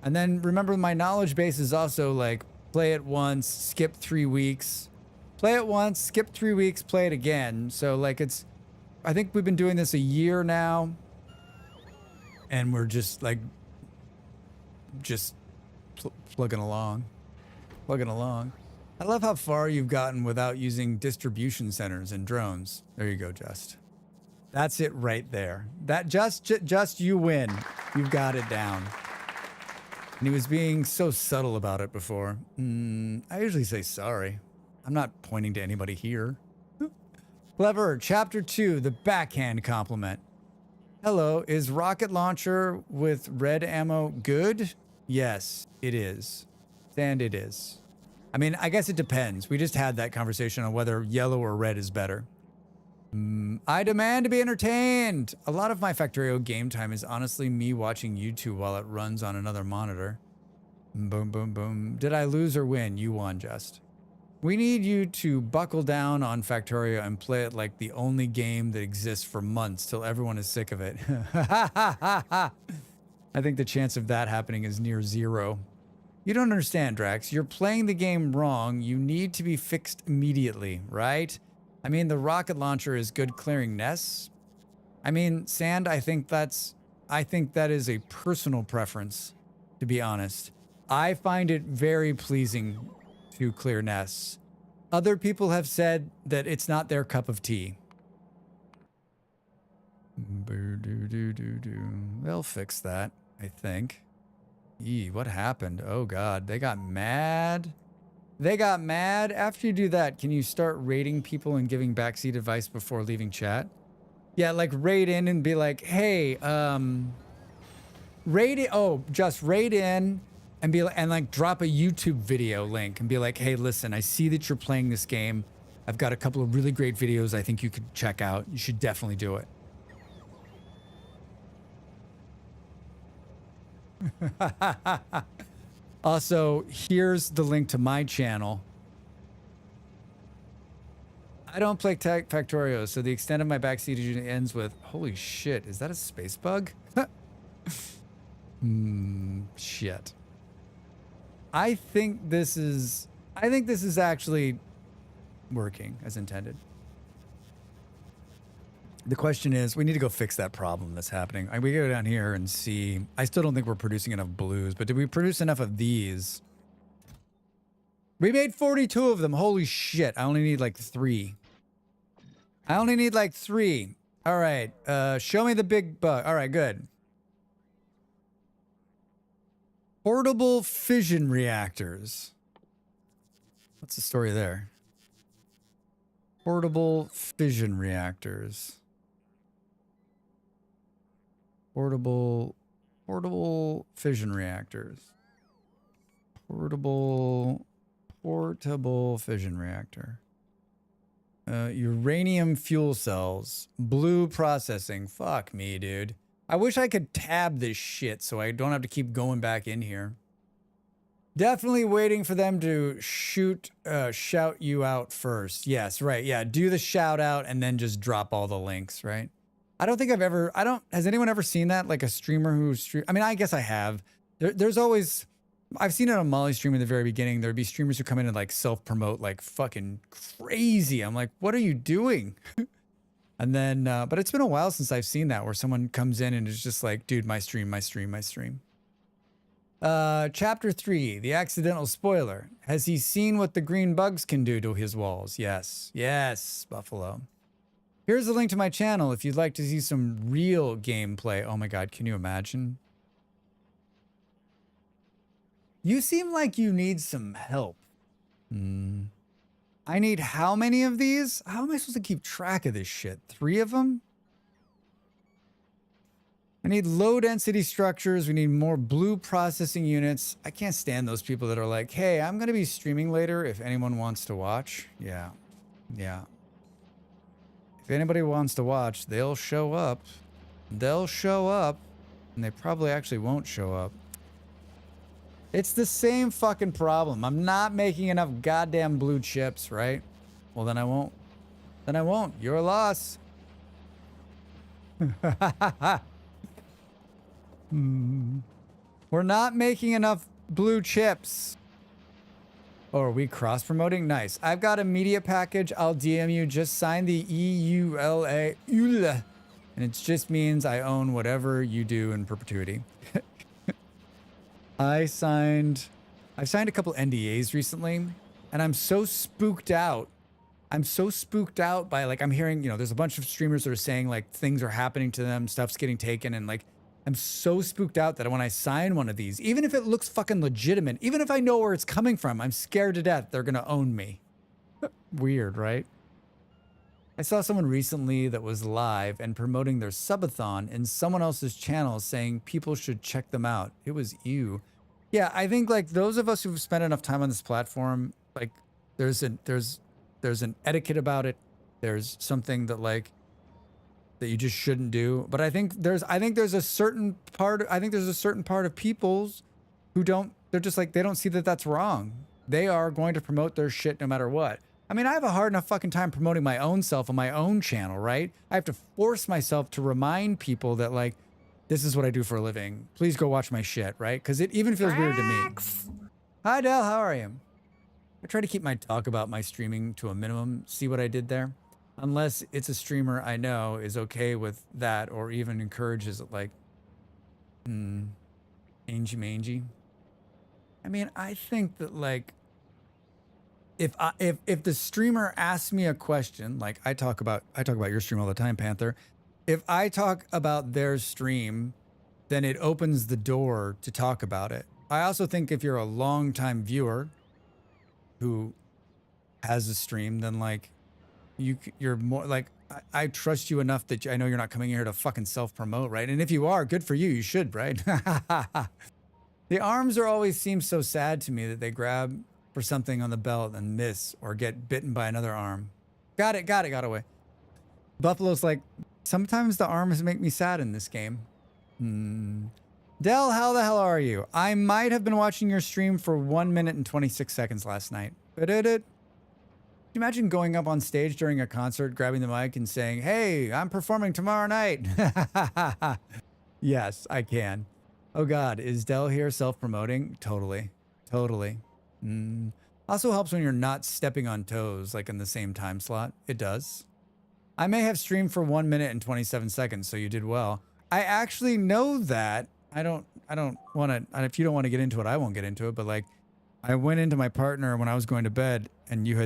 then remember, my knowledge base is also like play it once, skip 3 weeks. Play it once, skip 3 weeks, play it again. So like I think we've been doing this a year now. And we're just like, plugging along. I love how far you've gotten without using distribution centers and drones. There you go, Just. That's it right there. That just you win. You've got it down. And he was being so subtle about it before. I usually say sorry. I'm not pointing to anybody here. Clever. Chapter 2, the backhand compliment. Hello, is rocket launcher with red ammo good? Yes, it is. And it is. I mean, I guess it depends. We just had that conversation on whether yellow or red is better. I demand to be entertained. A lot of my Factorio game time is honestly me watching YouTube while it runs on another monitor. Boom, boom, boom. Did I lose or win? You won, Just. We need you to buckle down on Factorio and play it like the only game that exists for months till everyone is sick of it. I think the chance of that happening is near zero. You don't understand, Drax. You're playing the game wrong. You need to be fixed immediately, right? I mean, the rocket launcher is good clearing nests. I mean, Sand, I think that is a personal preference, to be honest. I find it very pleasing to clear nests. Other people have said that it's not their cup of tea. They'll fix that, I think. What happened? Oh God, they got mad. They got mad. After you do that, can you start rating people and giving backseat advice before leaving chat? Yeah, like raid in and be like, hey, raid it. Oh, just raid in and be like, and like drop a YouTube video link and be like, hey, listen, I see that you're playing this game. I've got a couple of really great videos I think you could check out. You should definitely do it. Also, here's the link to my channel. I don't play Factorio, so the extent of my backseat usually ends with, holy shit, is that a space bug? Shit. I think this is actually working as intended. The question is, we need to go fix that problem that's happening. We go down here and see. I still don't think we're producing enough blues, but did we produce enough of these? We made 42 of them. Holy shit. I only need like 3. I only need like 3. All right. Show me the big bug. All right, good. Portable fission reactors. What's the story there? Portable fission reactors. Portable fission reactors. Portable fission reactor. Uranium fuel cells. Blue processing. Fuck me, dude. I wish I could tab this shit so I don't have to keep going back in here. Definitely waiting for them to shout you out first. Yes, right. Yeah, do the shout out and then just drop all the links, right? I don't think I've ever, has anyone ever seen that? Like a streamer I mean, I guess I have. There's always, I've seen it on Molly's stream in the very beginning. There'd be streamers who come in and like self-promote like fucking crazy. I'm like, what are you doing? And then, but it's been a while since I've seen that where someone comes in and is just like, dude, my stream. Chapter 3, the accidental spoiler. Has he seen what the green bugs can do to his walls? Yes. Yes, Buffalo. Here's a link to my channel if you'd like to see some real gameplay. Oh my God, can you imagine? You seem like you need some help. I need how many of these? How am I supposed to keep track of this shit? 3 of them? I need low density structures. We need more blue processing units. I can't stand those people that are like, hey, I'm going to be streaming later if anyone wants to watch. Yeah. Yeah. If anybody wants to watch, they'll show up. They'll show up. And they probably actually won't show up. It's the same fucking problem. I'm not making enough goddamn blue chips, right? Well, then I won't. Then I won't. Your loss. We're not making enough blue chips. Oh, are we cross-promoting? Nice. I've got a media package. I'll DM you. Just sign the EULA. EULA. And it just means I own whatever you do in perpetuity. I've signed a couple NDAs recently, and I'm so spooked out. I'm so spooked out by, like, I'm hearing, you know, there's a bunch of streamers that are saying, like, things are happening to them, stuff's getting taken, and, like, I'm so spooked out that when I sign one of these, even if it looks fucking legitimate, even if I know where it's coming from, I'm scared to death they're gonna own me. Weird, right? I saw someone recently that was live and promoting their subathon in someone else's channel saying people should check them out. It was you. Yeah, I think like those of us who've spent enough time on this platform, like there's an etiquette about it. There's something that like that you just shouldn't do. But I think there's a certain part of people's who they're just like, they don't see that that's wrong. They are going to promote their shit no matter what. I mean, I have a hard enough fucking time promoting my own self on my own channel, right? I have to force myself to remind people that, like, this is what I do for a living. Please go watch my shit, right? Because it even feels weird to me. Hi, Del. How are you? I try to keep my talk about my streaming to a minimum. See what I did there? Unless it's a streamer I know is okay with that or even encourages it, like, angy mangy. I mean, I think that, like, if the streamer asks me a question, like I talk about your stream all the time, Panther. If I talk about their stream, then it opens the door to talk about it. I also think if you're a longtime viewer who has a stream, then like you're more like I trust you enough that I know you're not coming here to fucking self-promote, right? And if you are, good for you. You should, right? The arms are always seem so sad to me that they grab for something on the belt and miss or get bitten by another arm. Got away. Buffalo's like, sometimes the arms make me sad in this game. Del, how the hell are you? I might have been watching your stream for 1 minute and 26 seconds last night. Can you imagine going up on stage during a concert, grabbing the mic and saying, hey, I'm performing tomorrow night? Yes, I can. Oh God, is Del here self-promoting? Totally. Also helps when you're not stepping on toes, like in the same time slot. It does. I may have streamed for 1 minute and 27 seconds, so you did well. I actually know that. I don't want to, if you don't want to get into it, I won't get into it, but like, I went into my partner when I was going to bed and you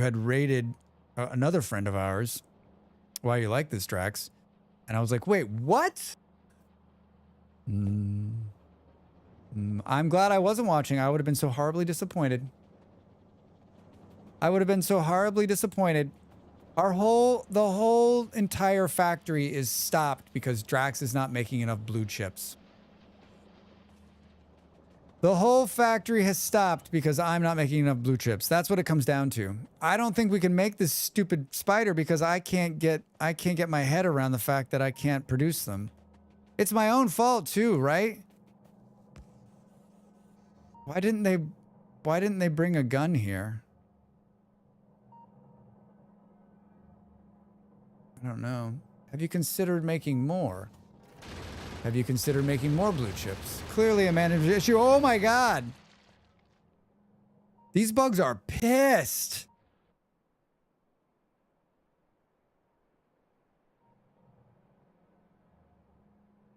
had rated another friend of ours, why you like this, Drax. And I was like, wait, what? I'm glad I wasn't watching. I would have been so horribly disappointed. The whole entire factory is stopped because Drax is not making enough blue chips. The whole factory has stopped because I'm not making enough blue chips. That's what it comes down to. I don't think we can make this stupid spider because I can't get my head around the fact that I can't produce them. It's my own fault too, right? Why didn't they bring a gun here? I don't know. Have you considered making more? Have you considered making more blue chips? Clearly a management issue. Oh my God. These bugs are pissed.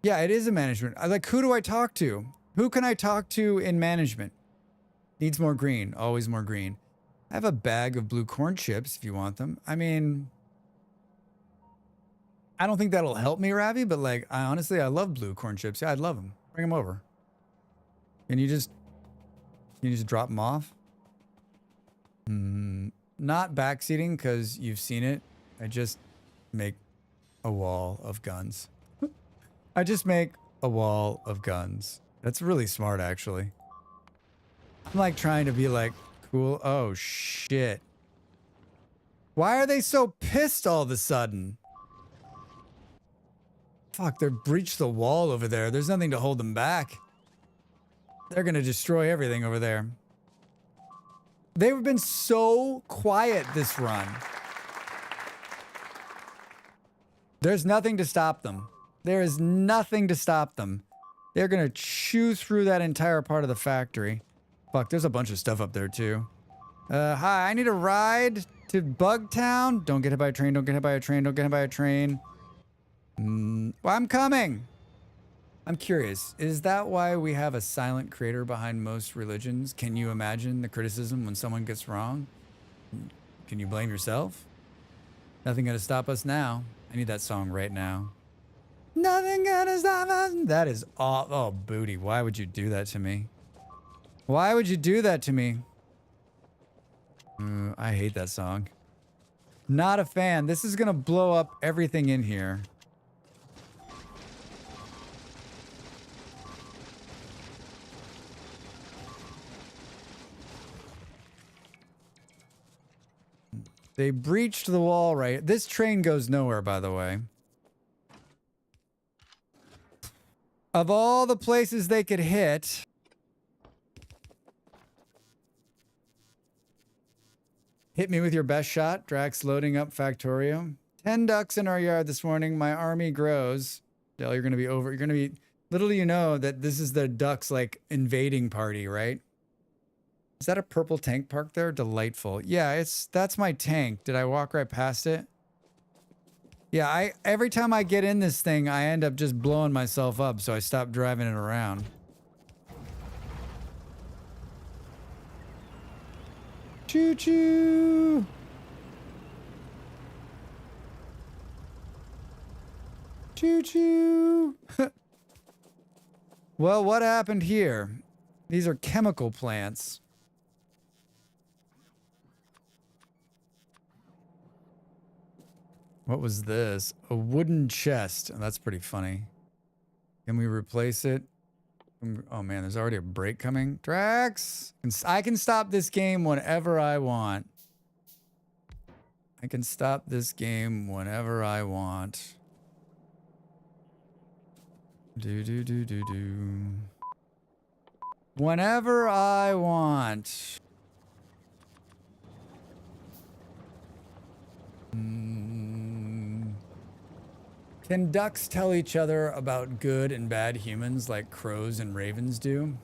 Yeah, it is a management. Like, who do I talk to? Who can I talk to in management? Needs more green. Always more green. I have a bag of blue corn chips if you want them. I mean, I don't think that'll help me, Ravi, but like, honestly, I love blue corn chips. Yeah, I'd love them. Bring them over. Can you just drop them off? Not backseating because you've seen it. I just make a wall of guns. I just make a wall of guns. That's really smart, actually. I'm like trying to be like cool. Oh, shit. Why are they so pissed all of a sudden? Fuck, they breached the wall over there. There's nothing to hold them back. They're gonna destroy everything over there. They've been so quiet this run. There's nothing to stop them. There is nothing to stop them. They're gonna chew through that entire part of the factory. Fuck, there's a bunch of stuff up there too. Hi, I need a ride to Bugtown. Don't get hit by a train, don't get hit by a train, don't get hit by a train. Well, I'm coming. I'm curious. Is that why we have a silent creator behind most religions? Can you imagine the criticism when someone gets wrong? Can you blame yourself? Nothing gonna stop us now. I need that song right now. Nothing gonna stop us. That is all. Oh, booty. Why would you do that to me? Why would you do that to me? I hate that song. Not a fan. This is gonna blow up everything in here. They breached the wall, right? This train goes nowhere, by the way. Of all the places they could hit, Hit me with your best shot. Drax loading up Factorio. 10 ducks in our yard this morning. My army grows. Dell, you're going to be over. You're going to be... Little do you know that this is the ducks, like, invading party, right? Is that a purple tank parked there? Delightful. Yeah, that's my tank. Did I walk right past it? Yeah, every time I get in this thing, I end up just blowing myself up, so I stop driving it around. Choo-choo! Choo-choo! Well, what happened here? These are chemical plants. What was this? A wooden chest. Oh, that's pretty funny. Can we replace it? Oh man, there's already a break coming. Drax! I can stop this game whenever I want. I can stop this game whenever I want. Do. Whenever I want. Can ducks tell each other about good and bad humans like crows and ravens do?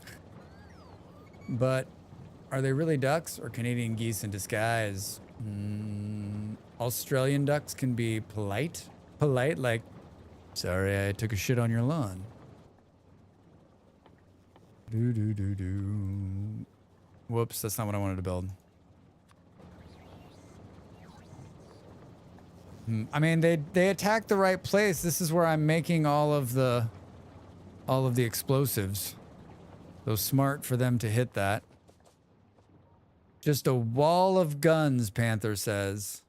But are they really ducks or Canadian geese in disguise? Australian ducks can be polite. Polite, like, sorry I took a shit on your lawn. Whoops, that's not what I wanted to build. I mean, they attacked the right place. This is where I'm making all of the explosives. So smart for them to hit that. Just a wall of guns, Panther says.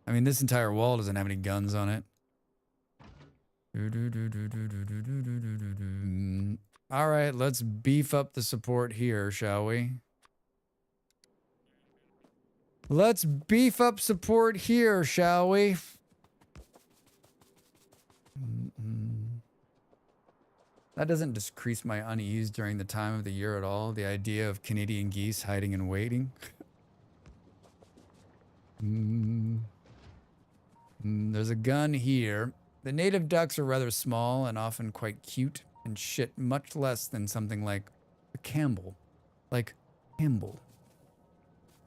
I mean, this entire wall doesn't have any guns on it. All right, let's beef up the support here, shall we? Let's beef up support here, shall we? That doesn't decrease my unease during the time of the year at all. The idea of Canadian geese hiding and waiting. There's a gun here. The native ducks are rather small and often quite cute and shit much less than something like a Campbell. Like Campbell.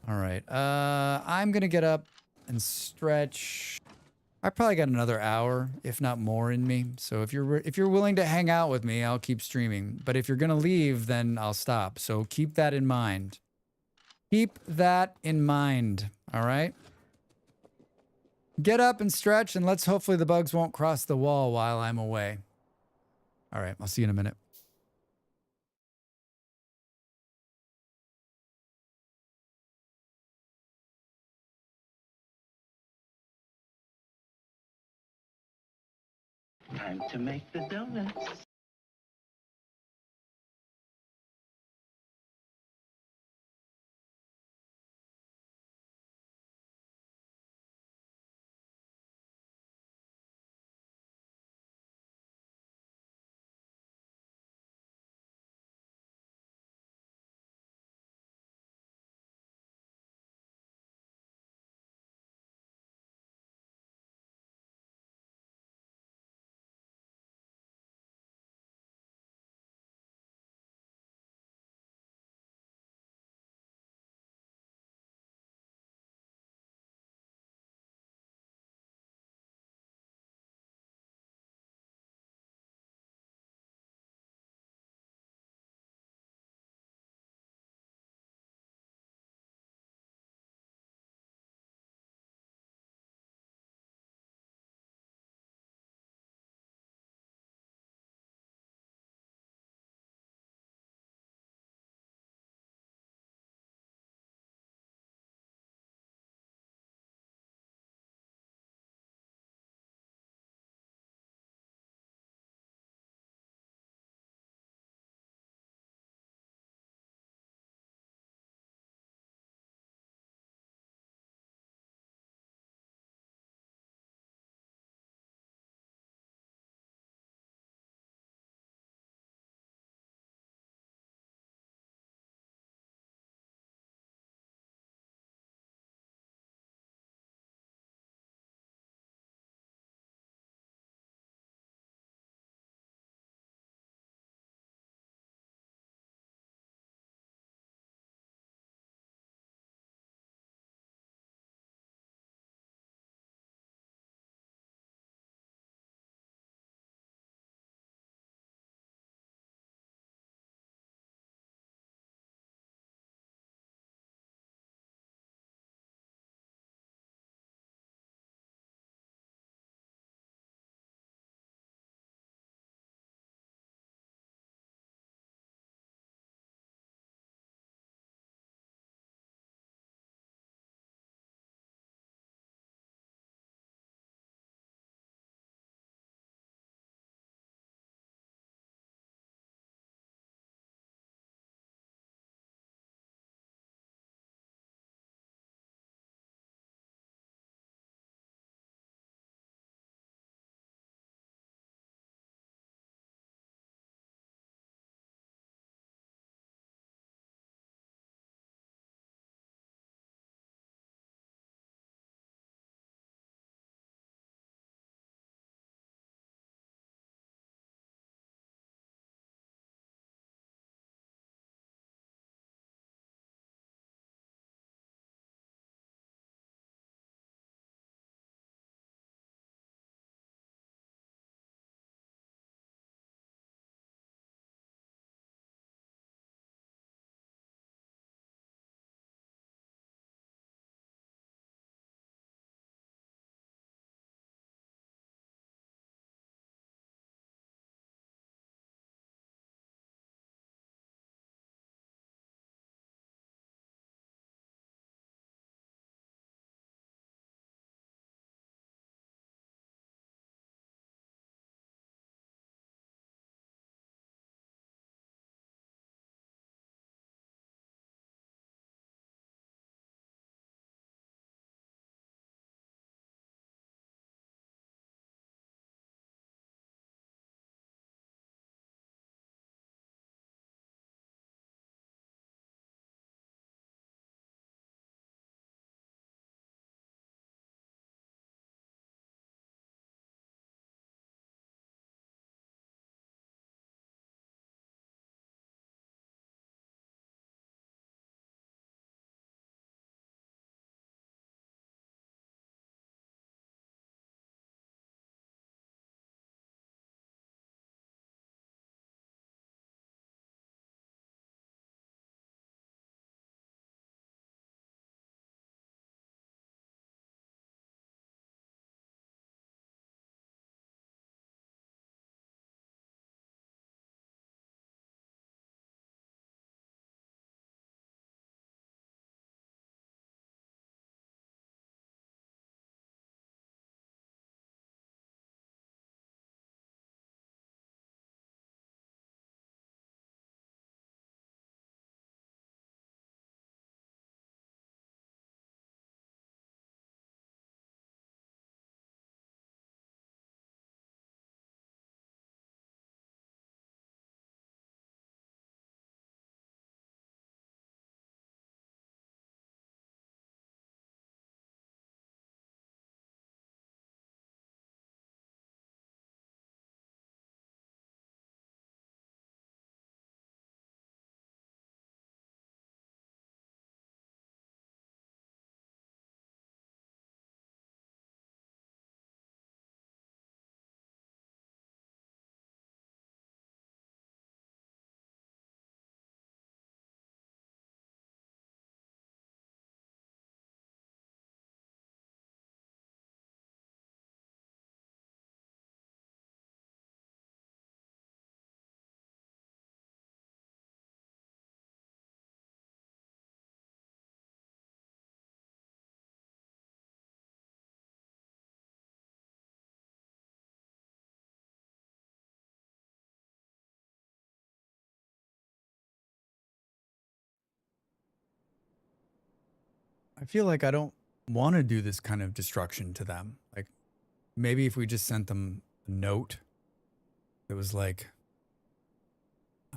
All right. I'm going to get up and stretch. I probably got another hour, if not more in me. So if you're willing to hang out with me, I'll keep streaming. But if you're going to leave, then I'll stop. So keep that in mind. Keep that in mind. All right? Get up and stretch, and let's hopefully the bugs won't cross the wall while I'm away. All right, I'll see you in a minute. Time to make the donuts. I feel like I don't want to do this kind of destruction to them. Like, maybe if we just sent them a note that was like,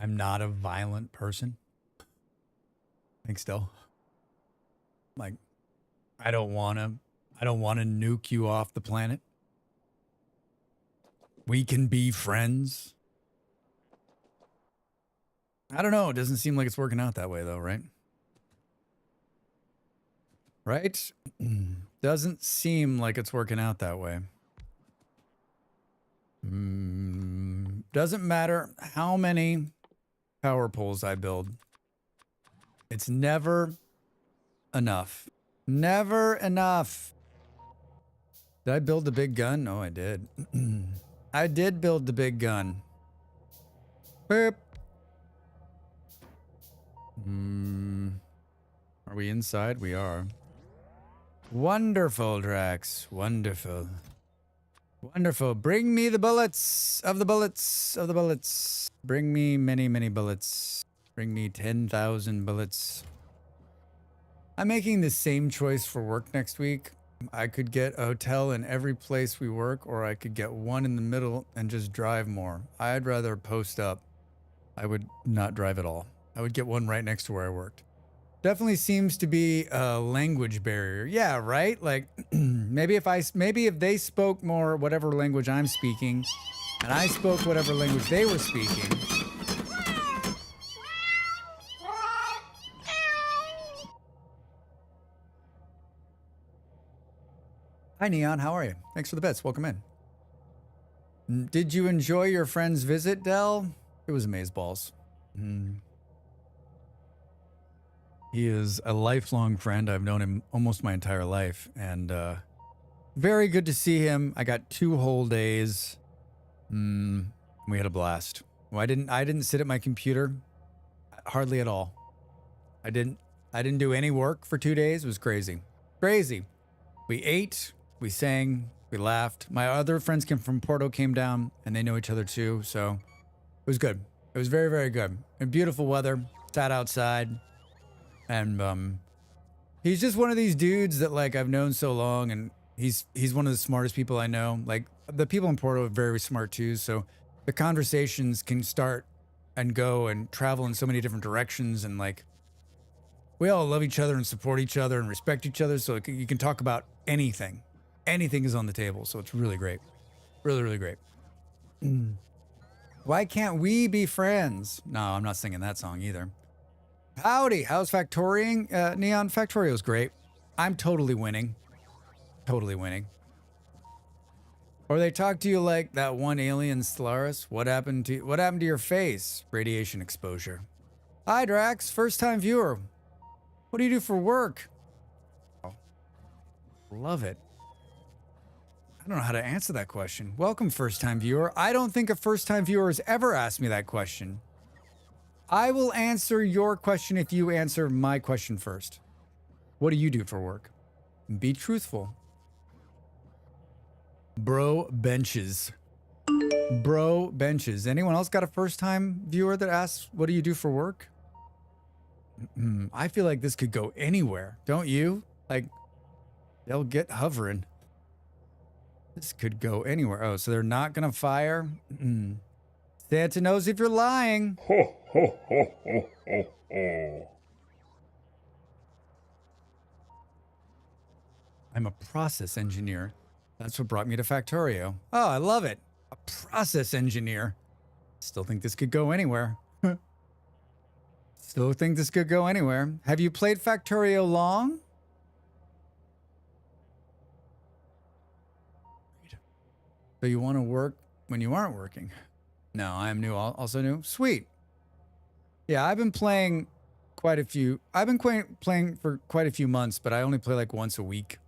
I'm not a violent person. I think still. Like, I don't want to nuke you off the planet. We can be friends. I don't know. It doesn't seem like it's working out that way, though, right? Right? Doesn't seem like it's working out that way. Doesn't matter how many power poles I build. It's never enough. Never enough. Did I build the big gun? No, I did. I did build the big gun. Boop. Are we inside? We are. Wonderful, Drax. Wonderful. Wonderful. Bring me the bullets of the bullets of the bullets. Bring me many, many bullets. Bring me 10,000 bullets. I'm making the same choice for work next week. I could get a hotel in every place we work, or I could get one in the middle and just drive more. I'd rather post up. I would not drive at all. I would get one right next to where I worked. Definitely seems to be a language barrier. Yeah, right? Like, maybe if they spoke more whatever language I'm speaking, and I spoke whatever language they were speaking. Hi, Neon. How are you? Thanks for the bits. Welcome in. Did you enjoy your friend's visit, Dell? It was amazeballs. He is a lifelong friend. I've known him almost my entire life, and very good to see him. I got 2 whole days. We had a blast. Well, I didn't sit at my computer hardly at all. I didn't do any work for 2 days. It was crazy. Crazy. We ate, we sang, we laughed. My other friends from Porto came down, and they know each other too, so it was good. It was very, very good. And beautiful weather. Sat outside. And he's just one of these dudes that like I've known so long, and he's one of the smartest people I know. Like the people in Porto are very smart too, so the conversations can start and go and travel in so many different directions, and like we all love each other and support each other and respect each other, so you can talk about anything. Anything is on the table, so it's really great. Really, really great. Why can't we be friends? No, I'm not singing that song either. Howdy, how's Factoring? Neon, Factorio's great. I'm totally winning. Totally winning. Or they talk to you like that one alien Stellaris. What happened to your face? Radiation exposure. Hi, Drax, first time viewer. What do you do for work? Oh, love it. I don't know how to answer that question. Welcome, first time viewer. I don't think a first time viewer has ever asked me that question. I will answer your question if you answer my question first. What do you do for work? Be truthful. Bro benches. Bro benches. Anyone else got a first-time viewer that asks, what do you do for work? I feel like this could go anywhere, don't you? Like, they'll get hovering. This could go anywhere. Oh, so they're not going to fire? Santa knows if you're lying. Ho, ho, ho, ho, ho, ho. I'm a process engineer. That's what brought me to Factorio. Oh, I love it. A process engineer. Still think this could go anywhere. Still think this could go anywhere. Have you played Factorio long? So you want to work when you aren't working? No, I'm new. Also new. Sweet. Yeah, I've been playing quite a few. I've been playing for quite a few months, but I only play like once a week.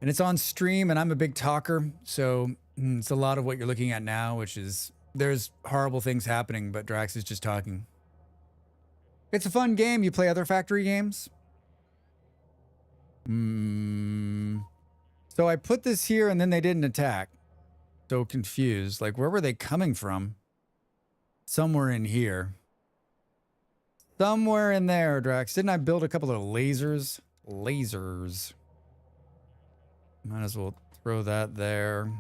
And it's on stream, and I'm a big talker, so it's a lot of what you're looking at now, which is there's horrible things happening, but Drax is just talking. It's a fun game. You play other factory games? So I put this here, and then they didn't attack. So confused. Like, where were they coming from? Somewhere in here. Somewhere in there, Drax. Didn't I build a couple of lasers? lasers. Might as well throw that there.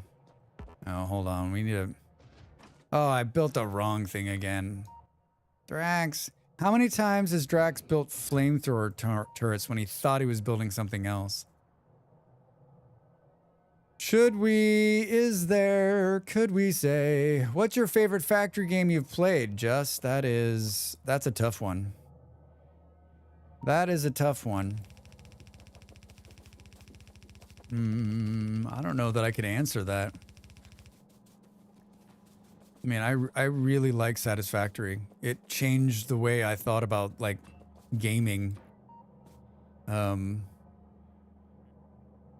Oh, hold on. We need to... Oh, I built the wrong thing again. Drax. How many times has Drax built flamethrower turrets when he thought he was building something else? Could we say, what's your favorite factory game you've played? Just, that's a tough one. That is a tough one. I don't know that I could answer that. I mean, I really like Satisfactory. It changed the way I thought about, like, gaming. I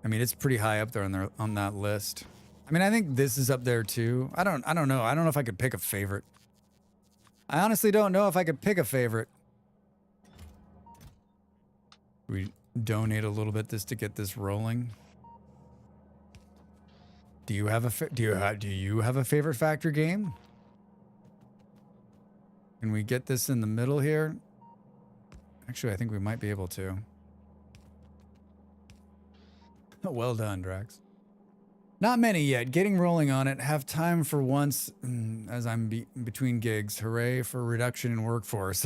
mean, it's pretty high up there on that list. I mean, I think this is up there too. I don't know. I don't know if I could pick a favorite. I honestly don't know if I could pick a favorite. We donate a little bit just to get this rolling. Do you have a favorite factory game? Can we get this in the middle here? Actually, I think we might be able to. Well done, Drax. Not many yet. Getting rolling on it. Have time for once as I'm between gigs. Hooray for reduction in workforce.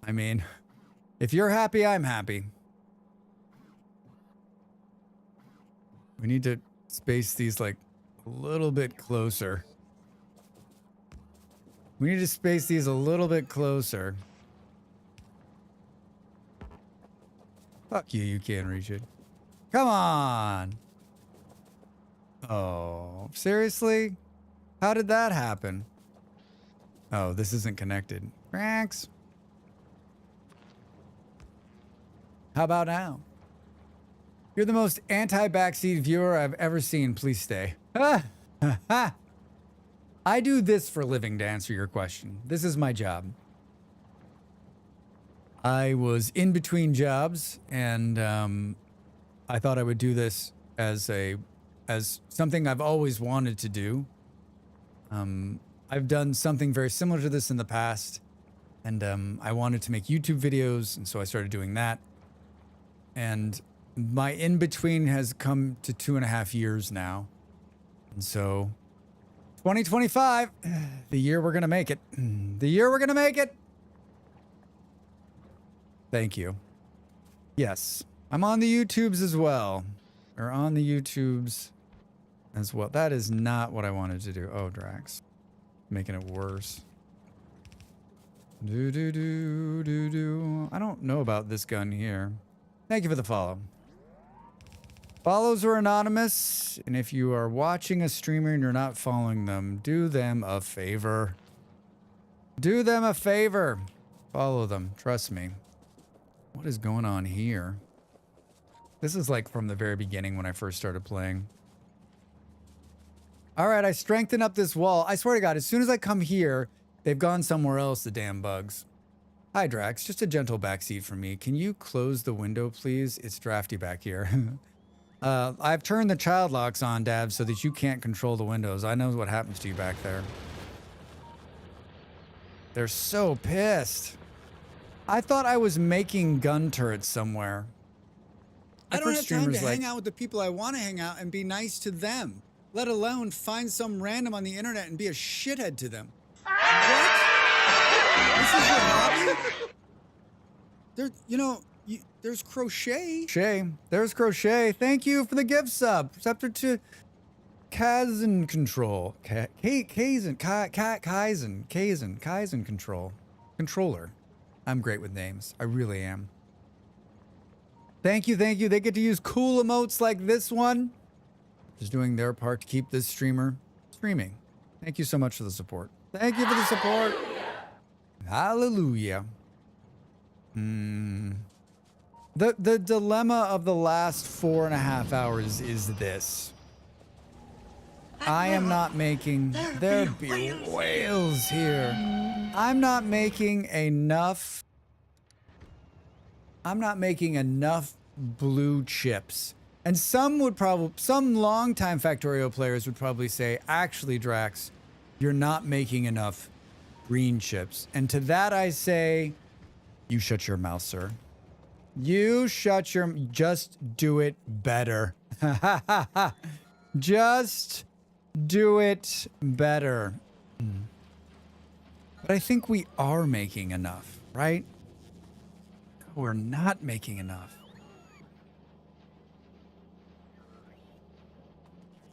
I mean, if you're happy, I'm happy. We need to space these like a little bit closer. We need to space these a little bit closer. Fuck you, you can't reach it. Come on. Oh, seriously? How did that happen? Oh, this isn't connected. Drax. How about now? You're the most anti-backseat viewer I've ever seen. Please stay. I do this for a living, to answer your question. This is my job. I was in between jobs, and I thought I would do this as something I've always wanted to do. I've done something very similar to this in the past, and I wanted to make YouTube videos, and so I started doing that. And my in-between has come to 2.5 years now. And so 2025, the year we're going to make it. The year we're going to make it. Thank you. Yes, I'm on the YouTubes as well. Or on the YouTubes as well. That is not what I wanted to do. Oh, Drax. Making it worse. I don't know about this gun here. Thank you for the follow. Follows are anonymous, and if you are watching a streamer and you're not following them, do them a favor. Do them a favor. Follow them. Trust me. What is going on here? This is like from the very beginning when I first started playing. All right, I strengthen up this wall. I swear to God, as soon as I come here, they've gone somewhere else, the damn bugs. Hi, Drax. Just a gentle backseat for me. Can you close the window, please? It's drafty back here. I've turned the child locks on, Dab, so that you can't control the windows. I know what happens to you back there. They're so pissed. I thought I was making gun turrets somewhere. I don't have time to hang out with the people I want to hang out and be nice to them, let alone find some random on the internet and be a shithead to them. What? This is your hobby? There's crochet. There's crochet. Thank you for the gift sub. Scepter to Kaizen Control. Kaizen Control. Controller. I'm great with names. I really am. Thank you. They get to use cool emotes like this one. Just doing their part to keep this streamer streaming. Thank you so much for the support. Thank you for the support. Hallelujah. The dilemma of the last 4.5 hours is this. I am not making... There be whales here. I'm not making enough blue chips. And some longtime Factorio players would probably say, actually, Drax, you're not making enough green chips. And to that I say, you shut your mouth, sir. You shut your... Just do it better. Just do it better. But I think we are making enough, right? We're not making enough.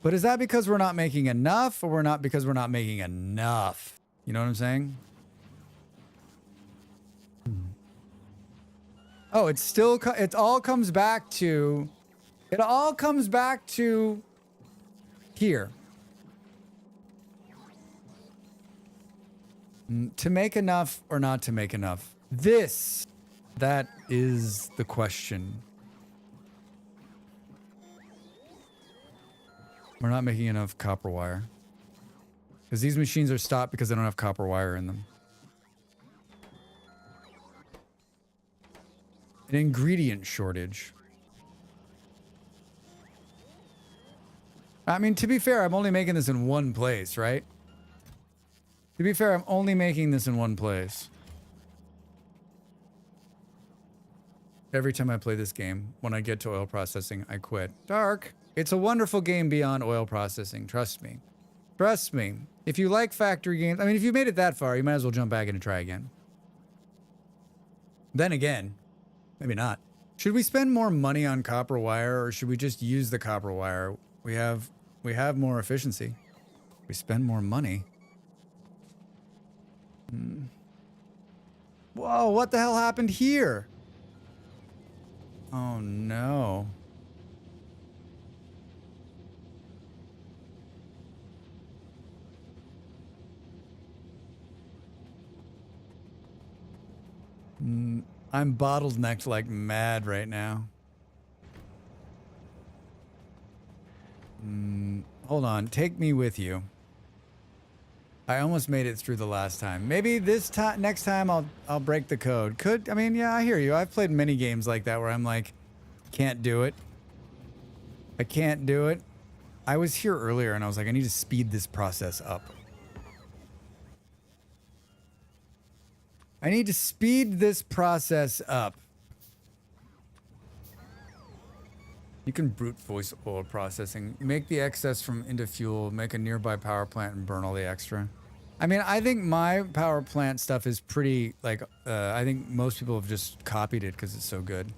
But is that because we're not making enough, or we're not because we're not making enough? You know what I'm saying? Oh, it's still, it all comes back to here. To make enough or not to make enough. That is the question. We're not making enough copper wire. Because these machines are stopped because they don't have copper wire in them. An ingredient shortage. I mean, to be fair, I'm only making this in one place, right? To be fair, I'm only making this in one place. Every time I play this game, when I get to oil processing, I quit. Dark. It's a wonderful game beyond oil processing. Trust me. Trust me. If you like factory games, I mean, if you made it that far, you might as well jump back in and try again. Then again, maybe not. Should we spend more money on copper wire, or should we just use the copper wire? We have more efficiency. We spend more money. Whoa, what the hell happened here? Oh no. I'm bottlenecked like mad right now. Hold on, take me with you. I almost made it through the last time. Maybe this time, next time I'll break the code. I mean, yeah, I hear you. I've played many games like that where I'm like, can't do it. I can't do it. I was here earlier and I was like, I need to speed this process up. I need to speed this process up. You can brute force oil processing. Make the excess from into fuel, make a nearby power plant, and burn all the extra. I mean, I think my power plant stuff is pretty, like, I think most people have just copied it because it's so good.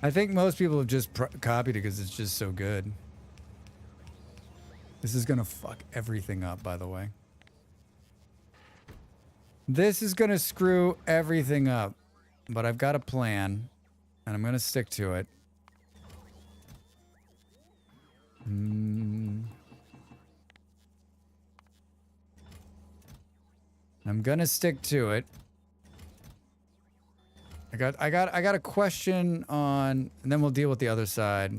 I think most people have just copied it because it's just so good. This is gonna fuck everything up, by the way. This is gonna screw everything up, but I've got a plan, and I'm gonna stick to it. I'm gonna stick to it. I got a question on, and then we'll deal with the other side.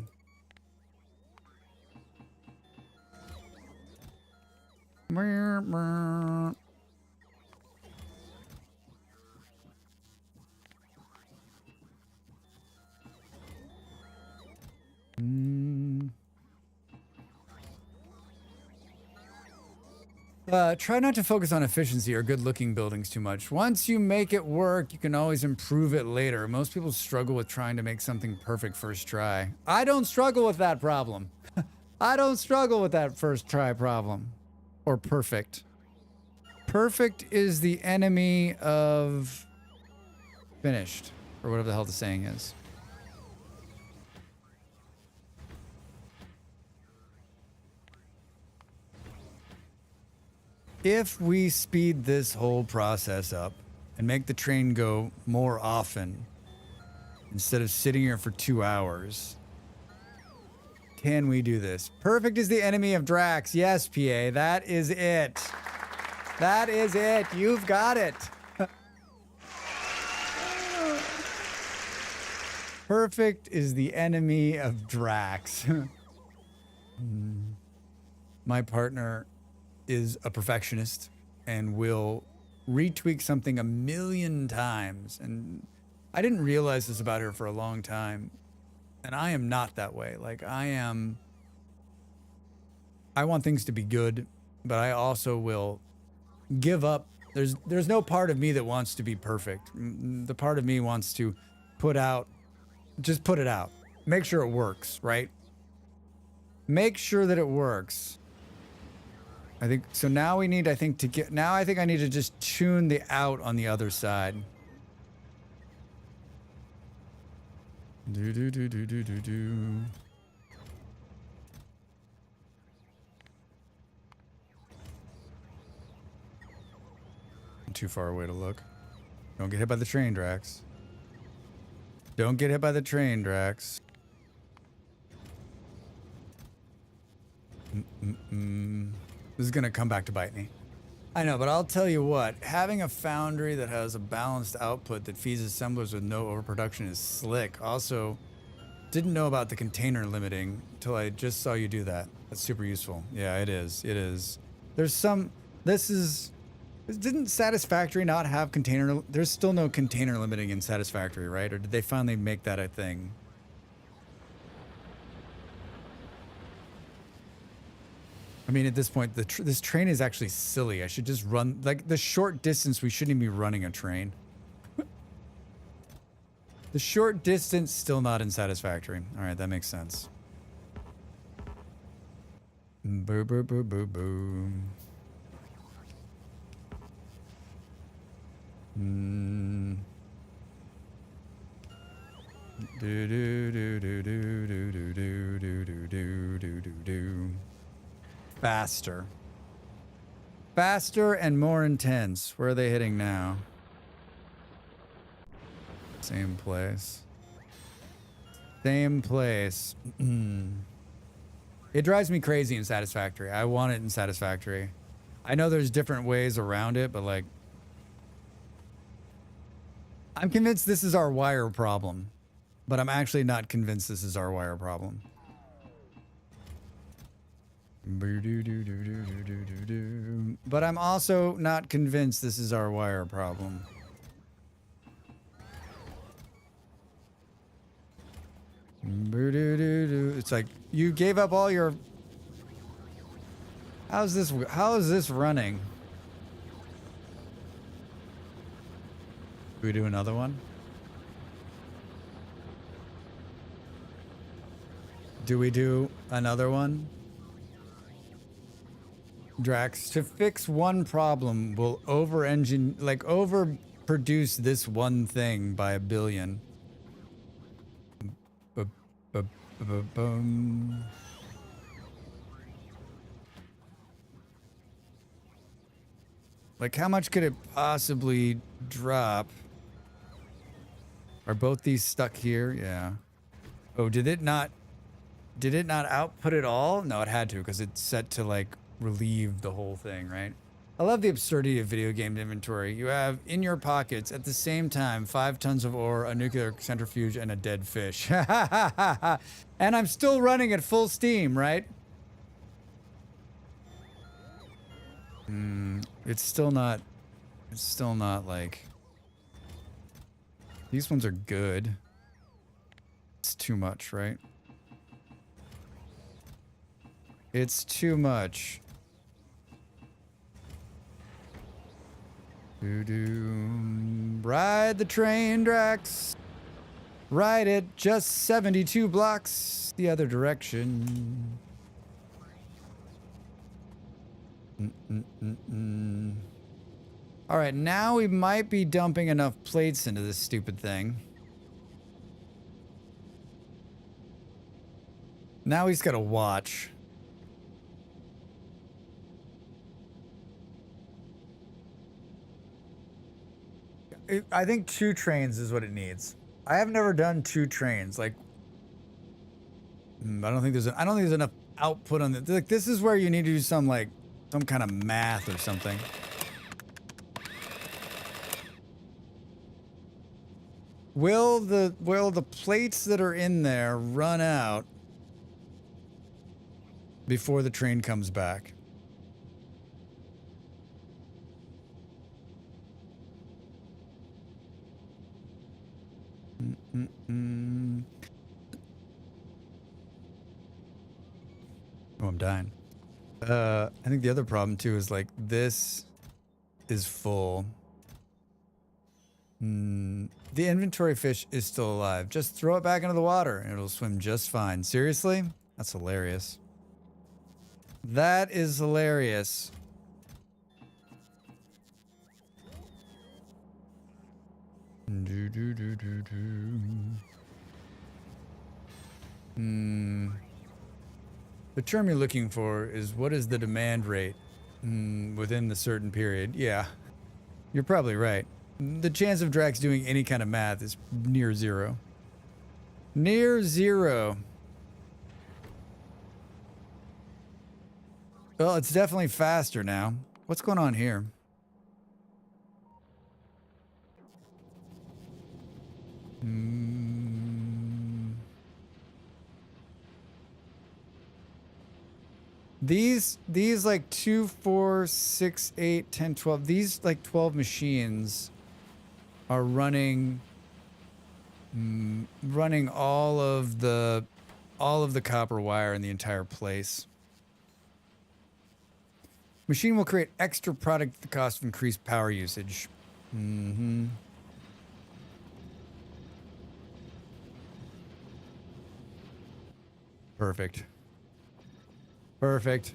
Try not to focus on efficiency or good-looking buildings too much. Once you make it work, you can always improve it later. Most people struggle with trying to make something perfect first try. I don't struggle with that problem. I don't struggle with that first try problem. Or perfect. Perfect is the enemy of finished, or whatever the hell the saying is. If we speed this whole process up and make the train go more often, instead of sitting here for 2 hours, can we do this? Perfect is the enemy of Drax. Yes, PA, that is it. That is it. You've got it. Perfect is the enemy of Drax. My partner is a perfectionist and will retweak something 1,000,000 times. And I didn't realize this about her for a long time. And I am not that way. Like, I want things to be good, but I also will give up. There's no part of me that wants to be perfect. The part of me wants to just put it out. Make sure it works, right? Make sure that it works. I think so. Now we need, I think I need to just tune the out on the other side. Do. Too far away to look. Don't get hit by the train, Drax. Don't get hit by the train, Drax. This is gonna come back to bite me. I know, but I'll tell you what, having a foundry that has a balanced output that feeds assemblers with no overproduction is slick. Also, didn't know about the container limiting until I just saw you do that. That's super useful. Yeah, it is. It is. Didn't Satisfactory not have container? There's still no container limiting in Satisfactory, right? Or did they finally make that a thing? I mean, at this point, this train is actually silly. I should just run, like, the short distance, we shouldn't even be running a train. The short distance, still not in Satisfactory. All right, that makes sense. Boo, boo, boo, boo, boo. Do do do do do do do do do do do do do do. Faster. Faster and more intense. Where are they hitting now? Same place. Same place. It drives me crazy in Satisfactory. I want it in Satisfactory. I know there's different ways around it, but like, I'm convinced this is our wire problem, but I'm actually not convinced this is our wire problem. But I'm also not convinced this is our wire problem. It's like you gave up all your. How is this running? Do we do another one? Do we do another one? Drax, to fix one problem will overproduce this one thing by 1 billion. Like, how much could it possibly drop? Are both these stuck here? Yeah. Oh, did it not output it all? No, it had to, because it's set to like relieve the whole thing, right? I love the absurdity of video game inventory. You have in your pockets at the same time 5 tons of ore, a nuclear centrifuge, and a dead fish. And I'm still running at full steam, right? It's still not like, these ones are good. It's too much, right? It's too much. Ride the train, Drax. Ride it just 72 blocks the other direction. All right, now we might be dumping enough plates into this stupid thing. Now he's got to watch. I think 2 trains is what it needs. I have never done 2 trains. Like, I don't think there's enough output on this. Like, this is where you need to do some kind of math or something. Will the plates that are in there run out before the train comes back? Oh, I'm dying. I think the other problem too is like this is full. The inventory fish is still alive. Just throw it back into the water and it'll swim just fine. Seriously? That's hilarious. That is hilarious. The term you're looking for is what is the demand rate within the certain period? Yeah, you're probably right. The chance of Drax doing any kind of math is near zero. Near zero. Well, it's definitely faster now. What's going on here? These like 2, 4, 6, 8, 10, 12. These like 12 machines are running all of the copper wire in the entire place. Machine will create extra product at the cost of increased power usage. Perfect. Perfect.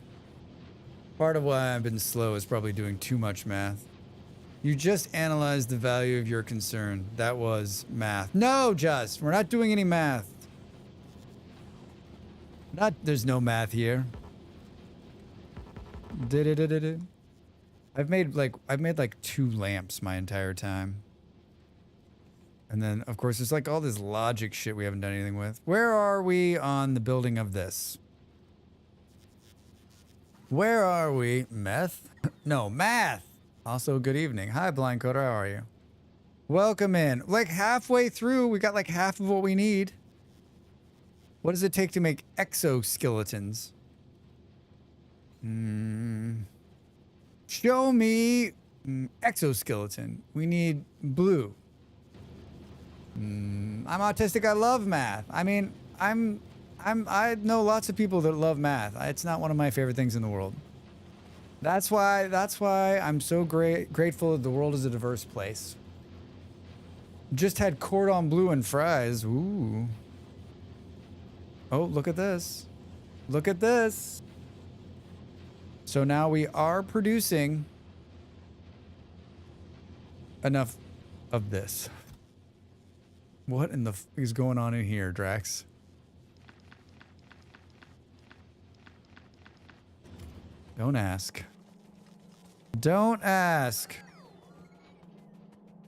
Part of why I've been slow is probably doing too much math. You just analyzed the value of your concern. That was math. No, Just. We're not doing any math. There's no math here. I've made like 2 lamps my entire time. And then, of course, there's like all this logic shit we haven't done anything with. Where are we on the building of this? Where are we? Meth? No, math! Also, good evening. Hi, Blind Coder. How are you? Welcome in. Like halfway through, we got like half of what we need. What does it take to make exoskeletons? Show me exoskeleton. We need blue. I'm autistic. I love math. I mean, I know lots of people that love math. It's not one of my favorite things in the world. That's why I'm so grateful that the world is a diverse place. Just had cordon bleu and fries. Ooh. Oh, look at this. Look at this. So now we are producing enough of this. What in the f is going on in here, Drax? Don't ask. Don't ask.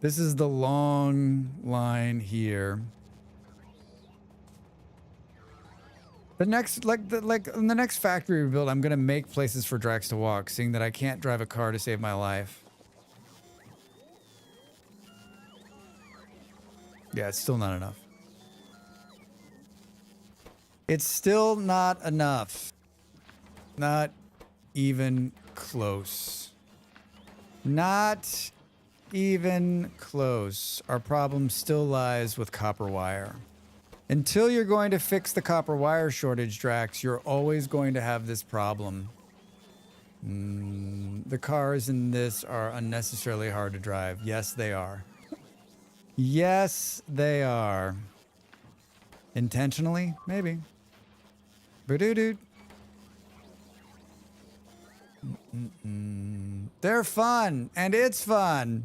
This is the long line here. The next, in the next factory we build, I'm gonna make places for Drax to walk, seeing that I can't drive a car to save my life. Yeah, it's still not enough. It's still not enough. Not even close. Not even close. Our problem still lies with copper wire. Until you're going to fix the copper wire shortage, Drax, you're always going to have this problem. The cars in this are unnecessarily hard to drive. Yes, they are. Yes, they are. Intentionally? Maybe. Ba-doo-doo. They're fun, and it's fun.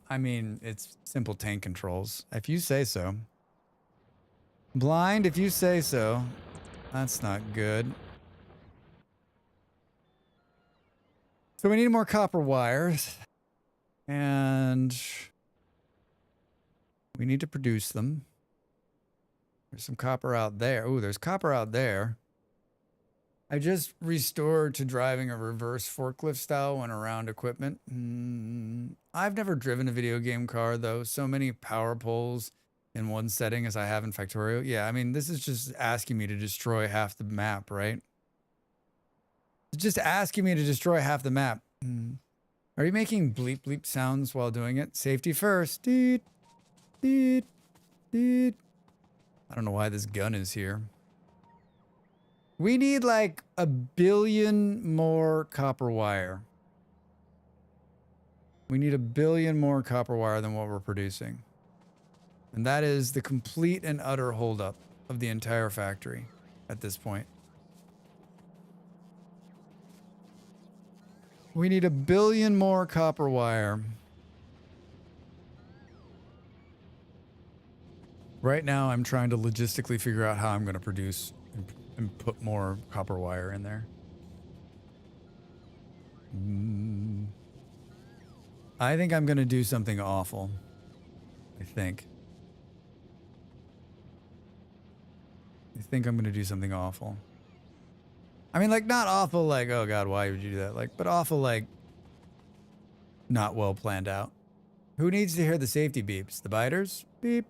I mean, it's simple tank controls. If you say so. Blind, if you say so. That's not good. So we need more copper wires. And we need to produce them. There's some copper out there. Ooh, there's copper out there. I just restored to driving a reverse forklift style when around equipment. I've never driven a video game car, though. So many power poles in one setting as I have in Factorio. Yeah, I mean, this is just asking me to destroy half the map, right? It's just asking me to destroy half the map. Are you making bleep bleep sounds while doing it? Safety first. Deet, deet, deet. I don't know why this gun is here. We need like 1 billion more copper wire. We need 1 billion more copper wire than what we're producing. And that is the complete and utter holdup of the entire factory at this point. We need 1 billion more copper wire. Right now, I'm trying to logistically figure out how I'm going to produce and put more copper wire in there. I think I'm going to do something awful. I think I'm going to do something awful. I mean, like, not awful, like, oh God, why would you do that? Like, but awful, like, not well planned out. Who needs to hear the safety beeps? The biters? Beep.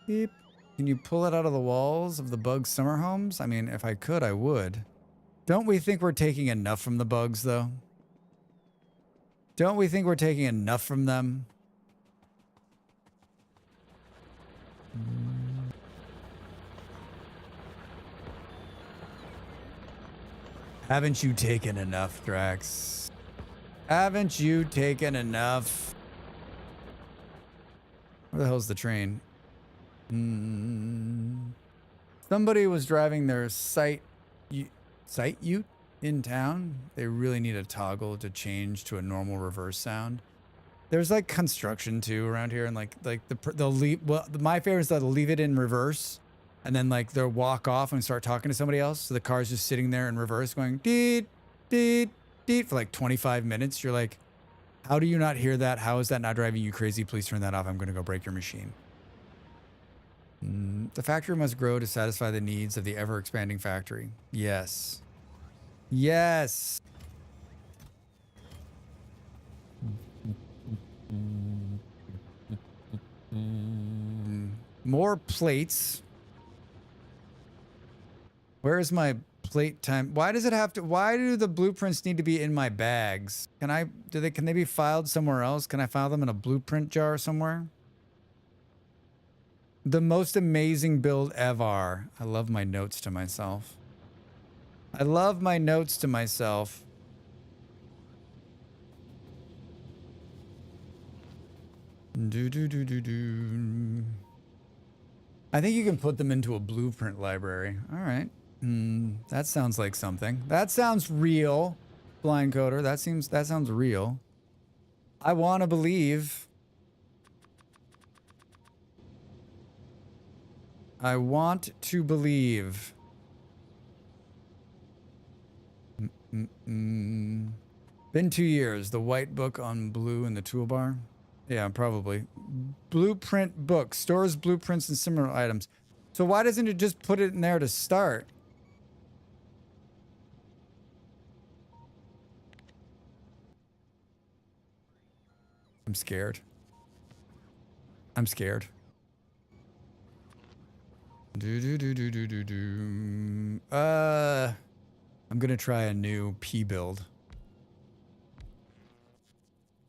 Beep. Can you pull it out of the walls of the bug summer homes? I mean, if I could, I would. Don't we think we're taking enough from the bugs, though? Don't we think we're taking enough from them? Haven't you taken enough, Drax? Haven't you taken enough? Where the hell's the train? Somebody was driving their site ute in town. They really need a toggle to change to a normal reverse sound. There's like construction too around here, and they'll leave. Well, my favorite is that they'll leave it in reverse, and then like they'll walk off and start talking to somebody else. So the car's just sitting there in reverse, going deet deet deet for like 25 minutes. You're like, how do you not hear that? How is that not driving you crazy? Please turn that off. I'm going to go break your machine. The factory must grow to satisfy the needs of the ever-expanding factory. Yes. Yes. More plates. Where is my plate time? Why does it have to? Why do the blueprints need to be in my bags? Can they be filed somewhere else? Can I file them in a blueprint jar somewhere? The most amazing build ever. I love my notes to myself. I love my notes to myself. Do do do do do. I think you can put them into a blueprint library. All right. That sounds like something. That sounds real. Blind coder. That sounds real. I want to believe. I want to believe. Been 2 years. The white book on blue in the toolbar. Yeah, probably. Blueprint book. Stores blueprints and similar items. So why doesn't it just put it in there to start? I'm scared. I'm scared. I'm gonna try a new P build.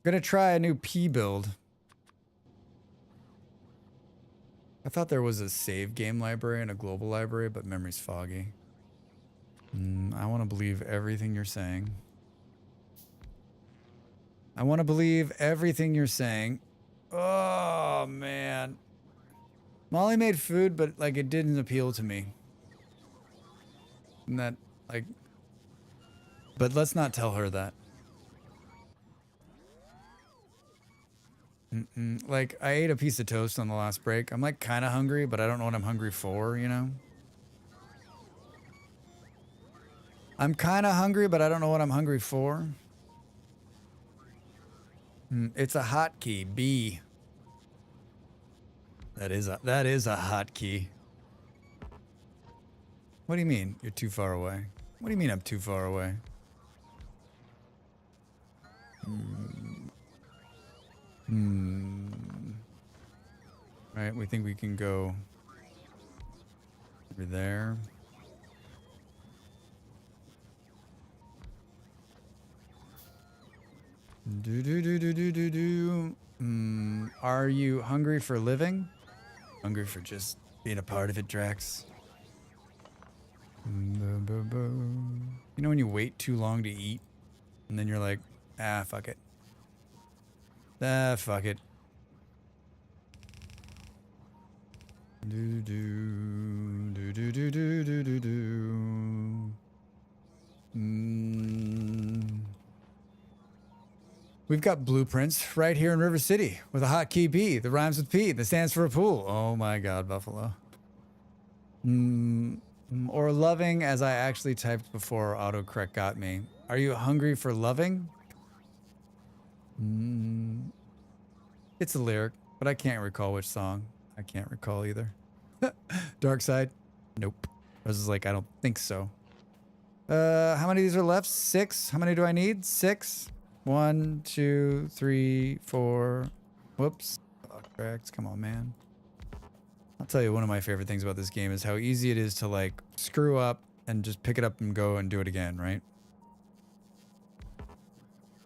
Gonna try a new P build. I thought there was a save game library and a global library, but memory's foggy. I want to believe everything you're saying. I want to believe everything you're saying. Oh, man. Molly made food, but, like, it didn't appeal to me. And that, like... But let's not tell her that. Like, I ate a piece of toast on the last break. I'm, like, kind of hungry, but I don't know what I'm hungry for, you know? I'm kind of hungry, but I don't know what I'm hungry for. It's a hotkey, B. That is a hotkey. What do you mean? You're too far away. What do you mean I'm too far away? Right, we think we can go over there. Are you hungry for living? Hungry for just being a part of it, Drax? You know when you wait too long to eat, and then you're like, ah, fuck it. Ah, fuck it. Do do do do do do do do do. We've got blueprints right here in River City with a hotkey P that rhymes with P that stands for a pool. Oh my God, Buffalo. Or loving, as I actually typed before autocorrect got me. Are you hungry for loving? It's a lyric, but I can't recall which song. I can't recall either. Dark Side? Nope. I was just like, I don't think so. How many of these are left? 6. How many do I need? 6. 1, 2, 3, 4. Whoops. Fuck, Rex. Come on, man. I'll tell you, one of my favorite things about this game is how easy it is to, like, screw up and just pick it up and go and do it again, right?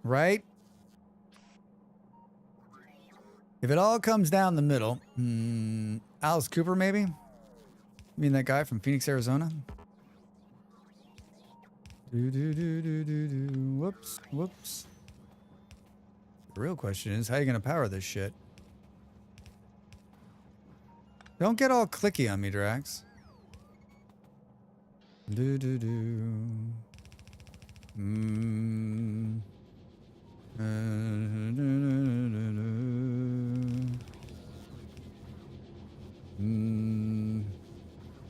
Right? If it all comes down the middle, Alice Cooper, maybe? You mean that guy from Phoenix, Arizona? Whoops, whoops. The real question is, how are you going to power this shit? Don't get all clicky on me, Drax.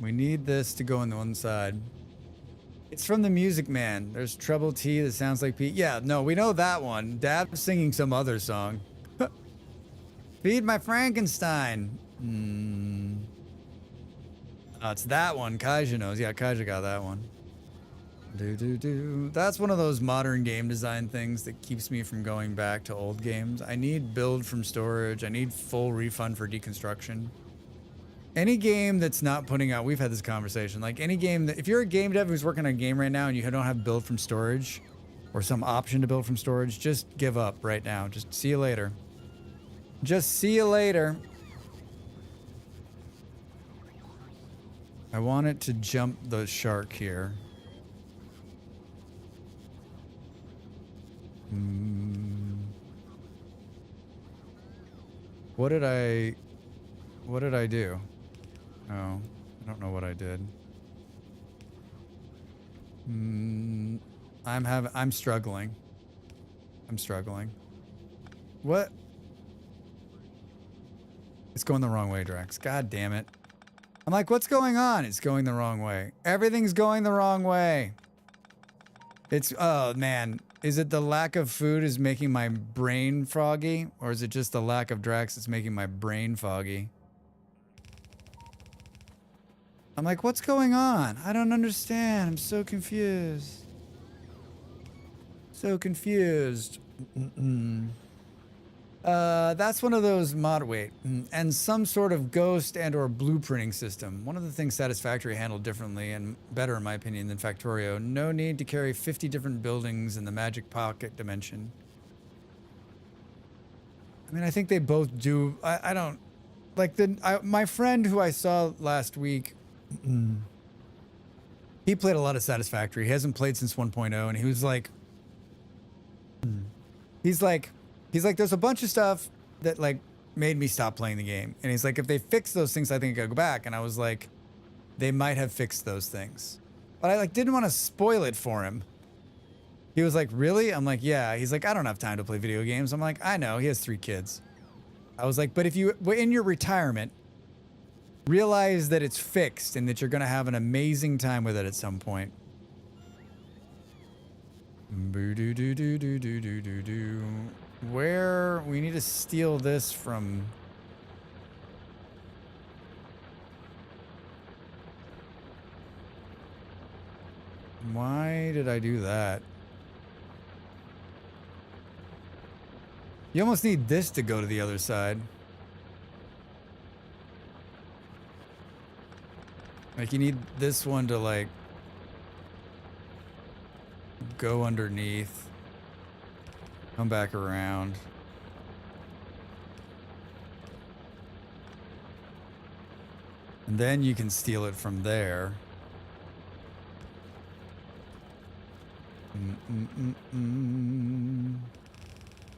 We need this to go on the one side. It's from the Music Man. There's Trouble T that sounds like Pete. Yeah, no, we know that one. Dad's singing some other song. Feed my Frankenstein. Oh, it's that one. Kaija knows. Yeah, Kaija got that one. That's one of those modern game design things that keeps me from going back to old games. I need build from storage. I need full refund for deconstruction. Any game that's not putting out, we've had this conversation, like any game that, if you're a game dev who's working on a game right now and you don't have build from storage or some option to build from storage, just give up right now. Just see you later. Just see you later. I want it to jump the shark here. What did I do? Oh, I don't know what I did. I'm struggling. I'm struggling. What? It's going the wrong way, Drax. God damn it. I'm like, what's going on? It's going the wrong way. Everything's going the wrong way. It's, oh man. Is it the lack of food is making my brain foggy? Or is it just the lack of Drax that's making my brain foggy? I'm like, what's going on? I don't understand. I'm so confused. So confused. That's one of those and some sort of ghost and or blueprinting system. One of the things Satisfactory handled differently and better in my opinion than Factorio. No need to carry 50 different buildings in the magic pocket dimension. I mean, I think they both do. I don't like my friend who I saw last week. He played a lot of Satisfactory. He hasn't played since 1.0 and he was like, he's like, there's a bunch of stuff that like made me stop playing the game. And he's like, if they fix those things, I think I gotta go back. And I was like, they might have fixed those things. But I like didn't want to spoil it for him. He was like, really? I'm like, yeah. He's like, I don't have time to play video games. I'm like, I know. He has 3 kids. I was like, but if you were in your retirement, realize that it's fixed and that you're gonna have an amazing time with it at some point. Where we need to steal this from. Why did I do that? You almost need this to go to the other side. Like you need this one to like go underneath, come back around. And then you can steal it from there.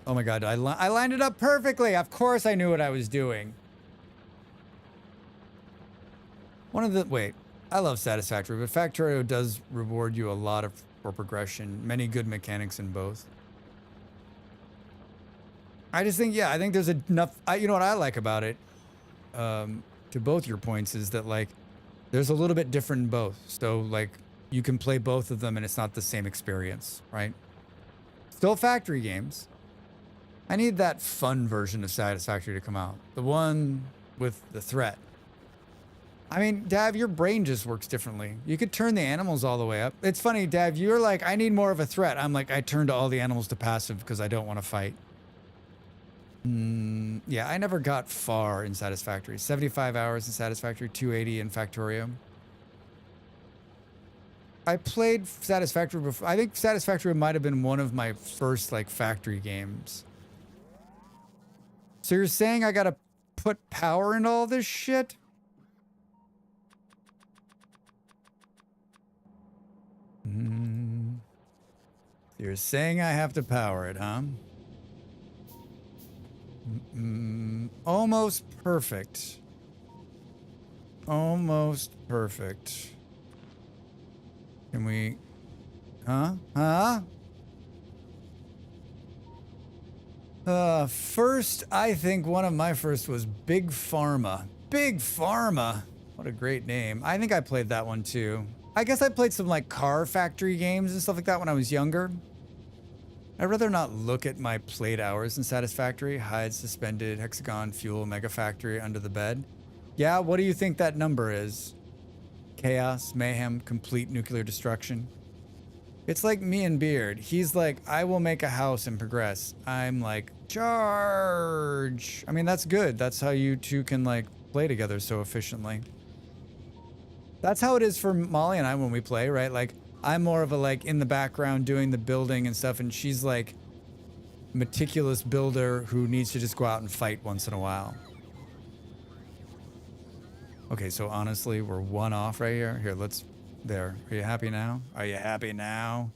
Oh my god, I lined it up perfectly. Of course I knew what I was doing. Wait, I love Satisfactory, but Factorio does reward you a lot for progression. Many good mechanics in both. I just think, yeah, I think there's enough. You know what I like about it, to both your points, is that, like, there's a little bit different in both. So, like, you can play both of them and it's not the same experience, right? Still factory games. I need that fun version of Satisfactory to come out. The one with the threat. I mean, Dav, your brain just works differently. You could turn the animals all the way up. It's funny, Dav, you're like, I need more of a threat. I'm like, I turned all the animals to passive because I don't want to fight. Yeah, I never got far in Satisfactory. 75 hours in Satisfactory, 280 in Factorio. I played Satisfactory before. I think Satisfactory might have been one of my first, like, factory games. So you're saying I gotta put power into all this shit? You're saying I have to power it, huh? Almost perfect. Almost perfect. Can we... Huh? First, I think one of my first was Big Pharma. Big Pharma! What a great name. I think I played that one too. I guess I played some, like, car factory games and stuff like that when I was younger. I'd rather not look at my played hours in Satisfactory. Hide, suspended, hexagon, fuel, mega factory, under the bed. Yeah, what do you think that number is? Chaos, mayhem, complete nuclear destruction. It's like me and Beard. He's like, I will make a house and progress. I'm like, charge. I mean, that's good. That's how you two can, like, play together so efficiently. That's how it is for Molly and I when we play, right? Like, I'm more of a, like, in the background doing the building and stuff, and she's like meticulous builder who needs to just go out and fight once in a while. Okay, so honestly, we're one off right here. Here, there. Are you happy now? Are you happy now?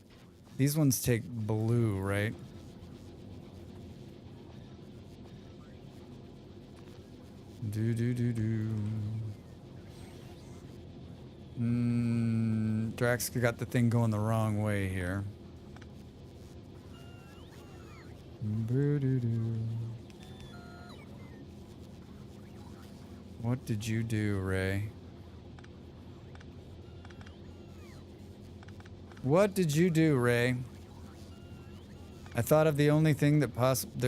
These ones take blue, right? Drax got the thing going the wrong way here. What did you do, Ray? What did you do, Ray? I thought of the only thing that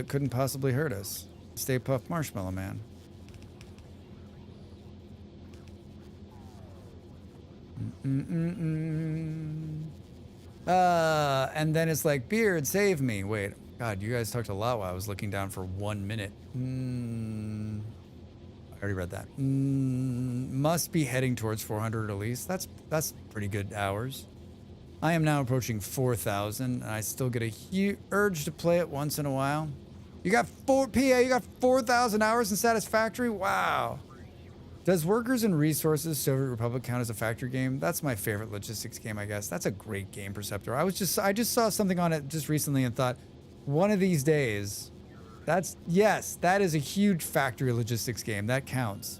couldn't possibly hurt us. Stay Puft Marshmallow Man. And then it's like, Beard, save me. Wait, God, you guys talked a lot while I was looking down for 1 minute. I already read that. Must be heading towards 400 at least. That's pretty good hours. I am now approaching 4,000, and I still get a huge urge to play it once in a while. You got you got 4,000 hours in Satisfactory? Wow. Does Workers and Resources Soviet Republic count as a factory game? That's my favorite logistics game, I guess. That's a great game, Perceptor. I just saw something on it just recently and thought, one of these days, yes, that is a huge factory logistics game. That counts.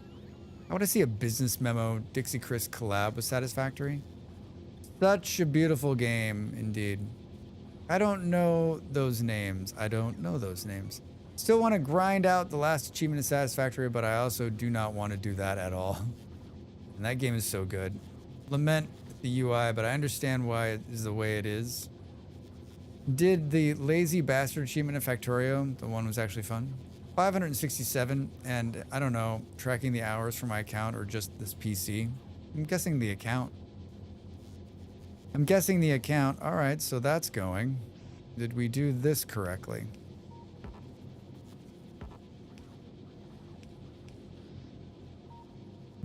I want to see a Business Memo Dixie Chris collab with Satisfactory. Such a beautiful game, indeed. I don't know those names. Still want to grind out the last achievement in Satisfactory, but I also do not want to do that at all. And that game is so good. Lament the UI, but I understand why it is the way it is. Did the Lazy Bastard achievement in Factorio, the one was actually fun. 567, and I don't know, tracking the hours for my account or just this PC. I'm guessing the account. All right, so that's going. Did we do this correctly?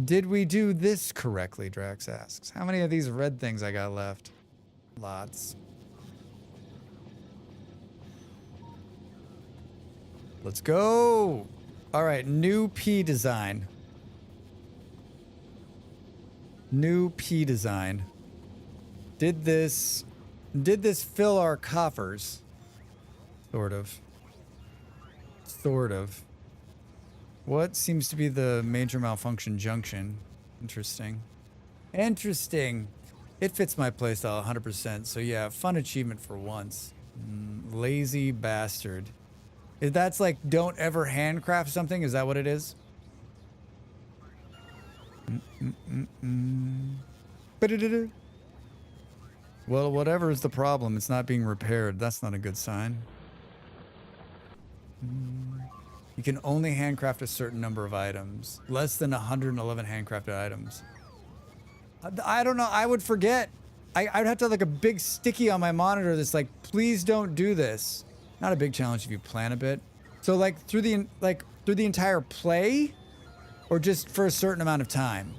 Did we do this correctly, Drax asks. How many of these red things I got left? Lots. Let's go. All right, new P design. Did this Did this fill our coffers? Sort of. Sort of. What seems to be the major malfunction junction? Interesting. Interesting. It fits my playstyle 100%. So yeah, fun achievement for once. Lazy bastard. That's like don't ever handcraft something? Is that what it is? Ba-da-da-da. Well, whatever is the problem, it's not being repaired. That's not a good sign. You can only handcraft a certain number of items. Less than 111 handcrafted items. I don't know. I would forget. I'd have to have like a big sticky on my monitor that's like, please don't do this. Not a big challenge if you plan a bit. So like through the entire play, or just for a certain amount of time.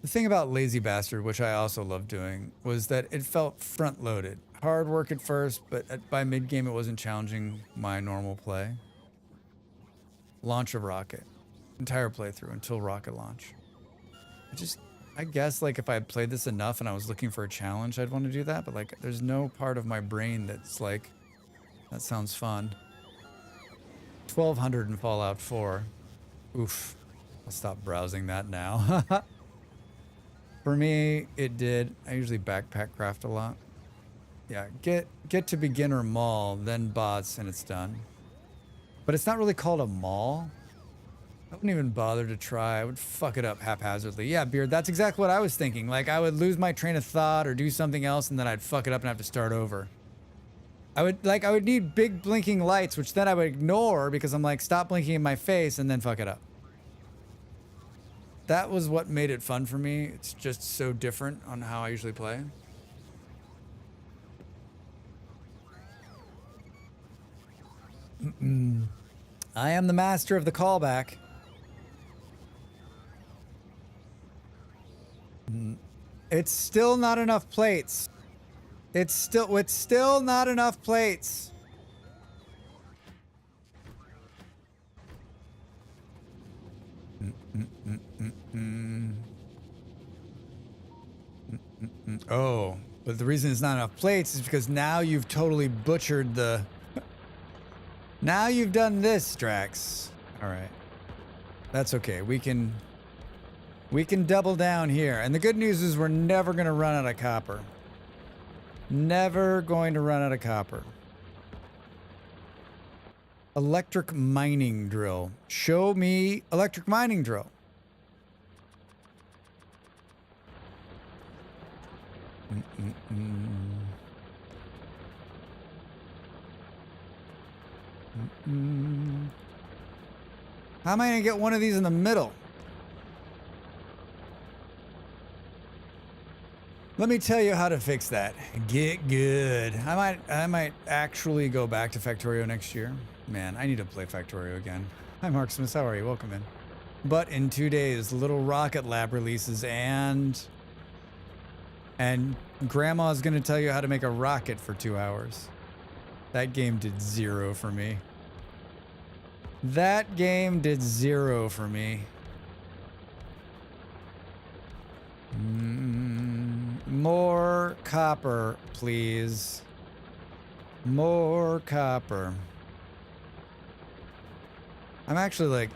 The thing about Lazy Bastard, which I also love doing, was that it felt front-loaded. Hard work at first, but by mid-game it wasn't challenging my normal play. Launch a rocket. Entire playthrough until rocket launch. I guess like if I had played this enough and I was looking for a challenge, I'd want to do that, but like there's no part of my brain that's like, that sounds fun. 1200 in Fallout 4. Oof. I'll stop browsing that now. For me, it did. I usually backpack craft a lot. Yeah, get to beginner mall, then bots, and it's done. But it's not really called a mall. I wouldn't even bother to try. I would fuck it up haphazardly. Yeah, Beard, that's exactly what I was thinking. Like, I would lose my train of thought or do something else, and then I'd fuck it up and have to start over. I would need big blinking lights, which then I would ignore because I'm like, stop blinking in my face, and then fuck it up. That was what made it fun for me. It's just so different on how I usually play. I am the master of the callback. It's still not enough plates. It's still not enough plates. Oh, but the reason it's not enough plates is because now you've totally butchered the... Now you've done this, Drax. All right. That's okay. We can double down here. And the good news is we're never going to run out of copper. Never going to run out of copper. Electric mining drill. Show me electric mining drill. How am I gonna get one of these in the middle? Let me tell you how to fix that. Get good. I might actually go back to Factorio next year. Man, I need to play Factorio again. Hi Mark Smith, how are you? Welcome in. But in 2 days, Little Rocket Lab releases and Grandma's gonna tell you how to make a rocket for 2 hours. That game did 0 for me. That game did 0 for me. More copper, please. More copper. I'm actually like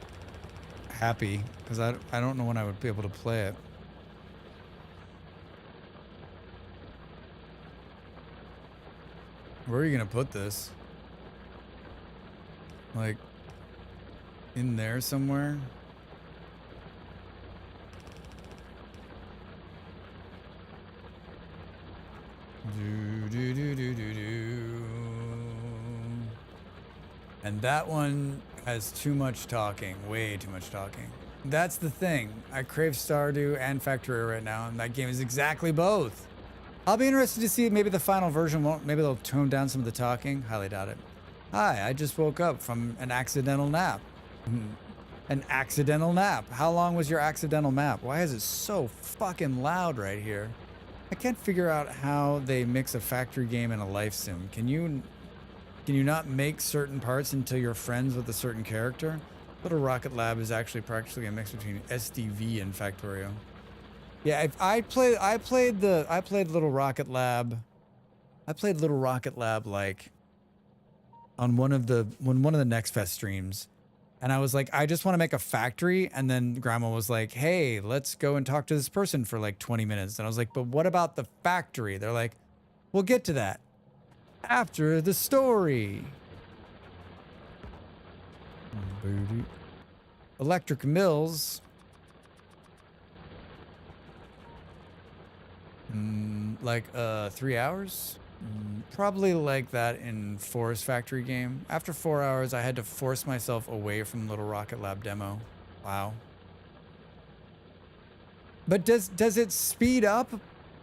happy because I don't know when I would be able to play it. Where are you gonna put this? Like in there somewhere? And that one has too much talking, way too much talking. That's the thing. I crave Stardew and Factorio right now, and that game is exactly both. I'll be interested to see maybe the final version won't, maybe they'll tone down some of the talking. Highly doubt it. Hi, I just woke up from an accidental nap. An accidental nap. How long was your accidental nap? Why is it so fucking loud right here? I can't figure out how they mix a factory game and a life sim. Can you not make certain parts until you're friends with a certain character? Little Rocket Lab is actually practically a mix between SDV and Factorio. Yeah, I played Little Rocket Lab. I played Little Rocket Lab like on one of the Next Fest streams. And I was like, I just want to make a factory. And then Grandma was like, hey, let's go and talk to this person for like 20 minutes. And I was like, but what about the factory? They're like, we'll get to that after the story. Electric Mills. Like 3 hours? Probably like that in Forest Factory game. After 4 hours, I had to force myself away from Little Rocket Lab demo. Wow. But does it speed up?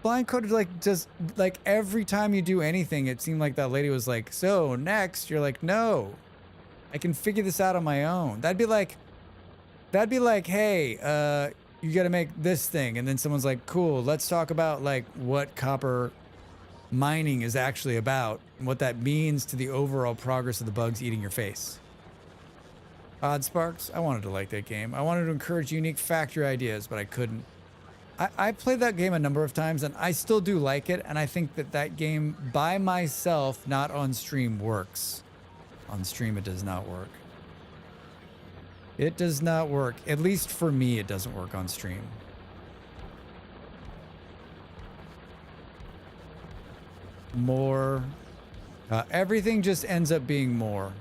Blind Code, like, just like every time you do anything, it seemed like that lady was like, so next, you're like, no, I can figure this out on my own. That'd be like, hey, you got to make this thing. And then someone's like, cool, let's talk about like what copper mining is actually about and what that means to the overall progress of the bugs eating your face. Odd Sparks, I wanted to like that game. I wanted to encourage unique factory ideas, but I couldn't. I played that game a number of times and I still do like it. And I think that game by myself, not on stream, works. On stream, it does not work. It does not work. At least for me, it doesn't work on stream. More. Everything just ends up being more.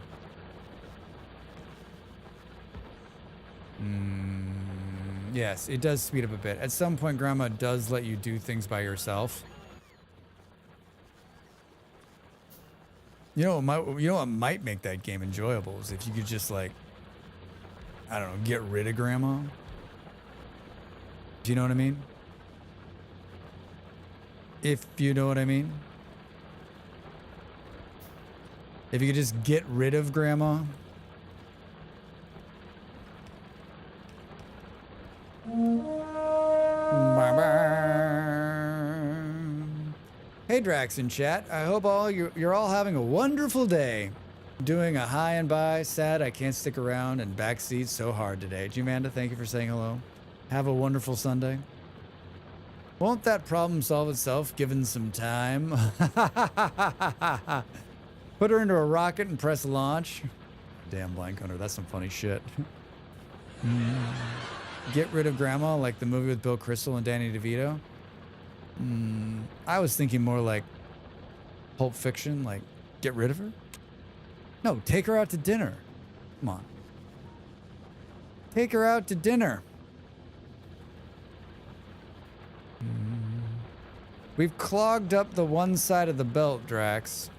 Yes, it does speed up a bit. At some point, Grandma does let you do things by yourself. You know what might make that game enjoyable is if you could just like, I don't know, get rid of Grandma. Do you know what I mean? If you know what I mean. If you could just get rid of Grandma. Hey Drax in chat, I hope you're all having a wonderful day. Doing a hi and bye, sad I can't stick around and backseat so hard today. Jumanda, thank you for saying hello. Have a wonderful Sunday. Won't that problem solve itself given some time? Put her into a rocket and press launch. Damn, Blind Hunter, that's some funny shit. Get rid of Grandma, like the movie with Bill Crystal and Danny DeVito. I was thinking more like Pulp Fiction, like get rid of her. No, take her out to dinner. Come on. Take her out to dinner. We've clogged up the one side of the belt, Drax.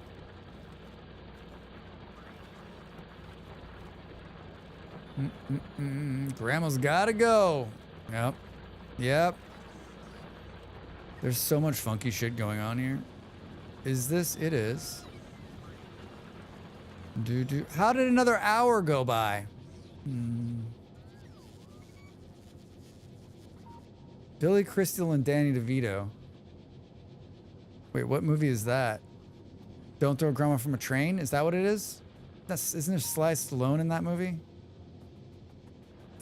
Grandma's gotta go. Yep. Yep. There's so much funky shit going on here. Is this? It is. How did another hour go by? Billy Crystal and Danny DeVito. Wait, what movie is that? Don't Throw Grandma from a Train? Is that what it is? Isn't there Sly Stallone in that movie?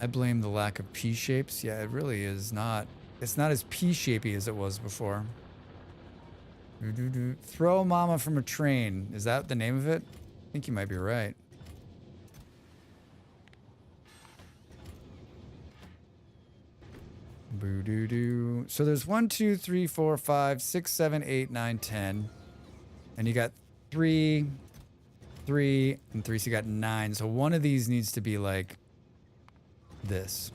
I blame the lack of P shapes. Yeah, it really is not. It's not as P shapey as it was before. Throw Mama from a Train. Is that the name of it? I think you might be right. Boo-doo-doo. So there's 1, 2, 3, 4, 5, 6, 7, 8, 9, 10. And you got 3, 3, and 3, so you got 9. So one of these needs to be like this.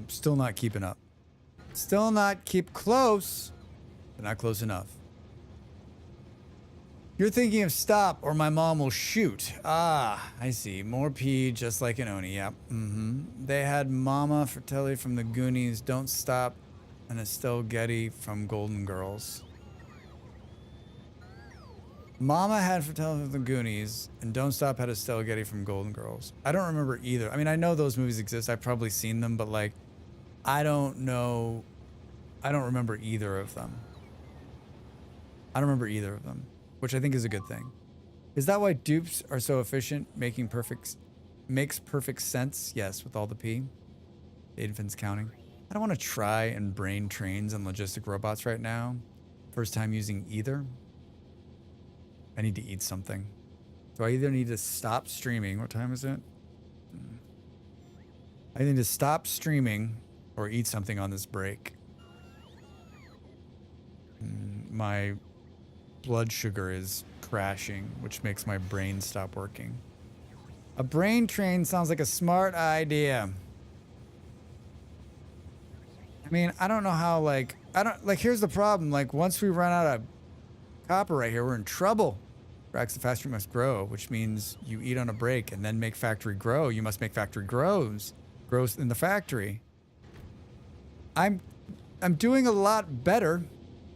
Still not keeping up. Still not close, but not close enough. You're thinking of stop or my mom will shoot. Ah, I see. More P, just like an Oni. Yep. They had Mama Fratelli from the Goonies, Don't Stop, and Estelle Getty from Golden Girls. Mama had Fratelli from the Goonies, and Don't Stop had Estelle Getty from Golden Girls. I don't remember either. I mean, I know those movies exist. I've probably seen them, but like, I don't know. I don't remember either of them. I don't remember either of them, which I think is a good thing. Is that why dupes are so efficient, makes perfect sense? Yes, with all the P. Infants counting. I don't want to try and brain trains and logistic robots right now. First time using either. I need to eat something. So I either need to stop streaming. What time is it? I need to stop streaming or eat something on this break. My blood sugar is crashing, which makes my brain stop working. A brain train sounds like a smart idea. I mean, I don't know how, here's the problem. Like, once we run out of copper right here, we're in trouble. Rax, the factory must grow, which means you eat on a break and then make factory grow. You must make factory grows in the factory. I'm doing a lot better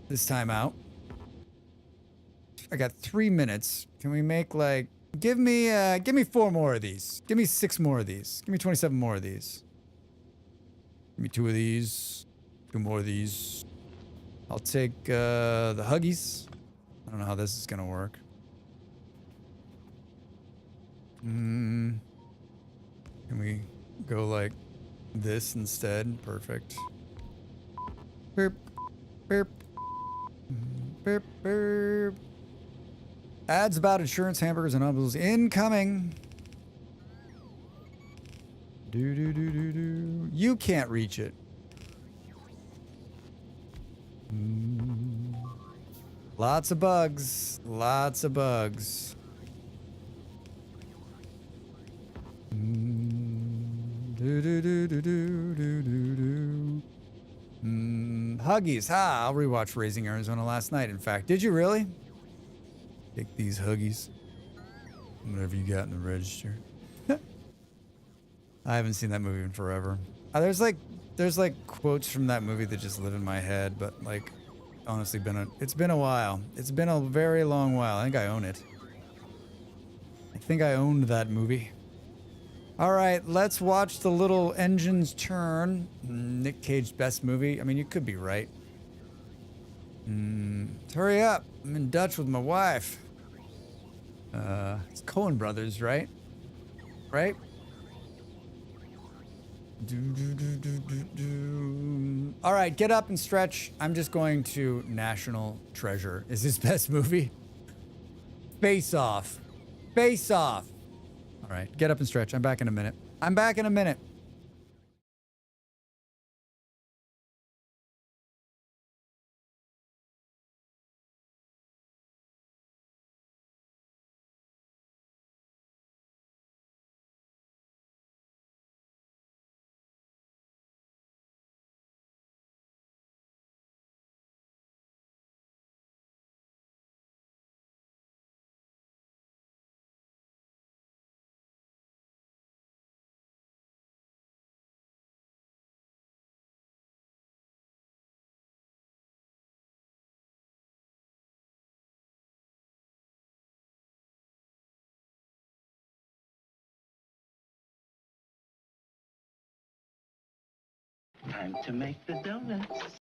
this time out. I got 3 minutes. Can we make give me 4 more of these. Give me 6 more of these. Give me 27 more of these. Give me 2 of these. 2 more of these. I'll take the Huggies. I don't know how this is gonna work. Can we go like this instead? Perfect. Burp, burp, burp, burp. Ads about insurance, hamburgers, and umbrellas incoming. Do. You can't reach it. Lots of bugs. Lots of bugs. Huggies. I'll rewatch Raising Arizona last night, in fact. Did you really? Take these Huggies. Whatever you got in the register. I haven't seen that movie in forever. There's quotes from that movie that just live in my head, but honestly it's been a while. It's been a very long while. I think I own it. I think I owned that movie. All right, let's watch the little engines turn. Nick Cage's best movie. I mean, you could be right. Hurry up. I'm in Dutch with my wife. It's Coen Brothers, right? Right? All right, get up and stretch. I'm just going to National Treasure. Is his best movie? Face Off. Face Off. All right, get up and stretch. I'm back in a minute. Time to make the donuts.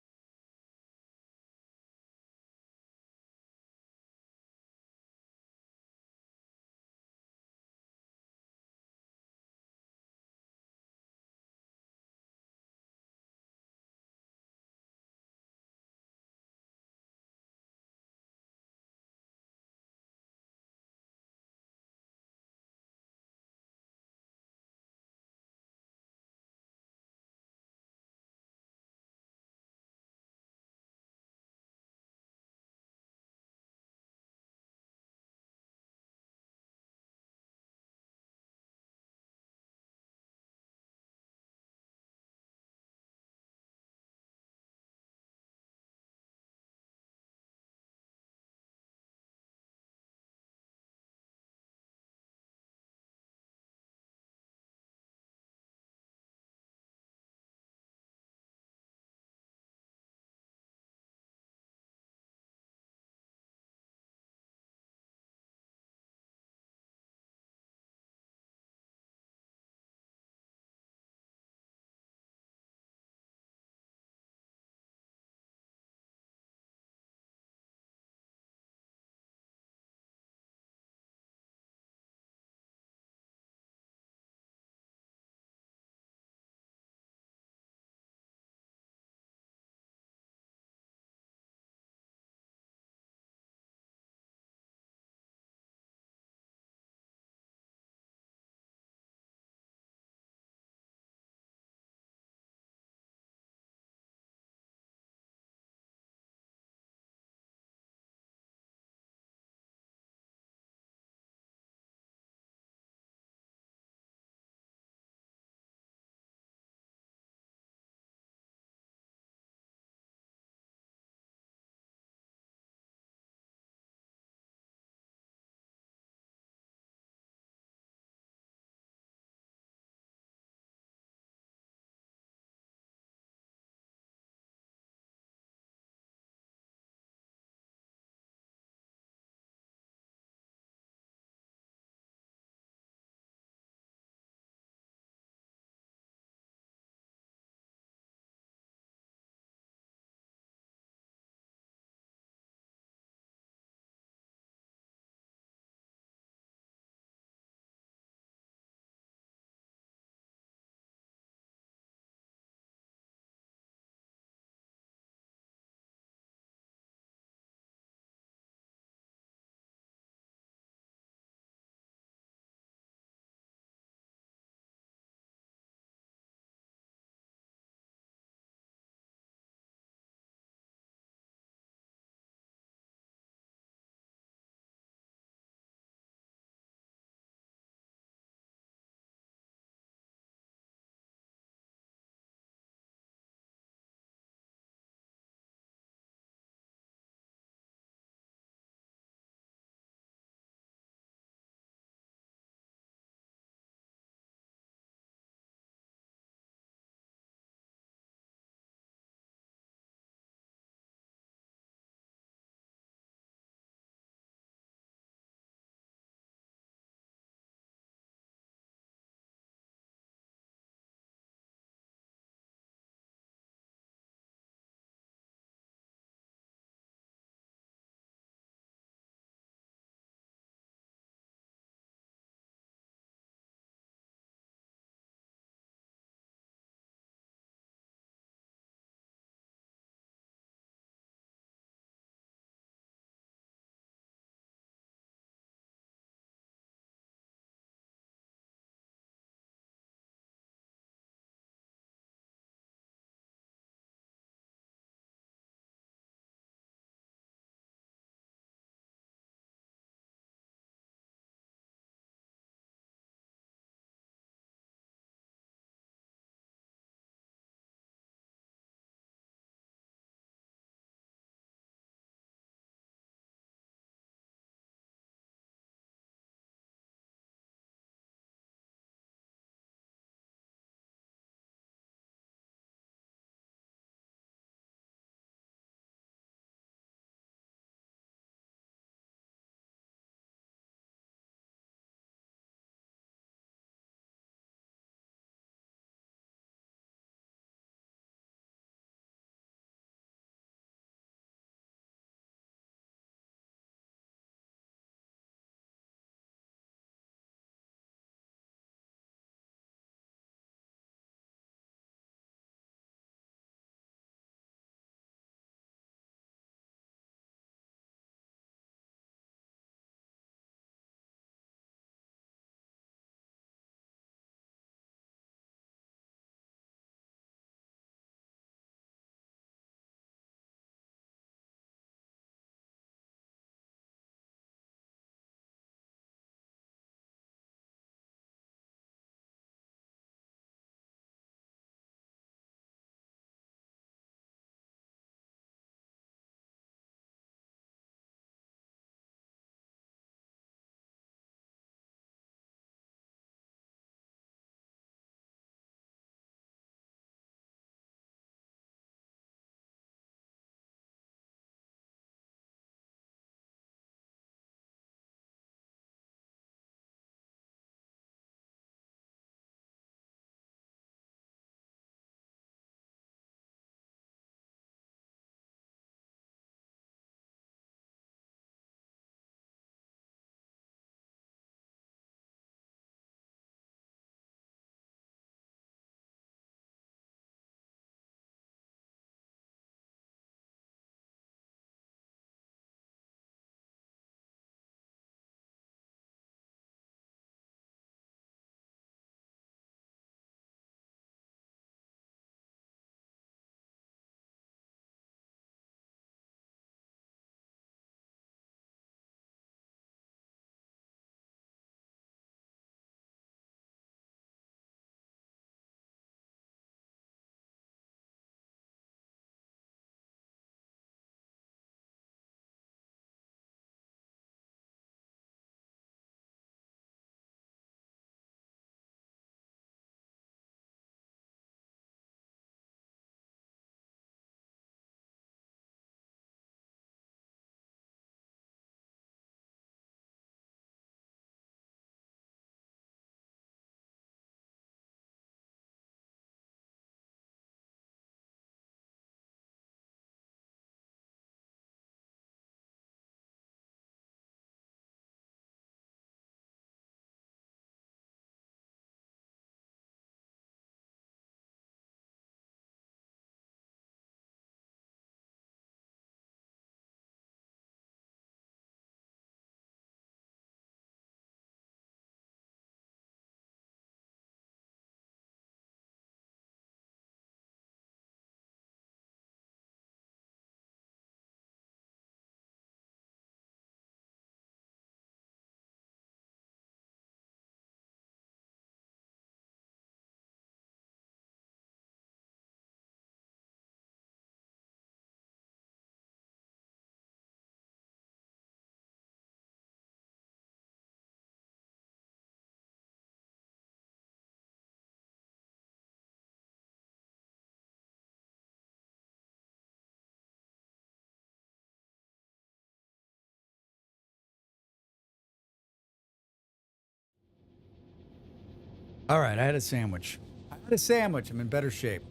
All right, I had a sandwich. I'm in better shape.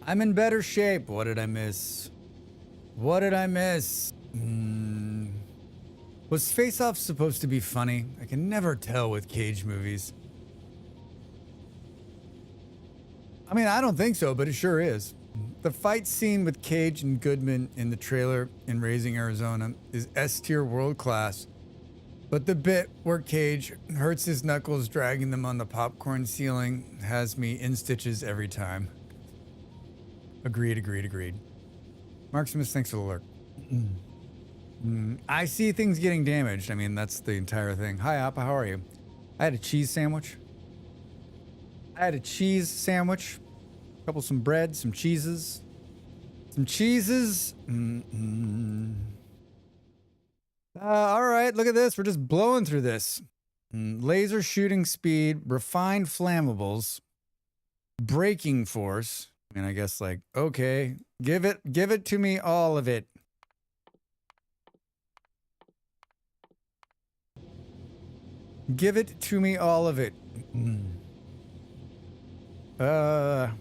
I'm in better shape. What did I miss? Was Face Off supposed to be funny? I can never tell with Cage movies. I mean, I don't think so, but it sure is. The fight scene with Cage and Goodman in the trailer in Raising Arizona is S-tier world class. But the bit where Cage hurts his knuckles dragging them on the popcorn ceiling has me in stitches every time. Agreed. Mark Smith, thanks for the lurk. I see things getting damaged. I mean, that's the entire thing. Hi, Appa, how are you? I had a cheese sandwich. Some bread, some cheeses. All right, look at this. We're just blowing through this. Laser shooting speed, refined flammables, braking force. I mean, I guess like, okay, give it to me, all of it. Give it to me, all of it. I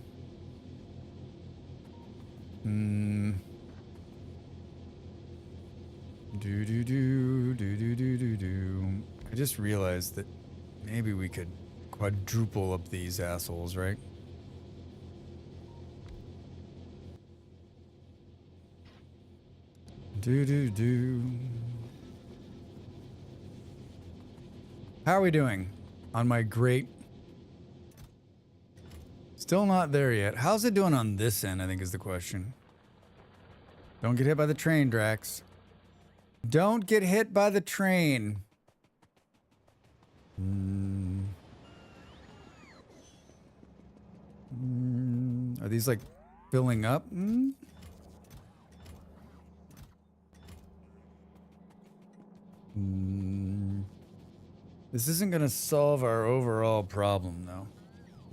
just realized that maybe we could quadruple up these assholes, right? How are we doing on my great? Still not there yet. How's it doing on this end, I think is the question. Don't get hit by the train, Drax. Don't get hit by the train. Are these like filling up? This isn't going to solve our overall problem, though.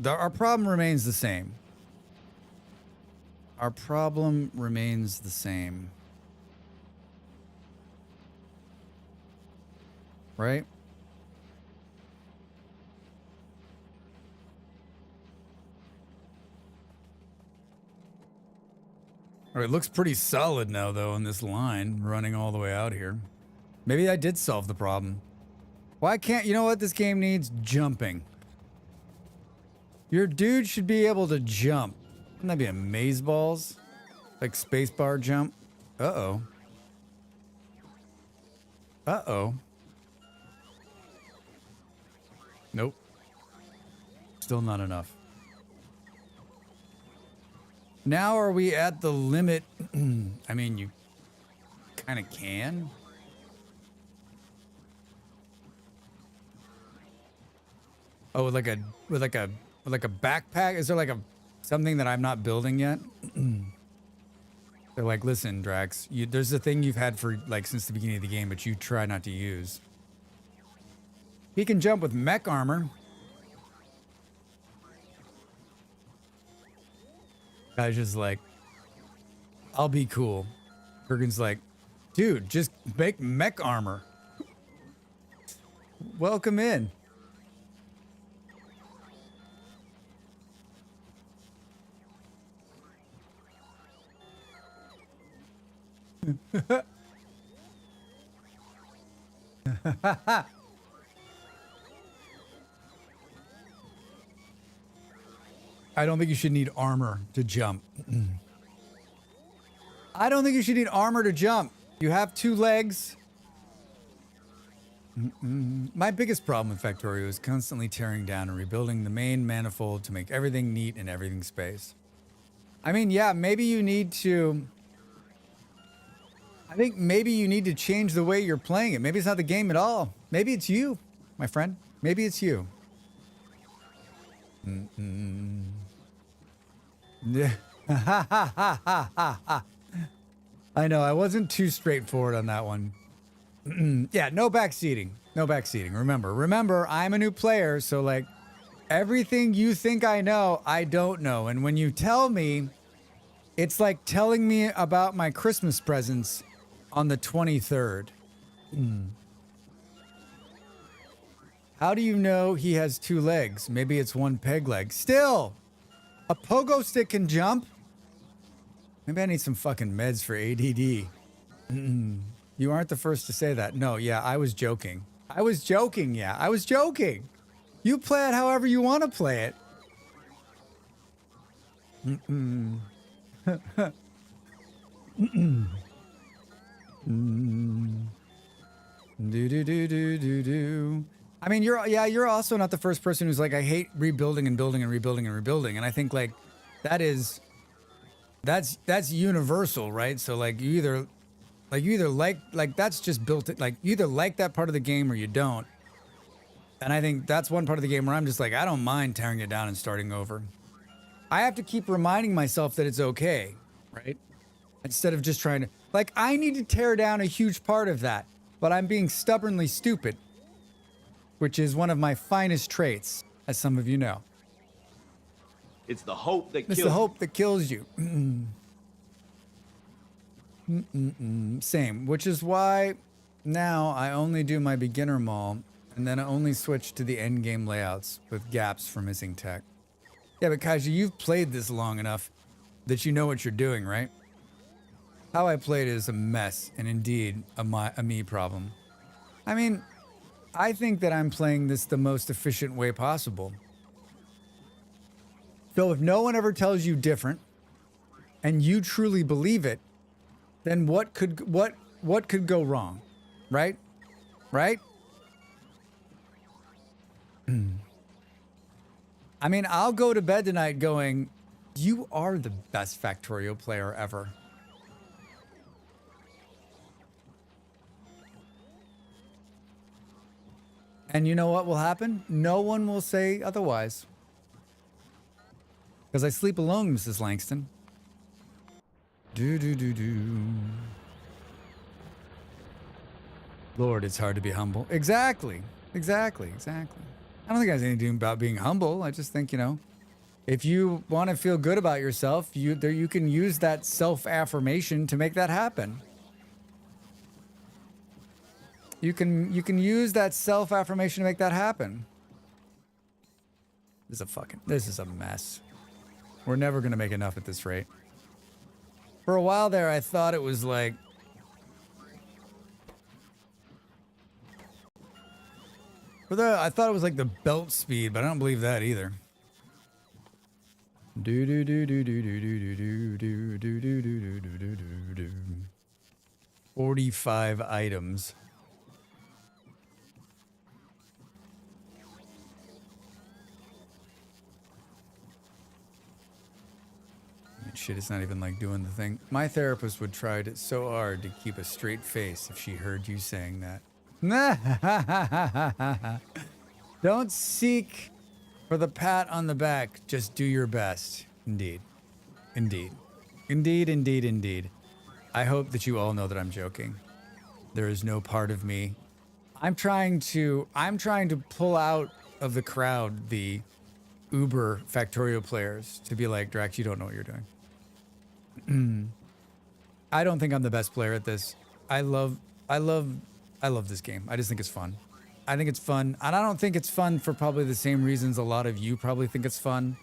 Our problem remains the same. Right? All right, it looks pretty solid now, though, in this line running all the way out here. Maybe I did solve the problem. Why can't, you know what this game needs? Jumping. Your dude should be able to jump. Wouldn't that be amazeballs? Like spacebar jump? Uh-oh. Nope. Still not enough. Now are we at the limit? I mean, you kind of can. Oh, with like a backpack? Is there like something that I'm not building yet? They're like, listen, Drax, there's a thing you've had for like since the beginning of the game, but you try not to use. He can jump with mech armor. Guy's just like, I'll be cool. Kurgan's like, dude, just make mech armor. Welcome in. I don't think you should need armor to jump. I don't think you should need armor to jump. You have 2 legs. My biggest problem with Factorio is constantly tearing down and rebuilding the main manifold to make everything neat and everything space. I mean, yeah, maybe you need to... I think maybe you need to change the way you're playing it. Maybe it's not the game at all. Maybe it's you, my friend. Maybe it's you. Yeah. I know, I wasn't too straightforward on that one. Yeah, no backseating. No backseating. Remember, I'm a new player, so like everything you think I know, I don't know. And when you tell me, it's like telling me about my Christmas presents on the 23rd. How do you know he has 2 legs? Maybe it's 1 peg leg. Still, a pogo stick can jump. Maybe I need some fucking meds for ADD. You aren't the first to say that. No, yeah, I was joking. I was joking, yeah. I was joking. You play it however you want to play it. Do do do do do do. I mean, you're also not the first person who's like, I hate rebuilding and building and rebuilding and rebuilding. And I think like that's universal, right? So like you either like that's just built it, like you either like that part of the game or you don't. And I think that's one part of the game where I'm just like, I don't mind tearing it down and starting over. I have to keep reminding myself that it's okay, right? Instead of just trying to, like, I need to tear down a huge part of that, but I'm being stubbornly stupid, which is one of my finest traits, as some of you know. It's the hope that kills It's the hope that kills you. Same, which is why now I only do my beginner mall, and then I only switch to the end game layouts with gaps for missing tech. Yeah, but Kaji, you've played this long enough that you know what you're doing, right? How I played is a mess, and indeed a me problem. I mean, I think that I'm playing this the most efficient way possible. So if no one ever tells you different, and you truly believe it, then what could go wrong, right? Right? I mean, I'll go to bed tonight going, you are the best Factorio player ever. And you know what will happen? No one will say otherwise. Because I sleep alone, Mrs. Langston. Do. Lord, it's hard to be humble. Exactly. I don't think it has anything to do about being humble. I just think, you know, if you want to feel good about yourself, you can use that self-affirmation to make that happen. You can use that self-affirmation to make that happen. This is a mess. We're never gonna make enough at this rate. For a while there, I thought it was like, I thought it was like the belt speed, but I don't believe that either. Do do do do do do do do do do do do do do do. 45 items. Shit, it's not even like doing the thing. My therapist would try it so hard to keep a straight face if she heard you saying that. Don't seek for the pat on the back. Just do your best. Indeed. I hope that you all know that I'm joking. There is no part of me. I'm trying to pull out of the crowd the Uber Factorio players to be like, Drax, you don't know what you're doing. I don't think I'm the best player at this. I love this game. I just think it's fun. I think it's fun. And I don't think it's fun for probably the same reasons a lot of you probably think it's fun.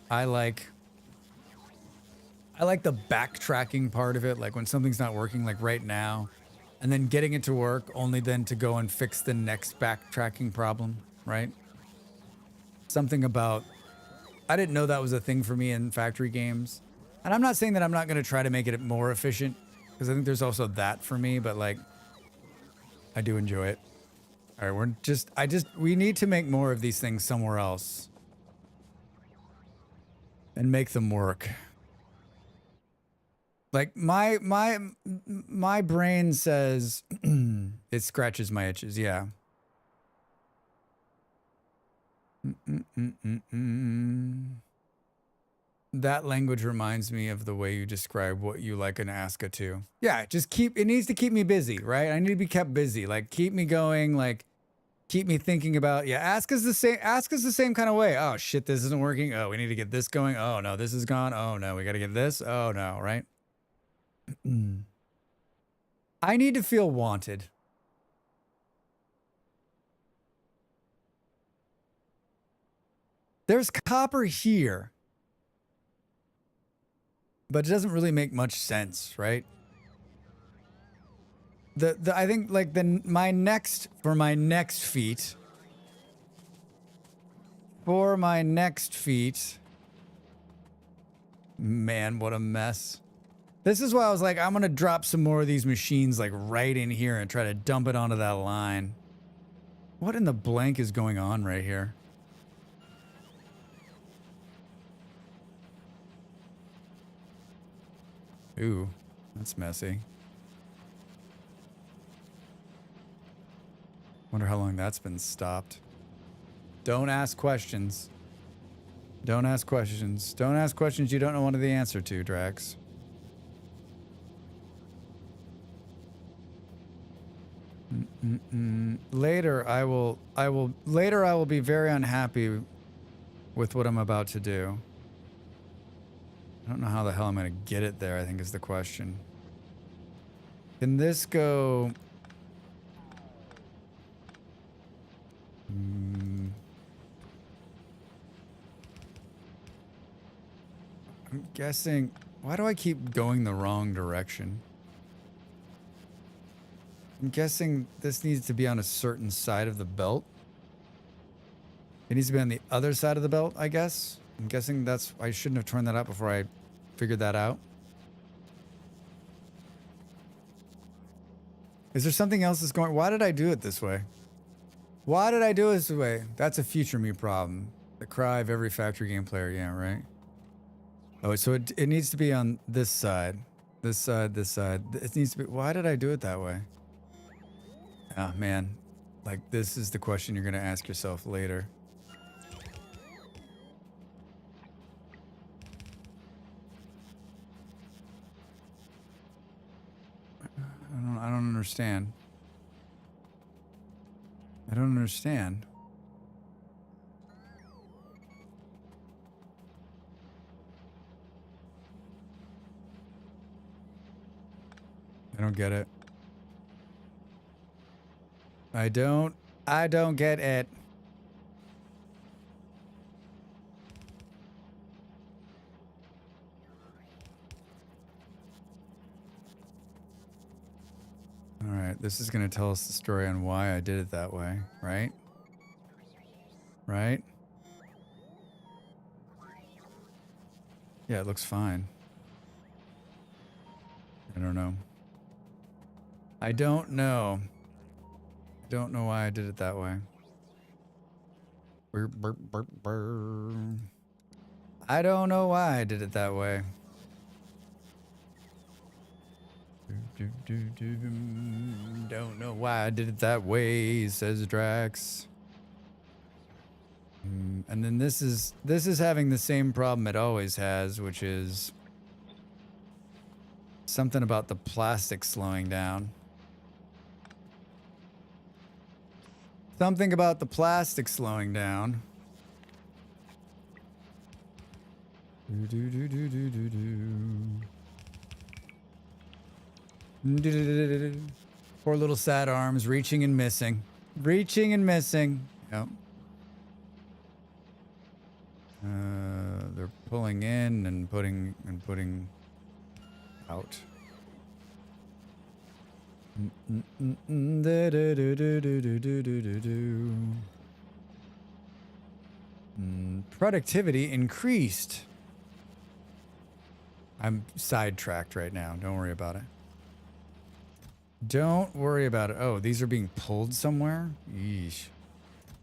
I like the backtracking part of it, like when something's not working, like right now, and then getting it to work, only then to go and fix the next backtracking problem, right? Something about, I didn't know that was a thing for me in factory games. And I'm not saying that I'm not going to try to make it more efficient, because I think there's also that for me, but like, I do enjoy it. All right, we need to make more of these things somewhere else and make them work. Like my brain says it scratches my itches. Yeah. That language reminds me of the way you describe what you like an Aska to. Yeah, it needs to keep me busy, right? I need to be kept busy. Like, keep me going, like, keep me thinking about, yeah, Aska's the same kind of way. Oh, shit, this isn't working. Oh, we need to get this going. Oh, no, this is gone. Oh, no, we got to get this. Oh, no, right? I need to feel wanted. There's copper here. But it doesn't really make much sense, right? I think like my next feat. For my next feat. Man, what a mess. This is why I was like, I'm gonna drop some more of these machines like right in here and try to dump it onto that line. What in the blank is going on right here? Ooh, that's messy. Wonder how long that's been stopped. Don't ask questions. Don't ask questions. Don't ask questions you don't know one of the answer to, Drax. Later I will be very unhappy with what I'm about to do. I don't know how the hell I'm going to get it there, I think is the question. Can this go... I'm guessing... Why do I keep going the wrong direction? I'm guessing this needs to be on a certain side of the belt. It needs to be on the other side of the belt, I guess. I'm guessing that's... I shouldn't have turned that up before I figured that out. Is there something else that's going... Why did I do it this way? Why did I do it this way? That's a future me problem. The cry of every factory game player, yeah, right? Oh, so it needs to be on this side. This side, this side. It needs to be... Why did I do it that way? Ah, man. Like, this is the question you're going to ask yourself later. I don't understand. I don't understand. I don't get it. I don't get it. All right, this is going to tell us the story on why I did it that way, right? Right? Yeah, it looks fine. I don't know. I don't know. I don't know why I did it that way. Burr, burr, burr, burr. I don't know why I did it that way. Don't know why I did it that way, says Drax. And then this is having the same problem it always has, which is something about the plastic slowing down. Something about the plastic slowing down. Poor little sad arms, reaching and missing. Reaching and missing. Yep. They're pulling in and putting out. Productivity increased. I'm sidetracked right now. Don't worry about it. Don't worry about it. Oh, these are being pulled somewhere? Yeesh.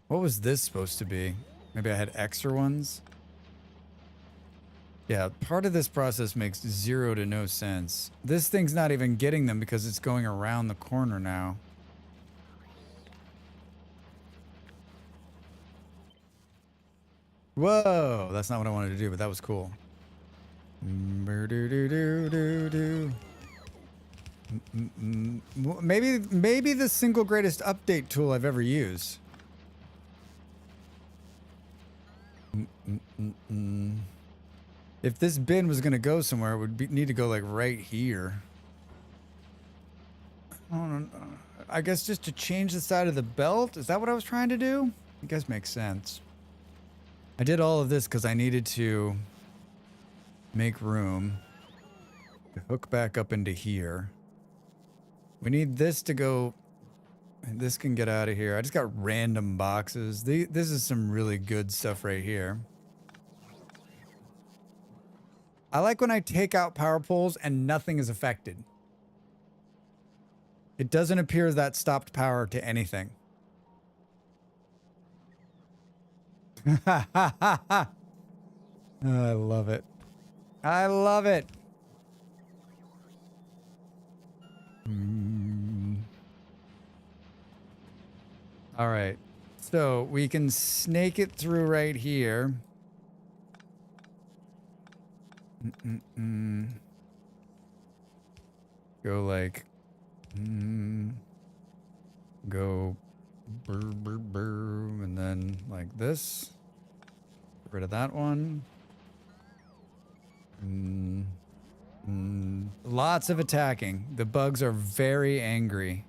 What was this supposed to be? Maybe I had extra ones? Yeah, part of this process makes zero to no sense. This thing's not even getting them because it's going around the corner now. Whoa, that's not what I wanted to do, but that was cool. Maybe the single greatest update tool I've ever used. If this bin was gonna go somewhere, it would need to go like right here. I guess just to change the side of the belt? Is that what I was trying to do? I guess makes sense. I did all of this because I needed to make room to hook back up into here. We need this to go. This can get out of here. I just got random boxes. This is some really good stuff right here. I like when I take out power poles and nothing is affected. It doesn't appear that stopped power to anything. I love it. I love it. All right. So we can snake it through right here. Go like... go... and then like this. Get rid of that one. Lots of attacking. The bugs are very angry.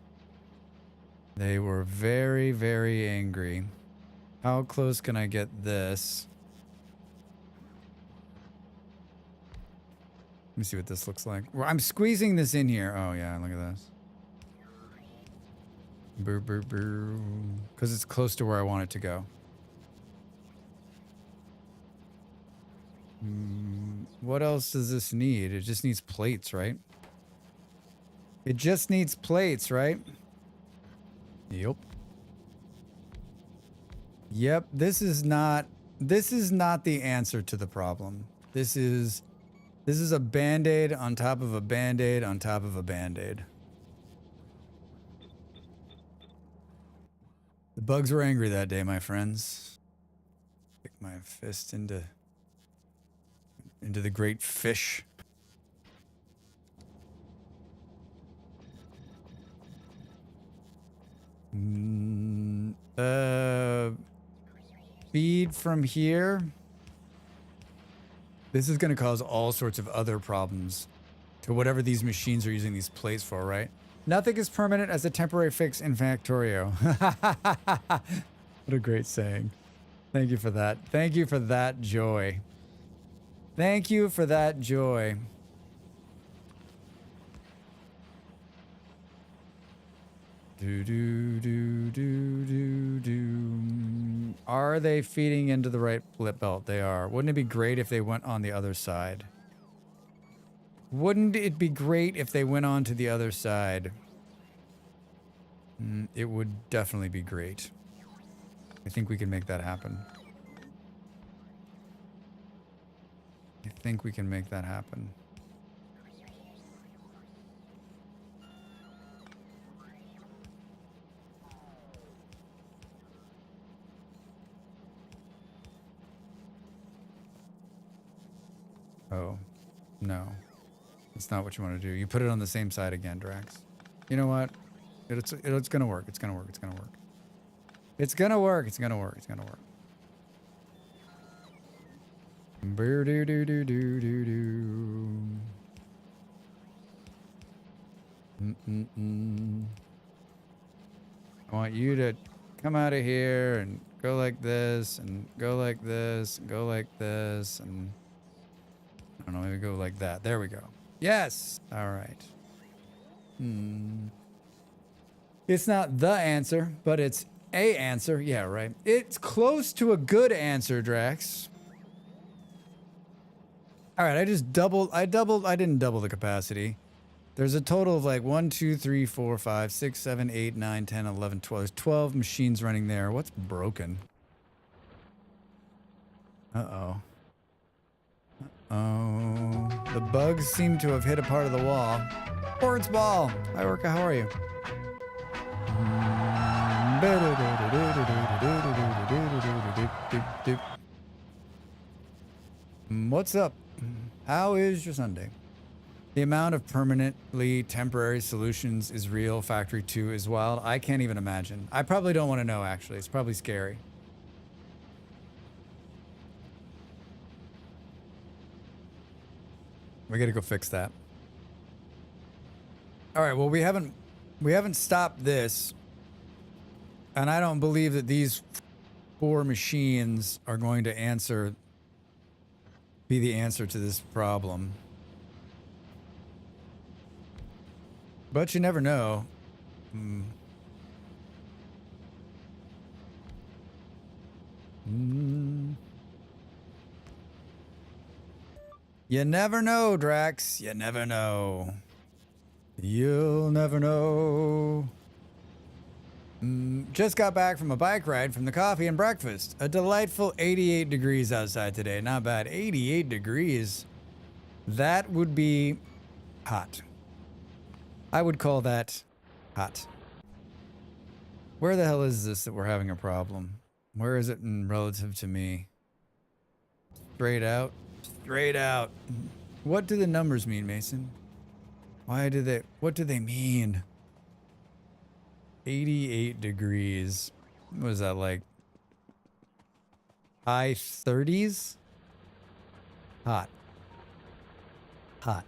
They were very, very angry. How close can I get this? Let me see what this looks like. Well, I'm squeezing this in here. Oh yeah, look at this. Because it's close to where I want it to go. What else does this need? It just needs plates, right? It just needs plates, right? Yep. Yep, this is not the answer to the problem. This is a band-aid on top of a band-aid on top of a band-aid. The bugs were angry that day, my friends. Stick my fist into the great fish. Feed from here. This is going to cause all sorts of other problems to whatever these machines are using these plates for, right? Nothing is permanent as a temporary fix in Factorio. What a great saying. Thank you for that. Thank you for that joy. Thank you for that joy. Are they feeding into the right flip belt? They are. Wouldn't it be great if they went on the other side? Wouldn't it be great if they went on to the other side? It would definitely be great. I think we can make that happen. I think we can make that happen. Oh, no. That's not what you want to do. You put it on the same side again, Drax. You know what? It's gonna work. It's gonna work. It's gonna work. It's gonna work. It's gonna work. It's gonna work. I want you to come out of here and go like this and go like this and go like this and I don't know, maybe go like that. There we go. Yes. All right. It's not the answer, but it's a answer. Yeah, right. It's close to a good answer, Drax. All right, I didn't double the capacity. There's a total of like 1, 2, 3, 4, 5, 6, 7, 8, 9, 10, 11, 12. There's 12 machines running there. What's broken? Uh-oh. Oh, the bugs seem to have hit a part of the wall. Board's ball. Hi, Orca. How are you? What's up? How is your Sunday? The amount of permanently temporary solutions is real. Factory 2 is wild. I can't even imagine. I probably don't want to know, actually. It's probably scary. We gotta go fix that. All right, well, we haven't stopped this. And I don't believe that these 4 machines are going to be the answer to this problem. But you never know. You never know, Drax. You never know. You'll never know. Just got back from a bike ride from the coffee and breakfast. A delightful 88 degrees outside today. Not bad. 88 degrees. That would be hot. I would call that hot. Where the hell is this that we're having a problem? Where is it in relative to me? Straight out. Straight out. What do the numbers mean, Mason? What do they mean? 88 degrees. What is that, like high 30s? Hot. Hot.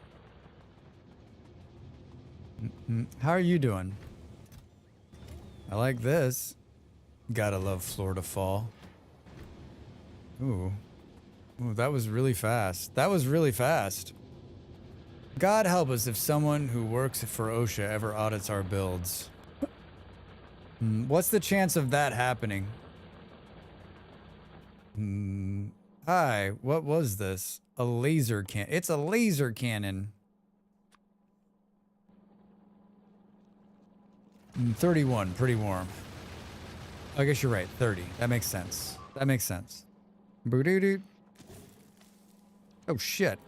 How are you doing? I like this. Gotta love Florida fall. Ooh. Ooh, that was really fast. That was really fast. God help us if someone who works for OSHA ever audits our builds. What's the chance of that happening? Hi, what was this? A laser cannon. It's a laser cannon. 31, pretty warm. I guess you're right, 30. That makes sense. That makes sense. Boo-doo-doo. Oh, shit.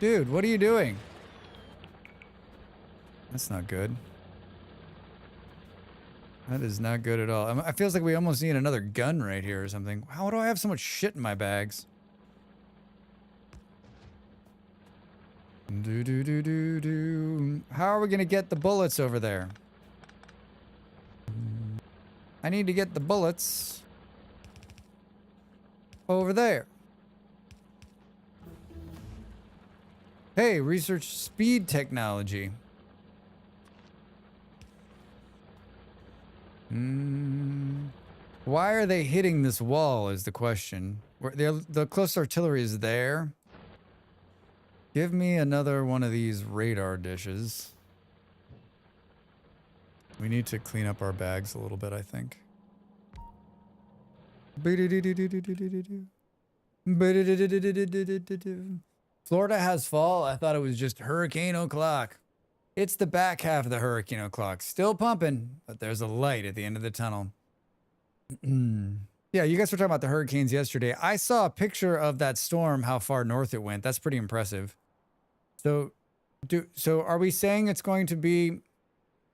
Dude, what are you doing? That's not good. That is not good at all. It feels like we almost need another gun right here or something. How do I have so much shit in my bags? Do. How are we gonna get the bullets over there? I need to get the bullets over there. Hey, research speed technology. Why are they hitting this wall is the question. The close artillery is there. Give me another one of these radar dishes. We need to clean up our bags a little bit, I think. Florida has fall. I thought it was just hurricane o'clock. It's the back half of the hurricane o'clock. Still pumping, but there's a light at the end of the tunnel. Yeah, you guys were talking about the hurricanes yesterday. I saw a picture of that storm, how far north it went. That's pretty impressive. So are we saying it's going to be,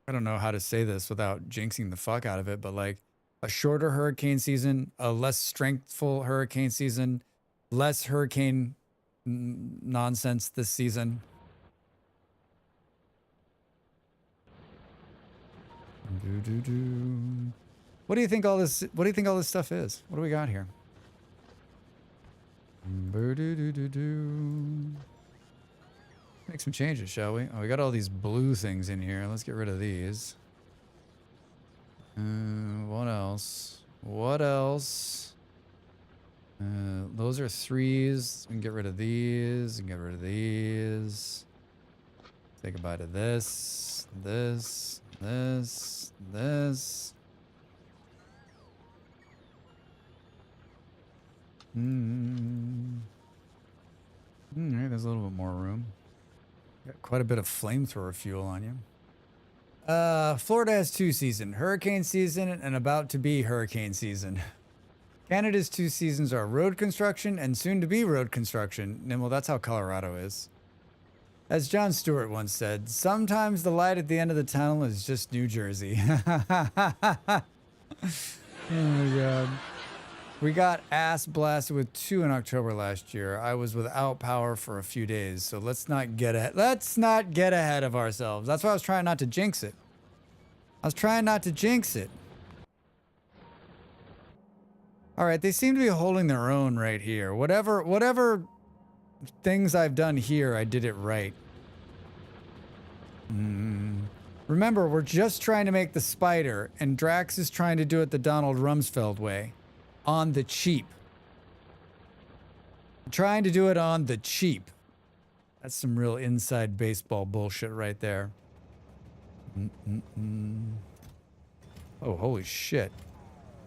I don't know how to say this without jinxing the fuck out of it, but like a shorter hurricane season, a less strengthful hurricane season, less hurricane nonsense this season? What do you think all this stuff is? What do we got here? Make some changes, shall we? Oh, we got all these blue things in here. Let's get rid of these. What else? What else? Those are 3s. We can get rid of these. And get rid of these. Say goodbye to this. This. This. This. Alright, there's a little bit more room. Got quite a bit of flamethrower fuel on you. Florida has 2 seasons, hurricane season and about to be hurricane season. Canada's 2 seasons are road construction and soon to be road construction. Well, that's how Colorado is. As Jon Stewart once said, sometimes the light at the end of the tunnel is just New Jersey. Oh my God. We got ass blasted with 2 in October last year. I was without power for a few days, so let's not get ahead of ourselves. That's why I was trying not to jinx it. I was trying not to jinx it. All right, they seem to be holding their own right here. Whatever things I've done here, I did it right. Remember, we're just trying to make the spider, and Drax is trying to do it the Donald Rumsfeld way. on the cheap. I'm trying to do it on the cheap. That's some real inside baseball bullshit right there. Oh, holy shit.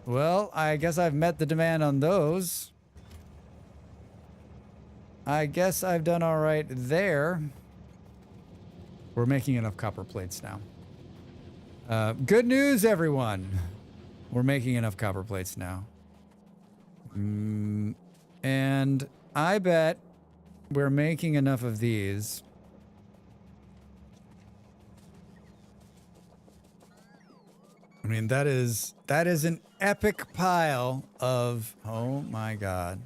Well, I guess I've met the demand on those. I guess I've done all right there. We're making enough copper plates now. Good news, everyone. We're making enough copper plates now. And I bet we're making enough of these. I mean, that is an epic pile of, oh my God.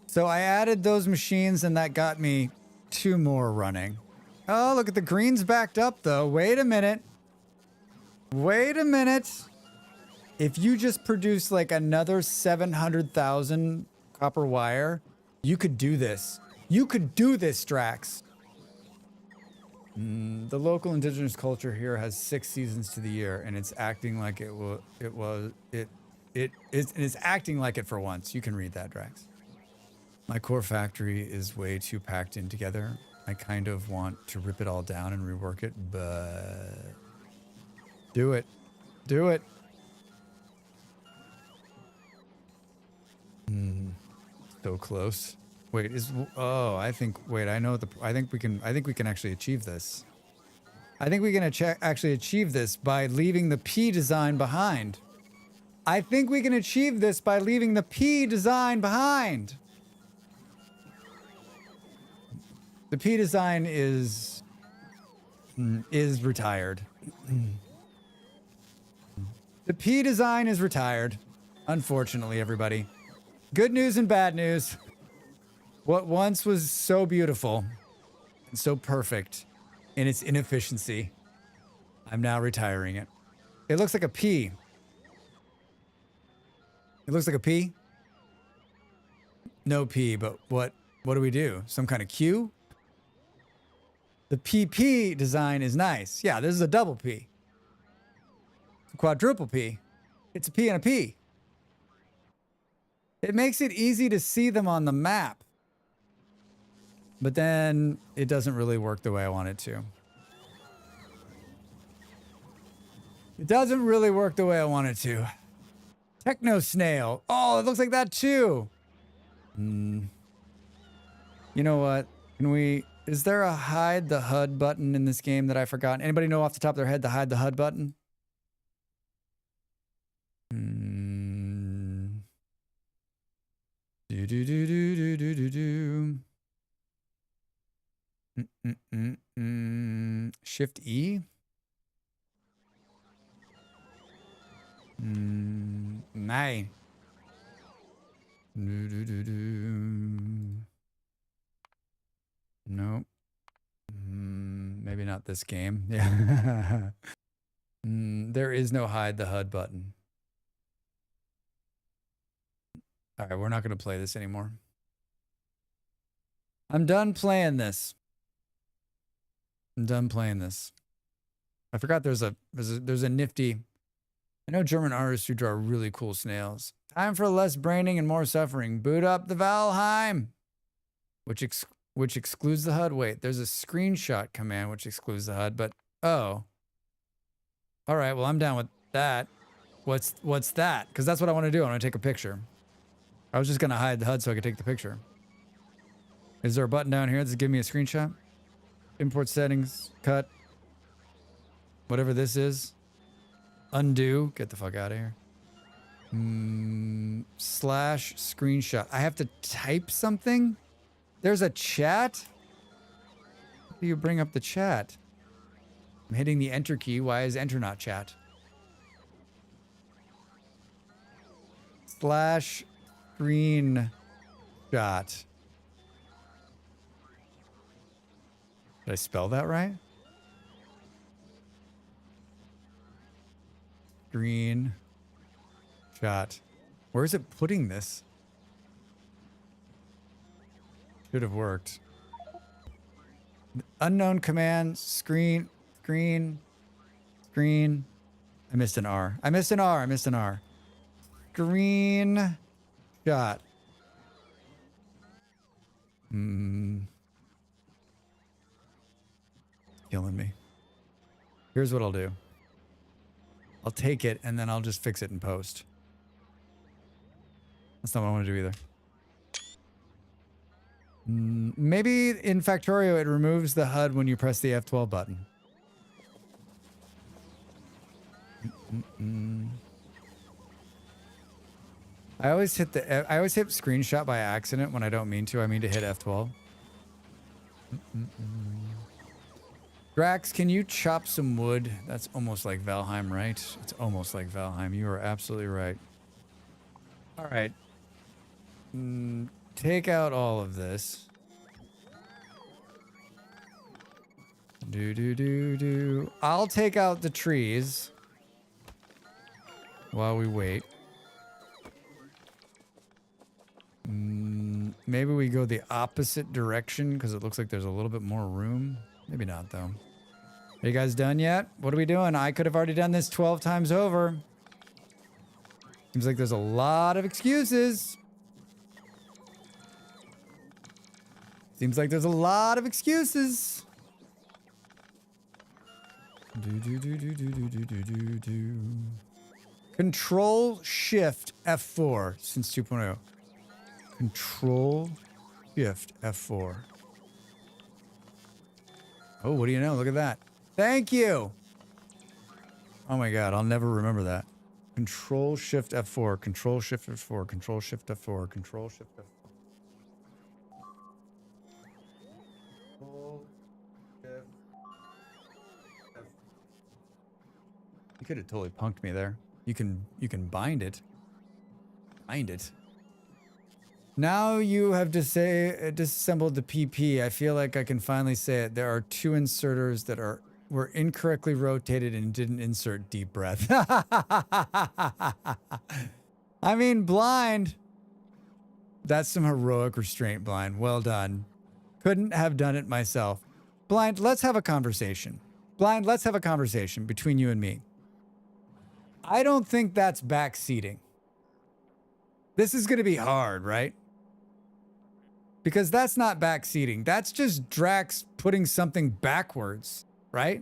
So I added those machines and that got me 2 more running. Oh, look at the greens backed up though. Wait a minute. Wait a minute. If you just produce like another 700,000 copper wire, you could do this. You could do this, Drax. The local indigenous culture here has 6 seasons to the year, and it's acting like it's acting like it for once. You can read that, Drax. My core factory is way too packed in together. I kind of want to rip it all down and rework it, but do it. Do it. So close. Wait, I think I know I think we can actually achieve this. I think we can actually achieve this by leaving the P design behind. I think we can achieve this by leaving the P design behind. The P design is retired. The P design is retired. Unfortunately, everybody. Good news and bad news. What once was so beautiful and so perfect in its inefficiency, I'm now retiring it. It looks like a P. It looks like a P. No P, but what do we do? Some kind of Q? The PP design is nice. Yeah, this is a double P. It's a quadruple P. It's a P and a P. It makes it easy to see them on the map. But then it doesn't really work the way I want it to. It doesn't really work the way I want it to. Techno snail. Oh, it looks like that too. You know what? Is there a hide the HUD button in this game that I forgot? Anybody know off the top of their head the hide the HUD button? Shift E? Nay. Nope. Maybe not this game. Yeah. There is no hide the HUD button. All right, we're not going to play this anymore. I'm done playing this. I'm done playing this. I forgot there's a nifty. I know German artists who draw really cool snails. Time for less braining and more suffering. Boot up the Valheim, which excludes the HUD. Wait, there's a screenshot command which excludes the HUD, but oh. All right, well I'm down with that. What's that? Because that's what I want to do. I want to take a picture. I was just gonna hide the HUD so I could take the picture. Is there a button down here that's giving me a screenshot? Import settings, cut. Whatever this is. Undo. Get the fuck out of here. Slash screenshot. I have to type something? There's a chat? How do you bring up the chat? I'm hitting the enter key. Why is enter not chat? Slash screenshot. Did I spell that right? Screen shot. Where is it putting this? Should have worked. Unknown command, screen. I missed an R. I missed an R. I missed an R. Screen shot. Killing me. Here's what I'll do. I'll take it and then I'll just fix it in post. That's not what I want to do either. Maybe in Factorio it removes the HUD when you press the F12 button. I always hit screenshot by accident when I don't mean to. I mean to hit F12. Drax, can you chop some wood? That's almost like Valheim, right? It's almost like Valheim. You are absolutely right. All right. Take out all of this. I'll take out the trees while we wait. Maybe we go the opposite direction because it looks like there's a little bit more room. Maybe not, though. Are you guys done yet? What are we doing? I could have already done this 12 times over. Seems like there's a lot of excuses. Seems like there's a lot of excuses. Control Shift F4 since 2.0. Control Shift F4. Oh, what do you know? Look at that. Thank you. Oh my God, I'll never remember that. Control Shift F4. Control Shift F4. Control Shift F4. Control Shift F4. You could have totally punked me there. You can bind it. Bind it. Now you have disassembled the PP. I feel like I can finally say it. There are 2 inserters that were incorrectly rotated and didn't insert deep breath. I mean, Blind. That's some heroic restraint, Blind. Well done. Couldn't have done it myself. Blind, let's have a conversation. Blind, let's have a conversation between you and me. I don't think that's backseating. This is going to be hard, right? Because that's not backseating. That's just Drax putting something backwards, right?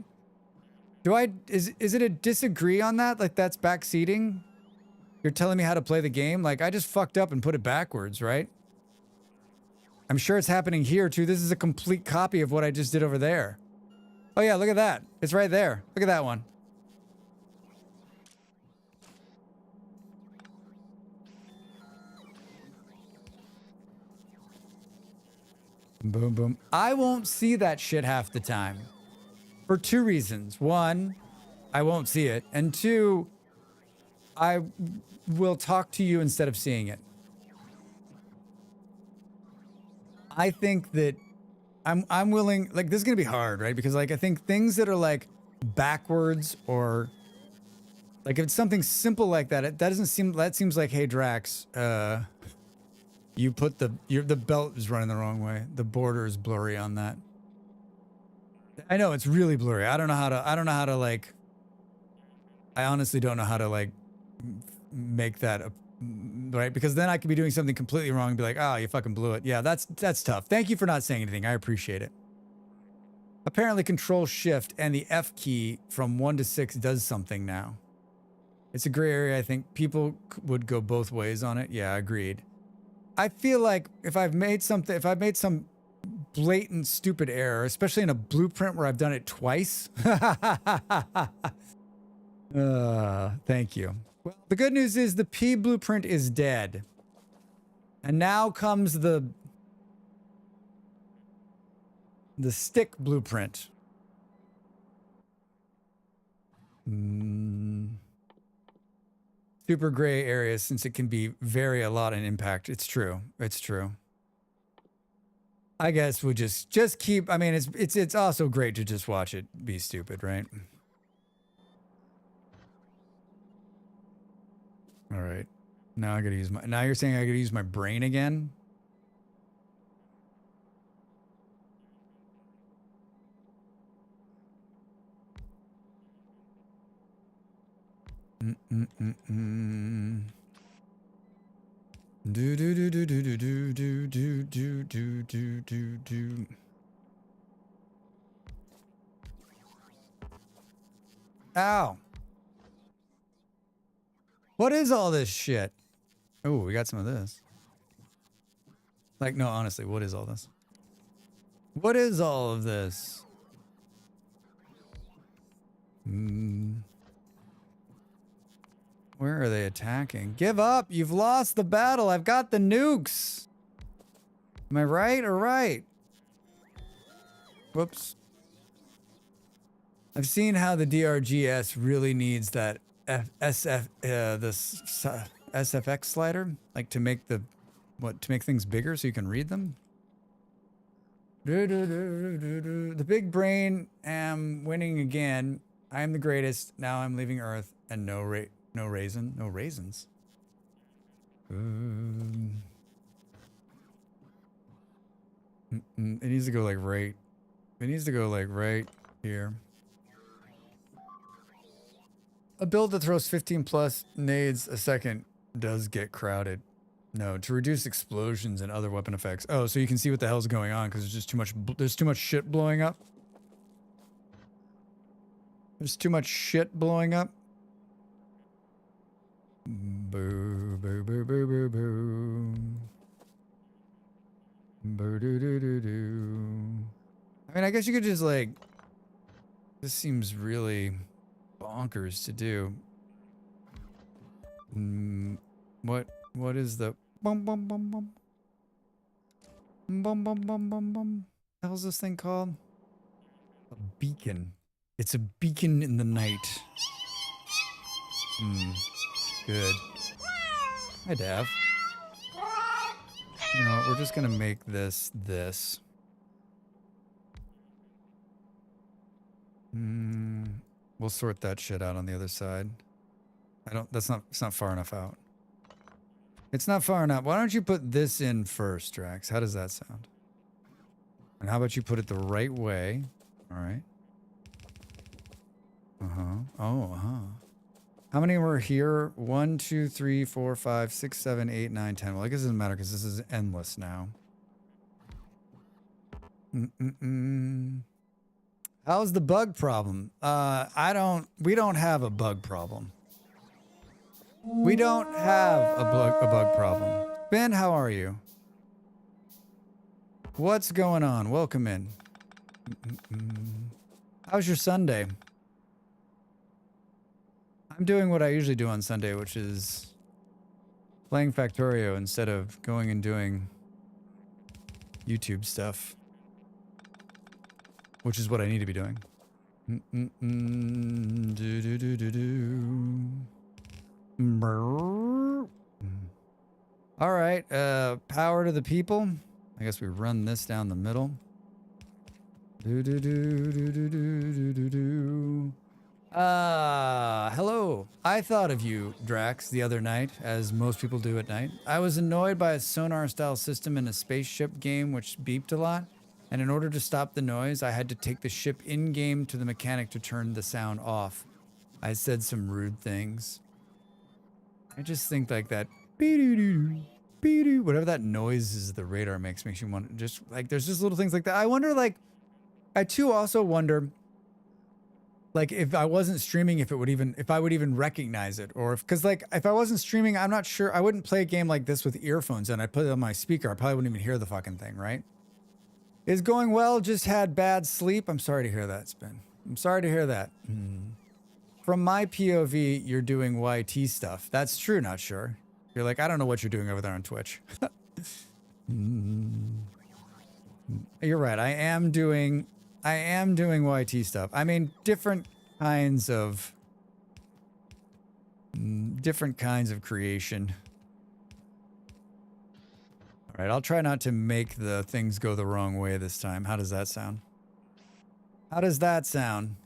Is it a disagree on that? Like that's backseating? You're telling me how to play the game? Like I just fucked up and put it backwards, right? I'm sure it's happening here too. This is a complete copy of what I just did over there. Oh yeah, look at that. It's right there. Look at that one. Boom, boom. I won't see that shit half the time. For 2 reasons. 1, I won't see it. And 2, I will talk to you instead of seeing it. I think that I'm willing, like this is going to be hard, right? Because like I think things that are like backwards or like if it's something simple like that, that seems like, hey Drax, you put the belt is running the wrong way. The border is blurry on that. I know it's really blurry. I honestly don't know how to like make that right, because then I could be doing something completely wrong and be like, oh, you fucking blew it. Yeah, that's tough. Thank you for not saying anything. I appreciate it. Apparently Control Shift and the F key from 1 to 6 does something now. It's a gray area. I think people would go both ways on it. Yeah, agreed. I feel like if I've made some blatant stupid error, especially in a blueprint where I've done it twice. Thank you. Well, the good news is the P blueprint is dead. And now comes the stick blueprint. Super gray areas, since it can vary a lot in impact. It's true. It's true. I guess we'll just keep. I mean, it's also great to just watch it be stupid, right? All right. Now I gotta use my. Now you're saying I gotta use my brain again? Mm-mm-mm-mm. Do do do do do do do do do do do do do do. Ow. What is all this shit? Oh, we got some of this. Like, no, honestly, what is all this? What is all of this? Where are they attacking? Give up! You've lost the battle! I've got the nukes! Am I right or right? Whoops. I've seen how the DRGS really needs that SFX slider, like to make the to make things bigger so you can read them. The big brain am winning again. I am the greatest. Now I'm leaving Earth, and no raisins. It needs to go like right. It needs to go like right here. A build that throws 15 plus nades a second does get crowded. No, to reduce explosions and other weapon effects. Oh, so you can see what the hell's going on because there's just too much. There's too much shit blowing up. There's too much shit blowing up. Boo, boo, boo, boo, boo, boo. Boo, doo, doo, doo, doo. I mean, I guess you could just like. This seems really bonkers to do. What is the bum bum bum bum bum bum bum bum bum? The hell's this thing called? A beacon. It's a beacon in the night. Good. Hi, Dav. You know what? We're just gonna make this. We'll sort that shit out on the other side. It's not far enough out. It's not far enough. Why don't you put this in first, Drax? How does that sound? And how about you put it the right way? All right. How many were here? 1, 2, 3, 4, 5, 6, 7, 8, 9, 10. Well, I guess it doesn't matter because this is endless now. How's the bug problem? We don't have a bug problem. We don't have a bug problem. Ben, how are you? What's going on? Welcome in. How's your Sunday? I'm doing what I usually do on Sunday, which is playing Factorio instead of going and doing YouTube stuff, which is what I need to be doing. All right, power to the people. I guess we run this down the middle. Hello. I thought of you, Drax, the other night, as most people do at night. I was annoyed by a sonar-style system in a spaceship game which beeped a lot, and in order to stop the noise, I had to take the ship in-game to the mechanic to turn the sound off. I said some rude things. I just think like that, whatever that noise is the radar makes you want, just like, there's just little things like that. I wonder, like, I too also wonder, like, if I wasn't streaming, if I would even recognize it, or because like, if I wasn't streaming, I'm not sure, I wouldn't play a game like this with earphones and I'd put it on my speaker. I probably wouldn't even hear the fucking thing, right? Is going well, just had bad sleep. I'm sorry to hear that, Spin. I'm sorry to hear that. From my POV, you're doing YT stuff. That's true, not sure. You're like, I don't know what you're doing over there on Twitch. You're right. I am doing YT stuff. I mean, different kinds of creation. All right, I'll try not to make the things go the wrong way this time. How does that sound? How does that sound?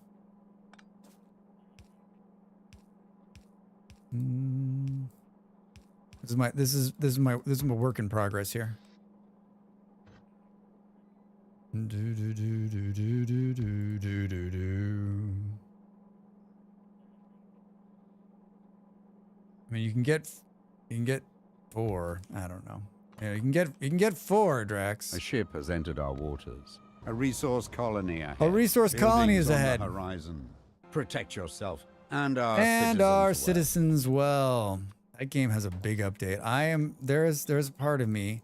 This is my work in progress here. I mean, you can get 4. I don't know. Yeah, you can get 4, Drax. A ship has entered our waters. A resource colony ahead. A resource colony is Buildings on ahead. the horizon. Protect yourself and our And citizens our well. citizens well. That game has a big update. There's a part of me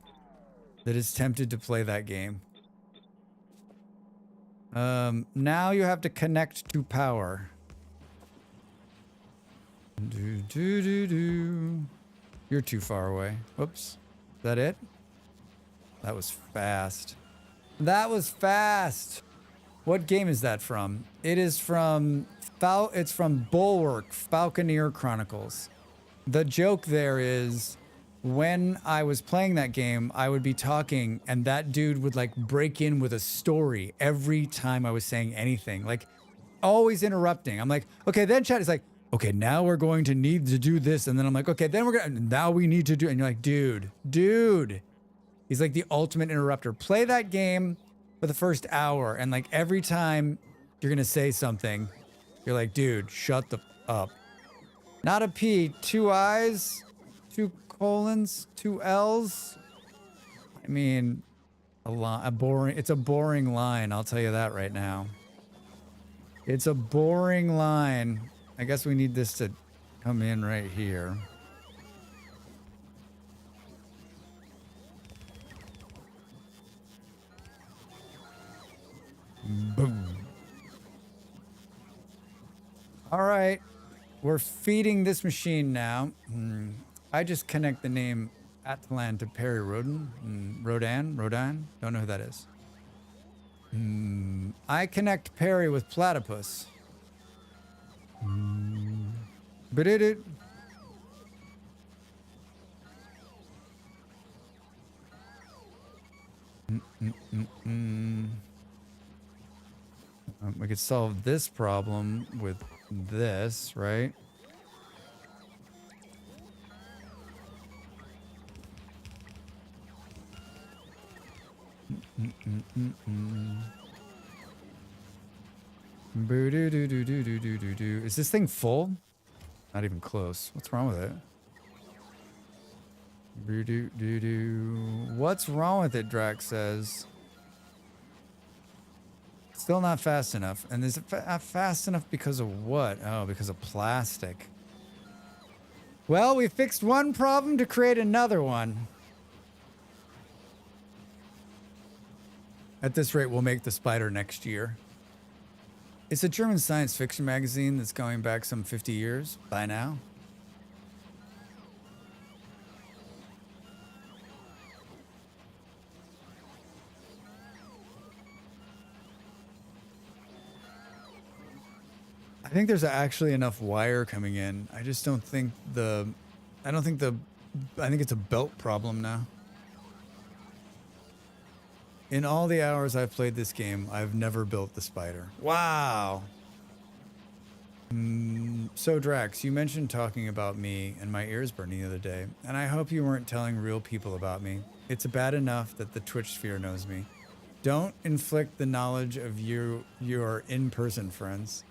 that is tempted to play that game. Now you have to connect to power. You're too far away. Whoops. Is that it? That was fast. That was fast. What game is that from? It is from it's from Bulwark, Falconeer Chronicles. The joke there is when I was playing that game, I would be talking and that dude would like break in with a story every time I was saying anything, like always interrupting. I'm like, okay, then chat is like, okay, now we're going to need to do this. And then I'm like, okay, then now we need to do, and you're like, dude. He's like the ultimate interrupter. Play that game for the first hour. And like every time you're going to say something, you're like, dude, shut the up. Not a P, 2 I's, 2 colons, 2 L's. I mean, it's a boring line. I'll tell you that right now. It's a boring line. I guess we need this to come in right here. Boom. All right. We're feeding this machine now. I just connect the name Atlan to Perry Rodan. Don't know who that is. I connect Perry with Platypus. But we could solve this problem with this, right? Is this thing full? Not even close. What's wrong with it? What's wrong with it, Drax says. Still not fast enough. And is it fast enough because of what? Oh, because of plastic. Well, we fixed one problem to create another one. At this rate, we'll make the spider next year. It's a German science fiction magazine that's going back some 50 years by now. I think there's actually enough wire coming in. I just don't think I think it's a belt problem now. In all the hours I've played this game, I've never built the spider. Wow. So Drax, you mentioned talking about me and my ears burning the other day, and I hope you weren't telling real people about me. It's bad enough that the Twitch sphere knows me. Don't inflict the knowledge of your in-person friends.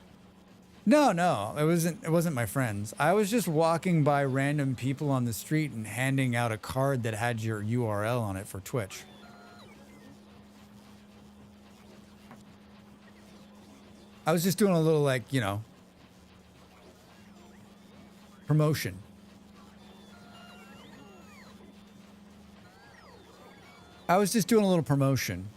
No, it wasn't my friends. I was just walking by random people on the street and handing out a card that had your URL on it for Twitch. I was just doing a little, like, you know, promotion. I was just doing a little promotion.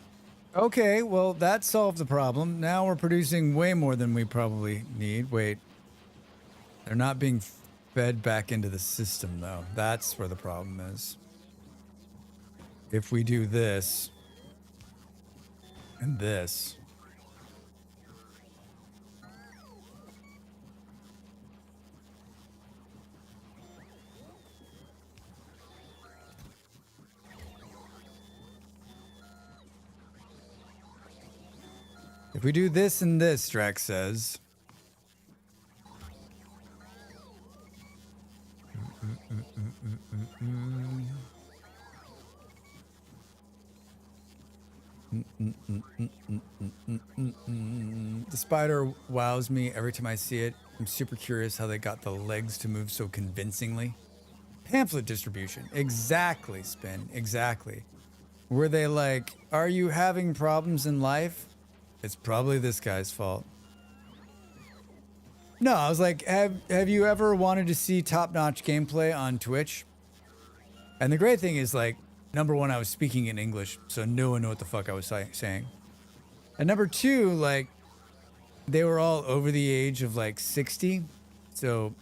Okay, well, that solved the problem. Now we're producing way more than we probably need. Wait. They're not being fed back into the system, though. That's where the problem is. If we do this and this. If we do this and this, Drax says. The spider wows me every time I see it. I'm super curious how they got the legs to move so convincingly. Pamphlet distribution. Exactly, Spin. Exactly. Were they like, are you having problems in life? It's probably this guy's fault. No, I was like, have you ever wanted to see top-notch gameplay on Twitch? And the great thing is, like, number one, I was speaking in English, so no one knew what the fuck I was saying. And number two, like, they were all over the age of like 60, so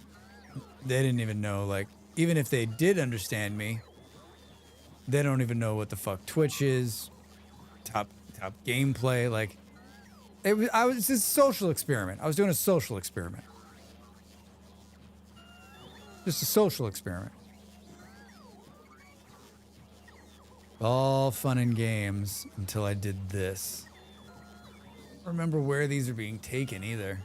they didn't even know, like, even if they did understand me, they don't even know what the fuck Twitch is, top gameplay. Like, I was a social experiment. I was doing a social experiment. Just a social experiment. All fun and games until I did this. I don't remember where these are being taken either.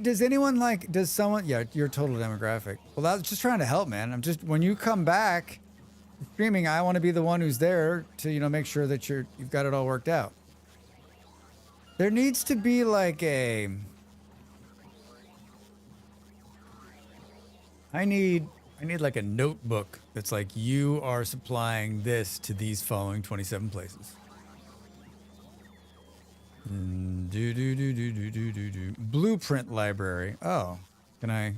Does anyone like, does someone, yeah, your total demographic. Well, I was just trying to help, man. I'm just, when you come back streaming, I want to be the one who's there to, you know, make sure that you've got it all worked out. There needs to be like I need like a notebook that's like, you are supplying this to these following 27 places. Blueprint library. Oh, can I?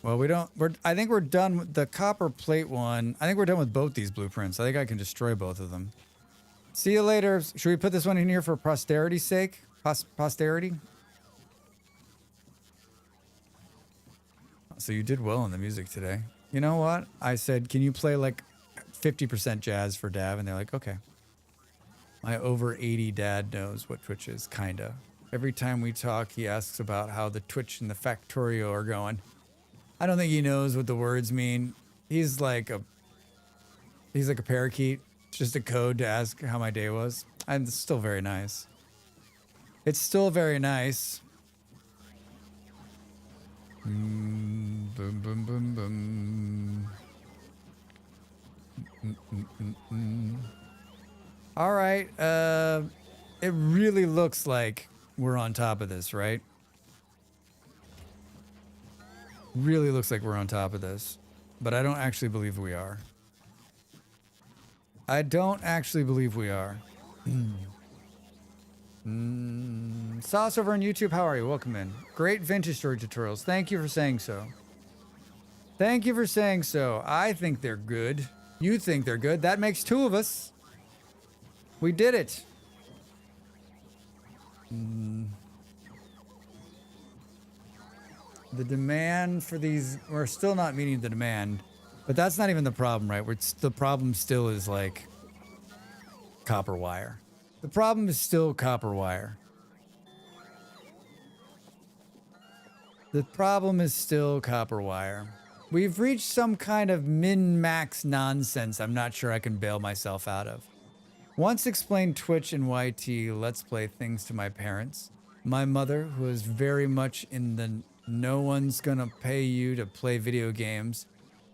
Well, I think we're done with the copper plate one. I think we're done with both these blueprints. I think I can destroy both of them. See you later. Should we put this one in here for posterity's sake? Posterity? So you did well on the music today. You know what? I said, can you play like 50% jazz for Dav? And they're like, okay. My over 80 dad knows what Twitch is, kinda. Every time we talk, he asks about how the Twitch and the Factorio are going. I don't think he knows what the words mean. He's like a parakeet. It's just a code to ask how my day was. And it's still very nice. It's still very nice. Boom, boom, boom, boom. All right. It really looks like we're on top of this, right? Really looks like we're on top of this. But I don't actually believe we are. I don't actually believe we are. Sauce over on YouTube, how are you? Welcome in. Great vintage storage tutorials. Thank you for saying so. Thank you for saying so. I think they're good. You think they're good. That makes two of us. We did it. The demand for these, we're still not meeting the demand, but that's not even the problem, right? The problem still is like copper wire. The problem is still copper wire. The problem is still copper wire. We've reached some kind of min-max nonsense I'm not sure I can bail myself out of. Once explained Twitch and YT Let's Play things to my parents. My mother, who is very much in the no one's gonna pay you to play video games.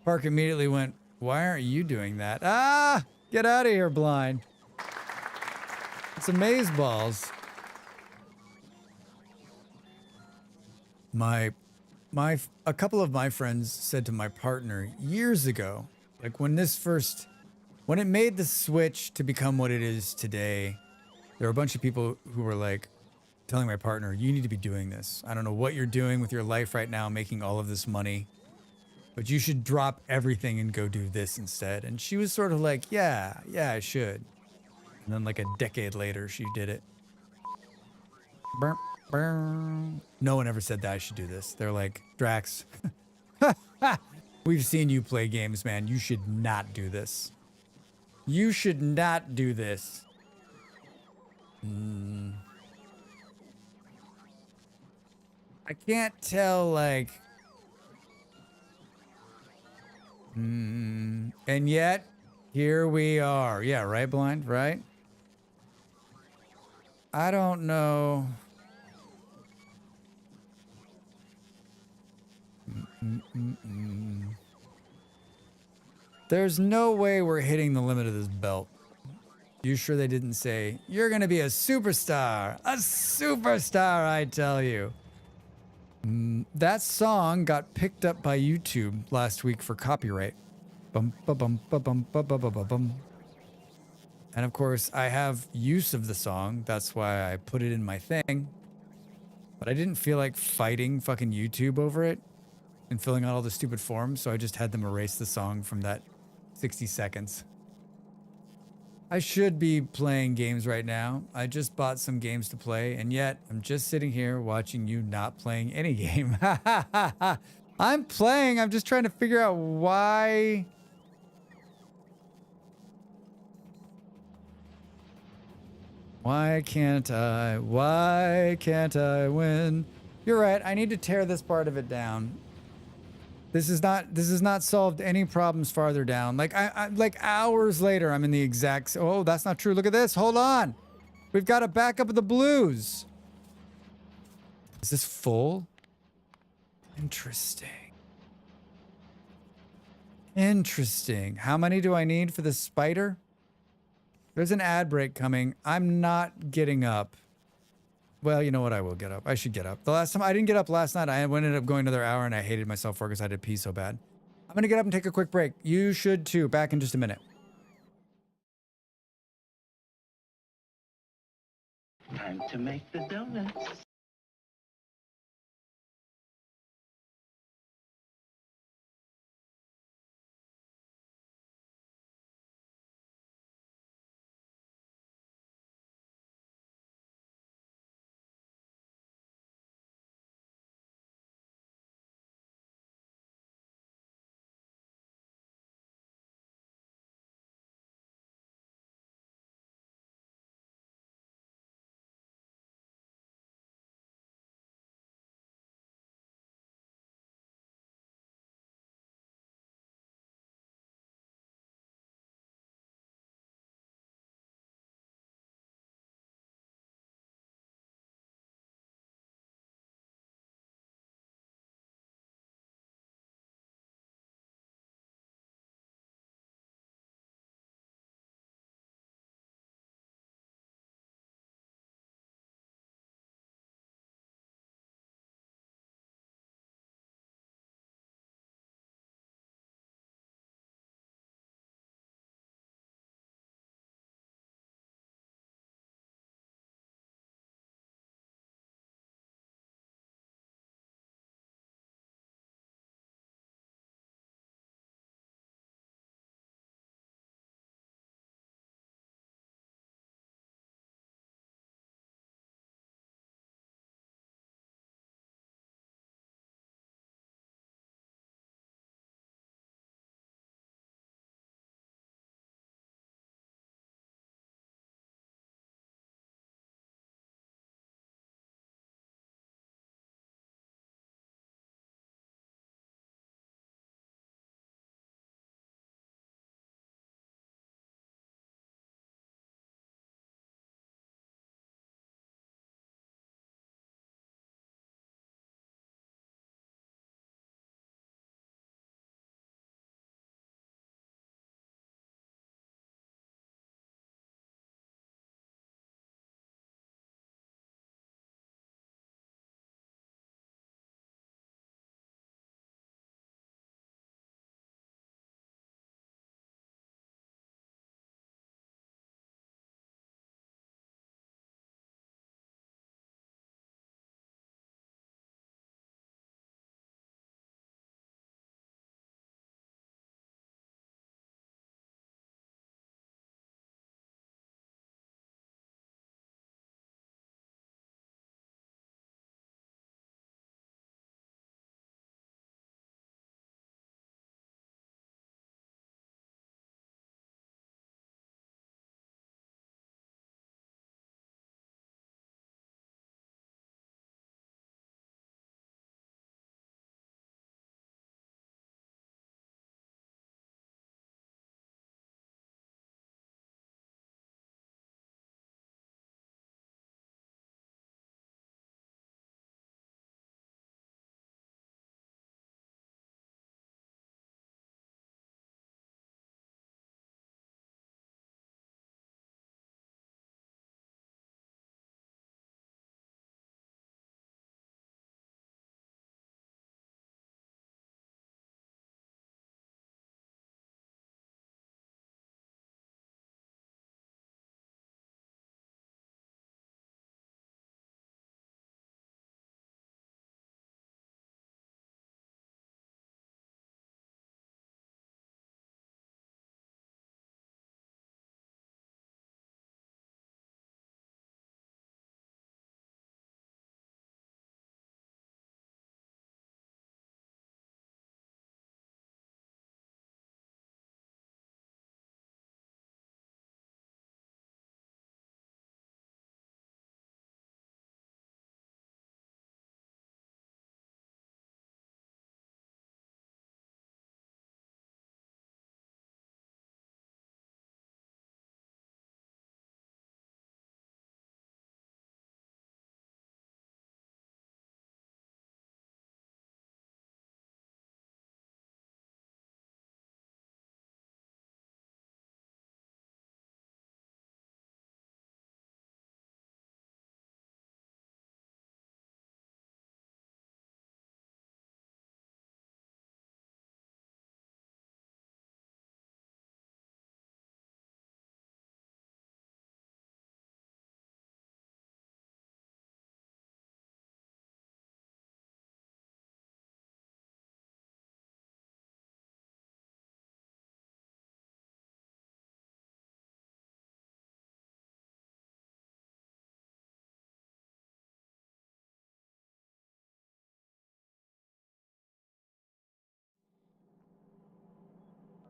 Park immediately went, why aren't you doing that? Ah! Get out of here, blind. It's amazeballs. A couple of my friends said to my partner years ago, like when it made the switch to become what it is today, there were a bunch of people who were like telling my partner, you need to be doing this. I don't know what you're doing with your life right now, making all of this money, but you should drop everything and go do this instead. And she was sort of like, yeah, I should. And then like a decade later, she did it. Burp, burp. No one ever said that I should do this. They're like, Drax, we've seen you play games, man. You should not do this. You should not do this. I can't tell, like... And yet, here we are. Yeah, right, Blind? Right? I don't know. There's no way we're hitting the limit of this belt. You sure they didn't say, you're going to be a superstar? A superstar, I tell you. That song got picked up by YouTube last week for copyright. Bum, ba, bum, ba, bum, ba, ba, ba, ba, bum. And of course, I have use of the song. That's why I put it in my thing. But I didn't feel like fighting fucking YouTube over it and filling out all the stupid forms, so I just had them erase the song from that 60 seconds. I should be playing games right now. I just bought some games to play, and yet I'm just sitting here watching you not playing any game. I'm playing. I'm just trying to figure out why. Why can't I? Why can't I win? You're right. I need to tear this part of it down. This is not solved any problems farther down. Like like hours later, I'm in the exact. Oh, that's not true. Look at this. Hold on. We've got a backup of the blues. Is this full? Interesting. Interesting. How many do I need for the spider? There's an ad break coming. I'm not getting up. Well, you know what? I will get up. I should get up. The last time I didn't get up last night, I ended up going another hour and I hated myself for it because I did pee so bad. I'm going to get up and take a quick break. You should too. Back in just a minute. Time to make the donuts.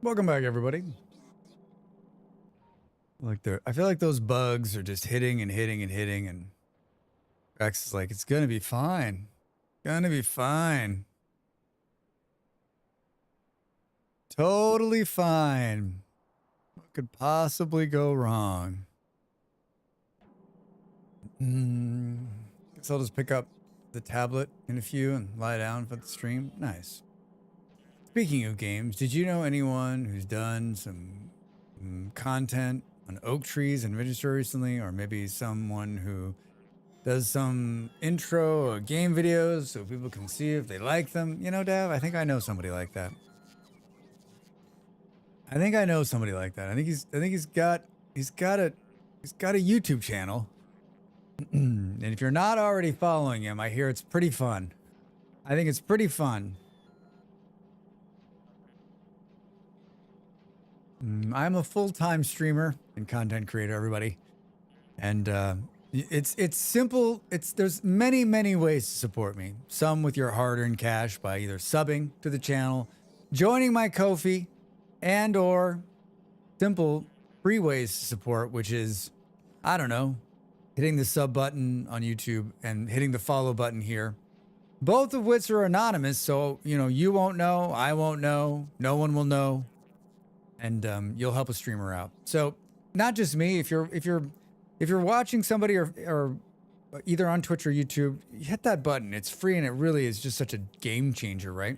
Welcome back, everybody. I feel like those bugs are just hitting and hitting and hitting, and Rex is like, it's gonna be fine. Gonna be fine. Totally fine. What could possibly go wrong? Guess I'll just pick up the tablet in a few and lie down for the stream. Nice. Speaking of games, did you know anyone who's done some content on oak trees and Register recently, or maybe someone who does some intro or game videos so people can see if they like them? You know, Dav, I think I know somebody like that. I think I know somebody like that. I think he's got a YouTube channel. And if you're not already following him, I hear it's pretty fun. I think it's pretty fun. I'm a full-time streamer and content creator, everybody. And it's simple. There's many ways to support me. Some with your hard-earned cash by either subbing to the channel, joining my Ko-fi, and or simple free ways to support, which is, I don't know, hitting the sub button on YouTube and hitting the follow button here. Both of which are anonymous, so you won't know, I won't know, no one will know. And you'll help a streamer out. So not just me. If you're watching somebody or either on Twitch or YouTube, hit that button. It's free and it really is just such a game changer, right?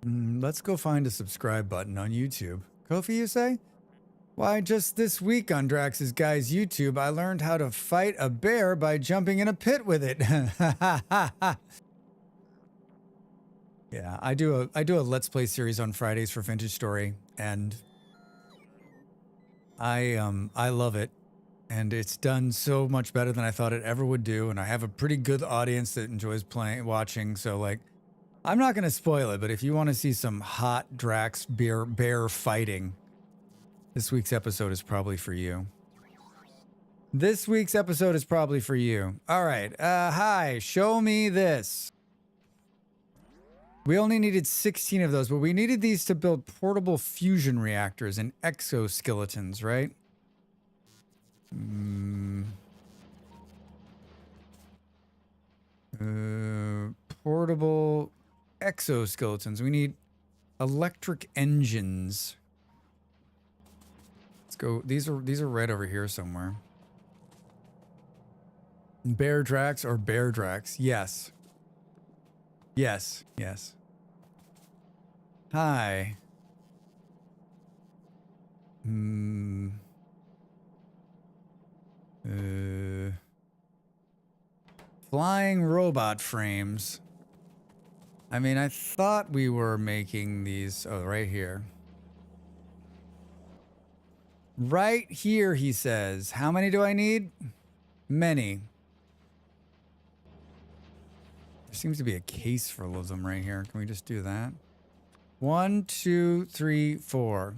Let's go find a subscribe button on YouTube. Kofi, you say? Why, just this week on Drax's Guy's YouTube, I learned how to fight a bear by jumping in a pit with it. Yeah, I do a Let's Play series on Fridays for Vintage Story, and I love it, and it's done so much better than I thought it ever would do, and I have a pretty good audience that enjoys watching, so like, I'm not gonna spoil it, but if you want to see some hot Drax bear fighting, this week's episode is probably for you. This week's episode is probably for you. All right, hi, show me this. We only needed 16 of those, but we needed these to build portable fusion reactors and exoskeletons, right? Portable exoskeletons. We need electric engines. Let's go. These are red over here somewhere. Bear Drax or Bear Drax? Yes. Yes. Yes. Hi. Flying robot frames. I mean, I thought we were making these. Oh, right here. Right here, he says. How many do I need? Many. There seems to be a case full of them right here. Can we just do that? 1, 2, 3, 4.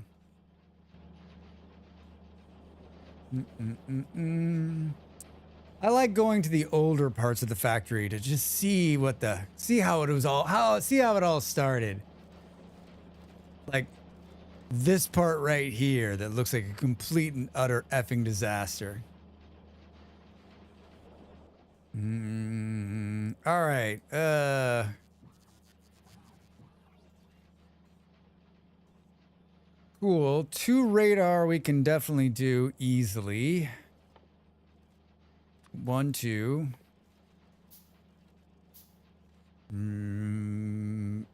I like going to the older parts of the factory to just see how it all started. Like this part right here that looks like a complete and utter effing disaster. All right. Cool. 2 radar we can definitely do easily. 1, 2.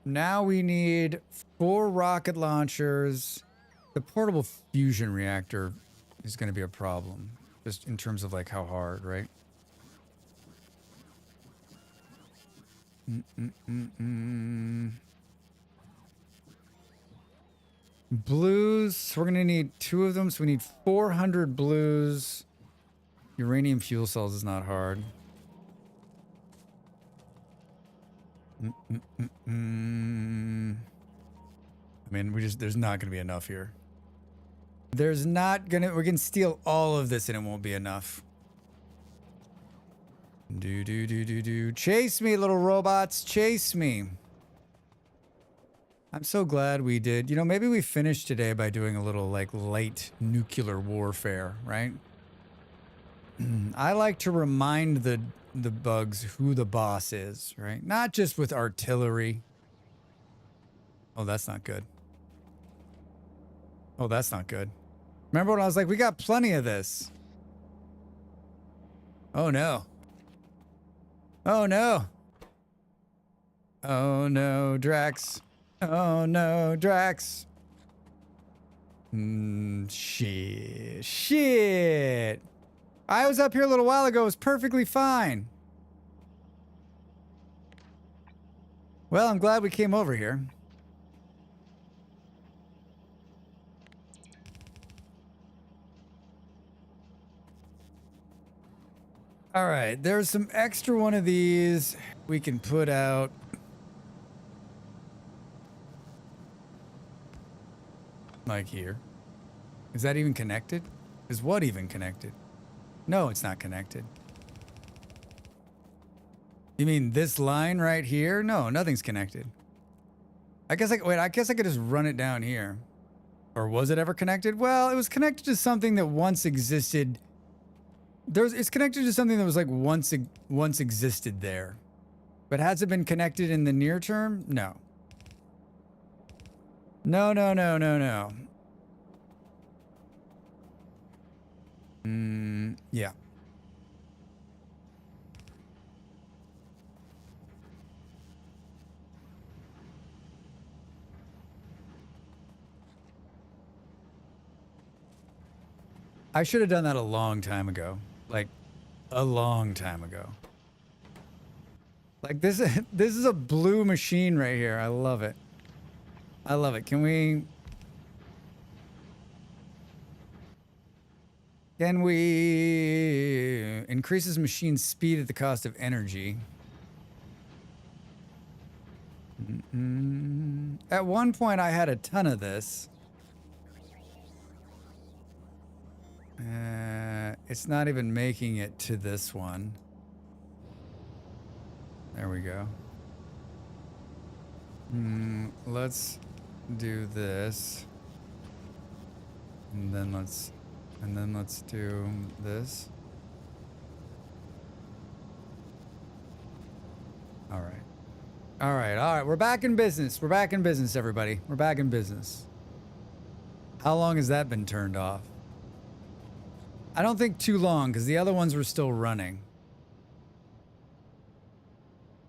Now we need 4 rocket launchers. The portable fusion reactor is going to be a problem, just in terms of like how hard, right? Blues, we're going to need 2 of them, so we need 400 blues. Uranium fuel cells is not hard. I mean, there's not going to be enough here. We can steal all of this and it won't be enough. Chase me, little robots, chase me. I'm so glad we did. You know, maybe we finished today by doing a little like light nuclear warfare, right? I like to remind the bugs who the boss is, right? Not just with artillery. Oh, that's not good. Oh, that's not good. Remember when I was like, we got plenty of this. Oh no. Oh no. Oh no, Drax. Oh no, Drax. Shit. Shit. I was up here a little while ago. It was perfectly fine. Well, I'm glad we came over here. All right, there's some extra one of these we can put out. Like here. Is that even connected? Is what even connected? No, it's not connected. You mean this line right here? No, nothing's connected. I guess I could just run it down here. Or was it ever connected? Well, it was connected to something that once existed. It's connected to something that was like once existed there. But has it been connected in the near term? No. No, no, no, no, no. Yeah. I should have done that a long time ago. Like, a long time ago. Like, this is a blue machine right here. I love it. I love it. Can we increases machine speed at the cost of energy? At one point, I had a ton of this. It's not even making it to this one. There we go. Let's do this. And then let's do this. All right. All right. All right. We're back in business. We're back in business, everybody. We're back in business. How long has that been turned off? I don't think too long, because the other ones were still running.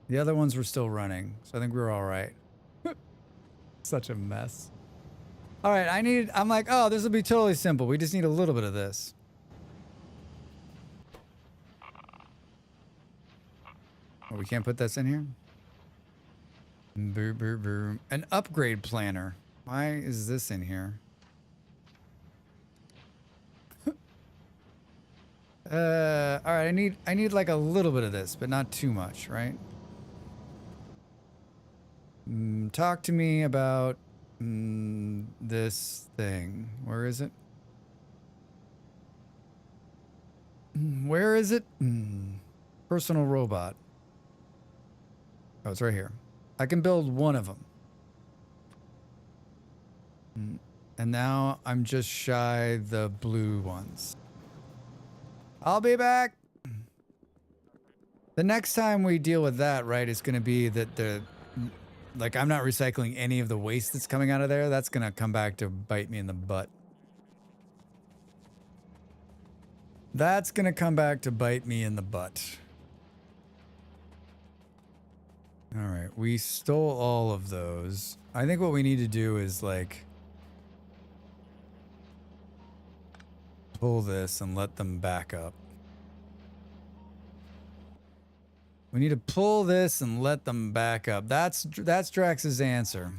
The other ones were still running, so I think we were all right. Such a mess. All right, I'm like, oh, this will be totally simple. We just need a little bit of this. Oh, we can't put this in here? An upgrade planner. Why is this in here? All right, I need like a little bit of this, but not too much, right? Talk to me about this thing. Where is it? Where is it? Personal robot. Oh, it's right here. I can build one of them. And now I'm just shy the blue ones. I'll be back. The next time we deal with that, right, it's going to be that like, I'm not recycling any of the waste that's coming out of there. That's going to come back to bite me in the butt. That's going to come back to bite me in the butt. All right, we stole all of those. I think what we need to do is, like, pull this and let them back up. We need to pull this and let them back up. That's Drax's answer.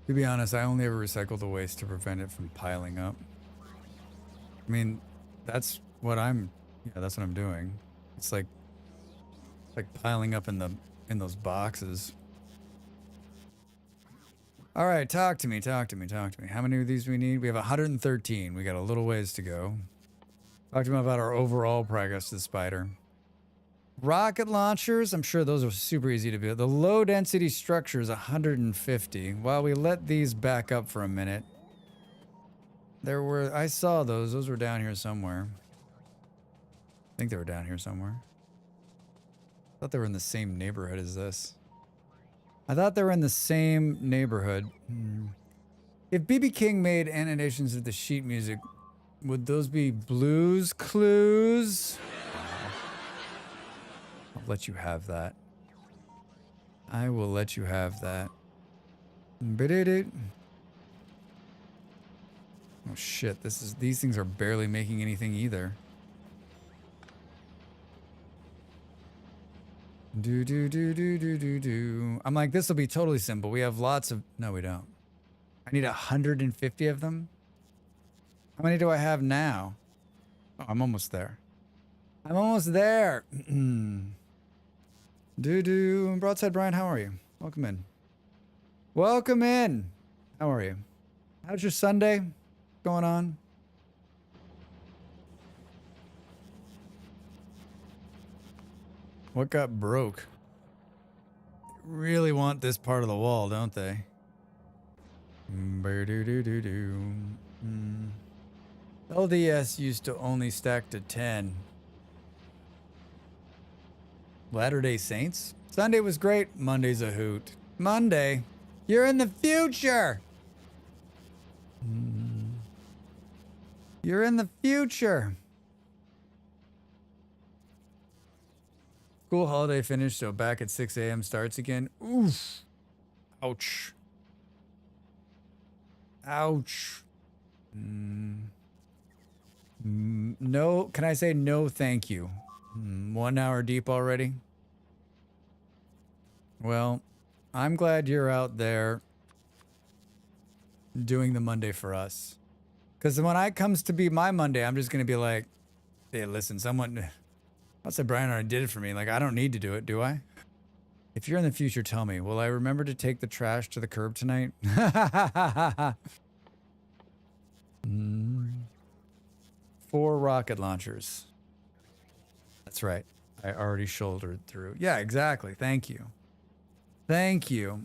To be honest, I only ever recycle the waste to prevent it from piling up. I mean, that's what I'm doing. It's like piling up in those boxes. All right, talk to me. How many of these we need? We have 113. We got a little ways to go. Talk to him about our overall progress to the spider. Rocket launchers, I'm sure those are super easy to build. The low density structure is 150. While we let these back up for a minute. I saw those. Those were down here somewhere. I think they were down here somewhere. I thought they were in the same neighborhood as this. I thought they were in the same neighborhood. If B.B. King made annotations of the sheet music, would those be Blues Clues? I'll let you have that. I will let you have that. Oh shit, these things are barely making anything either. Do. I'm like, this will be totally simple. We have lots of... No, we don't. I need 150 of them. How many do I have now? Oh, I'm almost there. I'm almost there. Broadside Brian, how are you? Welcome in. Welcome in. How are you? How's your Sunday going on? What got broke? Really want this part of the wall, don't they? LDS used to only stack to 10. Latter-day Saints? Sunday was great. Monday's a hoot. Monday? You're in the future! You're in the future. School holiday finished, so back at 6 a.m. starts again. Oof. Ouch. Ouch. No, can I say no thank you? 1 hour deep already? Well, I'm glad you're out there doing the Monday for us. Because when it comes to be my Monday, I'm just going to be like, hey, listen, someone... I said Brian already did it for me. Like, I don't need to do it, do I? If you're in the future, tell me. Will I remember to take the trash to the curb tonight? 4 rocket launchers. That's right. I already shouldered through. Yeah, exactly. Thank you. Thank you.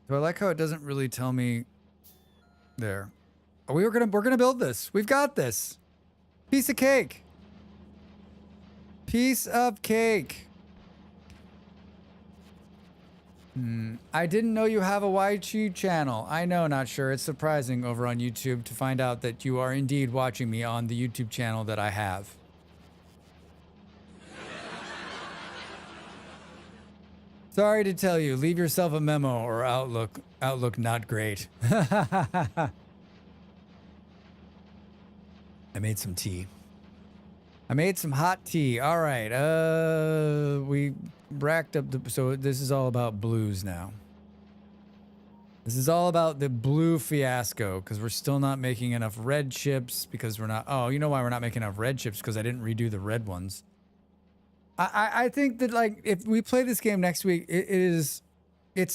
So I like how it doesn't really tell me there. Oh, we're gonna build this. We've got this. Piece of cake. Piece of cake. I didn't know you have a YG channel. I know, not sure. It's surprising over on YouTube to find out that you are indeed watching me on the YouTube channel that I have. Sorry to tell you, leave yourself a memo or Outlook not great. I made some tea. I made some hot tea. All right. We racked up so this is all about blues now. This is all about the blue fiasco because we're still not making enough red chips because we're not... Oh, you know why we're not making enough red chips? Because I didn't redo the red ones. I think that, like, if we play this game next week, it's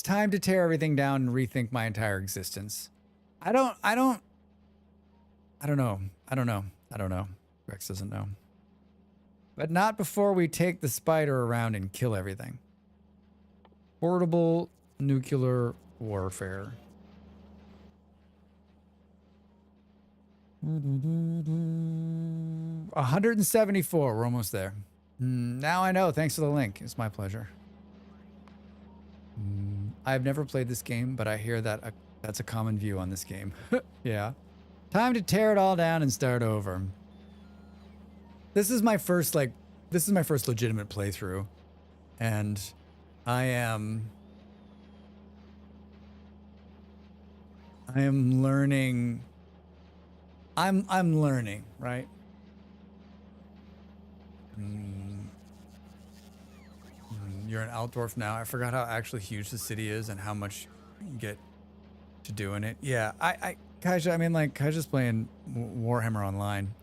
time to tear everything down and rethink my entire existence. I don't know. Rex doesn't know. But not before we take the spider around and kill everything. Portable nuclear warfare. 174. We're almost there. Now I know. Thanks for the link. It's my pleasure. I've never played this game, but I hear that that's a common view on this game. Yeah. Time to tear it all down and start over. This is my first legitimate playthrough. And I am learning. I'm learning, right? You're an Altdorf now. I forgot how actually huge the city is and how much you get to do in it. Yeah, Kaja's playing Warhammer Online.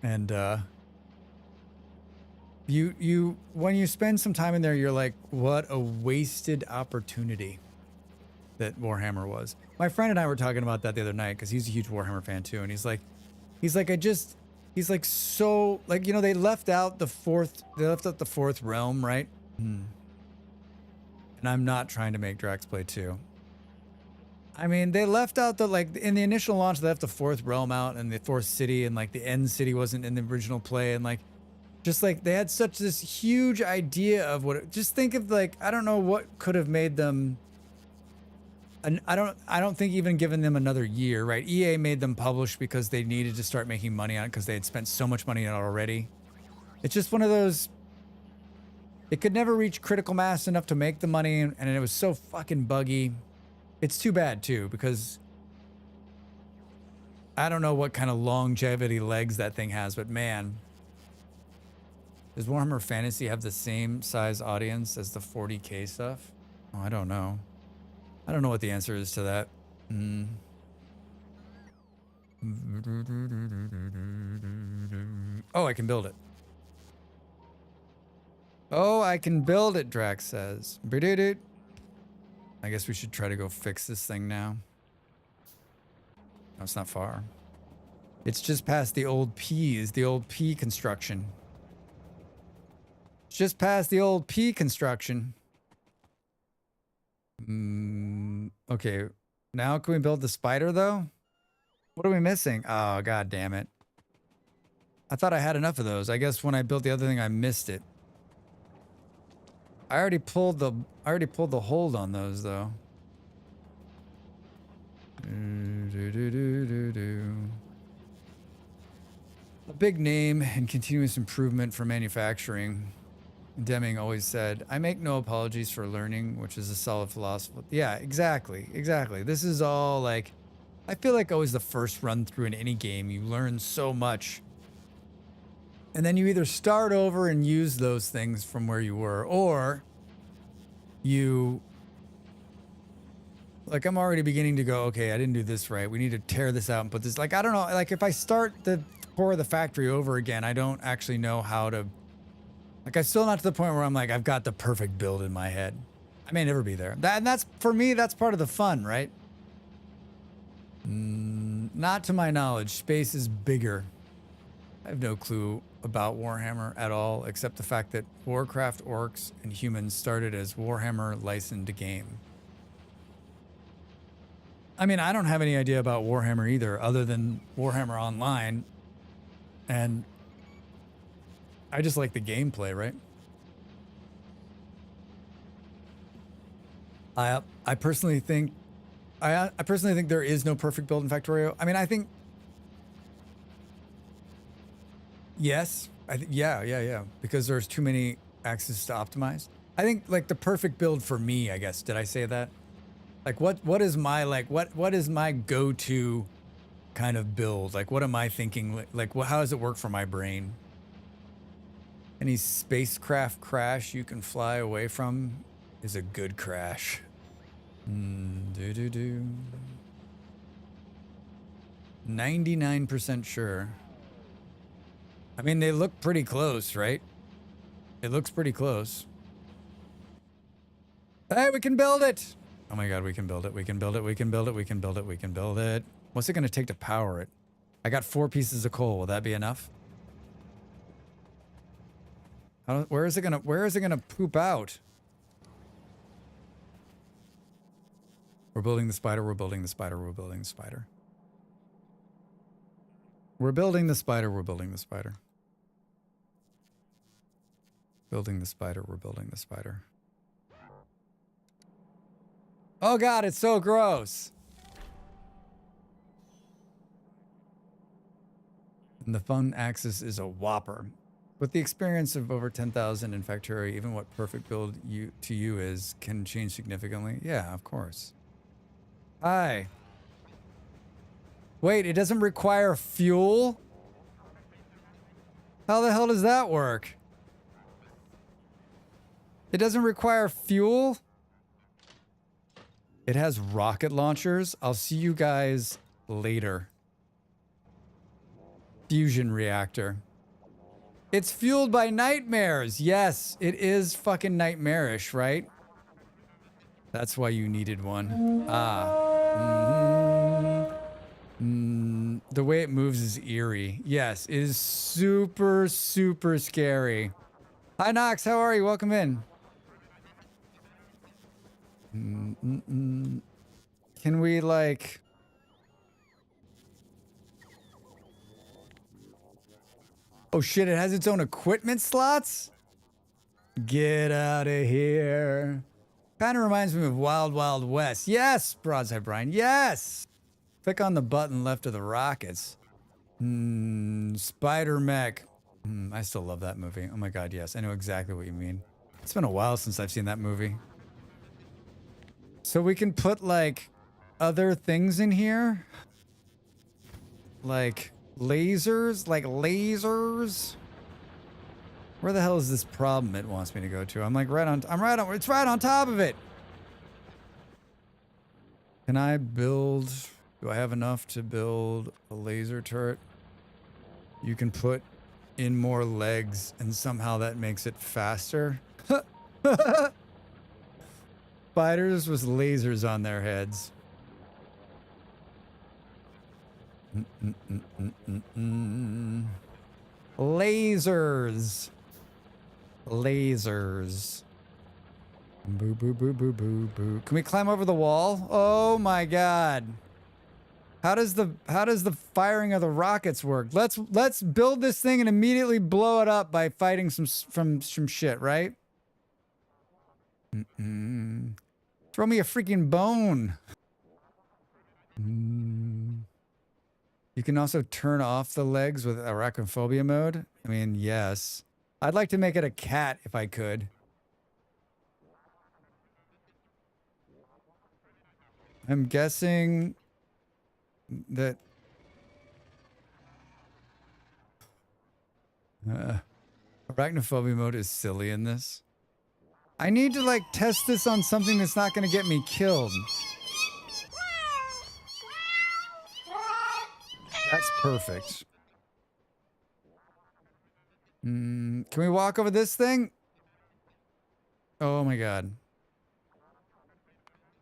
And when you spend some time in there, you're like, what a wasted opportunity that Warhammer was. My friend and I were talking about that the other night because he's a huge Warhammer fan too, and he's like, so like, you know, they left out the fourth realm, right? And I'm not trying to make Drax play 2. I mean, they left out the, like, in the initial launch, they left the fourth realm out and the fourth city, and like the end city wasn't in the original play, and like, just like they had such this huge idea of what. Just think of like, I don't know what could have made them. And I don't think even giving them another year, right? EA made them publish because they needed to start making money on it because they had spent so much money on it already. It's just one of those. It could never reach critical mass enough to make the money, and it was so fucking buggy. It's too bad too, because I don't know what kind of longevity legs that thing has, but man, does Warhammer Fantasy have the same size audience as the 40K stuff? Oh, I don't know. I don't know what the answer is to that. Oh, I can build it. Oh, I can build it, Drax says. I guess we should try to go fix this thing now. No, it's not far. It's just past the old P's, the old P construction. It's just past the old P construction. Okay, now can we build the spider though? What are we missing? Oh, god damn it. I thought I had enough of those. I guess when I built the other thing, I missed it. I already pulled the hold on those though. A big name and continuous improvement for manufacturing. Deming always said, I make no apologies for learning, which is a solid philosophy. Yeah, exactly. This is all like, I feel like always the first run through in any game, you learn so much. And then you either start over and use those things from where you were, or you, like, I'm already beginning to go, okay, I didn't do this right. We need to tear this out and put this, like, I don't know, like if I start the core of the factory over again, I don't actually know how to, like, I'm still not to the point where I'm like, I've got the perfect build in my head. I may never be there. And that's, for me, that's part of the fun, right? Not to my knowledge. Space is bigger. I have no clue about Warhammer at all, except the fact that Warcraft, Orcs, and Humans started as Warhammer licensed game. I mean, I don't have any idea about Warhammer either, other than Warhammer Online. And I just like the gameplay, right? I personally think there is no perfect build in Factorio. I mean, I think yes, yeah, because there's too many axes to optimize. I think like the perfect build for me, I guess. Did I say that? Like what is my like what is my go-to kind of build? Like what am I thinking? Like how does it work for my brain? Any spacecraft crash you can fly away from is a good crash. 99% sure. I mean, they look pretty close, right? It looks pretty close. Hey, we can build it! Oh my god, we can build it. We can build it. We can build it. We can build it. We can build it. What's it going to take to power it? I got 4 pieces of coal. Will that be enough? Where is it gonna poop out? We're building the spider, we're building the spider, we're building the spider. We're building the spider, we're building the spider. Building the spider, we're building the spider. Oh god, it's so gross! And the fun axis is a whopper. With the experience of over 10,000 in Factorio, even what perfect build to you is can change significantly. Yeah, of course. Hi. Wait, it doesn't require fuel? How the hell does that work? It doesn't require fuel? It has rocket launchers. I'll see you guys later. Fusion reactor. It's fueled by nightmares. Yes, it is fucking nightmarish, right? That's why you needed one. The way it moves is eerie. Yes, it is super, super scary. Hi, Nox. How are you? Welcome in. Can we, like... Oh, shit. It has its own equipment slots? Get out of here. Kind of reminds me of Wild Wild West. Yes, Broadside Brian. Yes. Click on the button left of the rockets. Spider Mech. I still love that movie. Oh my god, yes. I know exactly what you mean. It's been a while since I've seen that movie. So we can put, like, other things in here? Like lasers? Like lasers? Where the hell is this problem it wants me to go to? I'm like it's right on top of it. Can I build, do I have enough to build a laser turret? You can put in more legs and somehow that makes it faster. Spiders with lasers on their heads. Lasers. Lasers. Boo, boo, boo, boo, boo, boo. Can we climb over the wall? Oh my god. How does the firing of the rockets work? Let's build this thing and immediately blow it up by fighting some shit, right? Throw me a freaking bone. You can also turn off the legs with arachnophobia mode. I mean, yes. I'd like to make it a cat if I could. I'm guessing that arachnophobia mode is silly in this. I need to like test this on something that's not going to get me killed. That's perfect. Can we walk over this thing? Oh my god.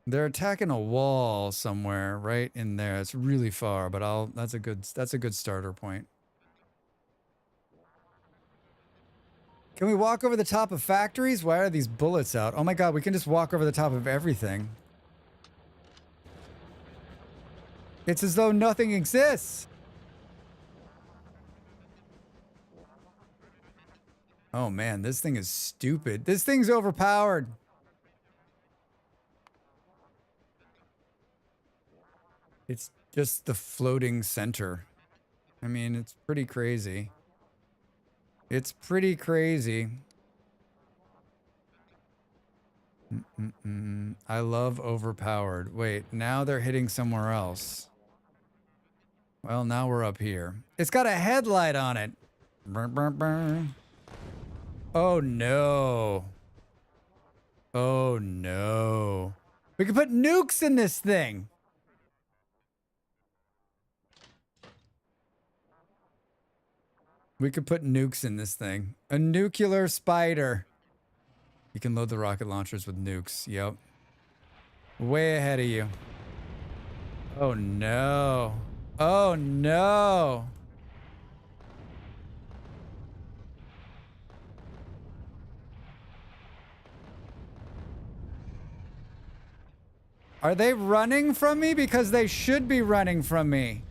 They're attacking a wall somewhere right in there. It's really far, but that's a good starter point. Can we walk over the top of factories? Why are these bullets out? Oh my god, we can just walk over the top of everything. It's as though nothing exists. Oh man, this thing is stupid. This thing's overpowered. It's just the floating center. I mean, it's pretty crazy. It's pretty crazy. I love overpowered. Wait, now they're hitting somewhere else. Well, now we're up here. It's got a headlight on it. Burr, burr, burr. Oh no. Oh no. We can put nukes in this thing. We could put nukes in this thing. A nuclear spider. You can load the rocket launchers with nukes. Yep. Way ahead of you. Oh no. Oh no. Are they running from me? Because they should be running from me.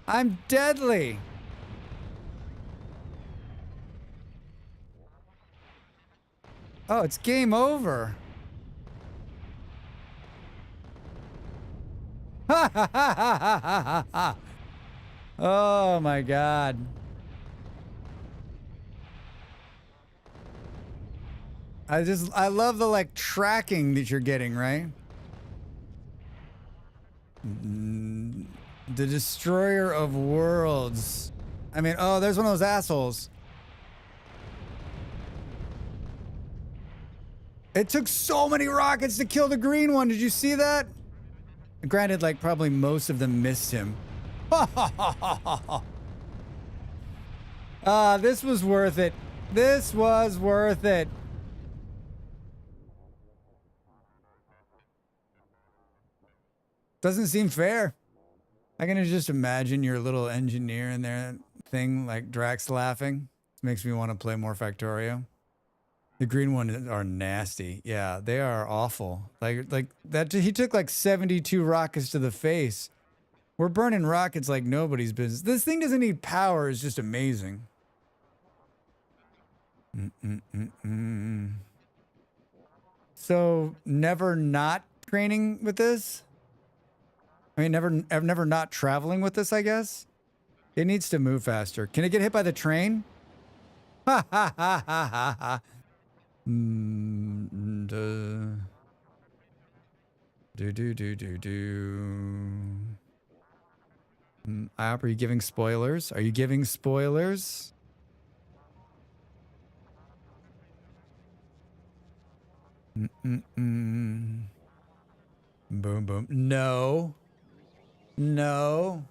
I'm deadly. Oh, it's game over. Ha ha ha ha ha ha. Oh my god. I love the like tracking that you're getting, right? The destroyer of worlds. I mean, oh, there's one of those assholes. It took so many rockets to kill the green one. Did you see that? Granted, like, probably most of them missed him. Ah, this was worth it. This was worth it. Doesn't seem fair. I can just imagine your little engineer in there thing, like Drax laughing. Makes me want to play more Factorio. The green ones are nasty. Yeah, they are awful. Like that. He took like 72 rockets to the face. We're burning rockets like nobody's business. This thing doesn't need power. It's just amazing. So never not training with this? I mean, never not traveling with this, I guess? It needs to move faster. Can it get hit by the train? Ha ha ha ha ha ha. Are you giving spoilers? Are you giving spoilers? Boom, boom. No. No.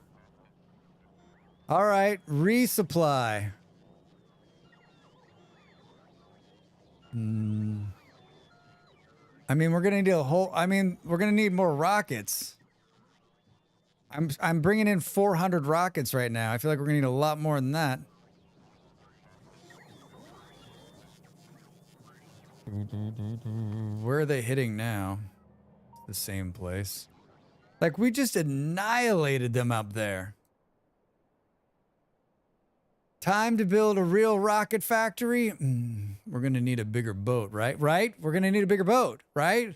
All right. Resupply. I mean, we're going to need we're going to need more rockets. I'm bringing in 400 rockets right now. I feel like we're going to need a lot more than that. Where are they hitting now? The same place. Like, we just annihilated them up there. Time to build a real rocket factory? We're going to need a bigger boat, right? Right? We're going to need a bigger boat, right?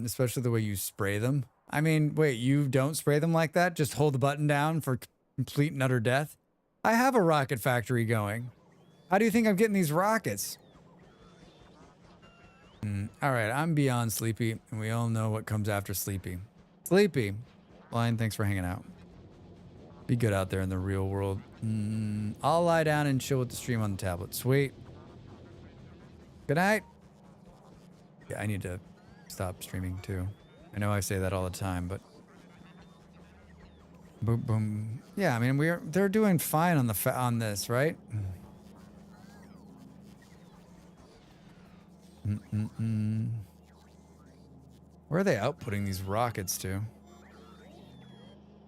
Especially the way you spray them. I mean, wait, you don't spray them like that? Just hold the button down for complete and utter death? I have a rocket factory going. How do you think I'm getting these rockets? All right, I'm beyond sleepy, and we all know what comes after sleepy. Sleepy. Lion, thanks for hanging out. Be good out there in the real world. I'll lie down and chill with the stream on the tablet. Sweet. Good night. Yeah, I need to stop streaming too. I know I say that all the time, but boom, boom. Yeah, I mean they're doing fine on on this, right? Where are they outputting these rockets to?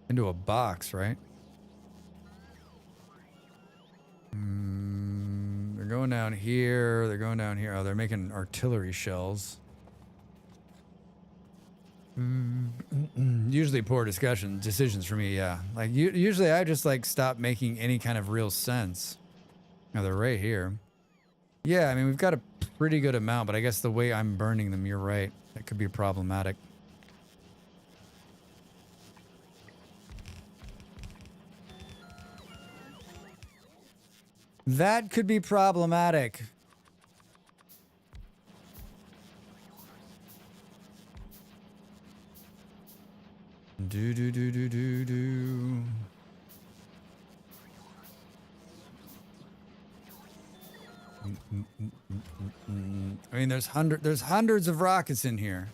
Into a box, right? They're going down here. They're going down here. Oh, they're making artillery shells. Usually poor decisions for me, yeah. Like, usually I just, like, stop making any kind of real sense. Now, they're right here. Yeah, I mean, we've got a pretty good amount, but I guess the way I'm burning them, you're right. That could be problematic. That could be problematic. Do. I mean, there's hundreds of rockets in here.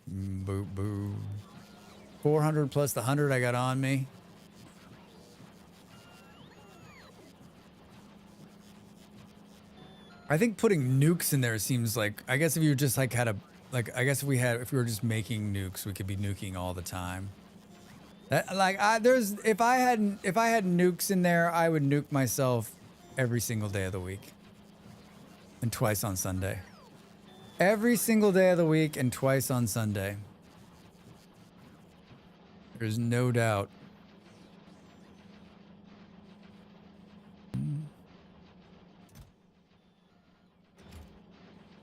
Boo boo. 400 plus the 100 I got on me. I think putting nukes in there seems like, I guess if you just like had a, like, I guess if we were just making nukes, we could be nuking all the time. That, like, if I had nukes in there, I would nuke myself every single day of the week. And twice on Sunday. Every single day of the week and twice on Sunday. There's no doubt.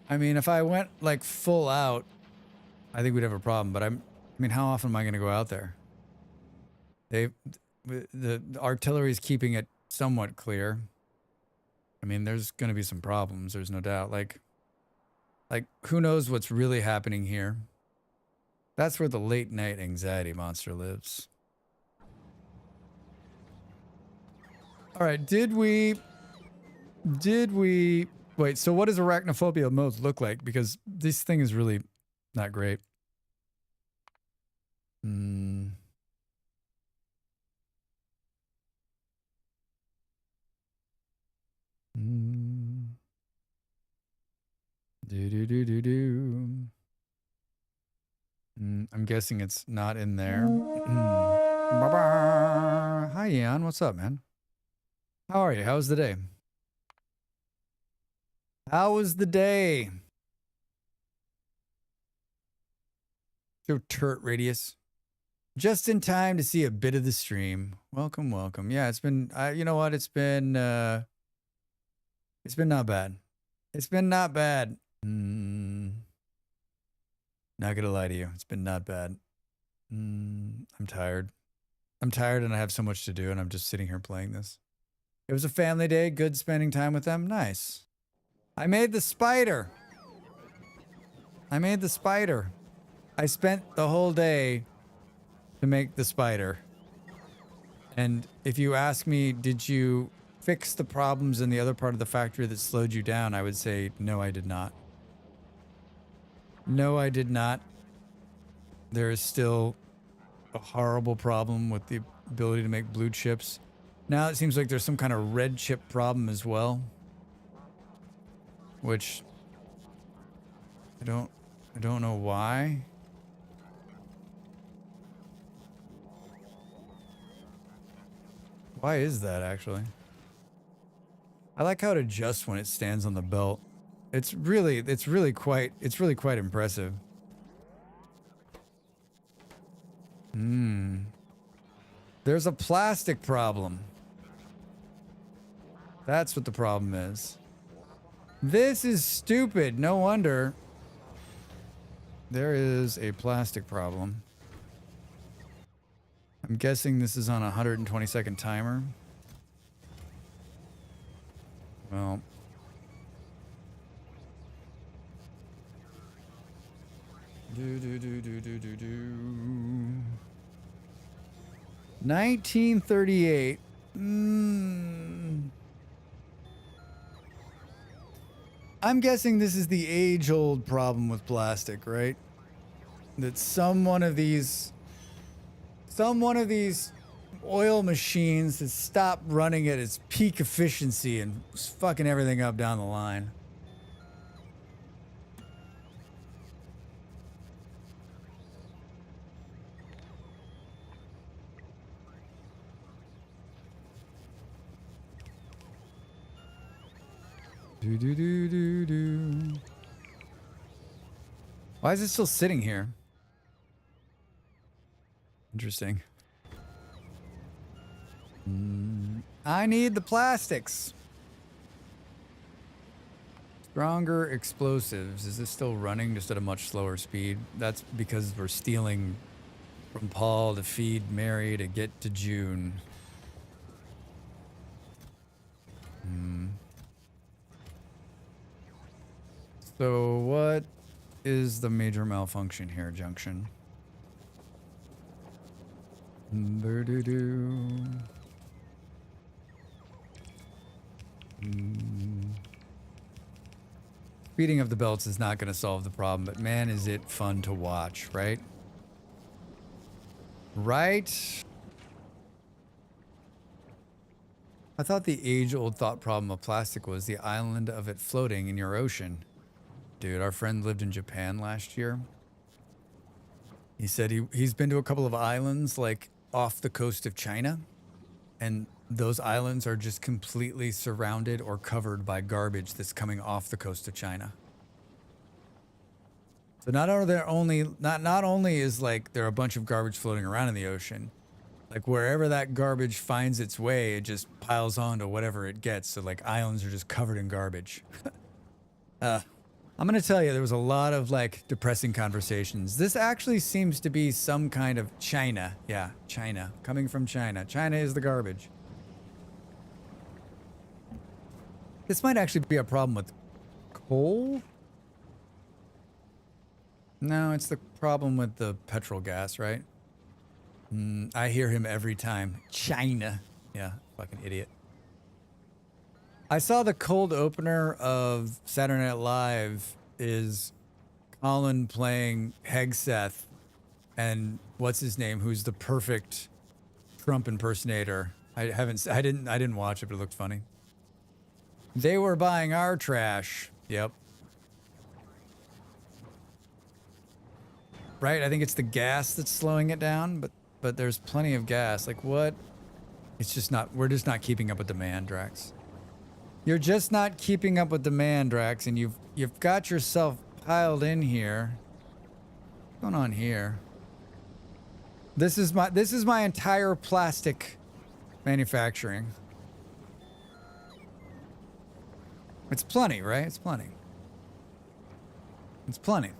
I mean, if I went like full out, I think we'd have a problem. But I mean, how often am I going to go out there? The artillery is keeping it somewhat clear. I mean, there's going to be some problems. There's no doubt. Like who knows what's really happening here? That's where the late night anxiety monster lives. All right, did we wait, so what does arachnophobia modes look like? Because this thing is really not great. Do do do do do. I'm guessing it's not in there. Ba-ba. Hi, Ian. What's up, man? How are you? How's the day? How was the day? So Turt Radius. Just in time to see a bit of the stream. Welcome, welcome. Yeah, it's been, you know what? It's been not bad. It's been not bad. Not gonna lie to you. It's been not bad. I'm tired. I'm tired and I have so much to do and I'm just sitting here playing this. It was a family day. Good spending time with them. Nice. I made the spider. I made the spider. I spent the whole day to make the spider. And if you ask me, did you fix the problems in the other part of the factory that slowed you down? I would say, no, I did not. No, I did not. There is still a horrible problem with the ability to make blue chips. Now it seems like there's some kind of red chip problem as well. Which I don't know why. Why is that actually? I like how it adjusts when it stands on the belt. It's really quite impressive. There's a plastic problem. That's what the problem is. This is stupid. No wonder. There is a plastic problem. I'm guessing this is on a 120-second timer. Well. Do do do do do do do. 1938. I'm guessing this is the age-old problem with plastic, right? That some one of these oil machines has stopped running at its peak efficiency and is fucking everything up down the line. Do do do do do. Why is it still sitting here? Interesting. I need the plastics. Stronger explosives. Is this still running just at a much slower speed? That's because we're stealing from Paul to feed Mary to get to June. So what is the major malfunction here, Junction? Speeding of the belts is not going to solve the problem, but man, is it fun to watch, right? Right? I thought the age-old thought problem of plastic was the island of it floating in your ocean. Dude, our friend lived in Japan last year. He said he's been to a couple of islands like off the coast of China, and those islands are just completely surrounded or covered by garbage that's coming off the coast of China. So not only is like there a bunch of garbage floating around in the ocean, like wherever that garbage finds its way, it just piles on to whatever it gets. So like islands are just covered in garbage. I'm going to tell you, there was a lot of like depressing conversations. This actually seems to be some kind of China. Yeah, China. Coming from China. China is the garbage. This might actually be a problem with coal. No, it's the problem with the petrol gas, right? I hear him every time. China. Yeah, fucking idiot. I saw the cold opener of Saturday Night Live is Colin playing Hegseth and what's his name, who's the perfect Trump impersonator. I didn't watch it, but it looked funny. They were buying our trash. Yep. right? I think it's the gas that's slowing it down, but there's plenty of gas. Like what? It's just not, we're just not keeping up with demand, Drax. You're just not keeping up with demand, Drax, and you've got yourself piled in here. What's going on here? This is my entire plastic manufacturing. It's plenty, right? It's plenty. It's plenty.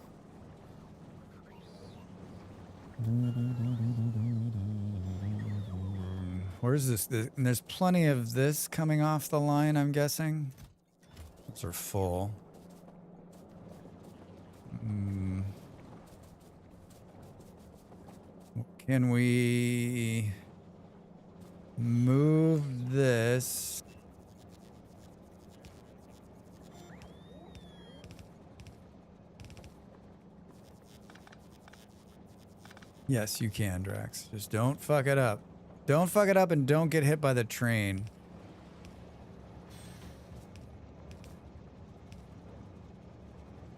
Where's this? And there's plenty of this coming off the line, I'm guessing. Those are full. Can we move this? Yes, you can, Drax. Just don't fuck it up. Don't fuck it up and don't get hit by the train.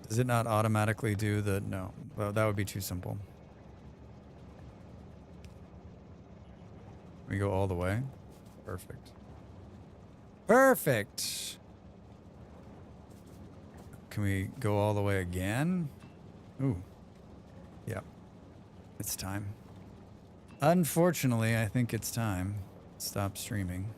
Does it not automatically do the... No. Well, that would be too simple. We go all the way. Perfect. Perfect! Can we go all the way again? Ooh. Yep. It's time. Unfortunately, I think it's time. Stop streaming.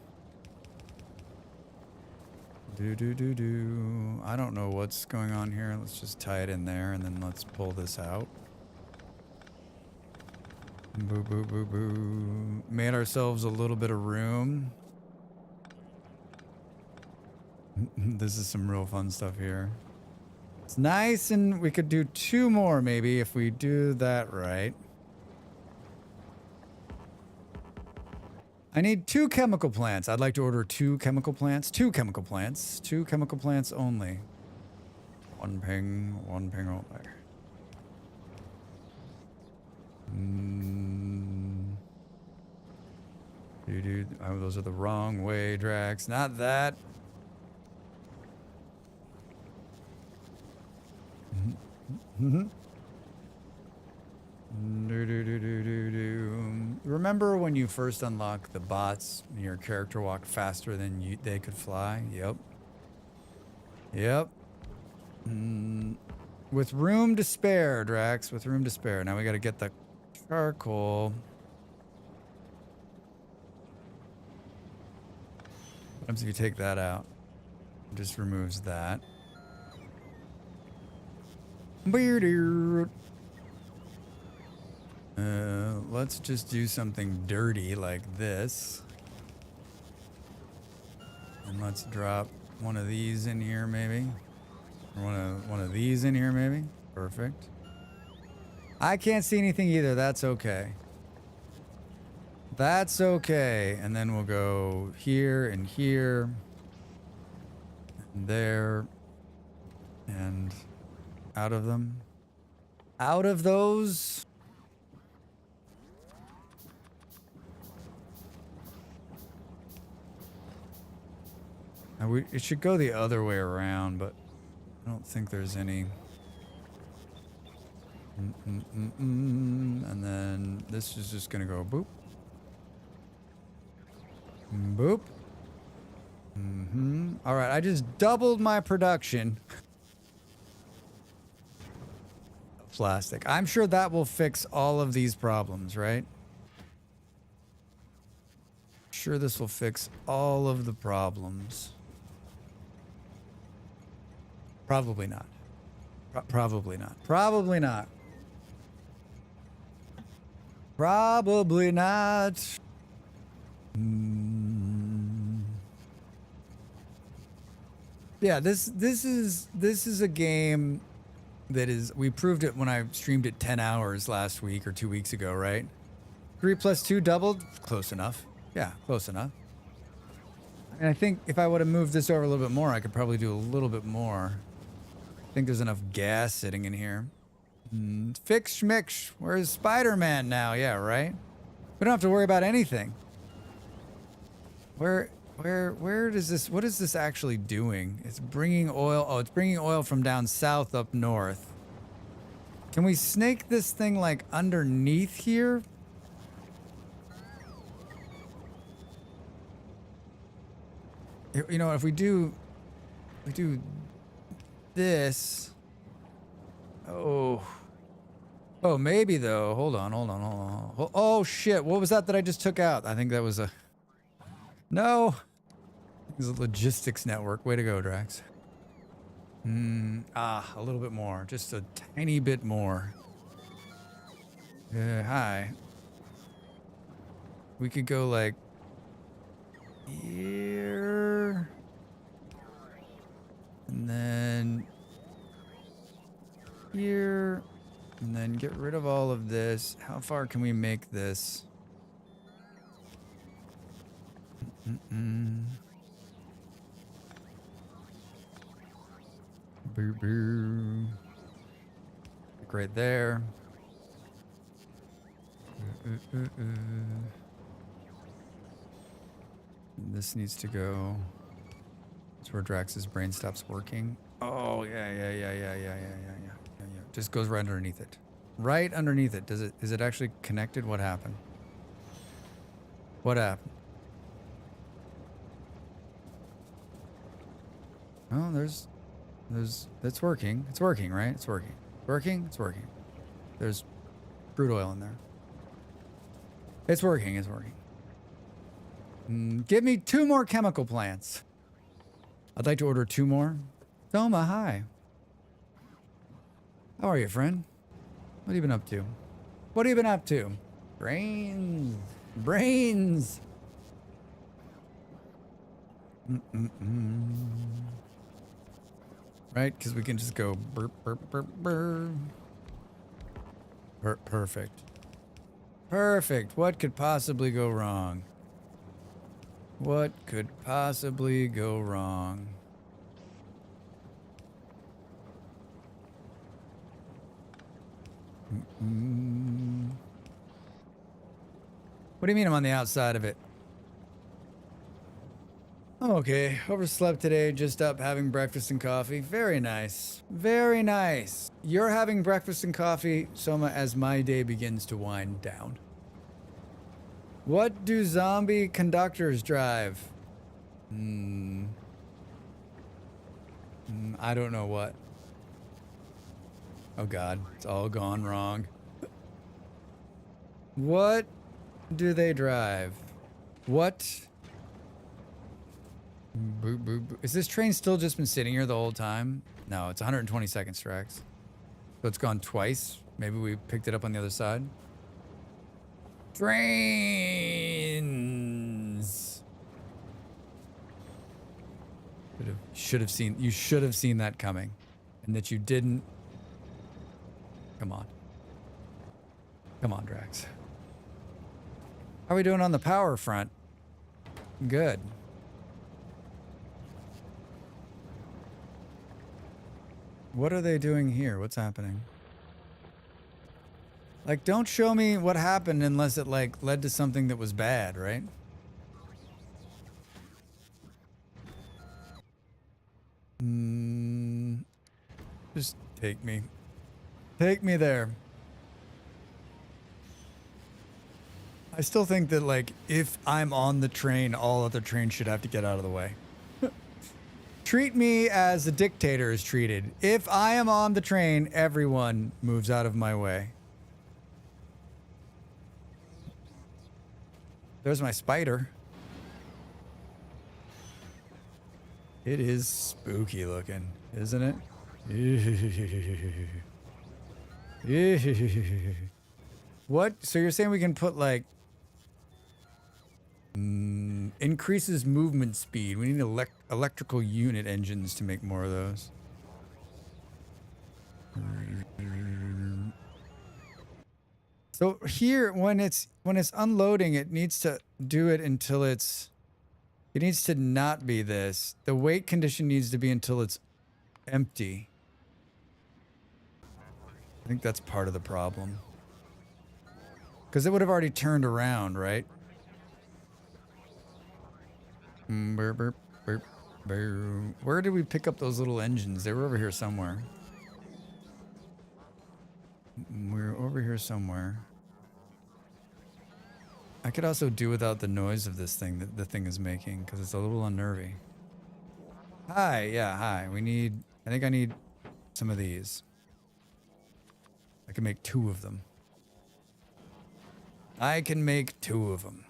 Do. I don't know what's going on here. Let's just tie it in there and then let's pull this out. Boo, boo, boo, boo. Made ourselves a little bit of room. This is some real fun stuff here. It's nice, and we could do 2 more maybe if we do that right. I need 2 chemical plants. I'd like to order 2 chemical plants. 2 chemical plants. 2 chemical plants only. 1 ping only. Dude. Oh, those are the wrong way, Drax. Not that. Remember when you first unlock the bots and your character walked faster than they could fly? Yep. With room to spare, Drax. With room to spare. Now we gotta get the charcoal. What happens if you take that out? It just removes that. Let's just do something dirty like this. And let's drop one of these in here maybe. Or one of these in here maybe. Perfect. I can't see anything either. That's okay. That's okay. And then we'll go here and here. And there. And out of them. Out of those. It should go the other way around, but I don't think there's any. And then this is just gonna go boop. Boop. All right, I just doubled my production of plastic. I'm sure that will fix all of these problems, right? Sure, this will fix all of the problems. Probably not. Probably not. Probably not. Probably not. Yeah, this is a game that is, we proved it when I streamed it 10 hours last week or 2 weeks ago, right? 3 + 2 doubled? Close enough. Yeah, close enough. And I think if I would have moved this over a little bit more, I could probably do a little bit more. I think there's enough gas sitting in here. Fix schmix. Where's Spider-Man now? Yeah, right? We don't have to worry about anything. Where does this, what is this actually doing? It's bringing oil. Oh, it's bringing oil from down south up north. Can we snake this thing like underneath here? You know, if we do this. Oh, maybe though. Hold on. Oh shit! What was that I just took out? I think that was a. No, it was a logistics network. Way to go, Drax. A little bit more, just a tiny bit more. Hi. We could go like here, and then here, and then get rid of all of this. How far can we make this? Boo boo. Like right there. This needs to go. That's where Drax's brain stops working. Oh yeah. Just goes right underneath it. Right underneath it. Is it actually connected? What happened? What happened? Oh, that's working. It's working, right? It's working. It's working. There's crude oil in there. It's working. Give me 2 more chemical plants. I'd like to order 2 more. Soma, hi. How are you, friend? What have you been up to? Brains. Right? Because we can just go burp, burp, burp, burp. Perfect. What could possibly go wrong? What do you mean I'm on the outside of it? I'm okay. Overslept today, just up having breakfast and coffee. Very nice. You're having breakfast and coffee, Soma, as my day begins to wind down. What do zombie conductors drive? I don't know what. Oh god, it's all gone wrong. What do they drive? What? Is this train still just been sitting here the whole time? No, it's 120 seconds, Drax. So it's gone twice. Maybe we picked it up on the other side. Trains. You should have seen that coming, and that you didn't. Come on, Drax. How are we doing on the power front? Good. What are they doing here? What's happening? Like, don't show me what happened unless it, like, led to something that was bad, right? Just take me. Take me there. I still think that, like, if I'm on the train, all other trains should have to get out of the way. Treat me as a dictator is treated. If I am on the train, everyone moves out of my way. There's my spider. It is spooky looking, isn't it? What? So you're saying we can put like increases movement speed. We need electrical unit engines to make more of those. So here, when it's unloading, it needs to do it until it needs to not be this. The wait condition needs to be until it's empty. I think that's part of the problem. Because it would have already turned around, right? Burp, burp, burp, burp. Where did we pick up those little engines? They were over here somewhere. We're over here somewhere. I could also do without the noise of this thing that the thing is making because it's a little unnerving. Hi, yeah, hi. I think I need some of these. I can make 2 of them. I can make 2 of them.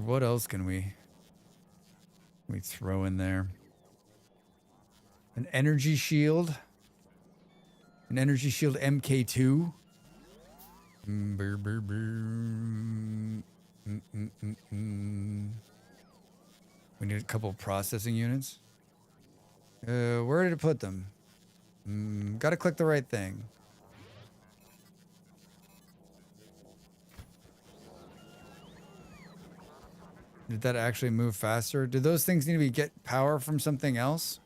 What else can we throw in there? An energy shield. An energy shield MK2. We need a couple processing units. Where did it put them? Gotta click the right thing. Did that actually move faster? Do those things need to get power from something else?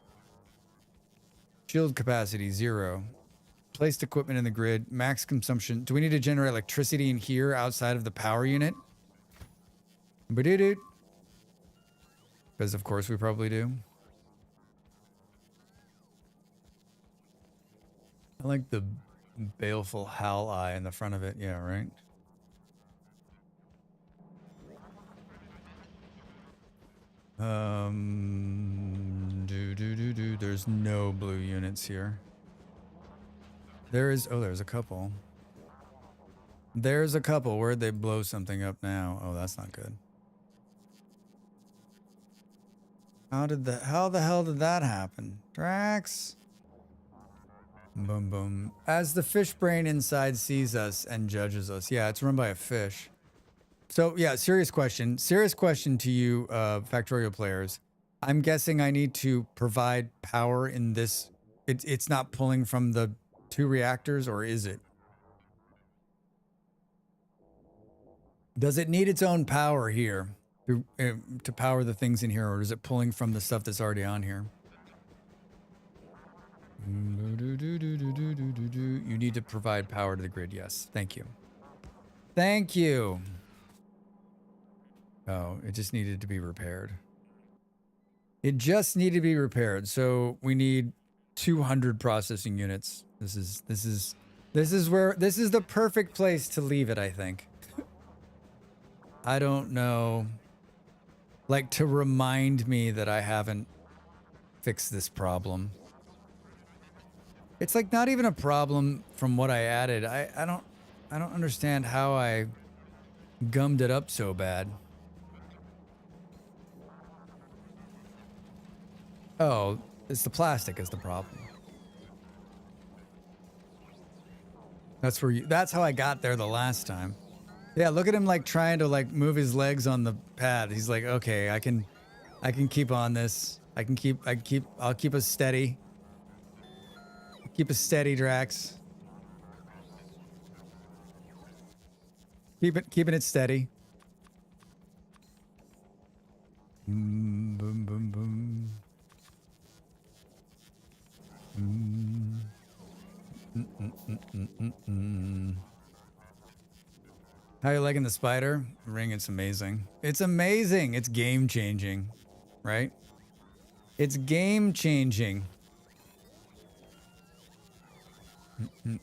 Shield capacity 0. Placed equipment in the grid. Max consumption. Do we need to generate electricity in here outside of the power unit? Because of course we probably do. I like the baleful howl eye in the front of it. Yeah, right? There's no blue units here. There's a couple. There's a couple. Where'd they blow something up now? Oh, that's not good. How the hell did that happen? Drax? Boom, boom. As the fish brain inside sees us and judges us. Yeah, it's run by a fish. So, yeah, serious question. Serious question to you, Factorio players. I'm guessing I need to provide power in this. It's not pulling from the 2 reactors, or is it? Does it need its own power here to power the things in here, or is it pulling from the stuff that's already on here? You need to provide power to the grid. Yes. Thank you. Thank you. Oh, it just needed to be repaired. It just needed to be repaired. So we need 200 processing units. This is the perfect place to leave it, I think. I don't know. Like, to remind me that I haven't fixed this problem. It's like not even a problem from what I added. I don't understand how I gummed it up so bad. Oh, it's the plastic is the problem. That's how I got there the last time. Yeah, look at him like trying to like move his legs on the pad. He's like, okay, I can keep on this. I'll keep us steady. Keep us steady, Drax. Keeping it steady. Boom, boom, boom, boom. How you liking the spider ring? It's amazing. It's amazing. It's game changing, right? It's game changing.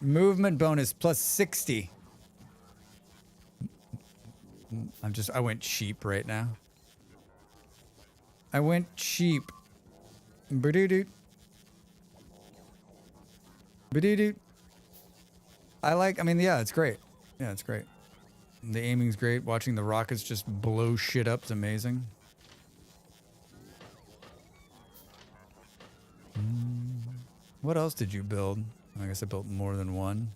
Movement bonus plus 60. I went cheap right now. I went cheap. Ba-doo-doo. Ba-doo-doo. I mean, yeah, it's great. Yeah, it's great. The aiming's great. Watching the rockets just blow shit up is amazing. What else did you build? I guess I built more than one.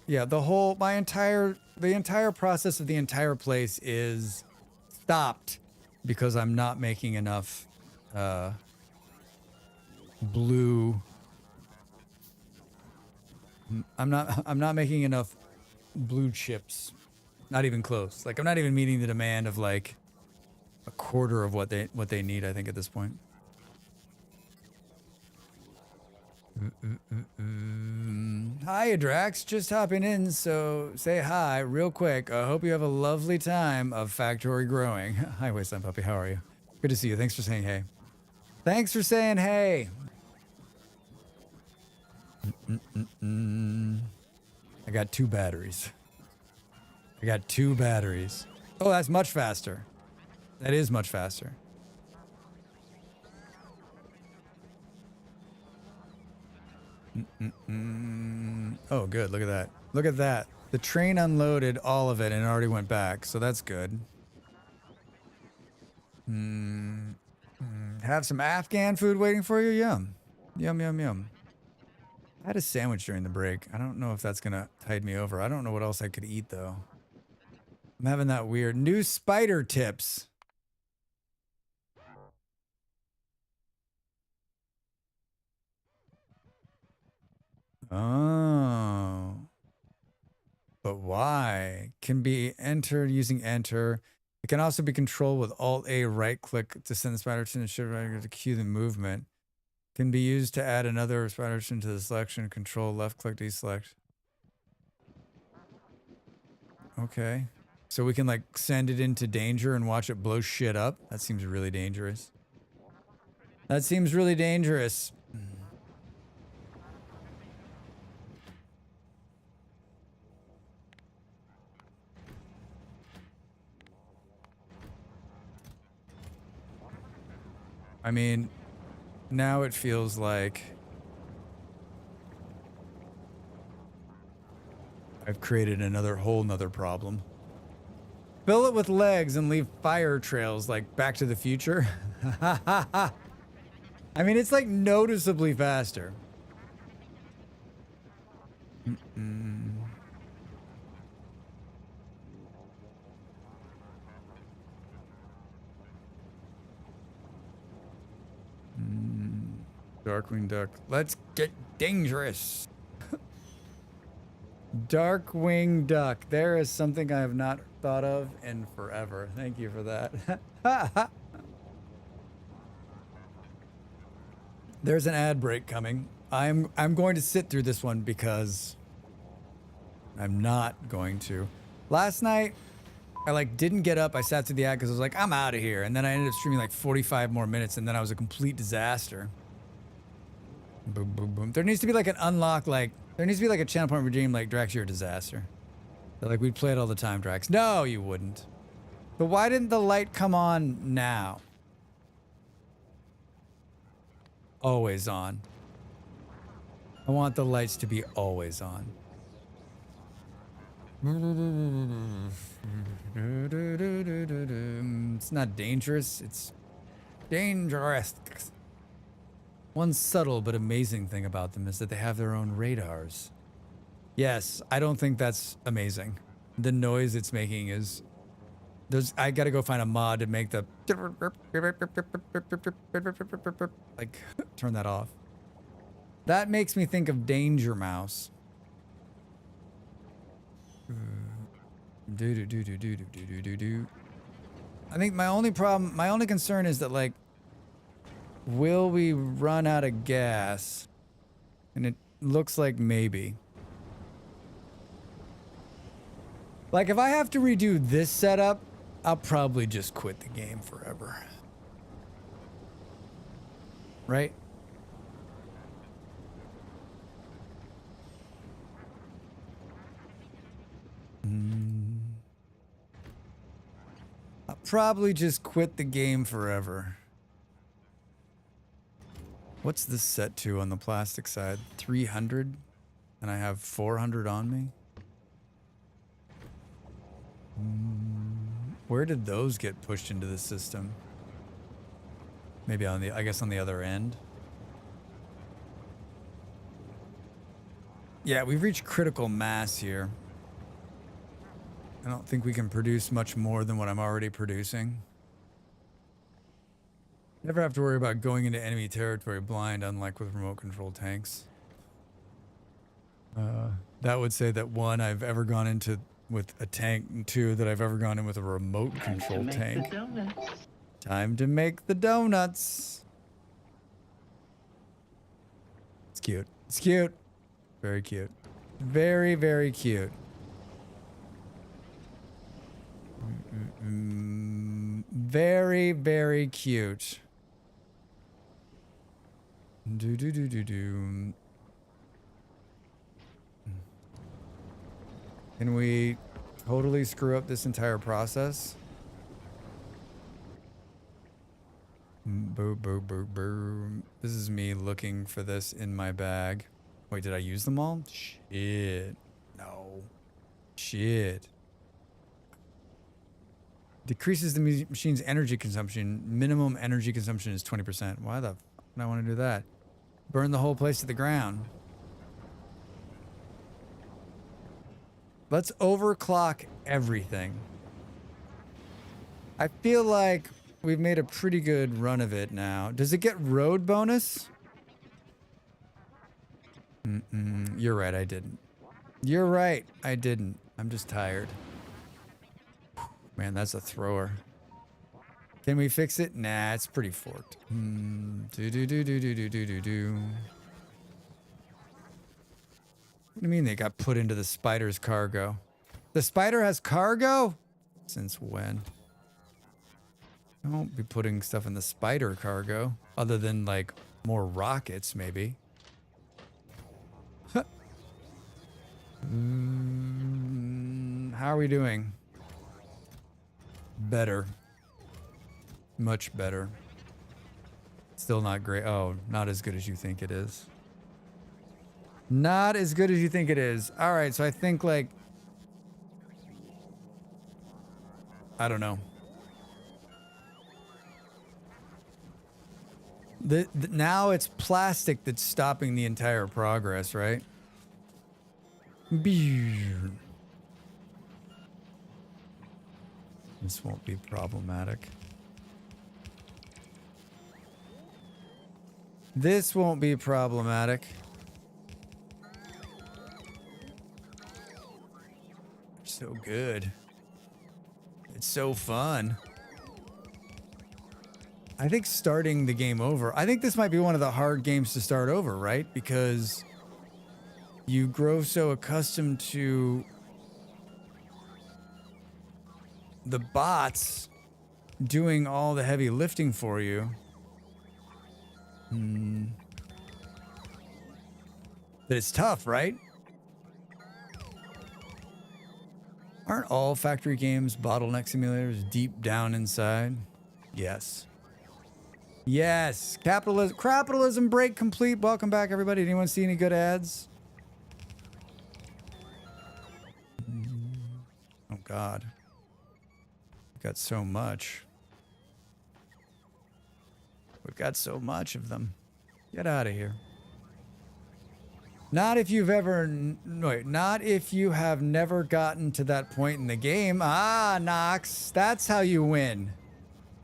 Yeah, the entire process of the entire place is stopped because I'm not making enough blue. I'm not making enough blue chips. Not even close. Like, I'm not even meeting the demand of like a quarter of what they need, I think, at this point. Hi, Drax. Just hopping in, so say hi real quick. I hope you have a lovely time of Factory growing. Hi, Wasteland Puppy. How are you? Good to see you. Thanks for saying hey. Thanks for saying hey. I got 2 batteries. I got 2 batteries. Oh, that's much faster. That is much faster. Oh, good. Look at that. Look at that. The train unloaded all of it and it already went back, so that's good. Have some Afghan food waiting for you? Yum. Yum, yum, yum. I had a sandwich during the break. I don't know if that's gonna tide me over. I don't know what else I could eat, though. I'm having that weird new spider tips. Oh. But why? Can be entered using enter. It can also be controlled with Alt-A right-click to send the spider to the shift right to cue the movement. Can be used to add another spider to the selection. Control left-click deselect. Okay. So we can like send it into danger and watch it blow shit up? That seems really dangerous. That seems really dangerous. I mean, now it feels like I've created whole nother problem. Fill it with legs and leave fire trails like Back to the Future. I mean, it's like noticeably faster. Darkwing Duck. Let's get dangerous. Darkwing Duck. There is something I have not thought of in forever. Thank you for that. There's an ad break coming. I'm going to sit through this one because I'm not going to. Last night, I like didn't get up. I sat through the ad because I was like, I'm out of here. And then I ended up streaming like 45 more minutes, and then I was a complete disaster. Boom, boom, boom. There needs to be like an unlock, like, there needs to be like a channel point redeem, like, Drax, you're a disaster. But, like, we'd play it all the time, Drax. No, you wouldn't. But why didn't the light come on now? Always on. I want the lights to be always on. It's not dangerous, it's dangerous. One subtle but amazing thing about them is that they have their own radars. Yes, I don't think that's amazing. The noise it's making is... I gotta go find a mod to make the... like, turn that off. That makes me think of Danger Mouse. I think my only concern is that, like, will we run out of gas? And it looks like maybe. Like, if I have to redo this setup, I'll probably just quit the game forever. Right? I'll probably just quit the game forever. What's this set to on the plastic side? 300? And I have 400 on me? Where did those get pushed into the system? Maybe on the, I guess on the other end. Yeah, we've reached critical mass here. I don't think we can produce much more than what I'm already producing. Never have to worry about going into enemy territory blind, unlike with remote control tanks. That would say that 1, I've ever gone into with a tank, and 2, that I've ever gone in with a remote control tank. Time to make the donuts. It's cute. It's cute. Very cute. Very, very cute. Very, very cute. Do do do do do. Can we totally screw up this entire process? Boo, boo, boo, boo. This is me looking for this in my bag. Wait, did I use them all? Shit. No. Shit. Decreases the machine's energy consumption. Minimum energy consumption is 20%. Why the f would I want to do that? Burn the whole place to the ground. Let's overclock everything. I feel like we've made a pretty good run of it now. Does it get road bonus? You're right, I didn't. You're right, I didn't. I'm just tired. Man, that's a thrower. Can we fix it? Nah, it's pretty forked. Do do do do do do do do do. What do you mean they got put into the spider's cargo? The spider has cargo? Since when? I won't be putting stuff in the spider cargo, other than like more rockets, maybe. Huh. How are we doing? Better. Much better. Still not great. Oh, not as good as you think it is. Not as good as you think it is. All right, so I think like, I don't know. Now it's plastic that's stopping the entire progress, right? This won't be problematic. This won't be problematic. So good. It's so fun. I think starting the game over, I think this might be one of the hard games to start over, right? Because you grow so accustomed to the bots doing all the heavy lifting for you. That it's tough, right? Aren't all factory games bottleneck simulators deep down inside? Yes. Yes. Capitalism break complete. Welcome back, everybody. Anyone see any good ads? Oh, God. We've got so much. We've got so much of them. Get out of here. Not if you've ever... Wait, not if you have never gotten to that point in the game. Ah, Nox. That's how you win.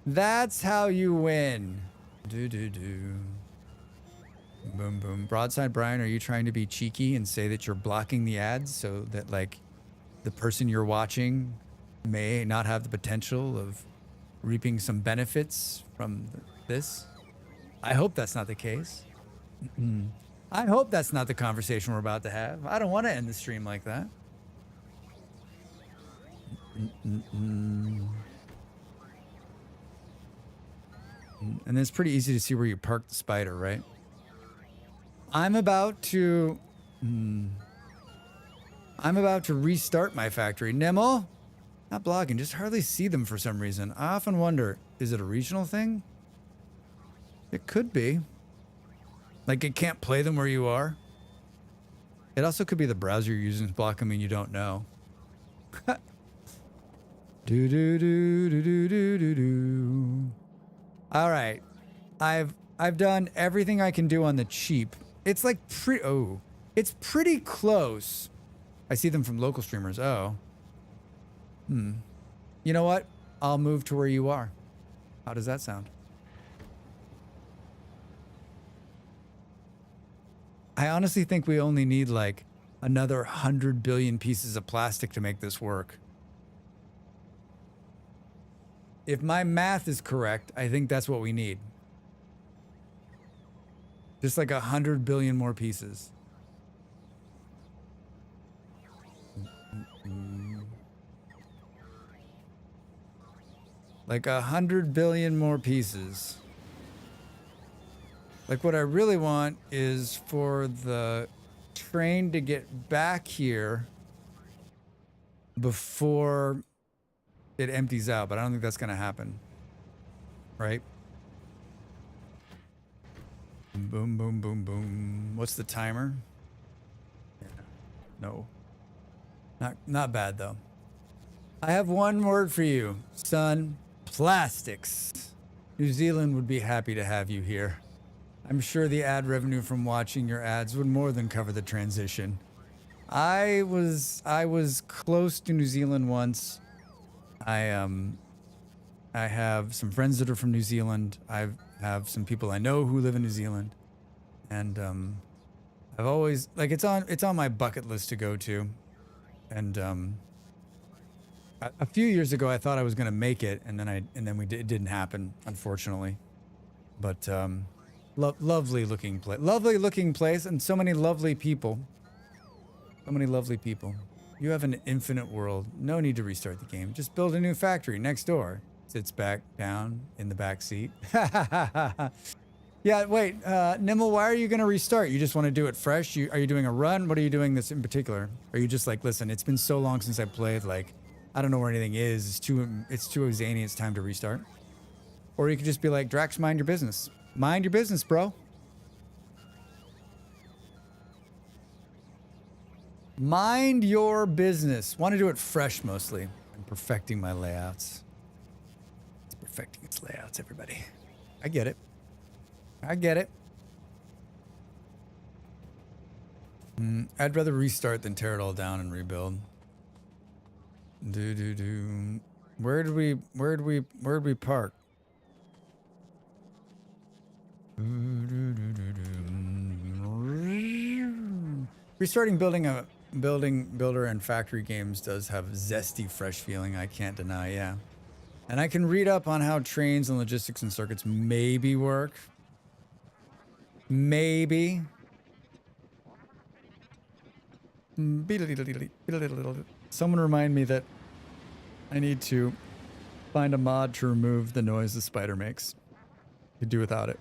That's how you win. Do-do-do. Boom, boom. Broadside Brian, are you trying to be cheeky and say that you're blocking the ads so that, like, the person you're watching may not have the potential of reaping some benefits from this? I hope that's not the case. I hope that's not the conversation we're about to have. I don't want to end the stream like that. And then it's pretty easy to see where you parked the spider, right? I'm about to restart my factory. Nemo? Not blogging, just hardly see them for some reason. I often wonder, is it a regional thing? It could be. Like it can't play them where you are. It also could be the browser you're using is blocking them and you don't know. Do do do do do do do do. All right, I've done everything I can do on the cheap. It's like it's pretty close. I see them from local streamers. Oh. You know what? I'll move to where you are. How does that sound? I honestly think we only need like another 100 billion pieces of plastic to make this work. If my math is correct, I think that's what we need. Just like 100 billion more pieces. Like 100 billion more pieces. Like what I really want is for the train to get back here before it empties out, but I don't think that's going to happen. Right? Boom, boom, boom, boom. What's the timer? Yeah. No. Not bad though. I have one word for you, son. Plastics. New Zealand would be happy to have you here. I'm sure the ad revenue from watching your ads would more than cover the transition. I was close to New Zealand once. I have some friends that are from New Zealand. I have some people I know who live in New Zealand, and I've always like it's on my bucket list to go to, and a few years ago I thought I was gonna make it, and then it didn't happen, unfortunately. But lovely looking place, and so many lovely people. So many lovely people. You have an infinite world. No need to restart the game. Just build a new factory next door. Sits back down in the back seat. Yeah, wait, Nimble, why are you going to restart? You just want to do it fresh? Are you doing a run? What are you doing this in particular? Are you just like, listen, it's been so long since I played, like, I don't know where anything is. It's too zany, it's time to restart. Or you could just be like, Drax, mind your business. Mind your business, bro. Mind your business. Want to do it fresh mostly. I'm perfecting my layouts. It's perfecting its layouts, everybody. I get it. I get it. I'd rather restart than tear it all down and rebuild. Where'd we park? Restarting builder and factory games does have zesty, fresh feeling, I can't deny, yeah. And I can read up on how trains and logistics and circuits maybe work. Maybe. Someone remind me that I need to find a mod to remove the noise the spider makes. Could do without it.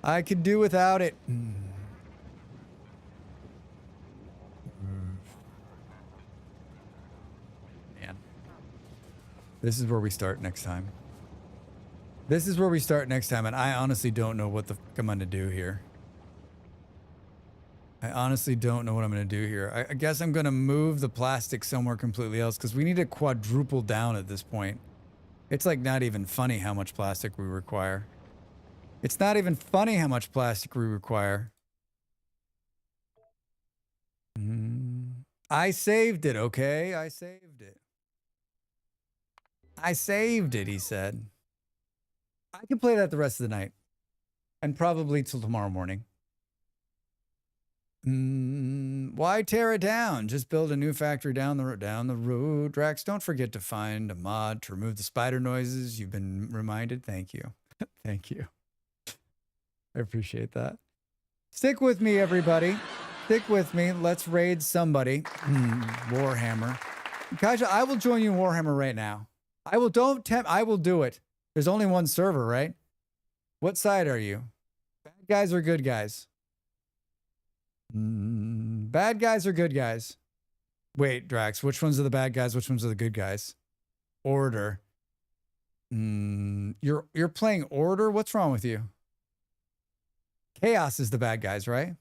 I could do without it. Man. This is where we start next time. This is where we start next time, and I honestly don't know what the fuck I'm gonna do here. I honestly don't know what I'm gonna do here. I guess I'm gonna move the plastic somewhere completely else, because we need to quadruple down at this point. It's like not even funny how much plastic we require. It's not even funny how much plastic we require. I saved it, okay? I saved it. I saved it, he said. I can play that the rest of the night. And probably till tomorrow morning. Why tear it down? Just build a new factory down the road. Drax, don't forget to find a mod to remove the spider noises. You've been reminded. Thank you. Thank you. I appreciate that. Stick with me, everybody. Stick with me. Let's raid somebody. Warhammer. Kaja, I will join you in Warhammer right now. I will do it. There's only one server, right? What side are you? Bad guys or good guys? Bad guys or good guys? Wait, Drax, which ones are the bad guys? Which ones are the good guys? Order. You're playing Order? What's wrong with you? Chaos is the bad guys, right?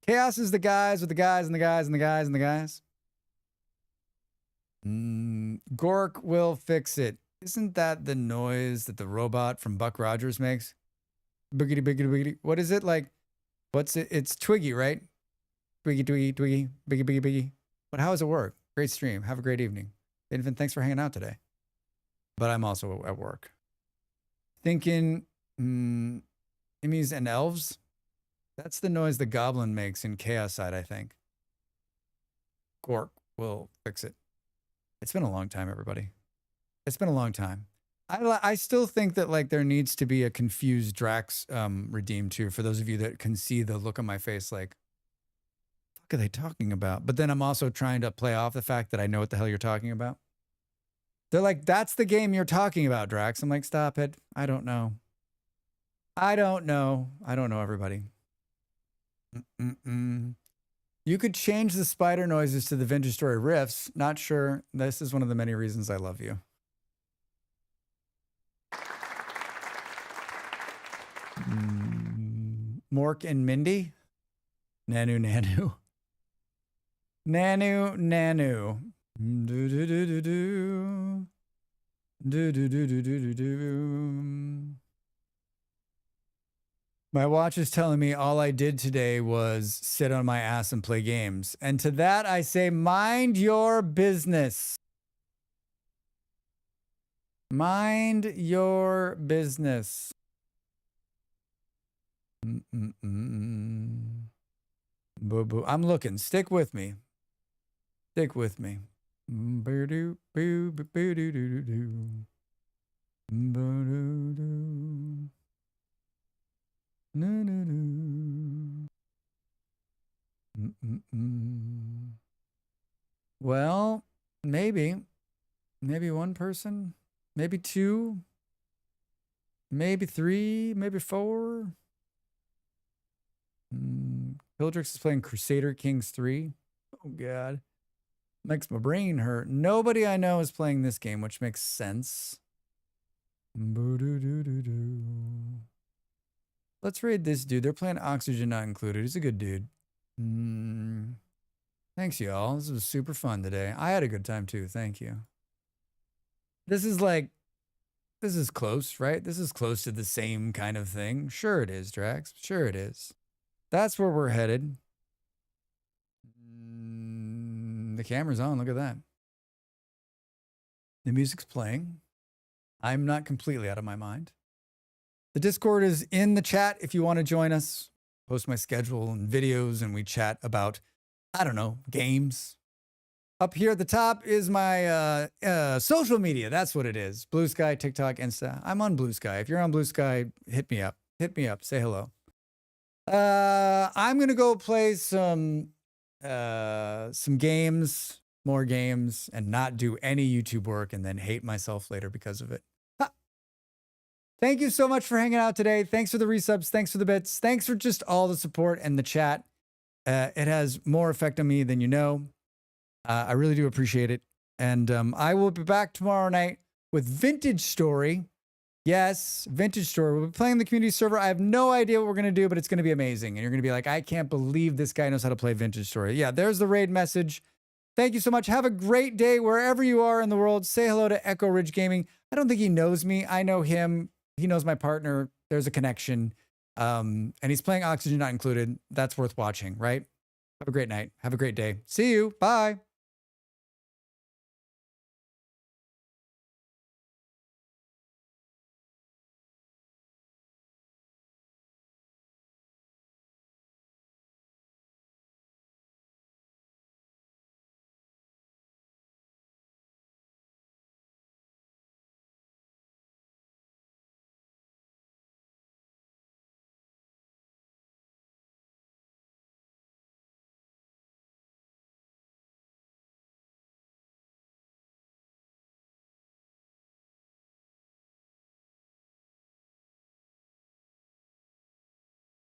Chaos is the guys with the guys and the guys and the guys and the guys. Gork will fix it. Isn't that the noise that the robot from Buck Rogers makes? Boogity, boogity, boogity. What is it like? What's it? It's Twiggy, right? Twiggy, twiggy, twiggy, biggy, biggy, biggy. But how does it work? Great stream. Have a great evening. Infant, thanks for hanging out today. But I'm also at work. Thinking, immies and elves? That's the noise the goblin makes in Chaos Side, I think. Gork will fix it. It's been a long time, everybody. It's been a long time. I still think that like there needs to be a confused Drax redeem too. For those of you that can see the look on my face, like, what are they talking about? But then I'm also trying to play off the fact that I know what the hell you're talking about. They're like, that's the game you're talking about, Drax. I'm like, stop it. I don't know. I don't know. I don't know, everybody. You could change the spider noises to the Vintage Story riffs. Not sure. This is one of the many reasons I love you. Mork and Mindy? Nanu, Nanu. Nanu, Nanu. Do, do, do, do, do. Do, do, do, do, do, do, do. My watch is telling me all I did today was sit on my ass and play games. And to that I say, mind your business. Mind your business. Boo boo. I'm looking. Stick with me. Stick with me. Boo doo boo boo boo doo doo doo. Boo doo doo. No, no, no. Well, maybe one person, maybe two, maybe three, maybe four. Pildrix is playing Crusader Kings 3. Oh, God. Makes my brain hurt. Nobody I know is playing this game, which makes sense. Boo-doo-doo-doo-doo. Let's raid this dude. They're playing Oxygen Not Included. He's a good dude. Thanks, y'all. This was super fun today. I had a good time, too. Thank you. This is close, right? This is close to the same kind of thing. Sure it is, Drax. Sure it is. That's where we're headed. The camera's on. Look at that. The music's playing. I'm not completely out of my mind. The Discord is in the chat if you want to join us. Post my schedule and videos, and we chat about, I don't know, games. Up here at the top is my social media. That's what it is. Blue Sky, TikTok, Insta. I'm on Blue Sky. If you're on Blue Sky, hit me up. Hit me up. Say hello. I'm going to go play some games, more games, and not do any YouTube work and then hate myself later because of it. Thank you so much for hanging out today. Thanks for the resubs. Thanks for the bits. Thanks for just all the support and the chat. It has more effect on me than you know. I really do appreciate it. And I will be back tomorrow night with Vintage Story. Yes, Vintage Story. We'll be playing the community server. I have no idea what we're going to do, but it's going to be amazing. And you're going to be like, I can't believe this guy knows how to play Vintage Story. Yeah, there's the raid message. Thank you so much. Have a great day wherever you are in the world. Say hello to Echo Ridge Gaming. I don't think he knows me. I know him. He knows my partner. There's a connection. And he's playing Oxygen Not Included. That's worth watching, right? Have a great night. Have a great day. See you. Bye.